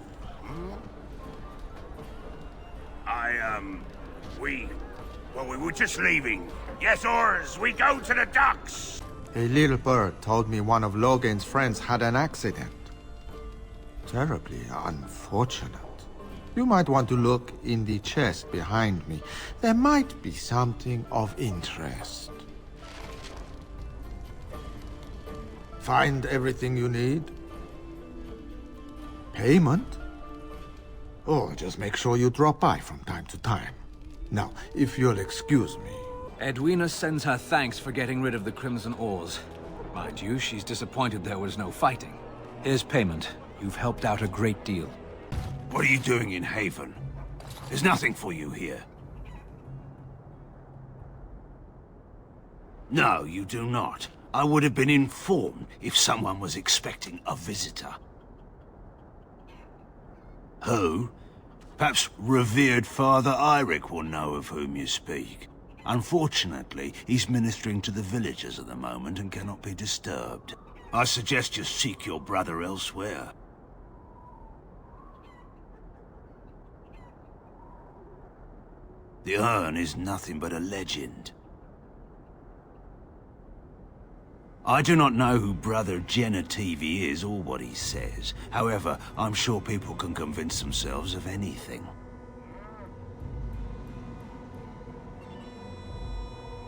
We were just leaving. Yes, oars, we go to the docks! A little bird told me one of Logan's friends had an accident. Terribly unfortunate. You might want to look in the chest behind me. There might be something of interest. Find everything you need? Payment? Oh, just make sure you drop by from time to time. Now, if you'll excuse me. Edwina sends her thanks for getting rid of the Crimson Oars. Mind you, she's disappointed there was no fighting. Here's payment. You've helped out a great deal. What are you doing in Haven? There's nothing for you here. No, you do not. I would have been informed if someone was expecting a visitor. Who? Perhaps revered Father Eirik will know of whom you speak. Unfortunately, he's ministering to the villagers at the moment and cannot be disturbed. I suggest you seek your brother elsewhere. The urn is nothing but a legend. I do not know who Brother Genetivi is or what he says. However, I'm sure people can convince themselves of anything.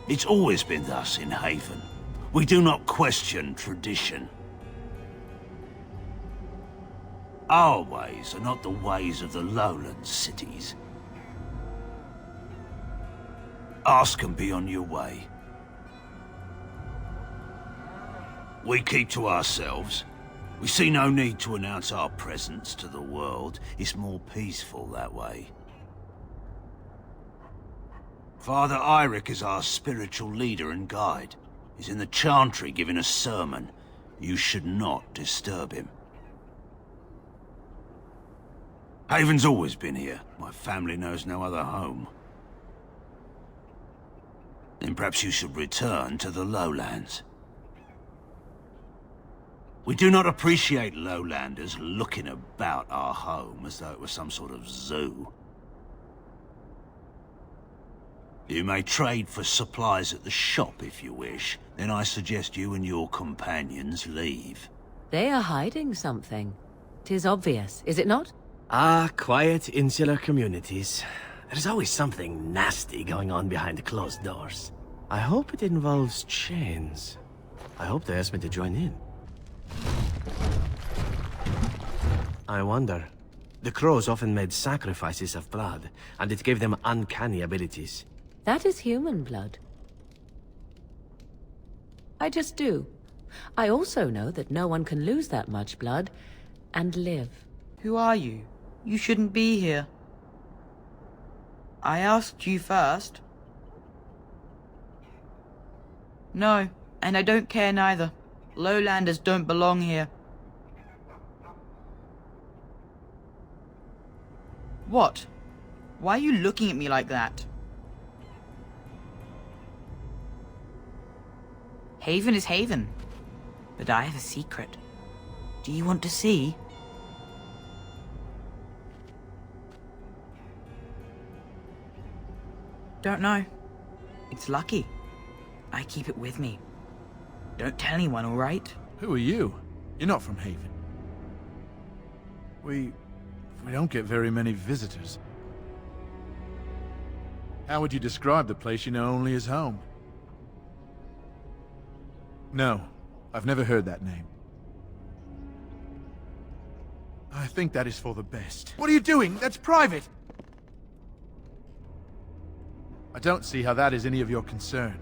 It's always been thus in Haven. We do not question tradition. Our ways are not the ways of the lowland cities. Ask and be on your way. We keep to ourselves. We see no need to announce our presence to the world. It's more peaceful that way. Father Eirik is our spiritual leader and guide. He's in the chantry giving a sermon. You should not disturb him. Haven's always been here. My family knows no other home. Then perhaps you should return to the lowlands. We do not appreciate lowlanders looking about our home as though it was some sort of zoo. You may trade for supplies at the shop if you wish. Then I suggest you and your companions leave. They are hiding something. 'Tis obvious, is it not? Ah, quiet, insular communities. There's always something nasty going on behind closed doors. I hope it involves chains. I hope they ask me to join in. I wonder. The crows often made sacrifices of blood, and it gave them uncanny abilities. That is human blood. I just do. I also know that no one can lose that much blood and live. Who are you? You shouldn't be here. I asked you first. No, and I don't care neither. Lowlanders don't belong here. What? Why are you looking at me like that? Haven is Haven. But I have a secret. Do you want to see? Don't know. It's lucky. I keep it with me. Don't tell anyone, all right? Who are you? You're not from Haven. We don't get very many visitors. How would you describe the place you know only as home? No, I've never heard that name. I think that is for the best. What are you doing? That's private! I don't see how that is any of your concern.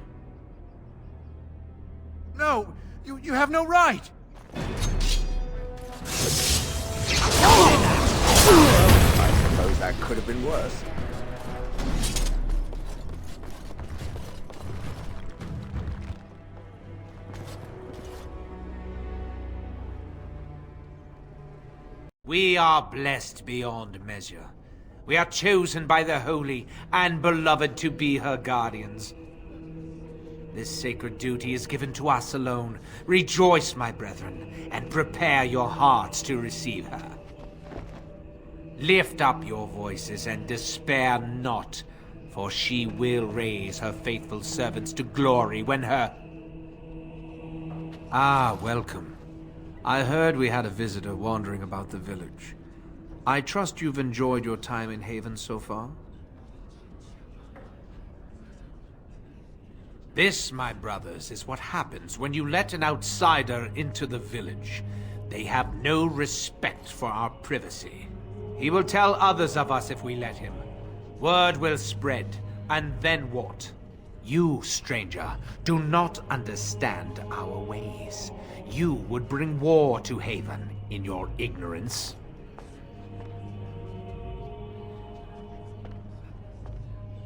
No! You have no right! I suppose that could have been worse. We are blessed beyond measure. We are chosen by the holy and beloved to be her guardians. This sacred duty is given to us alone. Rejoice, my brethren, and prepare your hearts to receive her. Lift up your voices and despair not, for she will raise her faithful servants to glory when her... Ah, welcome. I heard we had a visitor wandering about the village. I trust you've enjoyed your time in Haven so far? This, my brothers, is what happens when you let an outsider into the village. They have no respect for our privacy. He will tell others of us if we let him. Word will spread, and then what? You, stranger, do not understand our ways. You would bring war to Haven in your ignorance.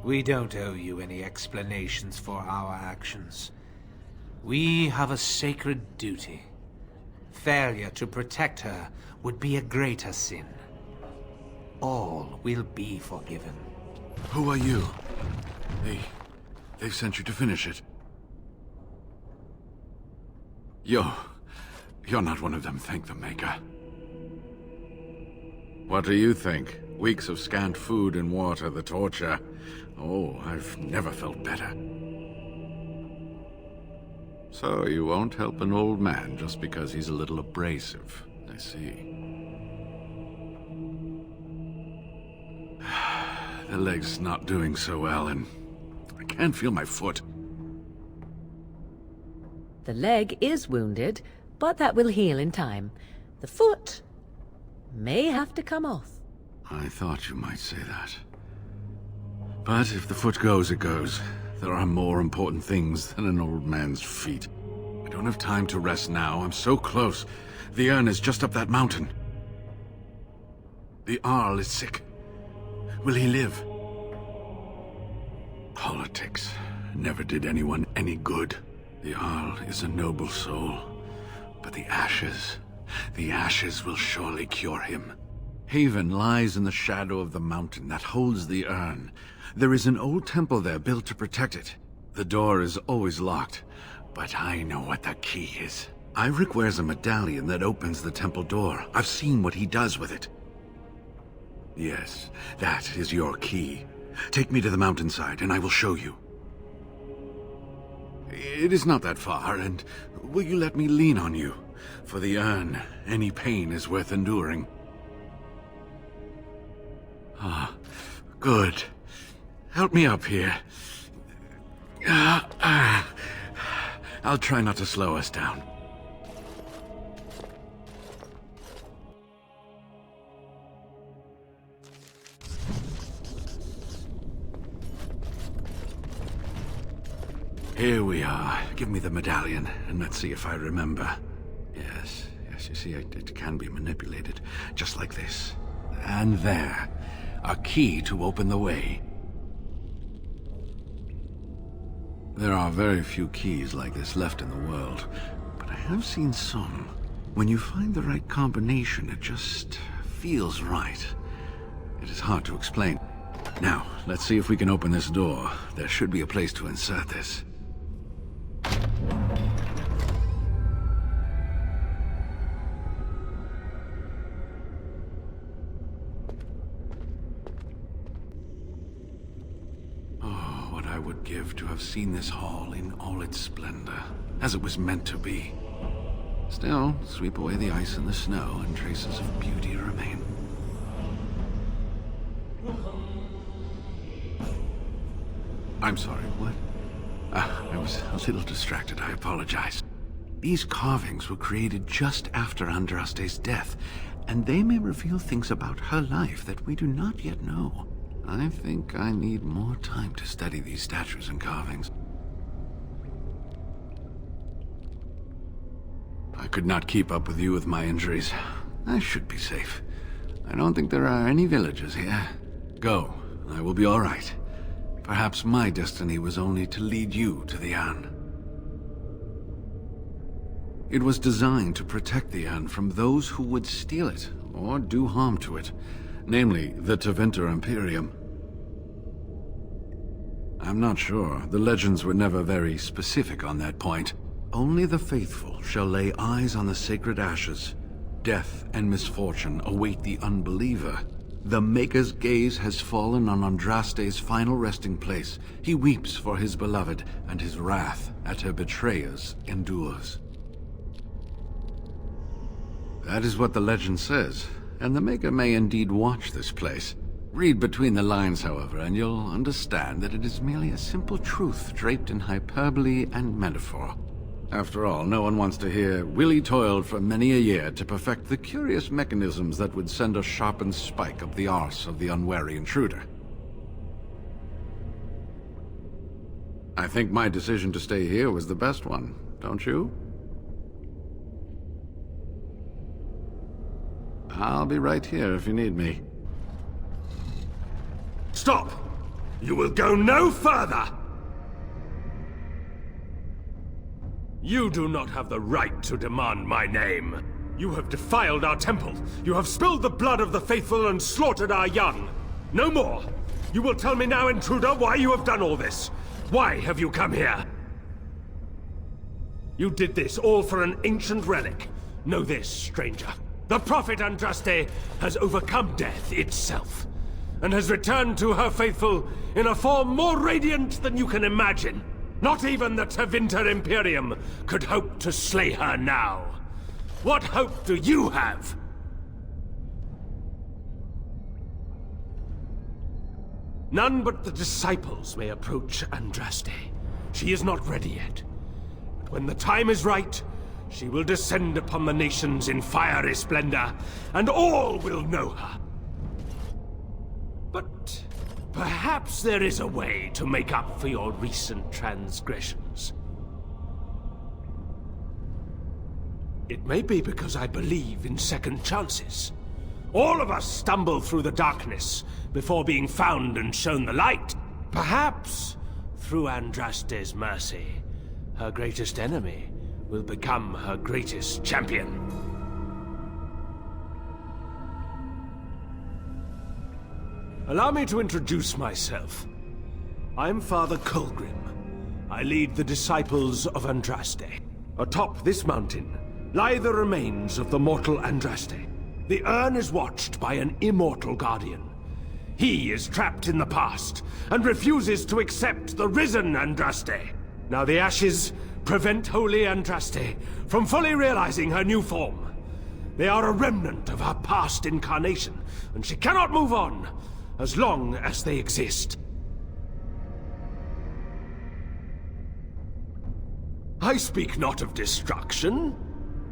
We don't owe you any explanations for our actions. We have a sacred duty. Failure to protect her would be a greater sin. All will be forgiven. Who are you? They've sent you to finish it. You're not one of them, thank the Maker. What do you think? Weeks of scant food and water, the torture. Oh, I've never felt better. So you won't help an old man just because he's a little abrasive, I see. The leg's not doing so well, and I can't feel my foot. The leg is wounded, but that will heal in time. The foot may have to come off. I thought you might say that. But if the foot goes, it goes. There are more important things than an old man's feet. I don't have time to rest now. I'm so close. The urn is just up that mountain. The Arl is sick. Will he live? Politics never did anyone any good. The Arl is a noble soul, but the ashes will surely cure him. Haven lies in the shadow of the mountain that holds the urn. There is an old temple there built to protect it. The door is always locked, but I know what the key is. Ivric wears a medallion that opens the temple door. I've seen what he does with it. Yes, that is your key. Take me to the mountainside and I will show you. It is not that far, and will you let me lean on you? For the urn, any pain is worth enduring. Ah, good. Help me up here. I'll try not to slow us down. Here we are. Give me the medallion, and let's see if I remember. Yes, you see, it can be manipulated, just like this. And there. A key to open the way. There are very few keys like this left in the world, but I have seen some. When you find the right combination, it just feels right. It is hard to explain. Now, let's see if we can open this door. There should be a place to insert this. To have seen this hall in all its splendor, as it was meant to be. Still, sweep away the ice and the snow, and traces of beauty remain. I'm sorry, what? I was a little distracted, I apologize. These carvings were created just after Andraste's death, and they may reveal things about her life that we do not yet know. I think I need more time to study these statues and carvings. I could not keep up with you with my injuries. I should be safe. I don't think there are any villagers here. Go. I will be all right. Perhaps my destiny was only to lead you to the urn. It was designed to protect the urn from those who would steal it or do harm to it. Namely, the Tevinter Imperium. I'm not sure. The legends were never very specific on that point. Only the faithful shall lay eyes on the sacred ashes. Death and misfortune await the unbeliever. The Maker's gaze has fallen on Andraste's final resting place. He weeps for his beloved, and his wrath at her betrayers endures. That is what the legend says. And the Maker may indeed watch this place. Read between the lines, however, and you'll understand that it is merely a simple truth draped in hyperbole and metaphor. After all, no one wants to hear, Willie toiled for many a year to perfect the curious mechanisms that would send a sharpened spike up the arse of the unwary intruder. I think my decision to stay here was the best one, don't you? I'll be right here if you need me. Stop! You will go no further! You do not have the right to demand my name. You have defiled our temple. You have spilled the blood of the faithful and slaughtered our young. No more! You will tell me now, intruder, why you have done all this. Why have you come here? You did this all for an ancient relic. Know this, stranger. The prophet Andraste has overcome death itself, and has returned to her faithful in a form more radiant than you can imagine. Not even the Tevinter Imperium could hope to slay her now. What hope do you have? None but the disciples may approach Andraste. She is not ready yet. But when the time is right, she will descend upon the nations in fiery splendor, and all will know her. But perhaps there is a way to make up for your recent transgressions. It may be because I believe in second chances. All of us stumble through the darkness before being found and shown the light. Perhaps, through Andraste's mercy, her greatest enemy will become her greatest champion. Allow me to introduce myself. I'm Father Colgrim. I lead the disciples of Andraste. Atop this mountain lie the remains of the mortal Andraste. The urn is watched by an immortal guardian. He is trapped in the past and refuses to accept the risen Andraste. Now the ashes prevent holy Andraste from fully realizing her new form. They are a remnant of her past incarnation, and she cannot move on as long as they exist. I speak not of destruction.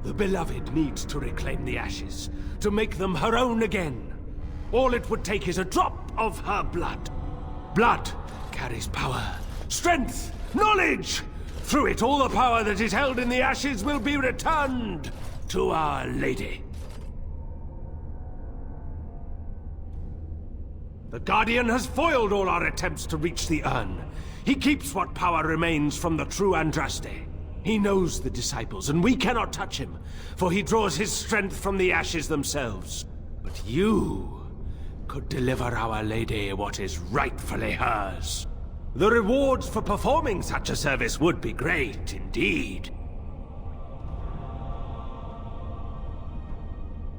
The beloved needs to reclaim the ashes, to make them her own again. All it would take is a drop of her blood. Blood carries power, strength, knowledge! Through it, all the power that is held in the ashes will be returned to Our Lady. The Guardian has foiled all our attempts to reach the urn. He keeps what power remains from the true Andraste. He knows the disciples, and we cannot touch him, for he draws his strength from the ashes themselves. But you could deliver Our Lady what is rightfully hers. The rewards for performing such a service would be great indeed.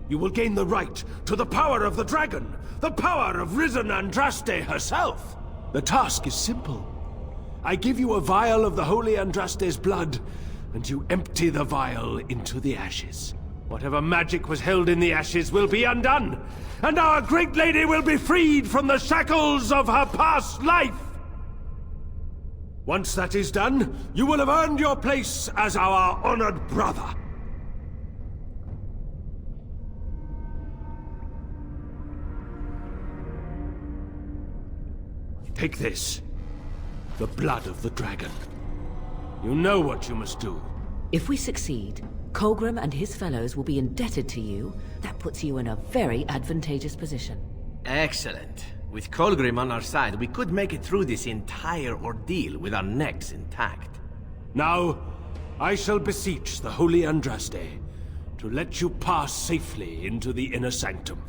You will gain the right to the power of the dragon, the power of risen Andraste herself. The task is simple. I give you a vial of the holy Andraste's blood, and you empty the vial into the ashes. Whatever magic was held in the ashes will be undone, and our great lady will be freed from the shackles of her past life! Once that is done, you will have earned your place as our honored brother. Take this. The blood of the dragon. You know what you must do. If we succeed, Colgrim and his fellows will be indebted to you. That puts you in a very advantageous position. Excellent. With Colgrim on our side, we could make it through this entire ordeal with our necks intact. Now, I shall beseech the holy Andraste to let you pass safely into the inner sanctum.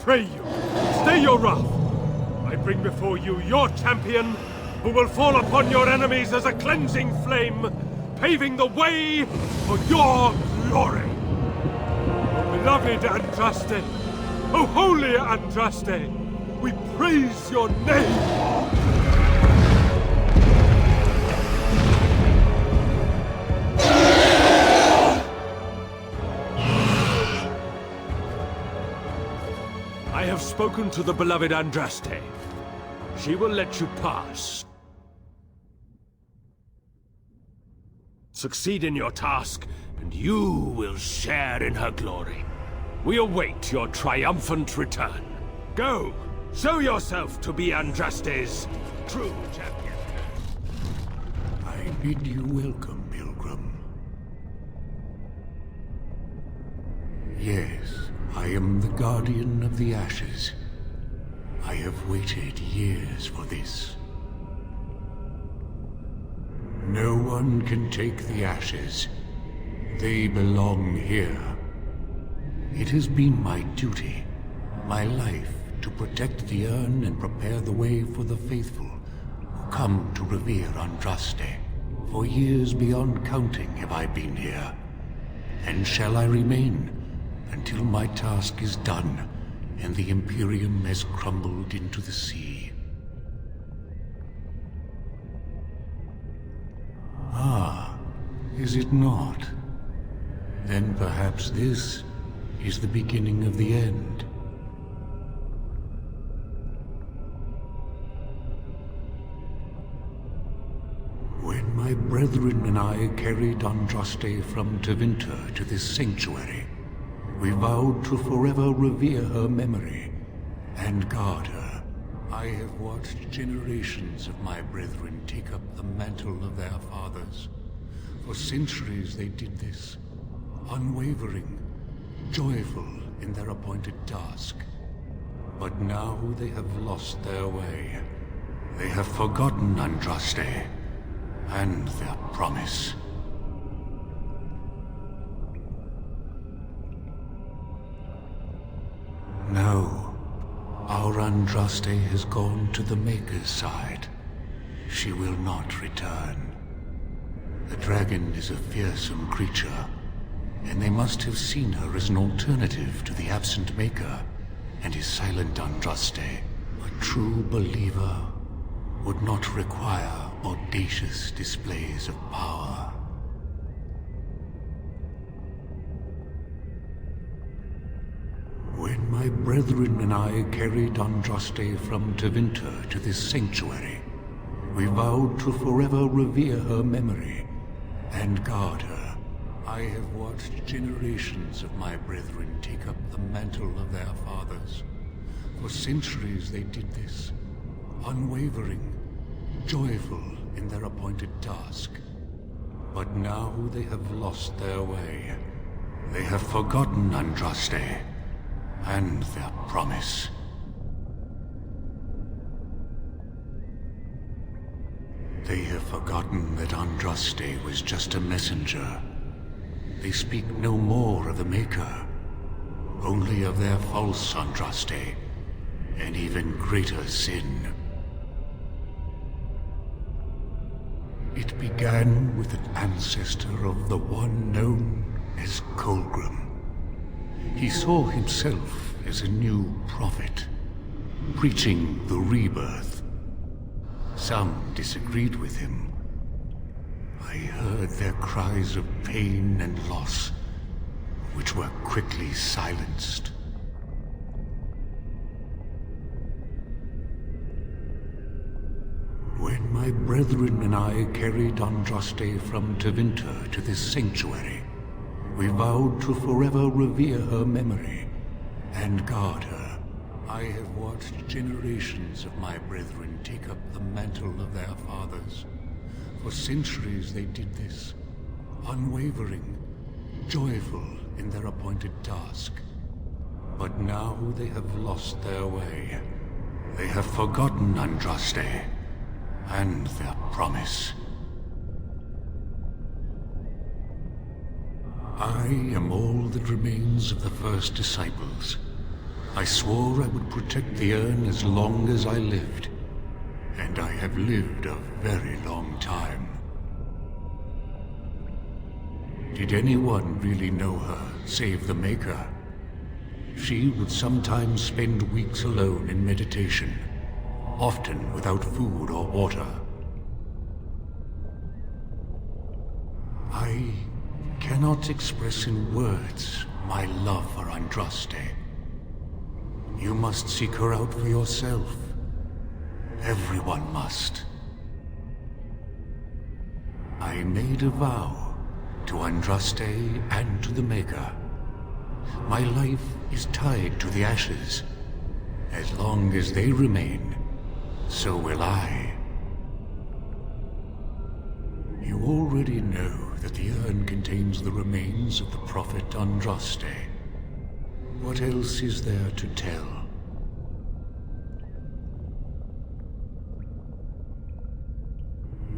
pray you, stay your wrath. I bring before you your champion, who will fall upon your enemies as a cleansing flame, paving the way for your glory. O beloved Andraste, O holy Andraste, we praise your name. I have spoken to the beloved Andraste. She will let you pass. Succeed in your task, and you will share in her glory. We await your triumphant return. Go, show yourself to be Andraste's true champion. I bid you welcome, Pilgrim. Yes, I am the Guardian of the Ashes. I have waited years for this. No one can take the ashes. They belong here. It has been my duty, my life, to protect the urn and prepare the way for the faithful who come to revere Andraste. For years beyond counting have I been here, and shall I remain until my task is done and the Imperium has crumbled into the sea. Ah, is it not? Then perhaps this is the beginning of the end. When my brethren and I carried Andraste from Tevinter to this sanctuary, we vowed to forever revere her memory and guard her. I have watched generations of my brethren take up the mantle of their fathers. For centuries they did this, unwavering, joyful in their appointed task. But now they have lost their way. They have forgotten Andraste and their promise. No, our Andraste has gone to the Maker's side. She will not return. The dragon is a fearsome creature, and they must have seen her as an alternative to the absent Maker and his silent Andraste. A true believer would not require audacious displays of power. When my brethren and I carried Andraste from Tevinter to this sanctuary, we vowed to forever revere her memory and guard her. I have watched generations of my brethren take up the mantle of their fathers. For centuries they did this, unwavering, joyful in their appointed task. But now they have lost their way. They have forgotten Andraste and their promise. They have forgotten that Andraste was just a messenger. They speak no more of the Maker, only of their false Andraste, and even greater sin. It began with an ancestor of the one known as Colgrim. He saw himself as a new prophet, preaching the rebirth. Some disagreed with him. I heard their cries of pain and loss, which were quickly silenced. When my brethren and I carried Andraste from Tevinter to this sanctuary, we vowed to forever revere her memory and guard her. I have watched generations of my brethren take up the mantle of their fathers. For centuries they did this, unwavering, joyful in their appointed task. But now they have lost their way. They have forgotten Andraste and their promise. I am all that remains of the first disciples, I swore I would protect the urn as long as I lived. And I have lived a very long time. Did anyone really know her, save the Maker? She would sometimes spend weeks alone in meditation, often without food or water. I cannot express in words my love for Andraste. You must seek her out for yourself. Everyone must. I made a vow to Andraste and to the Maker. My life is tied to the ashes. As long as they remain, so will I. You already know that the urn contains the remains of the prophet Andraste. What else is there to tell?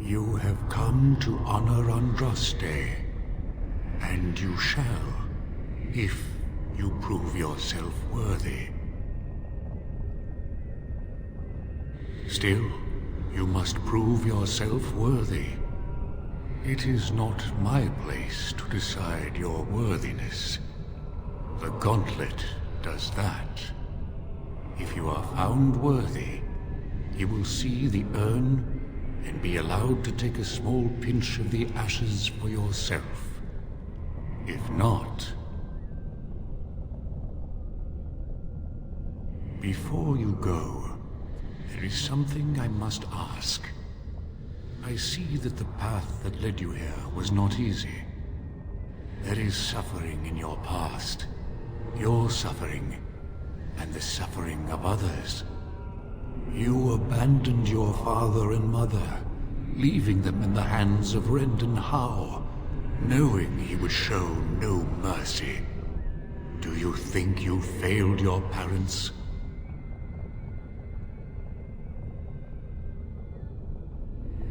You have come to honor Andraste, and you shall, if you prove yourself worthy. Still, you must prove yourself worthy. It is not my place to decide your worthiness. The gauntlet does that. If you are found worthy, you will see the urn and be allowed to take a small pinch of the ashes for yourself. If not... Before you go, there is something I must ask. I see that the path that led you here was not easy. There is suffering in your past. Your suffering, and the suffering of others. You abandoned your father and mother, leaving them in the hands of Rendon Howe, knowing he would show no mercy. Do you think you failed your parents?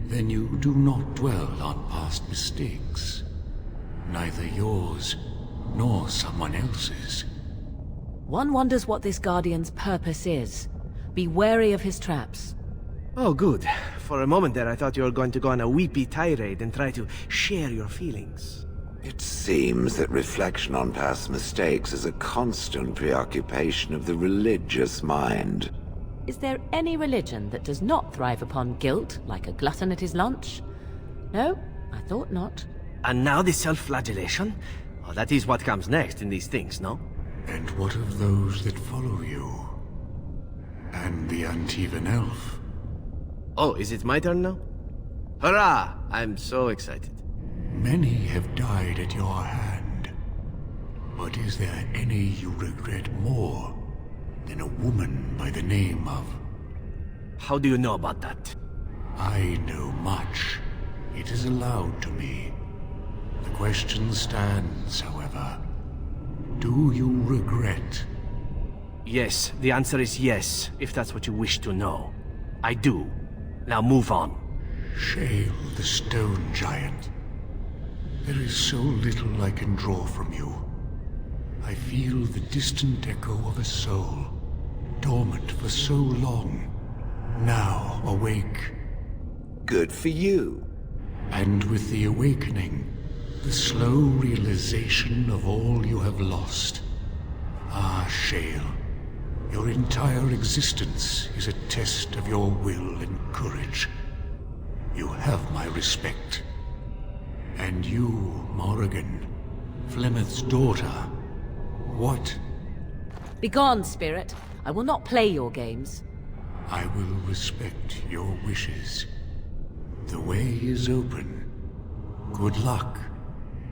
Then you do not dwell on past mistakes. Neither yours, nor someone else's. One wonders what this Guardian's purpose is. Be wary of his traps. Oh, good. For a moment there, I thought you were going to go on a weepy tirade and try to share your feelings. It seems that reflection on past mistakes is a constant preoccupation of the religious mind. Is there any religion that does not thrive upon guilt, like a glutton at his lunch? No, I thought not. And now the self-flagellation? Oh, that is what comes next in these things, no? And what of those that follow you? And the Antivan elf? Oh, is it my turn now? Hurrah! I'm so excited. Many have died at your hand. But is there any you regret more than a woman by the name of... How do you know about that? I know much. It is allowed to me. The question stands, however. Do you regret? Yes, the answer is yes, if that's what you wish to know. I do. Now move on. Shale, the stone giant. There is so little I can draw from you. I feel the distant echo of a soul, dormant for so long, now awake. Good for you. And with the awakening, the slow realization of all you have lost. Ah, Shale, your entire existence is a test of your will and courage. You have my respect. And you, Morrigan, Flemeth's daughter, what? Begone, spirit. I will not play your games. I will respect your wishes. The way is open. Good luck,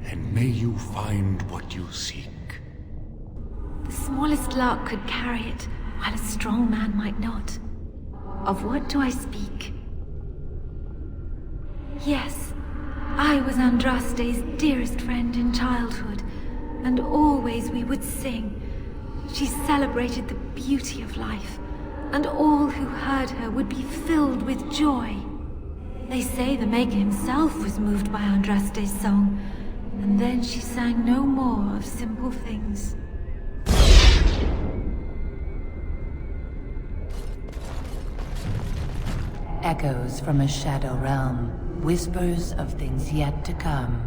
and may you find what you seek. The smallest lark could carry it, while a strong man might not. Of what do I speak? Yes, I was Andraste's dearest friend in childhood, and always we would sing. She celebrated the beauty of life, and all who heard her would be filled with joy. They say the Maker himself was moved by Andraste's song, and then she sang no more of simple things. Echoes from a shadow realm, whispers of things yet to come.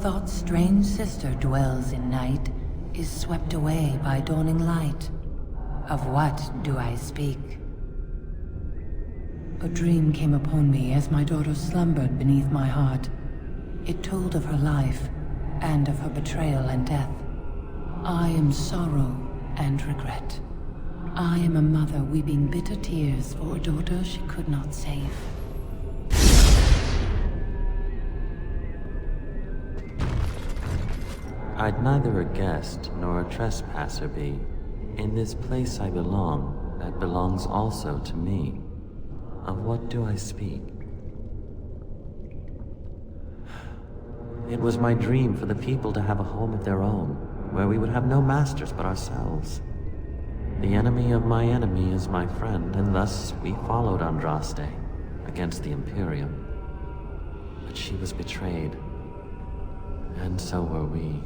Thought's strange sister dwells in night, is swept away by dawning light. Of what do I speak? A dream came upon me as my daughter slumbered beneath my heart. It told of her life, and of her betrayal and death. I am sorrow and regret. I am a mother weeping bitter tears for a daughter she could not save. I'd neither a guest nor a trespasser be. In this place I belong, that belongs also to me. Of what do I speak? It was my dream for the people to have a home of their own, where we would have no masters but ourselves. The enemy of my enemy is my friend, and thus we followed Andraste against the Imperium. But she was betrayed, and so were we.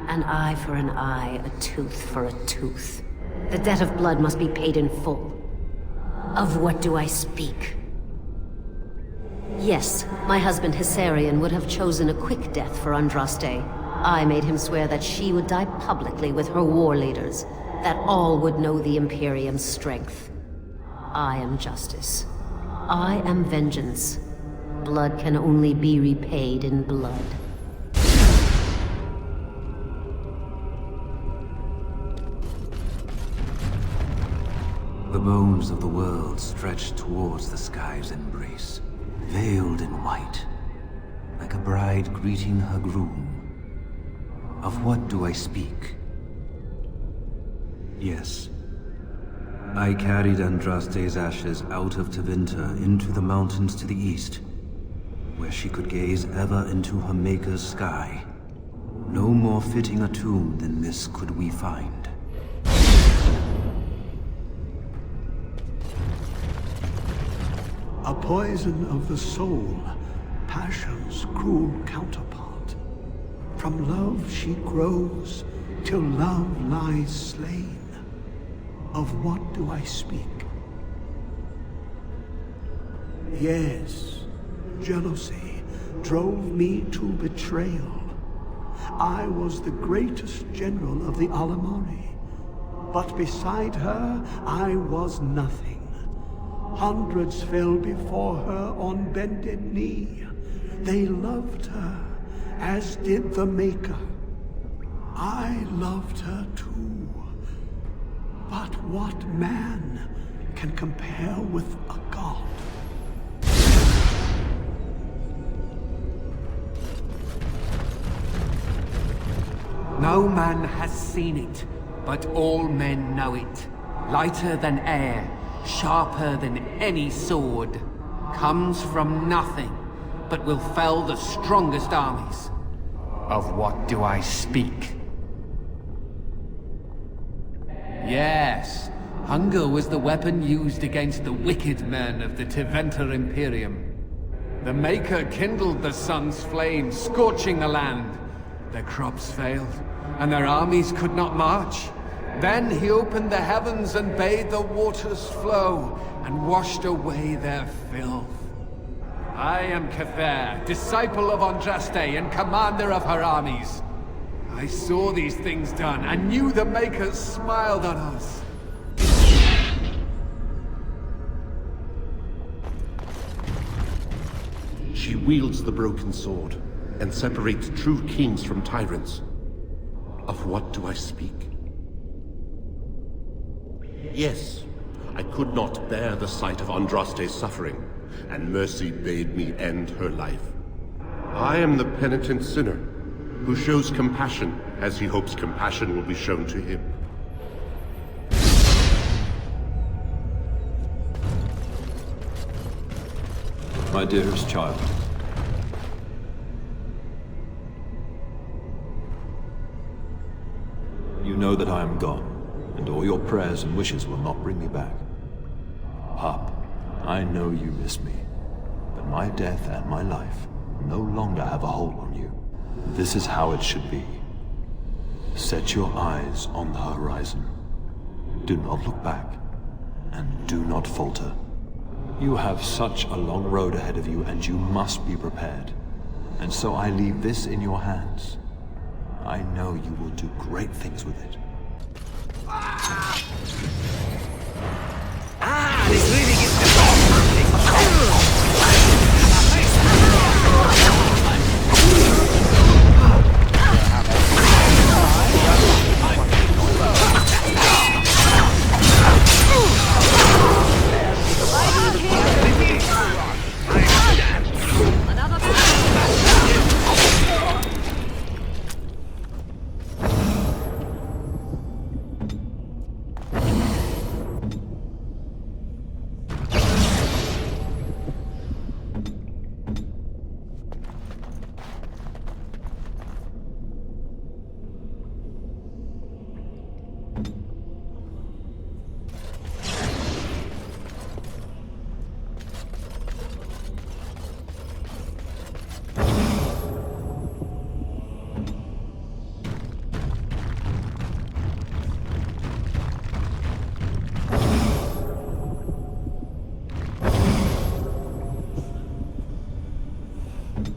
An eye for an eye, a tooth for a tooth. The debt of blood must be paid in full. Of what do I speak? Yes, my husband Hissarion would have chosen a quick death for Andraste. I made him swear that she would die publicly with her war leaders, that all would know the Imperium's strength. I am justice. I am vengeance. Blood can only be repaid in blood. The bones of the world stretched towards the sky's embrace, veiled in white, like a bride greeting her groom. Of what do I speak? Yes. I carried Andraste's ashes out of Tevinter into the mountains to the east, where she could gaze ever into her Maker's sky. No more fitting a tomb than this could we find. A poison of the soul, passion's cruel counterpart. From love she grows, till love lies slain. Of what do I speak? Yes, jealousy drove me to betrayal. I was the greatest general of the Alamari, but beside her I was nothing. Hundreds fell before her on bended knee. They loved her, as did the Maker. I loved her too. But what man can compare with a god? No man has seen it, but all men know it. Lighter than air, sharper than any sword, comes from nothing, but will fell the strongest armies. Of what do I speak? Yes, hunger was the weapon used against the wicked men of the Tevinter Imperium. The Maker kindled the sun's flame, scorching the land. Their crops failed, and their armies could not march. Then he opened the heavens and bade the waters flow, and washed away their filth. I am Cather, disciple of Andraste and commander of her armies. I saw these things done, and knew the Makers smiled on us. She wields the broken sword, and separates true kings from tyrants. Of what do I speak? Yes, I could not bear the sight of Andraste's suffering, and mercy bade me end her life. I am the penitent sinner, who shows compassion as he hopes compassion will be shown to him. My dearest child. You know that I am gone, and all your prayers and wishes will not bring me back. Pup, I know you miss me, but my death and my life no longer have a hold on you. This is how it should be. Set your eyes on the horizon. Do not look back, and do not falter. You have such a long road ahead of you, and you must be prepared. And so I leave this in your hands. I know you will do great things with it. This really gets the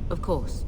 Of course.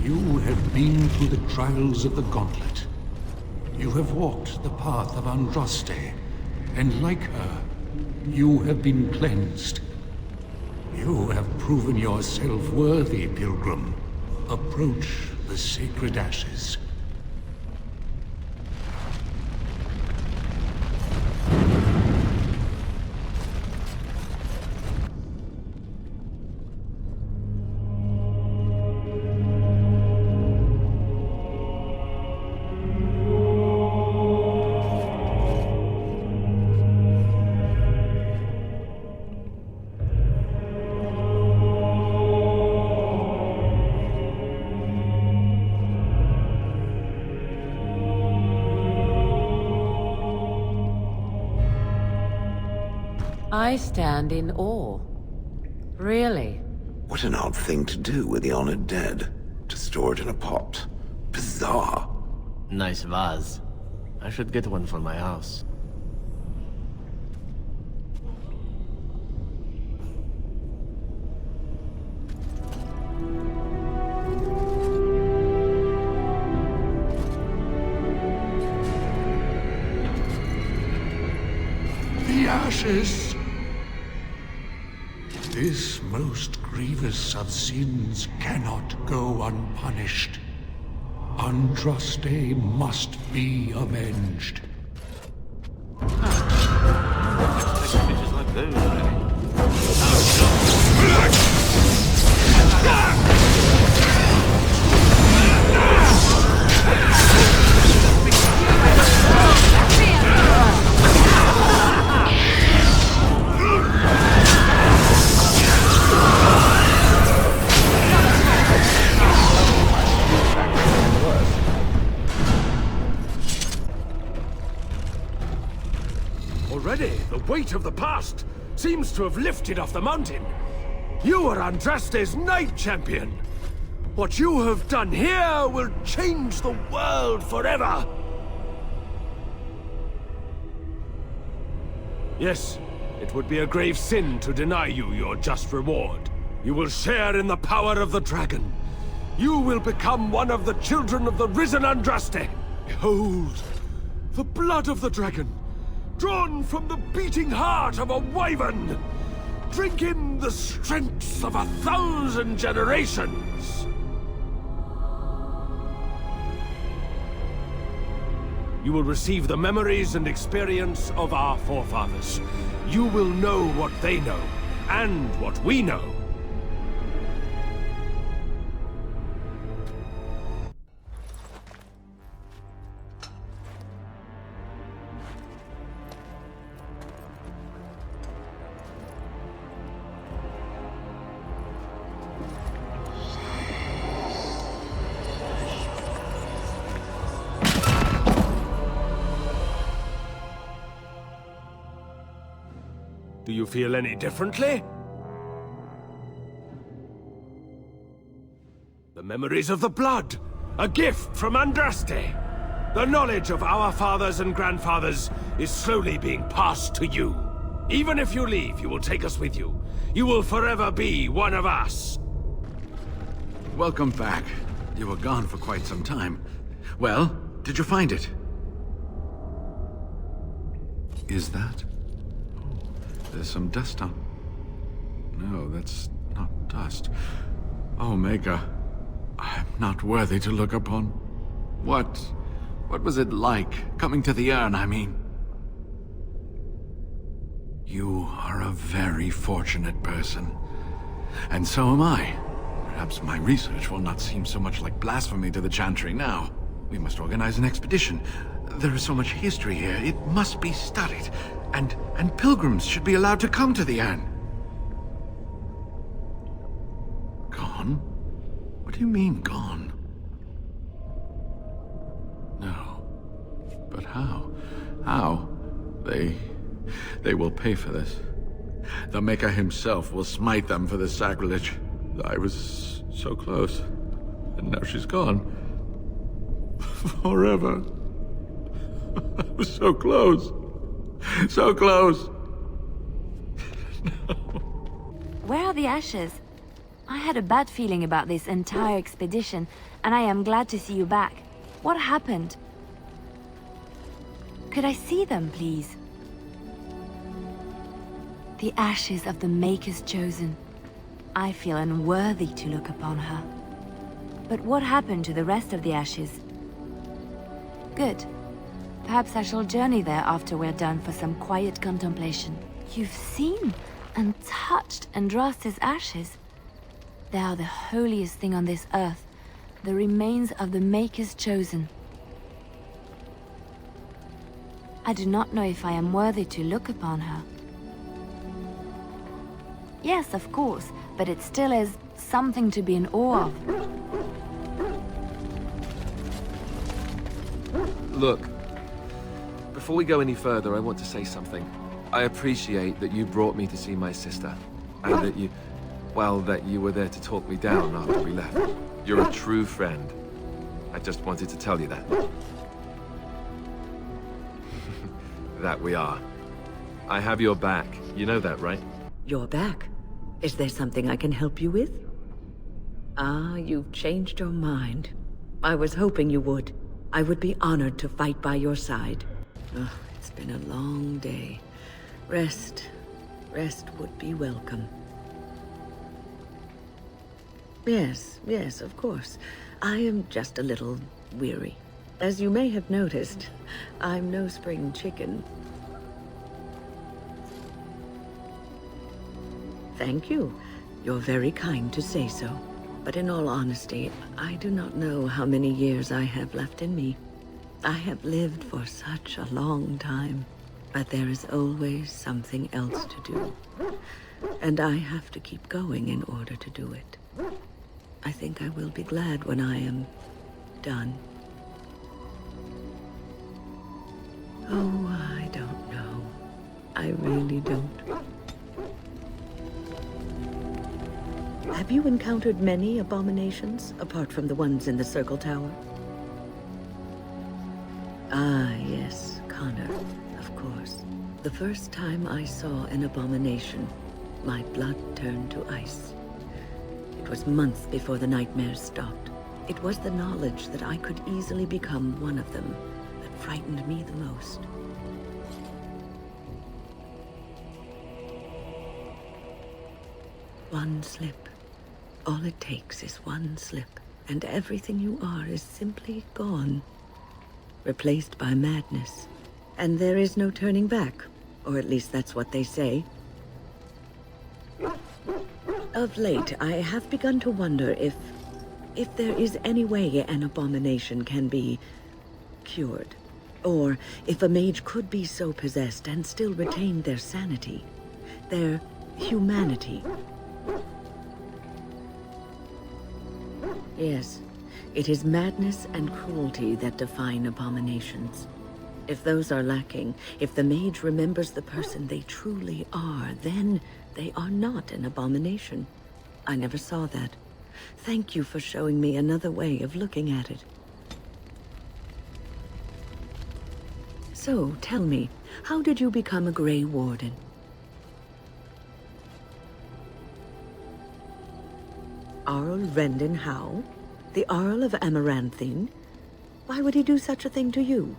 You have been through the trials of the Gauntlet. You have walked the path of Andraste, and like her, you have been cleansed. You have proven yourself worthy, Pilgrim. Approach the Sacred Ashes. I stand in awe. Really? What an odd thing to do with the honored dead. To store it in a pot. Bizarre. Nice vase. I should get one for my house. The ashes! This most grievous of sins cannot go unpunished. Andraste must be avenged. Bitches like those, really. Already, the weight of the past seems to have lifted off the mountain. You are Andraste's Knight Champion. What you have done here will change the world forever. Yes, it would be a grave sin to deny you your just reward. You will share in the power of the dragon. You will become one of the children of the risen Andraste. Behold, the blood of the dragon, drawn from the beating heart of a wyvern. Drink in the strength of 1,000 generations. You will receive the memories and experience of our forefathers. You will know what they know, and what we know. Do you feel any differently? The memories of the blood! A gift from Andraste! The knowledge of our fathers and grandfathers is slowly being passed to you. Even if you leave, you will take us with you. You will forever be one of us. Welcome back. You were gone for quite some time. Well, did you find it? Is that? There's some dust on... No, that's not dust. Oh, Maker, I'm not worthy to look upon. What was it like, coming to the urn, I mean? You are a very fortunate person. And so am I. Perhaps my research will not seem so much like blasphemy to the Chantry now. We must organize an expedition. There is so much history here, it must be studied. And pilgrims should be allowed to come to the urn. Gone? What do you mean, gone? No. But how? How? They will pay for this. The Maker himself will smite them for this sacrilege. I was so close, and now she's gone. Forever. I was so close. So close. Where are the ashes? I had a bad feeling about this entire expedition, and I am glad to see you back. What happened? Could I see them, please? The ashes of the Maker's Chosen. I feel unworthy to look upon her. But what happened to the rest of the ashes? Good. Perhaps I shall journey there after we're done for some quiet contemplation. You've seen and touched Andraste's ashes. They are the holiest thing on this earth, the remains of the Maker's Chosen. I do not know if I am worthy to look upon her. Yes, of course, but it still is something to be in awe of. Look. Before we go any further, I want to say something. I appreciate that you brought me to see my sister, and that you were there to talk me down after we left. You're a true friend. I just wanted to tell you that. That we are. I have your back. You know that, right? Your back? Is there something I can help you with? Ah, you've changed your mind. I was hoping you would. I would be honored to fight by your side. Oh, it's been a long day. Rest would be welcome. Yes, of course. I am just a little weary. As you may have noticed, I'm no spring chicken. Thank you. You're very kind to say so. But in all honesty, I do not know how many years I have left in me. I have lived for such a long time, but there is always something else to do. And I have to keep going in order to do it. I think I will be glad when I am done. Oh, I don't know. I really don't. Have you encountered many abominations, apart from the ones in the Circle Tower? Ah, yes, Connor, of course. The first time I saw an abomination, my blood turned to ice. It was months before the nightmares stopped. It was the knowledge that I could easily become one of them that frightened me the most. One slip. All it takes is one slip, and everything you are is simply gone. replaced by madness. And there is no turning back, or at least that's what they say. Of late, I have begun to wonder if there is any way an abomination can be cured. Or if a mage could be so possessed and still retain their sanity, their humanity. Yes, it is madness and cruelty that define abominations. If those are lacking, if the mage remembers the person they truly are, then they are not an abomination. I never saw that. Thank you for showing me another way of looking at it. So, tell me, how did you become a Grey Warden? Arl Rendon Howe? The Arl of Amaranthine? Why would he do such a thing to you?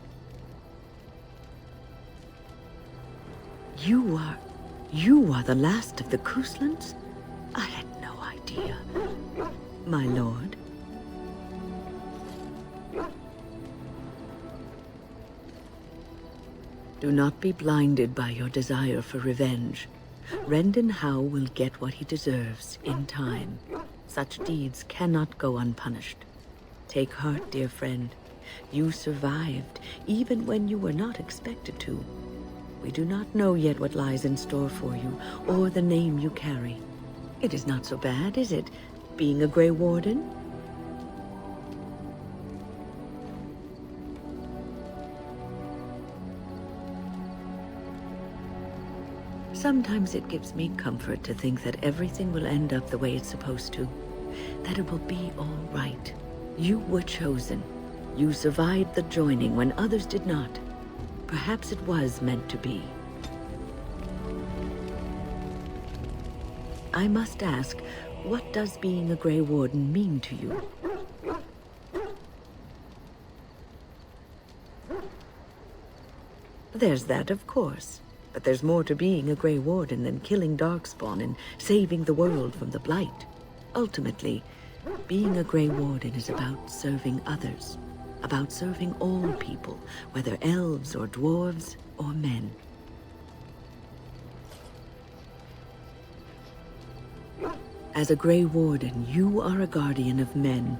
You are the last of the Couslands? I had no idea. My lord. Do not be blinded by your desire for revenge. Rendon Howe will get what he deserves in time. Such deeds cannot go unpunished. Take heart, dear friend. You survived, even when you were not expected to. We do not know yet what lies in store for you, or the name you carry. It is not so bad, is it, being a Grey Warden? Sometimes it gives me comfort to think that everything will end up the way it's supposed to. That it will be all right. You were chosen. You survived the joining when others did not. Perhaps it was meant to be. I must ask, what does being a Grey Warden mean to you? There's that, of course. But there's more to being a Grey Warden than killing Darkspawn and saving the world from the Blight. Ultimately, being a Grey Warden is about serving others. About serving all people, whether elves or dwarves or men. As a Grey Warden, you are a guardian of men,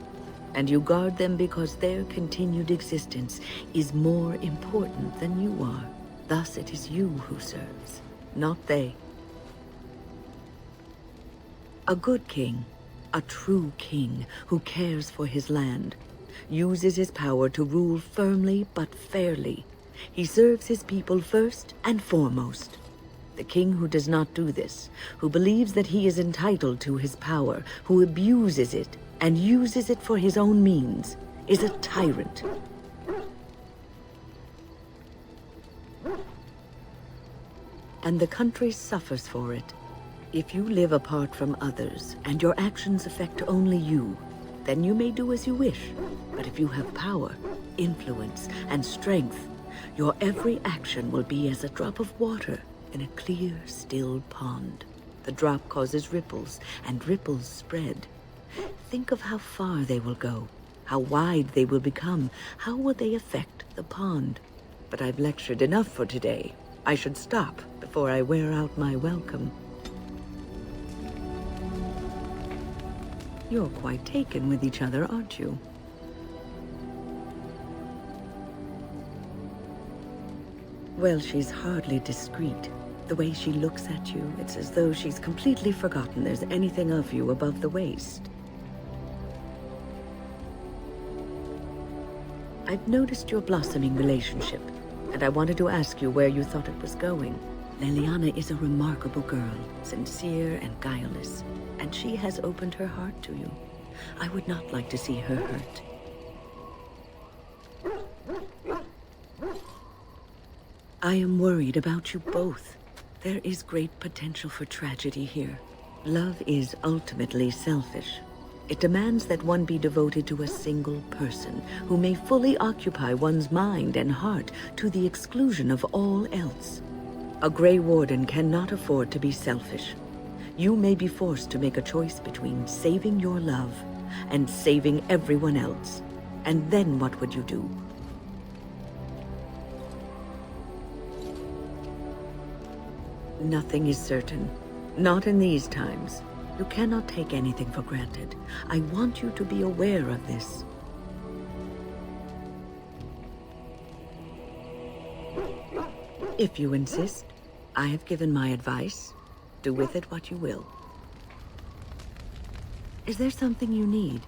and you guard them because their continued existence is more important than you are. Thus it is you who serves, not they. A good king, a true king who cares for his land, uses his power to rule firmly but fairly. He serves his people first and foremost. The king who does not do this, who believes that he is entitled to his power, who abuses it and uses it for his own means, is a tyrant. And the country suffers for it. If you live apart from others, and your actions affect only you, then you may do as you wish. But if you have power, influence, and strength, your every action will be as a drop of water in a clear, still pond. The drop causes ripples, and ripples spread. Think of how far they will go, how wide they will become, how will they affect the pond. But I've lectured enough for today. I should stop before I wear out my welcome. You're quite taken with each other, aren't you? Well, she's hardly discreet. The way she looks at you, it's as though she's completely forgotten there's anything of you above the waist. I've noticed your blossoming relationship, and I wanted to ask you where you thought it was going. Leliana is a remarkable girl, sincere and guileless, and she has opened her heart to you. I would not like to see her hurt. I am worried about you both. There is great potential for tragedy here. Love is ultimately selfish. It demands that one be devoted to a single person who may fully occupy one's mind and heart to the exclusion of all else. A Grey Warden cannot afford to be selfish. You may be forced to make a choice between saving your love and saving everyone else. And then what would you do? Nothing is certain. Not in these times. You cannot take anything for granted. I want you to be aware of this. If you insist, I have given my advice. Do with it what you will. Is there something you need?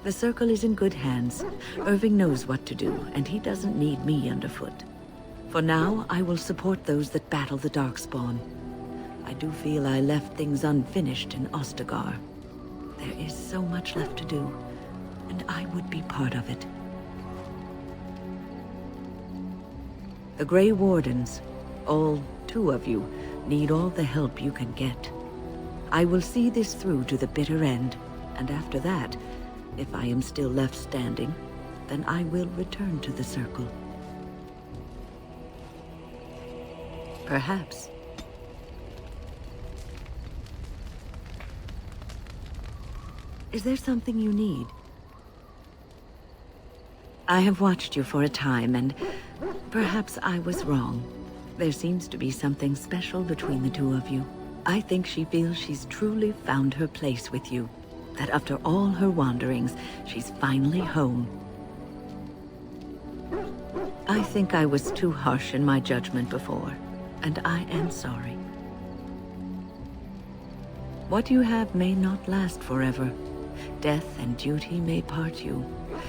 The Circle is in good hands. Irving knows what to do, and he doesn't need me underfoot. For now, I will support those that battle the Darkspawn. I do feel I left things unfinished in Ostagar. There is so much left to do, and I would be part of it. The Grey Wardens, all 2 of you, need all the help you can get. I will see this through to the bitter end, and after that, if I am still left standing, then I will return to the Circle. Perhaps. Is there something you need? I have watched you for a time, and perhaps I was wrong. There seems to be something special between the 2 of you. I think she feels she's truly found her place with you. That after all her wanderings, she's finally home. I think I was too harsh in my judgment before, and I am sorry. What you have may not last forever. Death and duty may part you,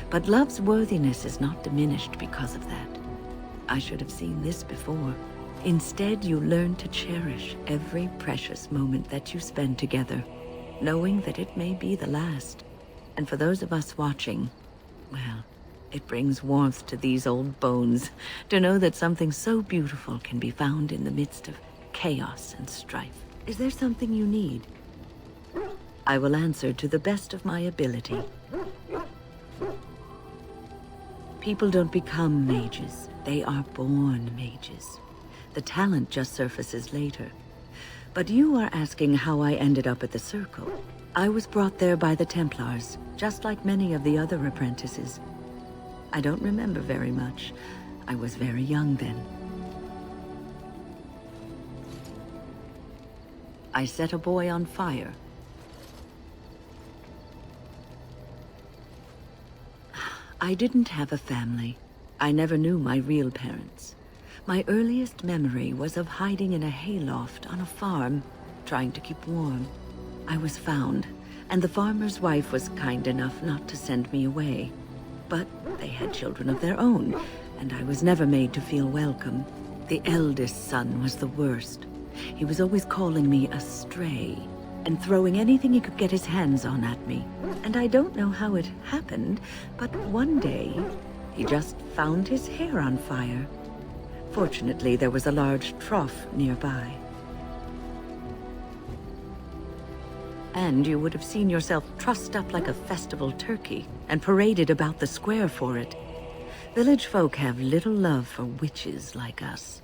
but love's worthiness is not diminished because of that. I should have seen this before. Instead, you learn to cherish every precious moment that you spend together, knowing that it may be the last. And for those of us watching, well, it brings warmth to these old bones to know that something so beautiful can be found in the midst of chaos and strife. Is there something you need? I will answer to the best of my ability. People don't become mages. They are born mages. The talent just surfaces later. But you are asking how I ended up at the Circle. I was brought there by the Templars, just like many of the other apprentices. I don't remember very much. I was very young then. I set a boy on fire. I didn't have a family. I never knew my real parents. My earliest memory was of hiding in a hayloft on a farm, trying to keep warm. I was found, and the farmer's wife was kind enough not to send me away. But they had children of their own, and I was never made to feel welcome. The eldest son was the worst. He was always calling me a stray, and throwing anything he could get his hands on at me. And I don't know how it happened, but one day, he just found his hair on fire. Fortunately, there was a large trough nearby. And you would have seen yourself trussed up like a festival turkey and paraded about the square for it. Village folk have little love for witches like us.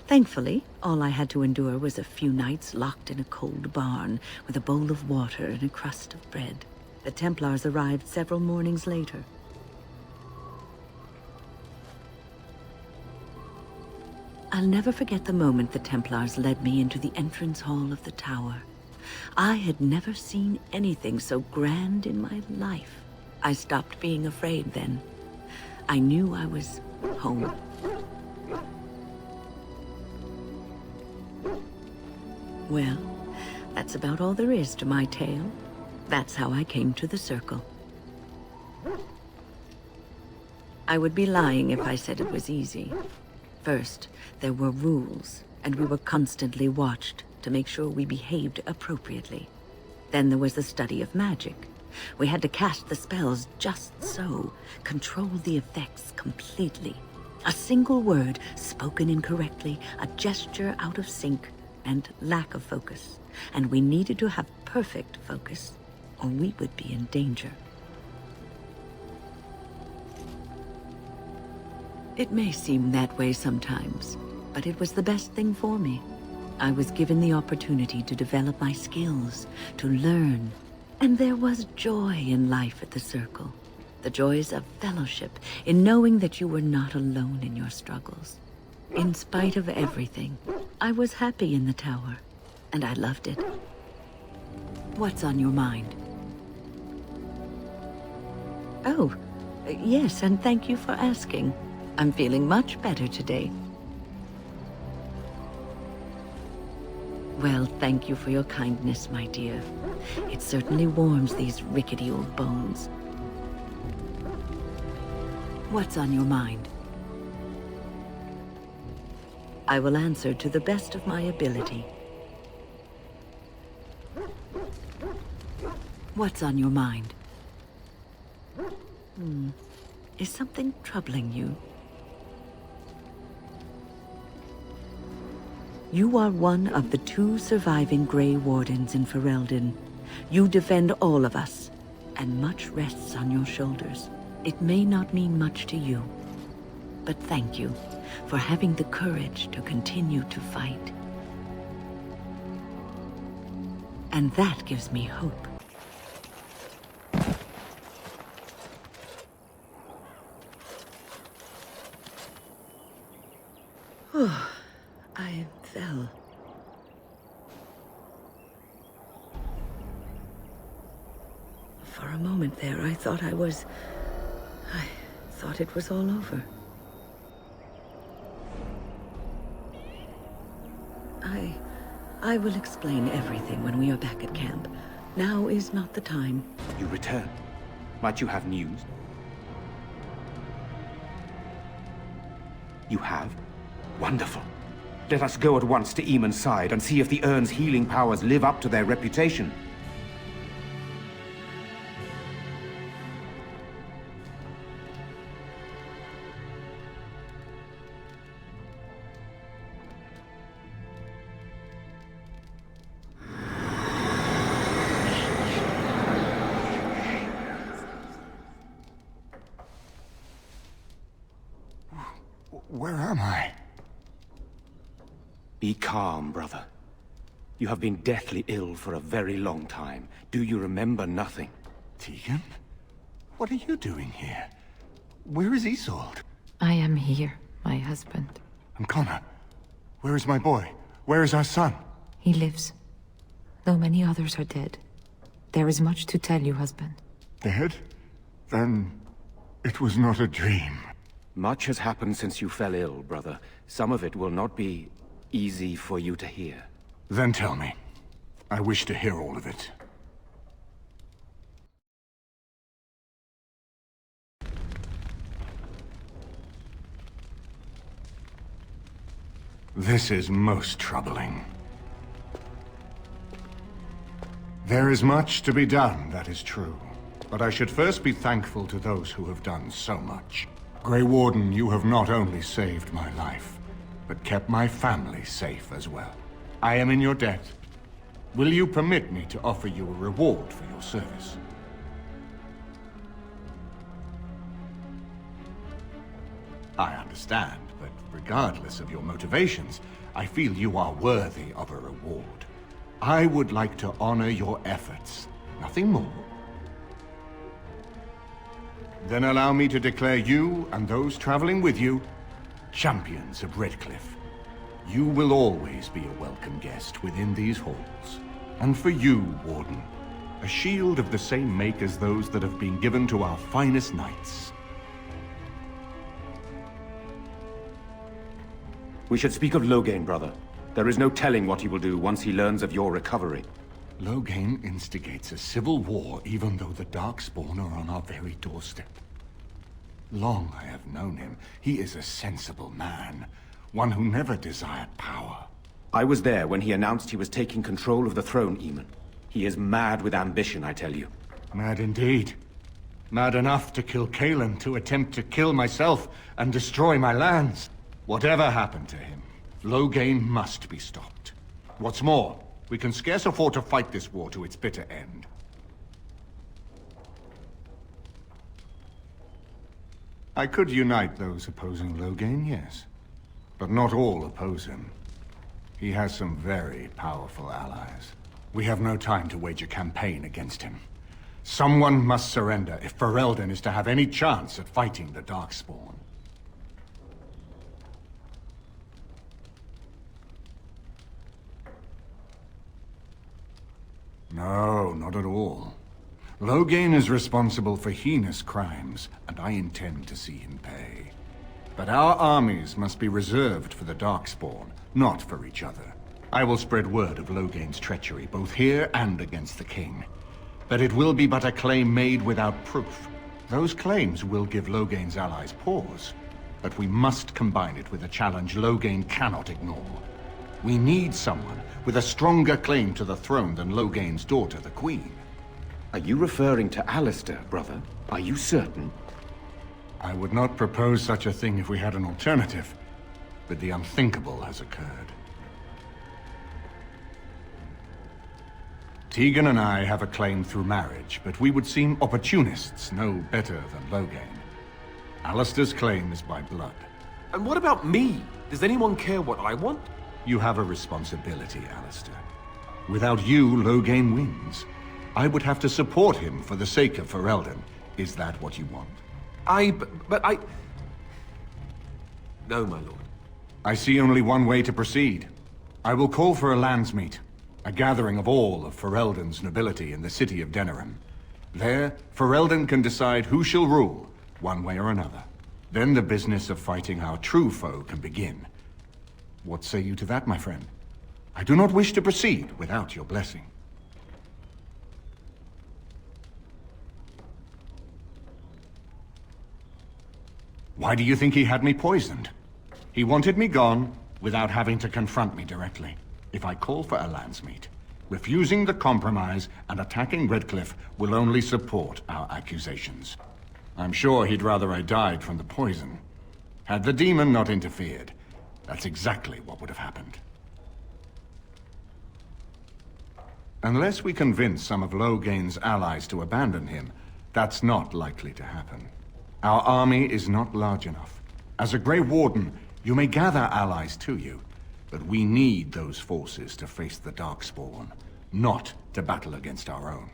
Thankfully, all I had to endure was a few nights locked in a cold barn with a bowl of water and a crust of bread. The Templars arrived several mornings later. I'll never forget the moment the Templars led me into the entrance hall of the tower. I had never seen anything so grand in my life. I stopped being afraid then. I knew I was home. Well, that's about all there is to my tale. That's how I came to the Circle. I would be lying if I said it was easy. First, there were rules, and we were constantly watched to make sure we behaved appropriately. Then there was the study of magic. We had to cast the spells just so, control the effects completely. A single word spoken incorrectly, a gesture out of sync, and lack of focus. And we needed to have perfect focus, or we would be in danger. It may seem that way sometimes, but it was the best thing for me. I was given the opportunity to develop my skills, to learn, and there was joy in life at the Circle. The joys of fellowship, in knowing that you were not alone in your struggles. In spite of everything, I was happy in the tower, and I loved it. What's on your mind? Oh, yes, and thank you for asking. I'm feeling much better today. Well, thank you for your kindness, my dear. It certainly warms these rickety old bones. What's on your mind? I will answer to the best of my ability. What's on your mind? Is something troubling you? You are one of the 2 surviving Grey Wardens in Ferelden. You defend all of us, and much rests on your shoulders. It may not mean much to you, but thank you for having the courage to continue to fight. And that gives me hope. I fell. For a moment there, I thought it was all over. I will explain everything when we are back at camp. Now is not the time. You return. Might you have news? You have? Wonderful. Let us go at once to Eamon's side and see if the Urn's healing powers live up to their reputation. Where am I? Be calm, brother. You have been deathly ill for a very long time. Do you remember nothing? Tegan? What are you doing here? Where is Isolde? I am here, my husband. And Connor? Where is my boy? Where is our son? He lives, though many others are dead. There is much to tell you, husband. Dead? Then it was not a dream. Much has happened since you fell ill, brother. Some of it will not be easy for you to hear. Then tell me. I wish to hear all of it. This is most troubling. There is much to be done, that is true. But I should first be thankful to those who have done so much. Grey Warden, you have not only saved my life, but kept my family safe as well. I am in your debt. Will you permit me to offer you a reward for your service? I understand, but regardless of your motivations, I feel you are worthy of a reward. I would like to honor your efforts, nothing more. Then allow me to declare you and those traveling with you champions of Redcliffe. You will always be a welcome guest within these halls. And for you, Warden, a shield of the same make as those that have been given to our finest knights. We should speak of Loghain, brother. There is no telling what he will do once he learns of your recovery. Loghain instigates a civil war even though the Darkspawn are on our very doorstep. Long I have known him. He is a sensible man, one who never desired power. I was there when he announced he was taking control of the throne, Eamon. He is mad with ambition, I tell you. Mad indeed. Mad enough to kill Cailan, to attempt to kill myself and destroy my lands. Whatever happened to him, Loghain must be stopped. What's more, we can scarce afford to fight this war to its bitter end. I could unite those opposing Loghain, yes. But not all oppose him. He has some very powerful allies. We have no time to wage a campaign against him. Someone must surrender if Ferelden is to have any chance at fighting the Darkspawn. No, not at all. Loghain is responsible for heinous crimes, and I intend to see him pay. But our armies must be reserved for the Darkspawn, not for each other. I will spread word of Loghain's treachery, both here and against the King. But it will be but a claim made without proof. Those claims will give Loghain's allies pause, but we must combine it with a challenge Loghain cannot ignore. We need someone with a stronger claim to the throne than Loghain's daughter, the Queen. Are you referring to Alistair, brother? Are you certain? I would not propose such a thing if we had an alternative, but the unthinkable has occurred. Tegan and I have a claim through marriage, but we would seem opportunists no better than Loghain. Alistair's claim is by blood. And what about me? Does anyone care what I want? You have a responsibility, Alistair. Without you, Loghain wins. I would have to support him for the sake of Ferelden. Is that what you want? No, my lord. I see only one way to proceed. I will call for a landsmeet, a gathering of all of Ferelden's nobility in the city of Denerim. There, Ferelden can decide who shall rule, one way or another. Then the business of fighting our true foe can begin. What say you to that, my friend? I do not wish to proceed without your blessing. Why do you think he had me poisoned? He wanted me gone without having to confront me directly. If I call for a landsmeet, refusing the compromise and attacking Redcliffe will only support our accusations. I'm sure he'd rather I died from the poison. Had the demon not interfered, that's exactly what would have happened. Unless we convince some of Loghain's allies to abandon him, that's not likely to happen. Our army is not large enough. As a Grey Warden, you may gather allies to you, but we need those forces to face the Darkspawn, not to battle against our own.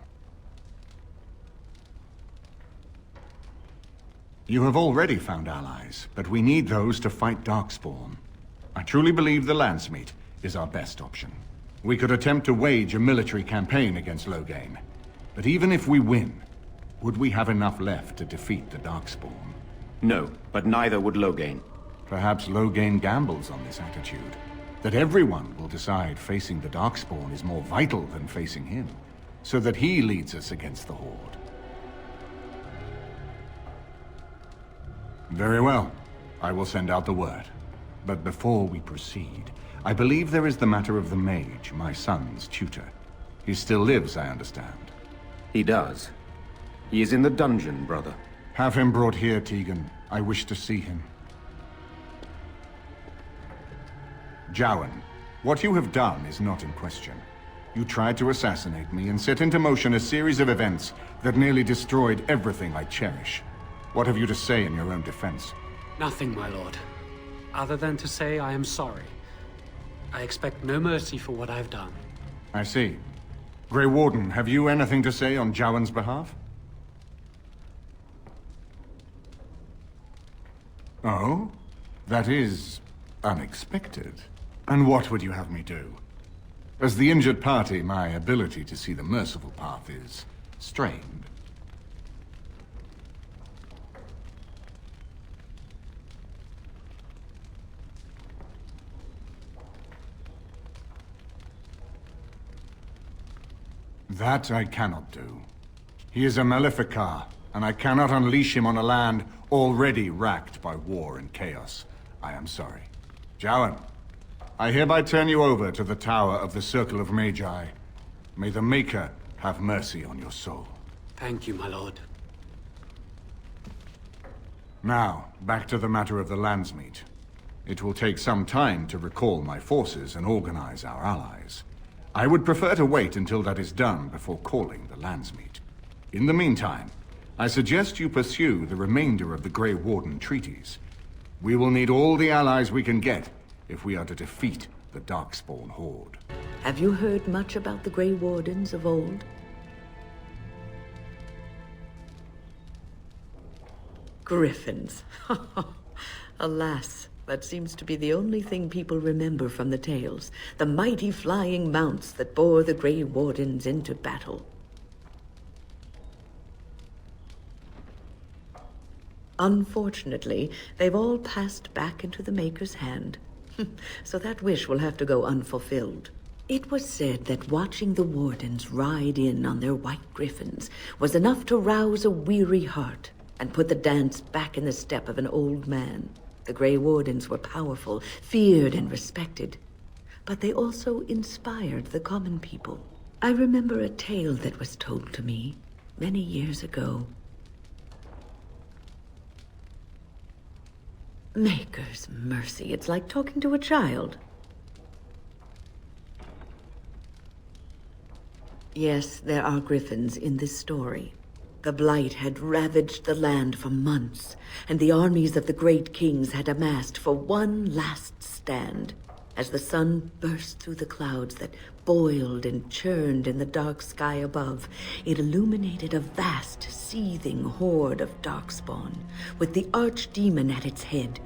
You have already found allies, but we need those to fight Darkspawn. I truly believe the landsmeet is our best option. We could attempt to wage a military campaign against Loghain, but even if we win, would we have enough left to defeat the Darkspawn? No, but neither would Loghain. Perhaps Loghain gambles on this attitude, that everyone will decide facing the Darkspawn is more vital than facing him, so that he leads us against the Horde. Very well. I will send out the word. But before we proceed, I believe there is the matter of the mage, my son's tutor. He still lives, I understand. He does. He is in the dungeon, brother. Have him brought here, Tegan. I wish to see him. Jowan, what you have done is not in question. You tried to assassinate me and set into motion a series of events that nearly destroyed everything I cherish. What have you to say in your own defense? Nothing, my lord. Other than to say I am sorry. I expect no mercy for what I've done. I see. Grey Warden, have you anything to say on Jowan's behalf? Oh? That is unexpected. And what would you have me do? As the injured party, my ability to see the merciful path is strained. That I cannot do. He is a Maleficar, and I cannot unleash him on a land already racked by war and chaos. I am sorry. Jowan, I hereby turn you over to the Tower of the Circle of Magi. May the Maker have mercy on your soul. Thank you, my lord. Now, back to the matter of the landsmeet. It will take some time to recall my forces and organize our allies. I would prefer to wait until that is done before calling the landsmeet. In the meantime, I suggest you pursue the remainder of the Grey Warden treaties. We will need all the allies we can get if we are to defeat the Darkspawn Horde. Have you heard much about the Grey Wardens of old? Griffins. Alas, that seems to be the only thing people remember from the tales. The mighty flying mounts that bore the Grey Wardens into battle. Unfortunately, they've all passed back into the Maker's hand. So that wish will have to go unfulfilled. It was said that watching the Wardens ride in on their white griffins was enough to rouse a weary heart and put the dance back in the step of an old man. The Grey Wardens were powerful, feared and respected, but they also inspired the common people. I remember a tale that was told to me many years ago. Maker's mercy, it's like talking to a child. Yes, there are griffins in this story. The Blight had ravaged the land for months, and the armies of the great kings had amassed for one last stand. As the sun burst through the clouds that boiled and churned in the dark sky above, it illuminated a vast, seething horde of darkspawn, with the archdemon at its head.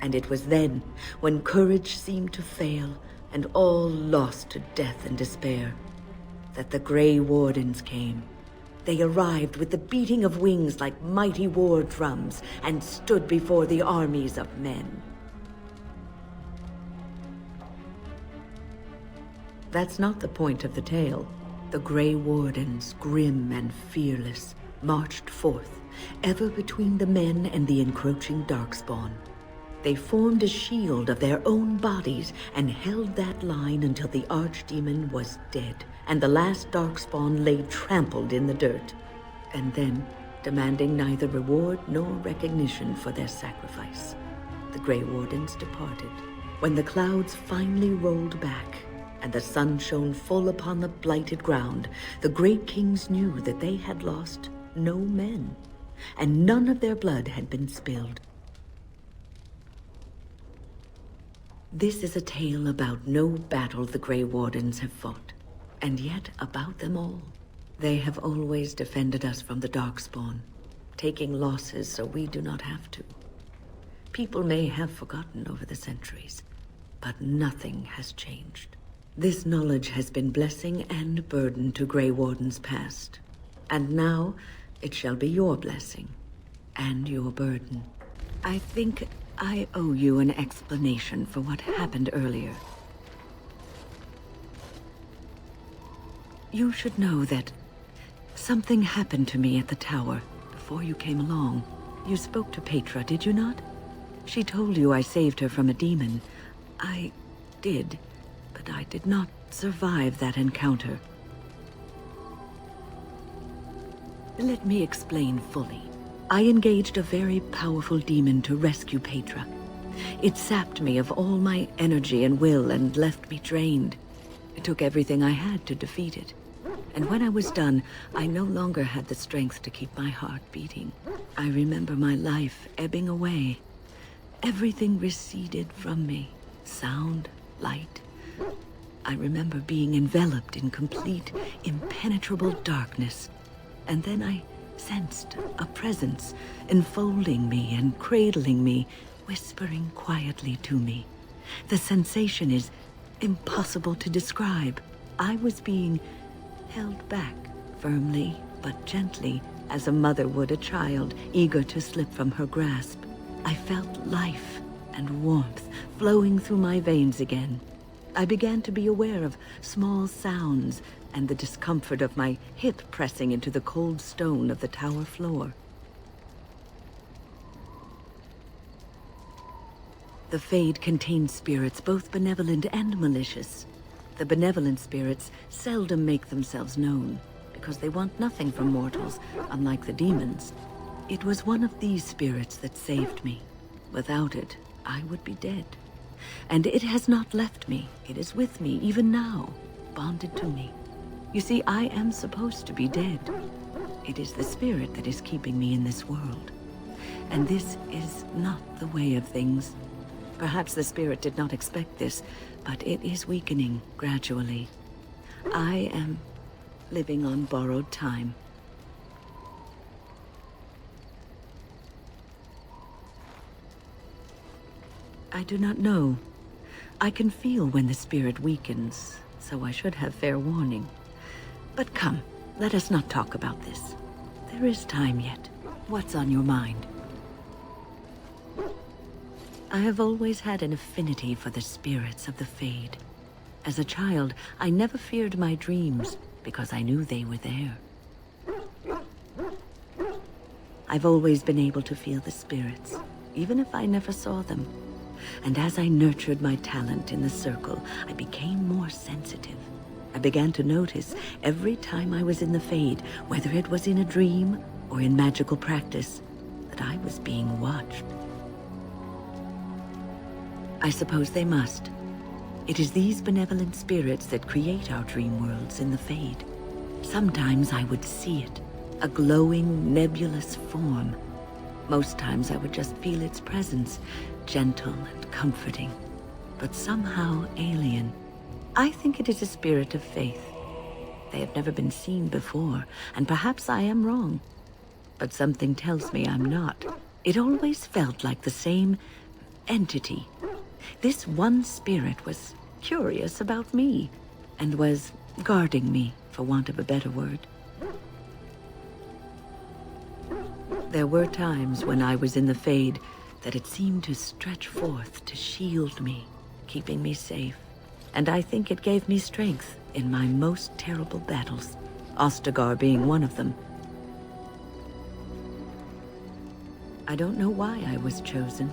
And it was then, when courage seemed to fail, and all lost to death and despair, that the Grey Wardens came. They arrived with the beating of wings like mighty war drums, and stood before the armies of men. That's not the point of the tale. The Grey Wardens, grim and fearless, marched forth, ever between the men and the encroaching darkspawn. They formed a shield of their own bodies and held that line until the archdemon was dead, and the last darkspawn lay trampled in the dirt. And then, demanding neither reward nor recognition for their sacrifice, the Grey Wardens departed. When the clouds finally rolled back, and the sun shone full upon the blighted ground, the great kings knew that they had lost no men, and none of their blood had been spilled. This is a tale about no battle the Grey Wardens have fought, and yet about them all. They have always defended us from the Darkspawn, taking losses so we do not have to. People may have forgotten over the centuries, but nothing has changed. This knowledge has been blessing and burden to Grey Wardens past, and now it shall be your blessing and your burden. I think I owe you an explanation for what happened earlier. You should know that something happened to me at the tower before you came along. You spoke to Petra, did you not? She told you I saved her from a demon. I did, but I did not survive that encounter. Let me explain fully. I engaged a very powerful demon to rescue Petra. It sapped me of all my energy and will and left me drained. It took everything I had to defeat it. And when I was done, I no longer had the strength to keep my heart beating. I remember my life ebbing away. Everything receded from me. Sound, light. I remember being enveloped in complete, impenetrable darkness. And then I sensed a presence enfolding me and cradling me, whispering quietly to me. The sensation is impossible to describe. I was being held back, firmly but gently, as a mother would a child, eager to slip from her grasp. I felt life and warmth flowing through my veins again. I began to be aware of small sounds and the discomfort of my hip pressing into the cold stone of the tower floor. The Fade contains spirits both benevolent and malicious. The benevolent spirits seldom make themselves known, because they want nothing from mortals, unlike the demons. It was one of these spirits that saved me. Without it, I would be dead. And it has not left me. It is with me, even now, bonded to me. You see, I am supposed to be dead. It is the spirit that is keeping me in this world. And this is not the way of things. Perhaps the spirit did not expect this, but it is weakening gradually. I am living on borrowed time. I do not know. I can feel when the spirit weakens, so I should have fair warning. But come, let us not talk about this. There is time yet. What's on your mind? I have always had an affinity for the spirits of the Fade. As a child, I never feared my dreams because I knew they were there. I've always been able to feel the spirits, even if I never saw them. And as I nurtured my talent in the circle, I became more sensitive. I began to notice every time I was in the Fade, whether it was in a dream or in magical practice, that I was being watched. I suppose they must. It is these benevolent spirits that create our dream worlds in the Fade. Sometimes I would see it, a glowing, nebulous form. Most times I would just feel its presence, gentle and comforting, but somehow alien. I think it is a spirit of faith. They have never been seen before, and perhaps I am wrong. But something tells me I'm not. It always felt like the same entity. This one spirit was curious about me, and was guarding me, for want of a better word. There were times when I was in the Fade that it seemed to stretch forth to shield me, keeping me safe. And I think it gave me strength in my most terrible battles, Ostagar being one of them. I don't know why I was chosen.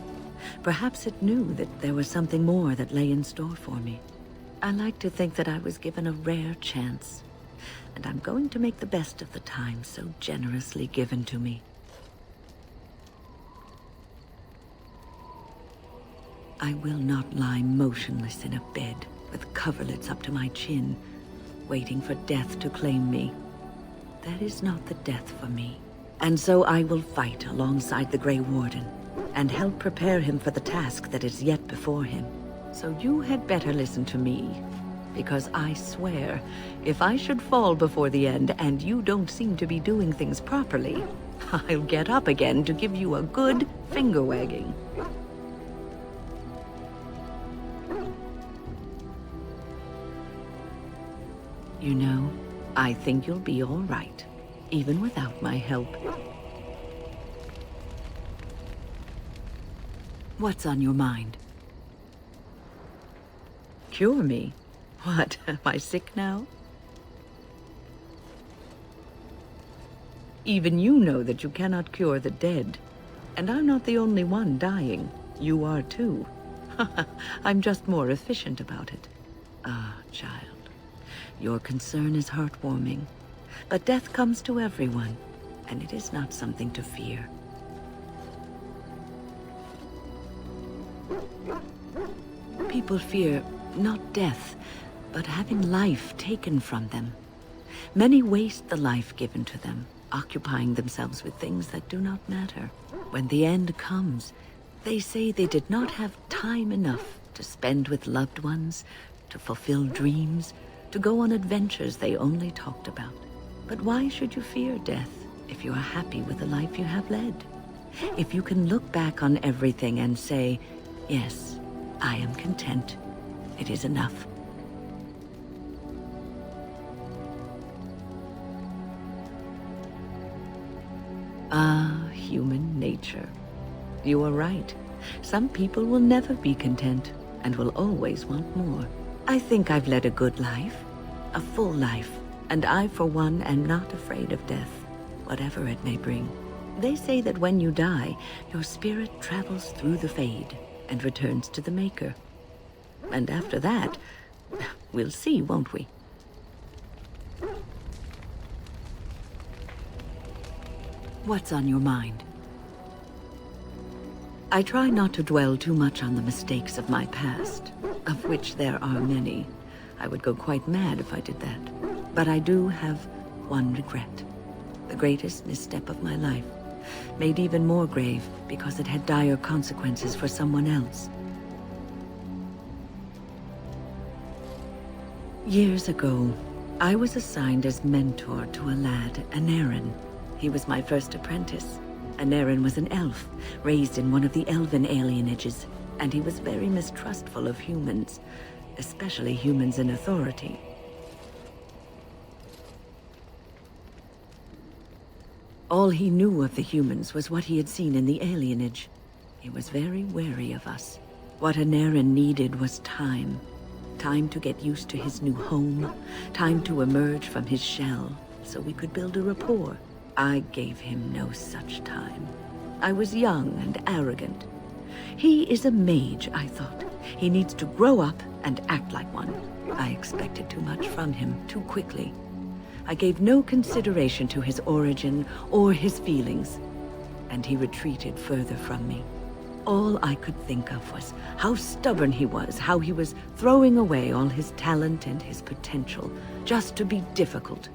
Perhaps it knew that there was something more that lay in store for me. I like to think that I was given a rare chance, and I'm going to make the best of the time so generously given to me. I will not lie motionless in a bed with coverlets up to my chin, waiting for death to claim me. That is not the death for me. And so I will fight alongside the Grey Warden, and help prepare him for the task that is yet before him. So you had better listen to me, because I swear, if I should fall before the end and you don't seem to be doing things properly, I'll get up again to give you a good finger wagging. You know, I think you'll be all right, even without my help. What's on your mind? Cure me? What, am I sick now? Even you know that you cannot cure the dead. And I'm not the only one dying. You are too. I'm just more efficient about it. Ah, child. Your concern is heartwarming. But death comes to everyone, and it is not something to fear. People fear not death, but having life taken from them. Many waste the life given to them, occupying themselves with things that do not matter. When the end comes, they say they did not have time enough to spend with loved ones, to fulfill dreams, to go on adventures they only talked about. But why should you fear death if you are happy with the life you have led? If you can look back on everything and say, yes, I am content. It is enough. Ah, human nature. You are right. Some people will never be content and will always want more. I think I've led a good life, a full life, and I, for one, am not afraid of death, whatever it may bring. They say that when you die, your spirit travels through the Fade and returns to the Maker. And after that, we'll see, won't we? What's on your mind? I try not to dwell too much on the mistakes of my past, of which there are many. I would go quite mad if I did that. But I do have one regret. The greatest misstep of my life, made even more grave because it had dire consequences for someone else. Years ago, I was assigned as mentor to a lad, Denerim. He was my first apprentice. Denerim was an elf, raised in one of the elven alienages. and he was very mistrustful of humans, especially humans in authority. All he knew of the humans was what he had seen in the alienage. He was very wary of us. What Denerim needed was time. Time to get used to his new home. Time to emerge from his shell, so we could build a rapport. I gave him no such time. I was young and arrogant. He is a mage, I thought. He needs to grow up and act like one. I expected too much from him too quickly. I gave no consideration to his origin or his feelings, and he retreated further from me. All I could think of was how stubborn he was, how he was throwing away all his talent and his potential just to be difficult.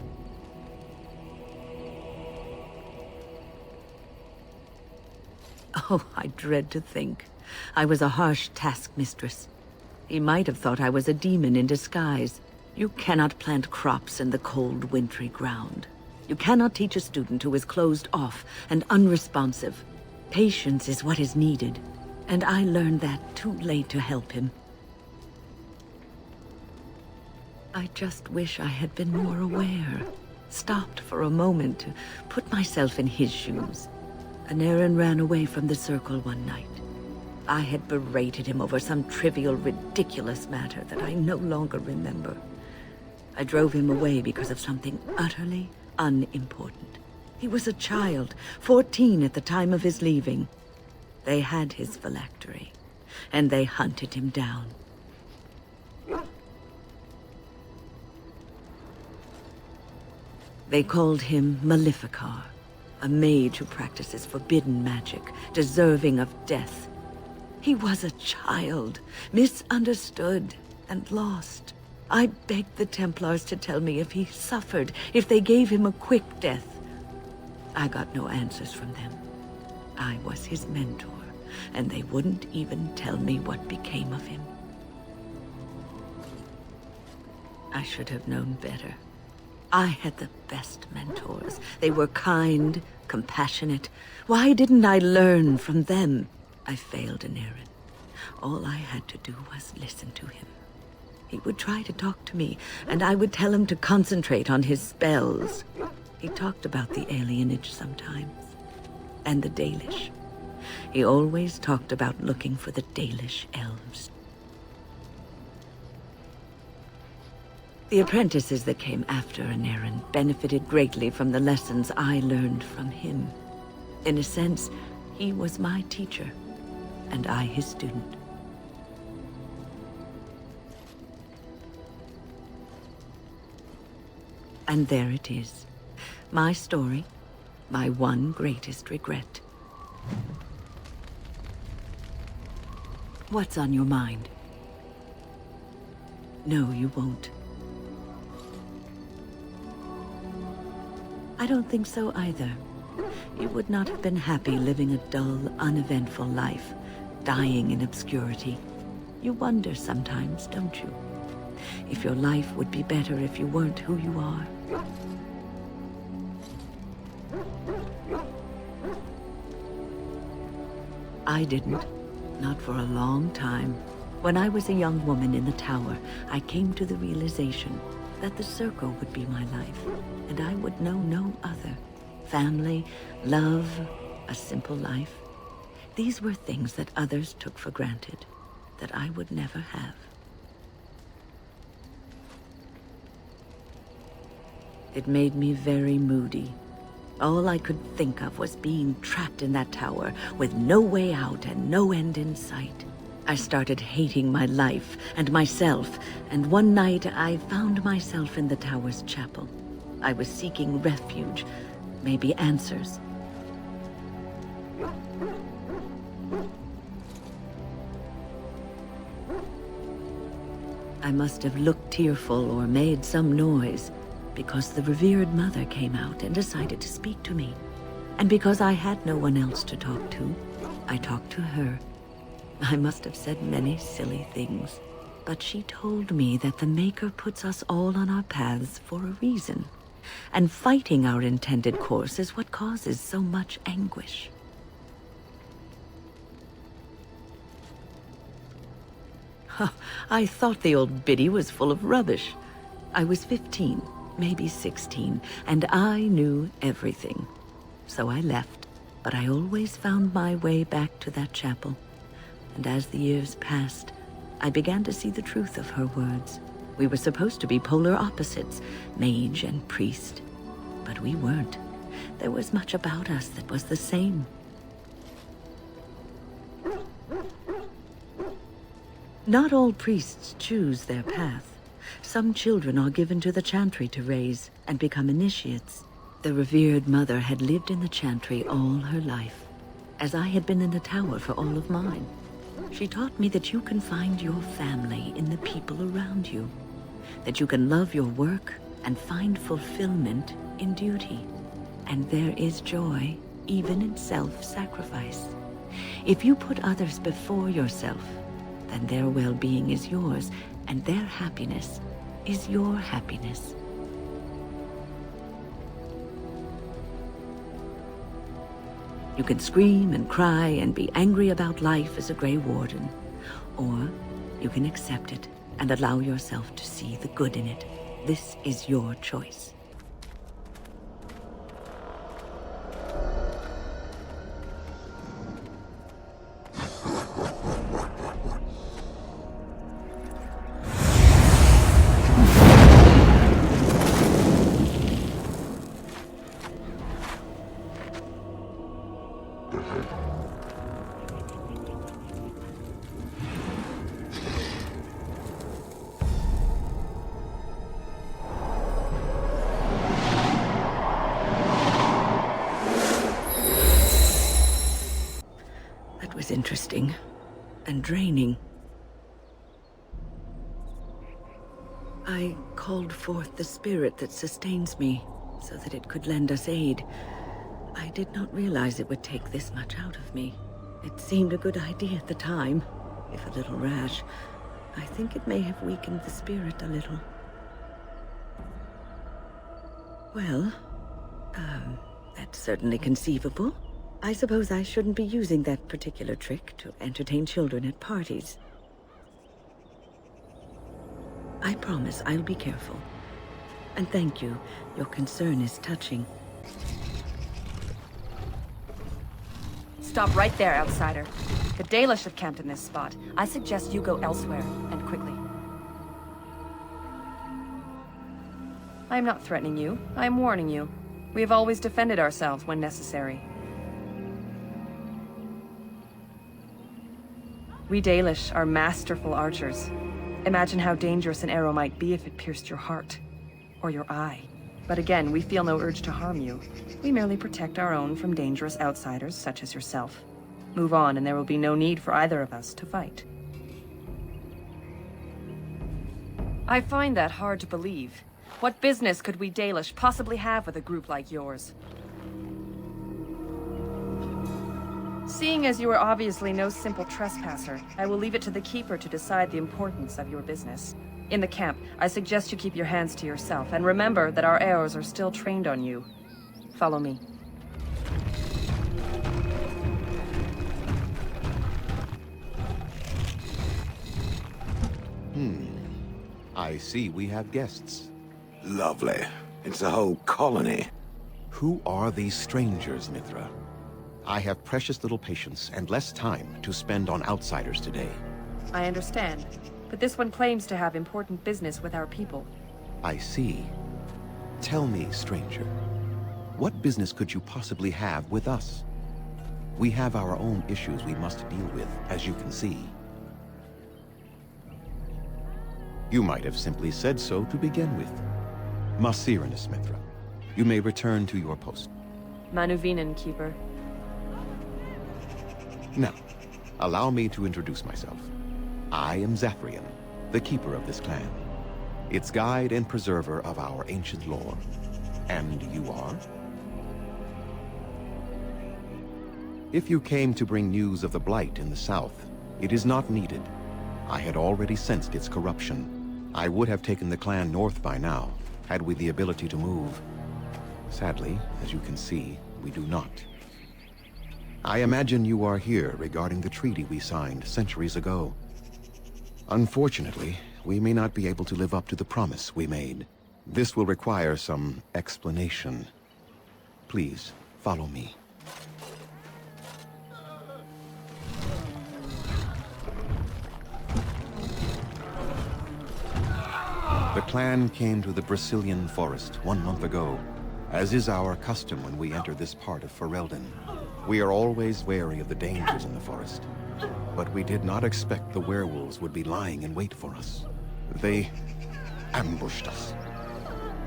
Oh, I dread to think. I was a harsh taskmistress. He might have thought I was a demon in disguise. You cannot plant crops in the cold, wintry ground. You cannot teach a student who is closed off and unresponsive. Patience is what is needed, and I learned that too late to help him. I just wish I had been more aware, stopped for a moment to put myself in his shoes. Denerim ran away from the circle one night. I had berated him over some trivial, ridiculous matter that I no longer remember. I drove him away because of something utterly unimportant. He was a child, 14 at the time of his leaving. They had his phylactery, and they hunted him down. They called him Maleficar, a mage who practices forbidden magic, deserving of death. He was a child, misunderstood and lost. I begged the Templars to tell me if he suffered, if they gave him a quick death. I got no answers from them. I was his mentor, and they wouldn't even tell me what became of him. I should have known better. I had the best mentors. They were kind, compassionate. Why didn't I learn from them? I failed Denerim. All I had to do was listen to him. He would try to talk to me, and I would tell him to concentrate on his spells. He talked about the alienage sometimes, and the Dalish. He always talked about looking for the Dalish elves. The apprentices that came after Denerim benefited greatly from the lessons I learned from him. In a sense, he was my teacher, and I his student. And there it is. My story, my one greatest regret. What's on your mind? No, you won't. I don't think so either. You would not have been happy living a dull, uneventful life, dying in obscurity. You wonder sometimes, don't you? If your life would be better if you weren't who you are. I didn't. Not for a long time. When I was a young woman in the tower, I came to the realization that the circle would be my life, and I would know no other. Family, love, a simple life. These were things that others took for granted, that I would never have. It made me very moody. All I could think of was being trapped in that tower with no way out and no end in sight. I started hating my life and myself, and one night I found myself in the tower's chapel. I was seeking refuge, maybe answers. I must have looked tearful or made some noise, because the revered mother came out and decided to speak to me. And because I had no one else to talk to, I talked to her. I must have said many silly things, but she told me that the Maker puts us all on our paths for a reason, and fighting our intended course is what causes so much anguish. I thought the old biddy was full of rubbish. I was 15, maybe 16, and I knew everything. So I left, but I always found my way back to that chapel. And as the years passed, I began to see the truth of her words. We were supposed to be polar opposites, mage and priest. But we weren't. There was much about us that was the same. Not all priests choose their path. Some children are given to the chantry to raise and become initiates. The revered mother had lived in the chantry all her life, as I had been in the tower for all of mine. She taught me that you can find your family in the people around you, that you can love your work and find fulfillment in duty. And there is joy even in self-sacrifice. If you put others before yourself, then their well-being is yours, and their happiness is your happiness. You can scream and cry and be angry about life as a Grey Warden, or you can accept it and allow yourself to see the good in it. This is your choice. Interesting and draining. I called forth the spirit that sustains me so that it could lend us aid. I did not realize it would take this much out of me. It seemed a good idea at the time, if a little rash. I think it may have weakened the spirit a little. Well, that's certainly conceivable. I suppose I shouldn't be using that particular trick to entertain children at parties. I promise I'll be careful. And thank you. Your concern is touching. Stop right there, outsider. The Dalish have camped in this spot. I suggest you go elsewhere, and quickly. I am not threatening you. I am warning you. We have always defended ourselves when necessary. We Dalish are masterful archers. Imagine how dangerous an arrow might be if it pierced your heart, or your eye. But again, we feel no urge to harm you. We merely protect our own from dangerous outsiders such as yourself. Move on, and there will be no need for either of us to fight. I find that hard to believe. What business could we Dalish possibly have with a group like yours? Seeing as you are obviously no simple trespasser, I will leave it to the Keeper to decide the importance of your business. In the camp, I suggest you keep your hands to yourself, and remember that our arrows are still trained on you. Follow me. I see we have guests. Lovely. It's a whole colony. Who are these strangers, Mithra? I have precious little patience and less time to spend on outsiders today. I understand, but this one claims to have important business with our people. I see. Tell me, stranger, what business could you possibly have with us? We have our own issues we must deal with, as you can see. You might have simply said so to begin with. Masiranus, Mithra. You may return to your post. Manuvinen, Keeper. Now, allow me to introduce myself. I am Zathrian, the keeper of this clan, its guide and preserver of our ancient lore. And you are? If you came to bring news of the Blight in the south, it is not needed. I had already sensed its corruption. I would have taken the clan north by now, had we the ability to move. Sadly, as you can see, we do not. I imagine you are here regarding the treaty we signed centuries ago. Unfortunately, we may not be able to live up to the promise we made. This will require some explanation. Please, follow me. The clan came to the Brecilian forest 1 month ago, as is our custom when we enter this part of Ferelden. We are always wary of the dangers in the forest, but we did not expect the werewolves would be lying in wait for us. They ambushed us.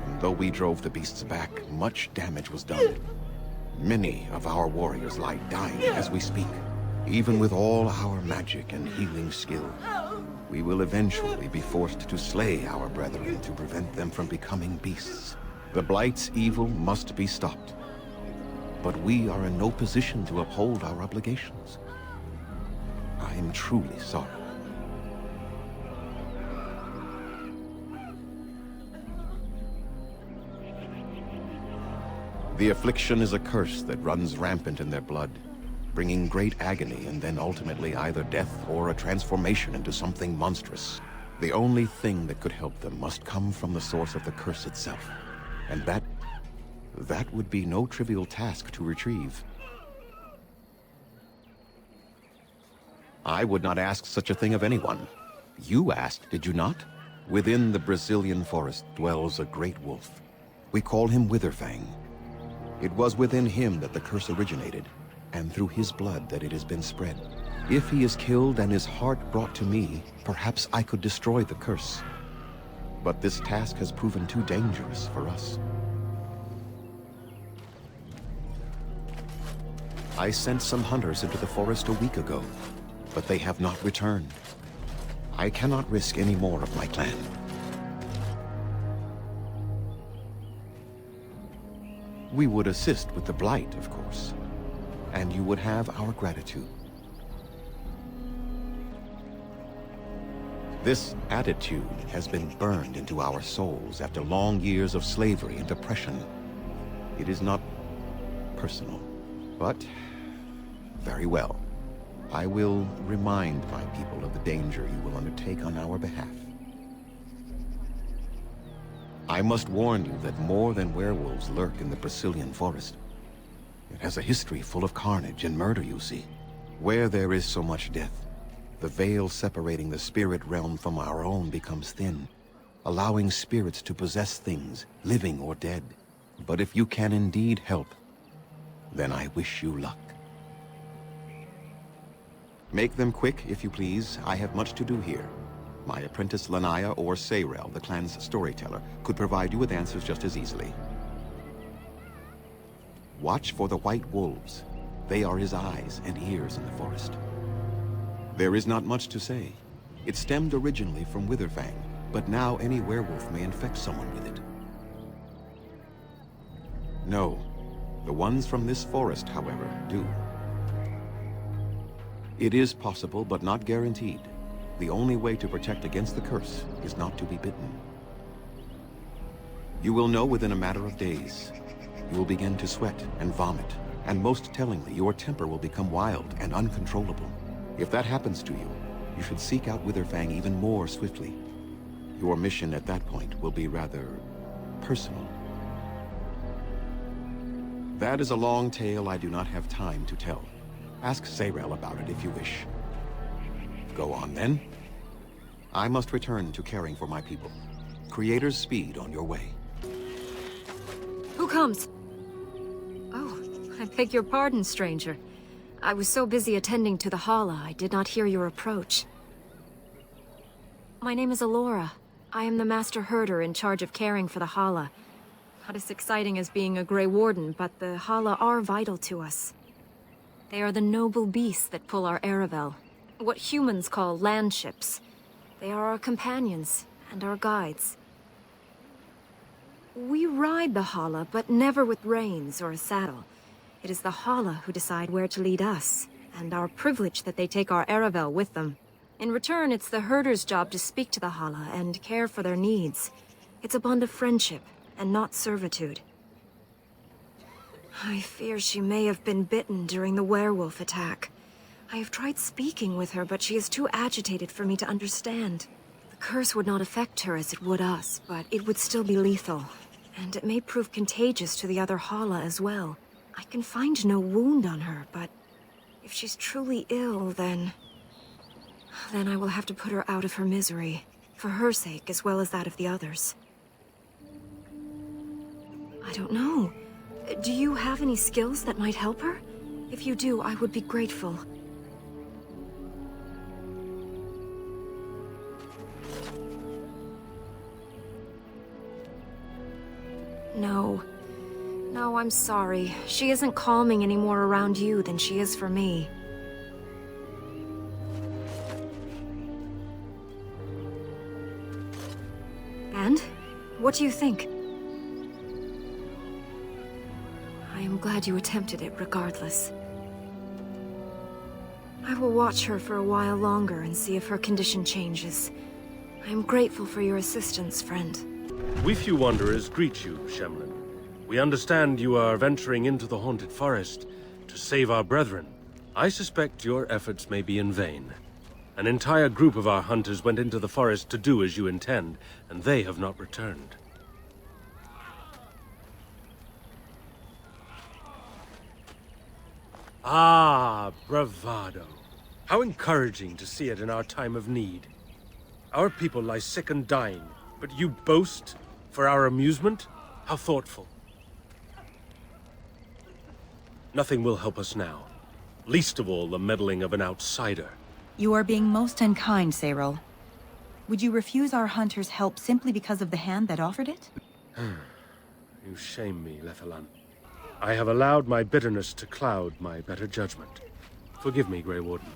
And though we drove the beasts back, much damage was done. Many of our warriors lie dying as we speak. Even with all our magic and healing skill, we will eventually be forced to slay our brethren to prevent them from becoming beasts. The Blight's evil must be stopped. But we are in no position to uphold our obligations. I am truly sorry. The affliction is a curse that runs rampant in their blood, bringing great agony and then ultimately either death or a transformation into something monstrous. The only thing that could help them must come from the source of the curse itself. And that would be no trivial task to retrieve. I would not ask such a thing of anyone. You asked, did you not? Within the Brecilian forest dwells a great wolf. We call him Witherfang. It was within him that the curse originated, and through his blood that it has been spread. If he is killed and his heart brought to me, perhaps I could destroy the curse. But this task has proven too dangerous for us. I sent some hunters into the forest a week ago, but they have not returned. I cannot risk any more of my clan. We would assist with the Blight, of course, and you would have our gratitude. This attitude has been burned into our souls after long years of slavery and oppression. It is not personal, but very well. I will remind my people of the danger you will undertake on our behalf. I must warn you that more than werewolves lurk in the Brecilian forest. It has a history full of carnage and murder, you see. Where there is so much death, the veil separating the spirit realm from our own becomes thin, allowing spirits to possess things, living or dead. But if you can indeed help, then I wish you luck. Make them quick, if you please. I have much to do here. My apprentice Lanaya or Sayrel, the clan's storyteller, could provide you with answers just as easily. Watch for the white wolves. They are his eyes and ears in the forest. There is not much to say. It stemmed originally from Witherfang, but now any werewolf may infect someone with it. No, the ones from this forest, however, do. It is possible, but not guaranteed. The only way to protect against the curse is not to be bitten. You will know within a matter of days. You will begin to sweat and vomit, and most tellingly, your temper will become wild and uncontrollable. If that happens to you, you should seek out Witherfang even more swiftly. Your mission at that point will be rather personal. That is a long tale I do not have time to tell. Ask Sayrel about it if you wish. Go on, then. I must return to caring for my people. Creator's speed on your way. Who comes? Oh, I beg your pardon, stranger. I was so busy attending to the Hala, I did not hear your approach. My name is Alora. I am the Master Herder in charge of caring for the Hala. Not as exciting as being a Grey Warden, but the Hala are vital to us. They are the noble beasts that pull our Aravel. What humans call landships. They are our companions and our guides. We ride the Hala, but never with reins or a saddle. It is the Hala who decide where to lead us, and our privilege that they take our Aravel with them. In return, it's the herder's job to speak to the Hala and care for their needs. It's a bond of friendship, and not servitude. I fear she may have been bitten during the werewolf attack. I have tried speaking with her, but she is too agitated for me to understand. The curse would not affect her as it would us, but it would still be lethal. And it may prove contagious to the other Hala as well. I can find no wound on her, but if she's truly ill, then I will have to put her out of her misery. For her sake, as well as that of the others. I don't know. Do you have any skills that might help her? If you do, I would be grateful. No. No, I'm sorry. She isn't calming any more around you than she is for me. And? What do you think? I am glad you attempted it regardless. I will watch her for a while longer and see if her condition changes. I am grateful for your assistance, friend. We few wanderers greet you, Shemlin. We understand you are venturing into the haunted forest to save our brethren. I suspect your efforts may be in vain. An entire group of our hunters went into the forest to do as you intend, and they have not returned. Ah, bravado. How encouraging to see it in our time of need. Our people lie sick and dying, but you boast for our amusement? How thoughtful. Nothing will help us now, least of all the meddling of an outsider. You are being most unkind, Cyril. Would you refuse our hunters' help simply because of the hand that offered it? You shame me, Lethalan. I have allowed my bitterness to cloud my better judgment. Forgive me, Grey Warden.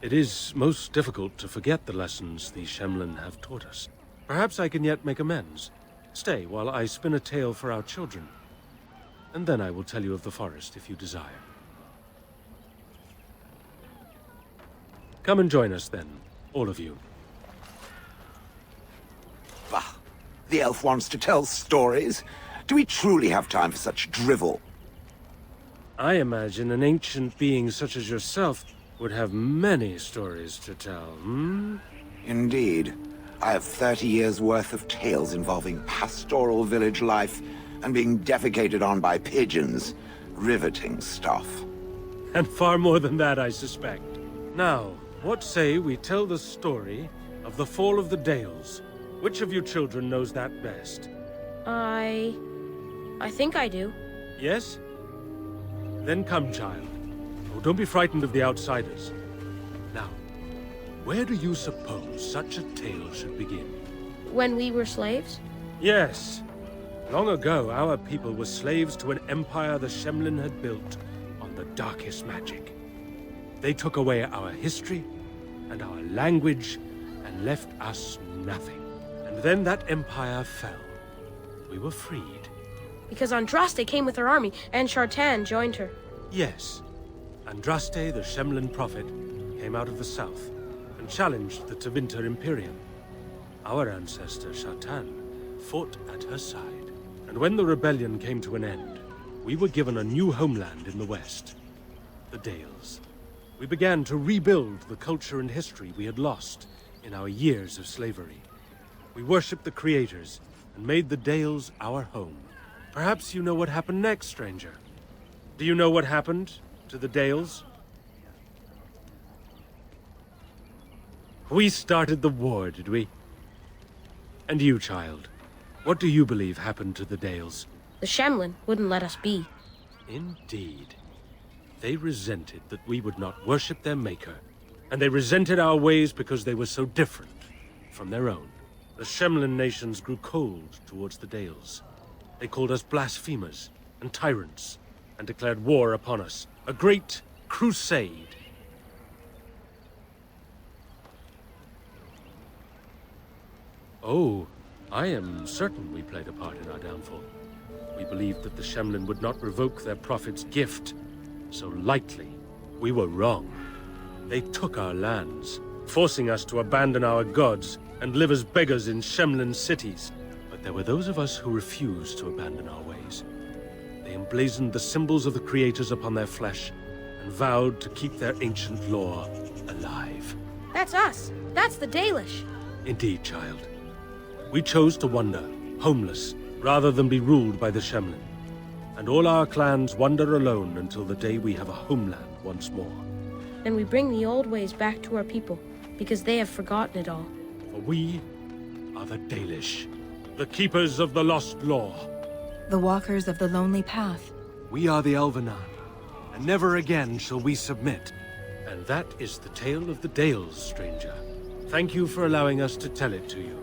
It is most difficult to forget the lessons the Shemlin have taught us. Perhaps I can yet make amends. Stay while I spin a tale for our children. And then I will tell you of the forest if you desire. Come and join us then, all of you. Bah! The elf wants to tell stories. Do we truly have time for such drivel? I imagine an ancient being such as yourself would have many stories to tell, hmm? Indeed. I have 30 years' worth of tales involving pastoral village life and being defecated on by pigeons. Riveting stuff. And far more than that, I suspect. Now, what say we tell the story of the fall of the Dales? Which of you children knows that best? I think I do. Yes? Then come, child. Oh, don't be frightened of the outsiders. Now, where do you suppose such a tale should begin? When we were slaves? Yes. Long ago, our people were slaves to an empire the Shemlin had built on the darkest magic. They took away our history and our language and left us nothing. And then that empire fell. We were freed. Because Andraste came with her army, and Shartan joined her. Yes. Andraste, the Shemlin prophet, came out of the south and challenged the Tevinter Imperium. Our ancestor, Shartan, fought at her side. And when the rebellion came to an end, we were given a new homeland in the west, the Dales. We began to rebuild the culture and history we had lost in our years of slavery. We worshipped the creators and made the Dales our home. Perhaps you know what happened next, stranger. Do you know what happened to the Dales? We started the war, did we? And you, child, what do you believe happened to the Dales? The Shemlin wouldn't let us be. Indeed. They resented that we would not worship their maker, and they resented our ways because they were so different from their own. The Shemlin nations grew cold towards the Dales. They called us blasphemers and tyrants, and declared war upon us. A great crusade. Oh, I am certain we played a part in our downfall. We believed that the Shemlin would not revoke their prophet's gift so lightly. We were wrong. They took our lands, forcing us to abandon our gods and live as beggars in Shemlin cities. But there were those of us who refused to abandon our ways. They emblazoned the symbols of the creators upon their flesh and and vowed to keep their ancient lore alive. That's us. That's the Dalish. Indeed, child. We chose to wander, homeless, rather than be ruled by the Shemlin. And all our clans wander alone until the day we have a homeland once more. Then we bring the old ways back to our people, because they have forgotten it all. For we are the Dalish, the keepers of the lost lore. The walkers of the lonely path. We are the Elvenan, and never again shall we submit. And that is the tale of the Dales, stranger. Thank you for allowing us to tell it to you.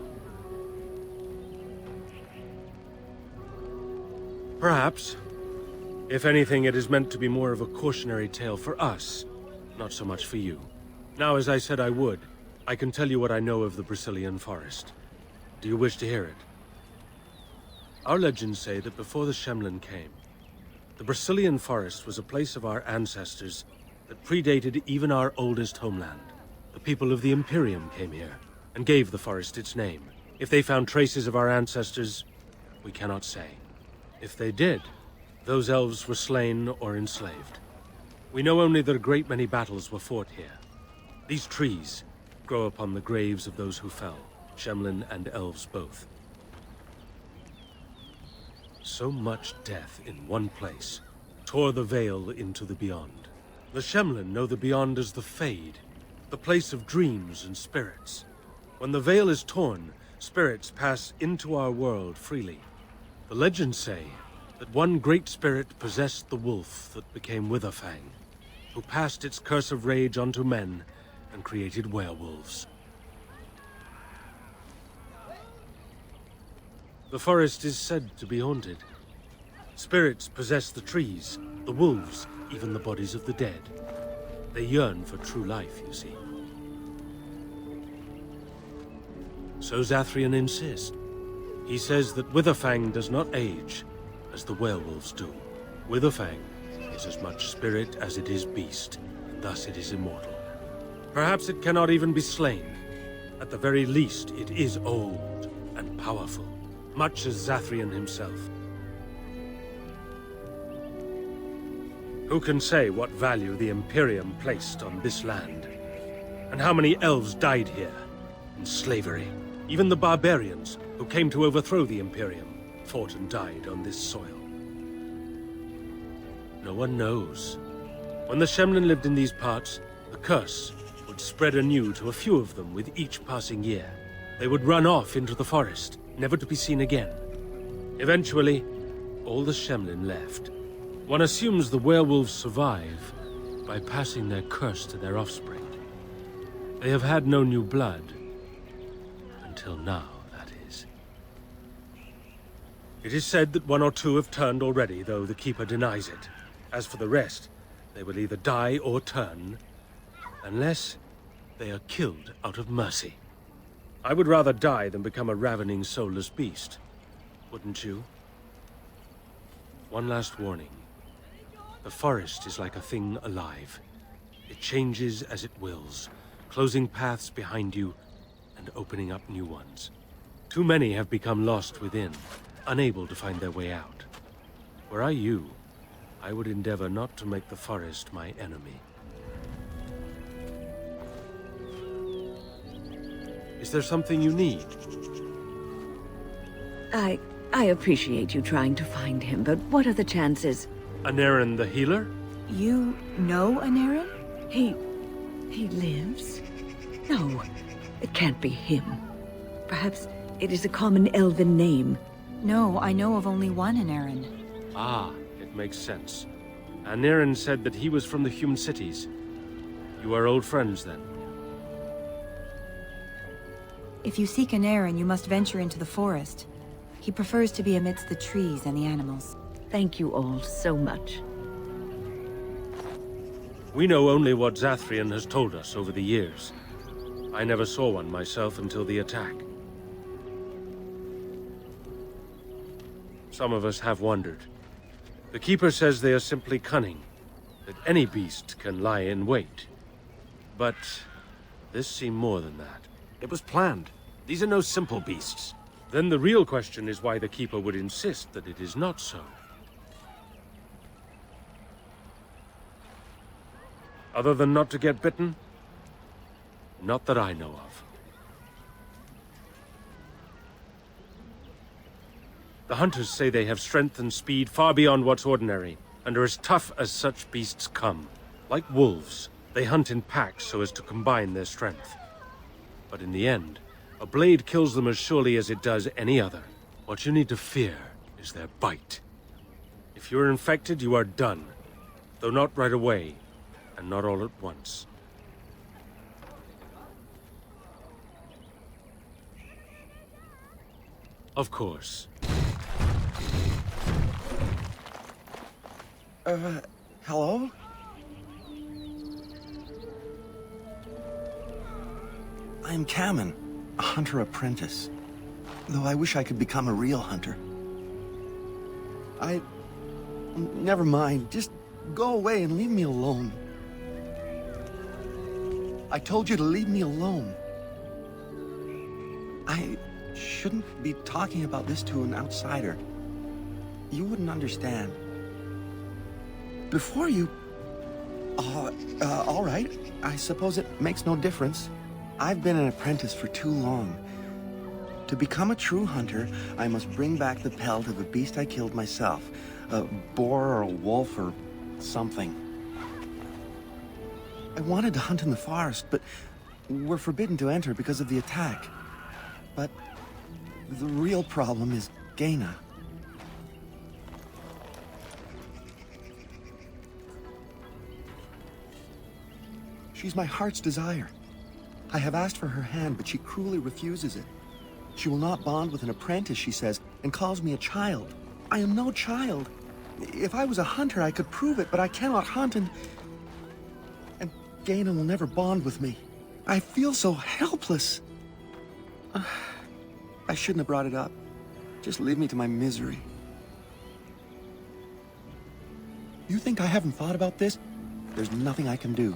Perhaps. If anything, it is meant to be more of a cautionary tale for us, not so much for you. Now, as I said I would, I can tell you what I know of the Brecilian forest. Do you wish to hear it? Our legends say that before the Shemlin came, the Brecilian forest was a place of our ancestors that predated even our oldest homeland. The people of the Imperium came here, and gave the forest its name. If they found traces of our ancestors, we cannot say. If they did, those elves were slain or enslaved. We know only that a great many battles were fought here. These trees grow upon the graves of those who fell, Shemlin and elves both. So much death in one place tore the veil into the beyond. The Shemlin know the beyond as the Fade, the place of dreams and spirits. When the veil is torn, spirits pass into our world freely. The legends say that one great spirit possessed the wolf that became Witherfang, who passed its curse of rage onto men and created werewolves. The forest is said to be haunted. Spirits possess the trees, the wolves, even the bodies of the dead. They yearn for true life, you see. So Zathrian insists. He says that Witherfang does not age, as the werewolves do. Witherfang is as much spirit as it is beast, and thus it is immortal. Perhaps it cannot even be slain. At the very least, it is old and powerful, much as Zathrian himself. Who can say what value the Imperium placed on this land? And how many elves died here, in slavery? Even the barbarians, who came to overthrow the Imperium, fought and died on this soil. No one knows. When the Shemlin lived in these parts, the curse would spread anew to a few of them with each passing year. They would run off into the forest, never to be seen again. Eventually, all the Shemlin left. One assumes the werewolves survive by passing their curse to their offspring. They have had no new blood. Until now, that is. It is said that one or two have turned already, though the Keeper denies it. As for the rest, they will either die or turn, unless they are killed out of mercy. I would rather die than become a ravening, soulless beast. Wouldn't you? One last warning. The forest is like a thing alive. It changes as it wills, closing paths behind you and opening up new ones. Too many have become lost within, unable to find their way out. Were I you, I would endeavor not to make the forest my enemy. Is there something you need? I appreciate you trying to find him, but what are the chances? Anerin the healer? You know Anerin? He lives? No, it can't be him. Perhaps it is a common elven name. No, I know of only one Anerin. Ah, it makes sense. Anerin said that he was from the human cities. You are old friends, then? If you seek Anerin, you must venture into the forest. He prefers to be amidst the trees and the animals. Thank you all so much. We know only what Zathrian has told us over the years. I never saw one myself until the attack. Some of us have wondered. The Keeper says they are simply cunning, that any beast can lie in wait. But this seemed more than that. It was planned. These are no simple beasts. Then the real question is why the Keeper would insist that it is not so. Other than not to get bitten? Not that I know of. The hunters say they have strength and speed far beyond what's ordinary, and are as tough as such beasts come. Like wolves, they hunt in packs so as to combine their strength. But in the end, a blade kills them as surely as it does any other. What you need to fear is their bite. If you're infected, you are done. Though not right away, and not all at once. Of course. Hello? I am Canon, a hunter apprentice. Though I wish I could become a real hunter. Never mind, just go away and leave me alone. I told you to leave me alone. I shouldn't be talking about this to an outsider. You wouldn't understand. Before you... all right. I suppose it makes no difference. I've been an apprentice for too long. To become a true hunter, I must bring back the pelt of a beast I killed myself. A boar or a wolf or something. I wanted to hunt in the forest, but we're forbidden to enter because of the attack. But the real problem is Gaina. She's my heart's desire. I have asked for her hand, but she cruelly refuses it. She will not bond with an apprentice, she says, and calls me a child. I am no child. If I was a hunter, I could prove it, but I cannot hunt, and Gaina will never bond with me. I feel so helpless. I shouldn't have brought it up. Just leave me to my misery. You think I haven't thought about this? There's nothing I can do.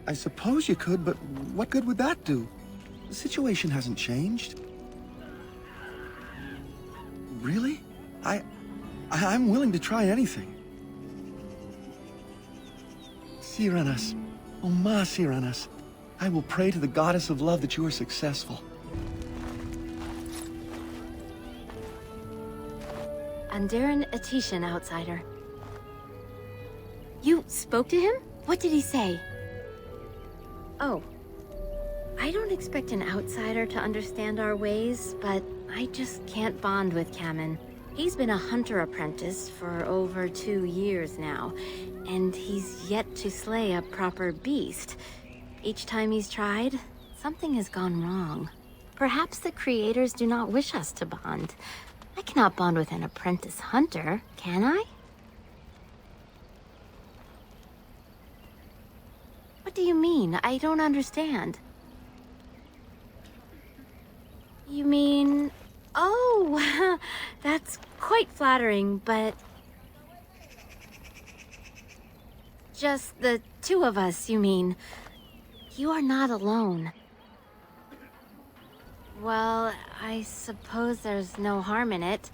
I suppose you could, but what good would that do? The situation hasn't changed. Really? I'm willing to try anything. Siranas, oh ma Siranas, I will pray to the goddess of love that you are successful. Andaran Atishan, outsider. You spoke to him? What did he say? Oh. I don't expect an outsider to understand our ways, but I just can't bond with Canon. He's been a hunter apprentice for over 2 years now, and he's yet to slay a proper beast. Each time he's tried, something has gone wrong. Perhaps the creators do not wish us to bond. I cannot bond with an apprentice hunter, can I? What do you mean? I don't understand. You mean... Oh, that's quite flattering, but... Just the two of us, you mean. You are not alone. Well, I suppose there's no harm in it.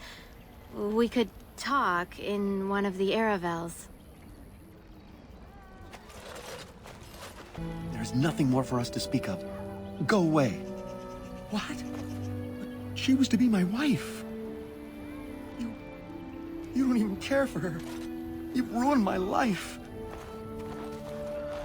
We could talk in one of the Aravels. There's nothing more for us to speak of. Go away. What? She was to be my wife. You don't even care for her. You've ruined my life.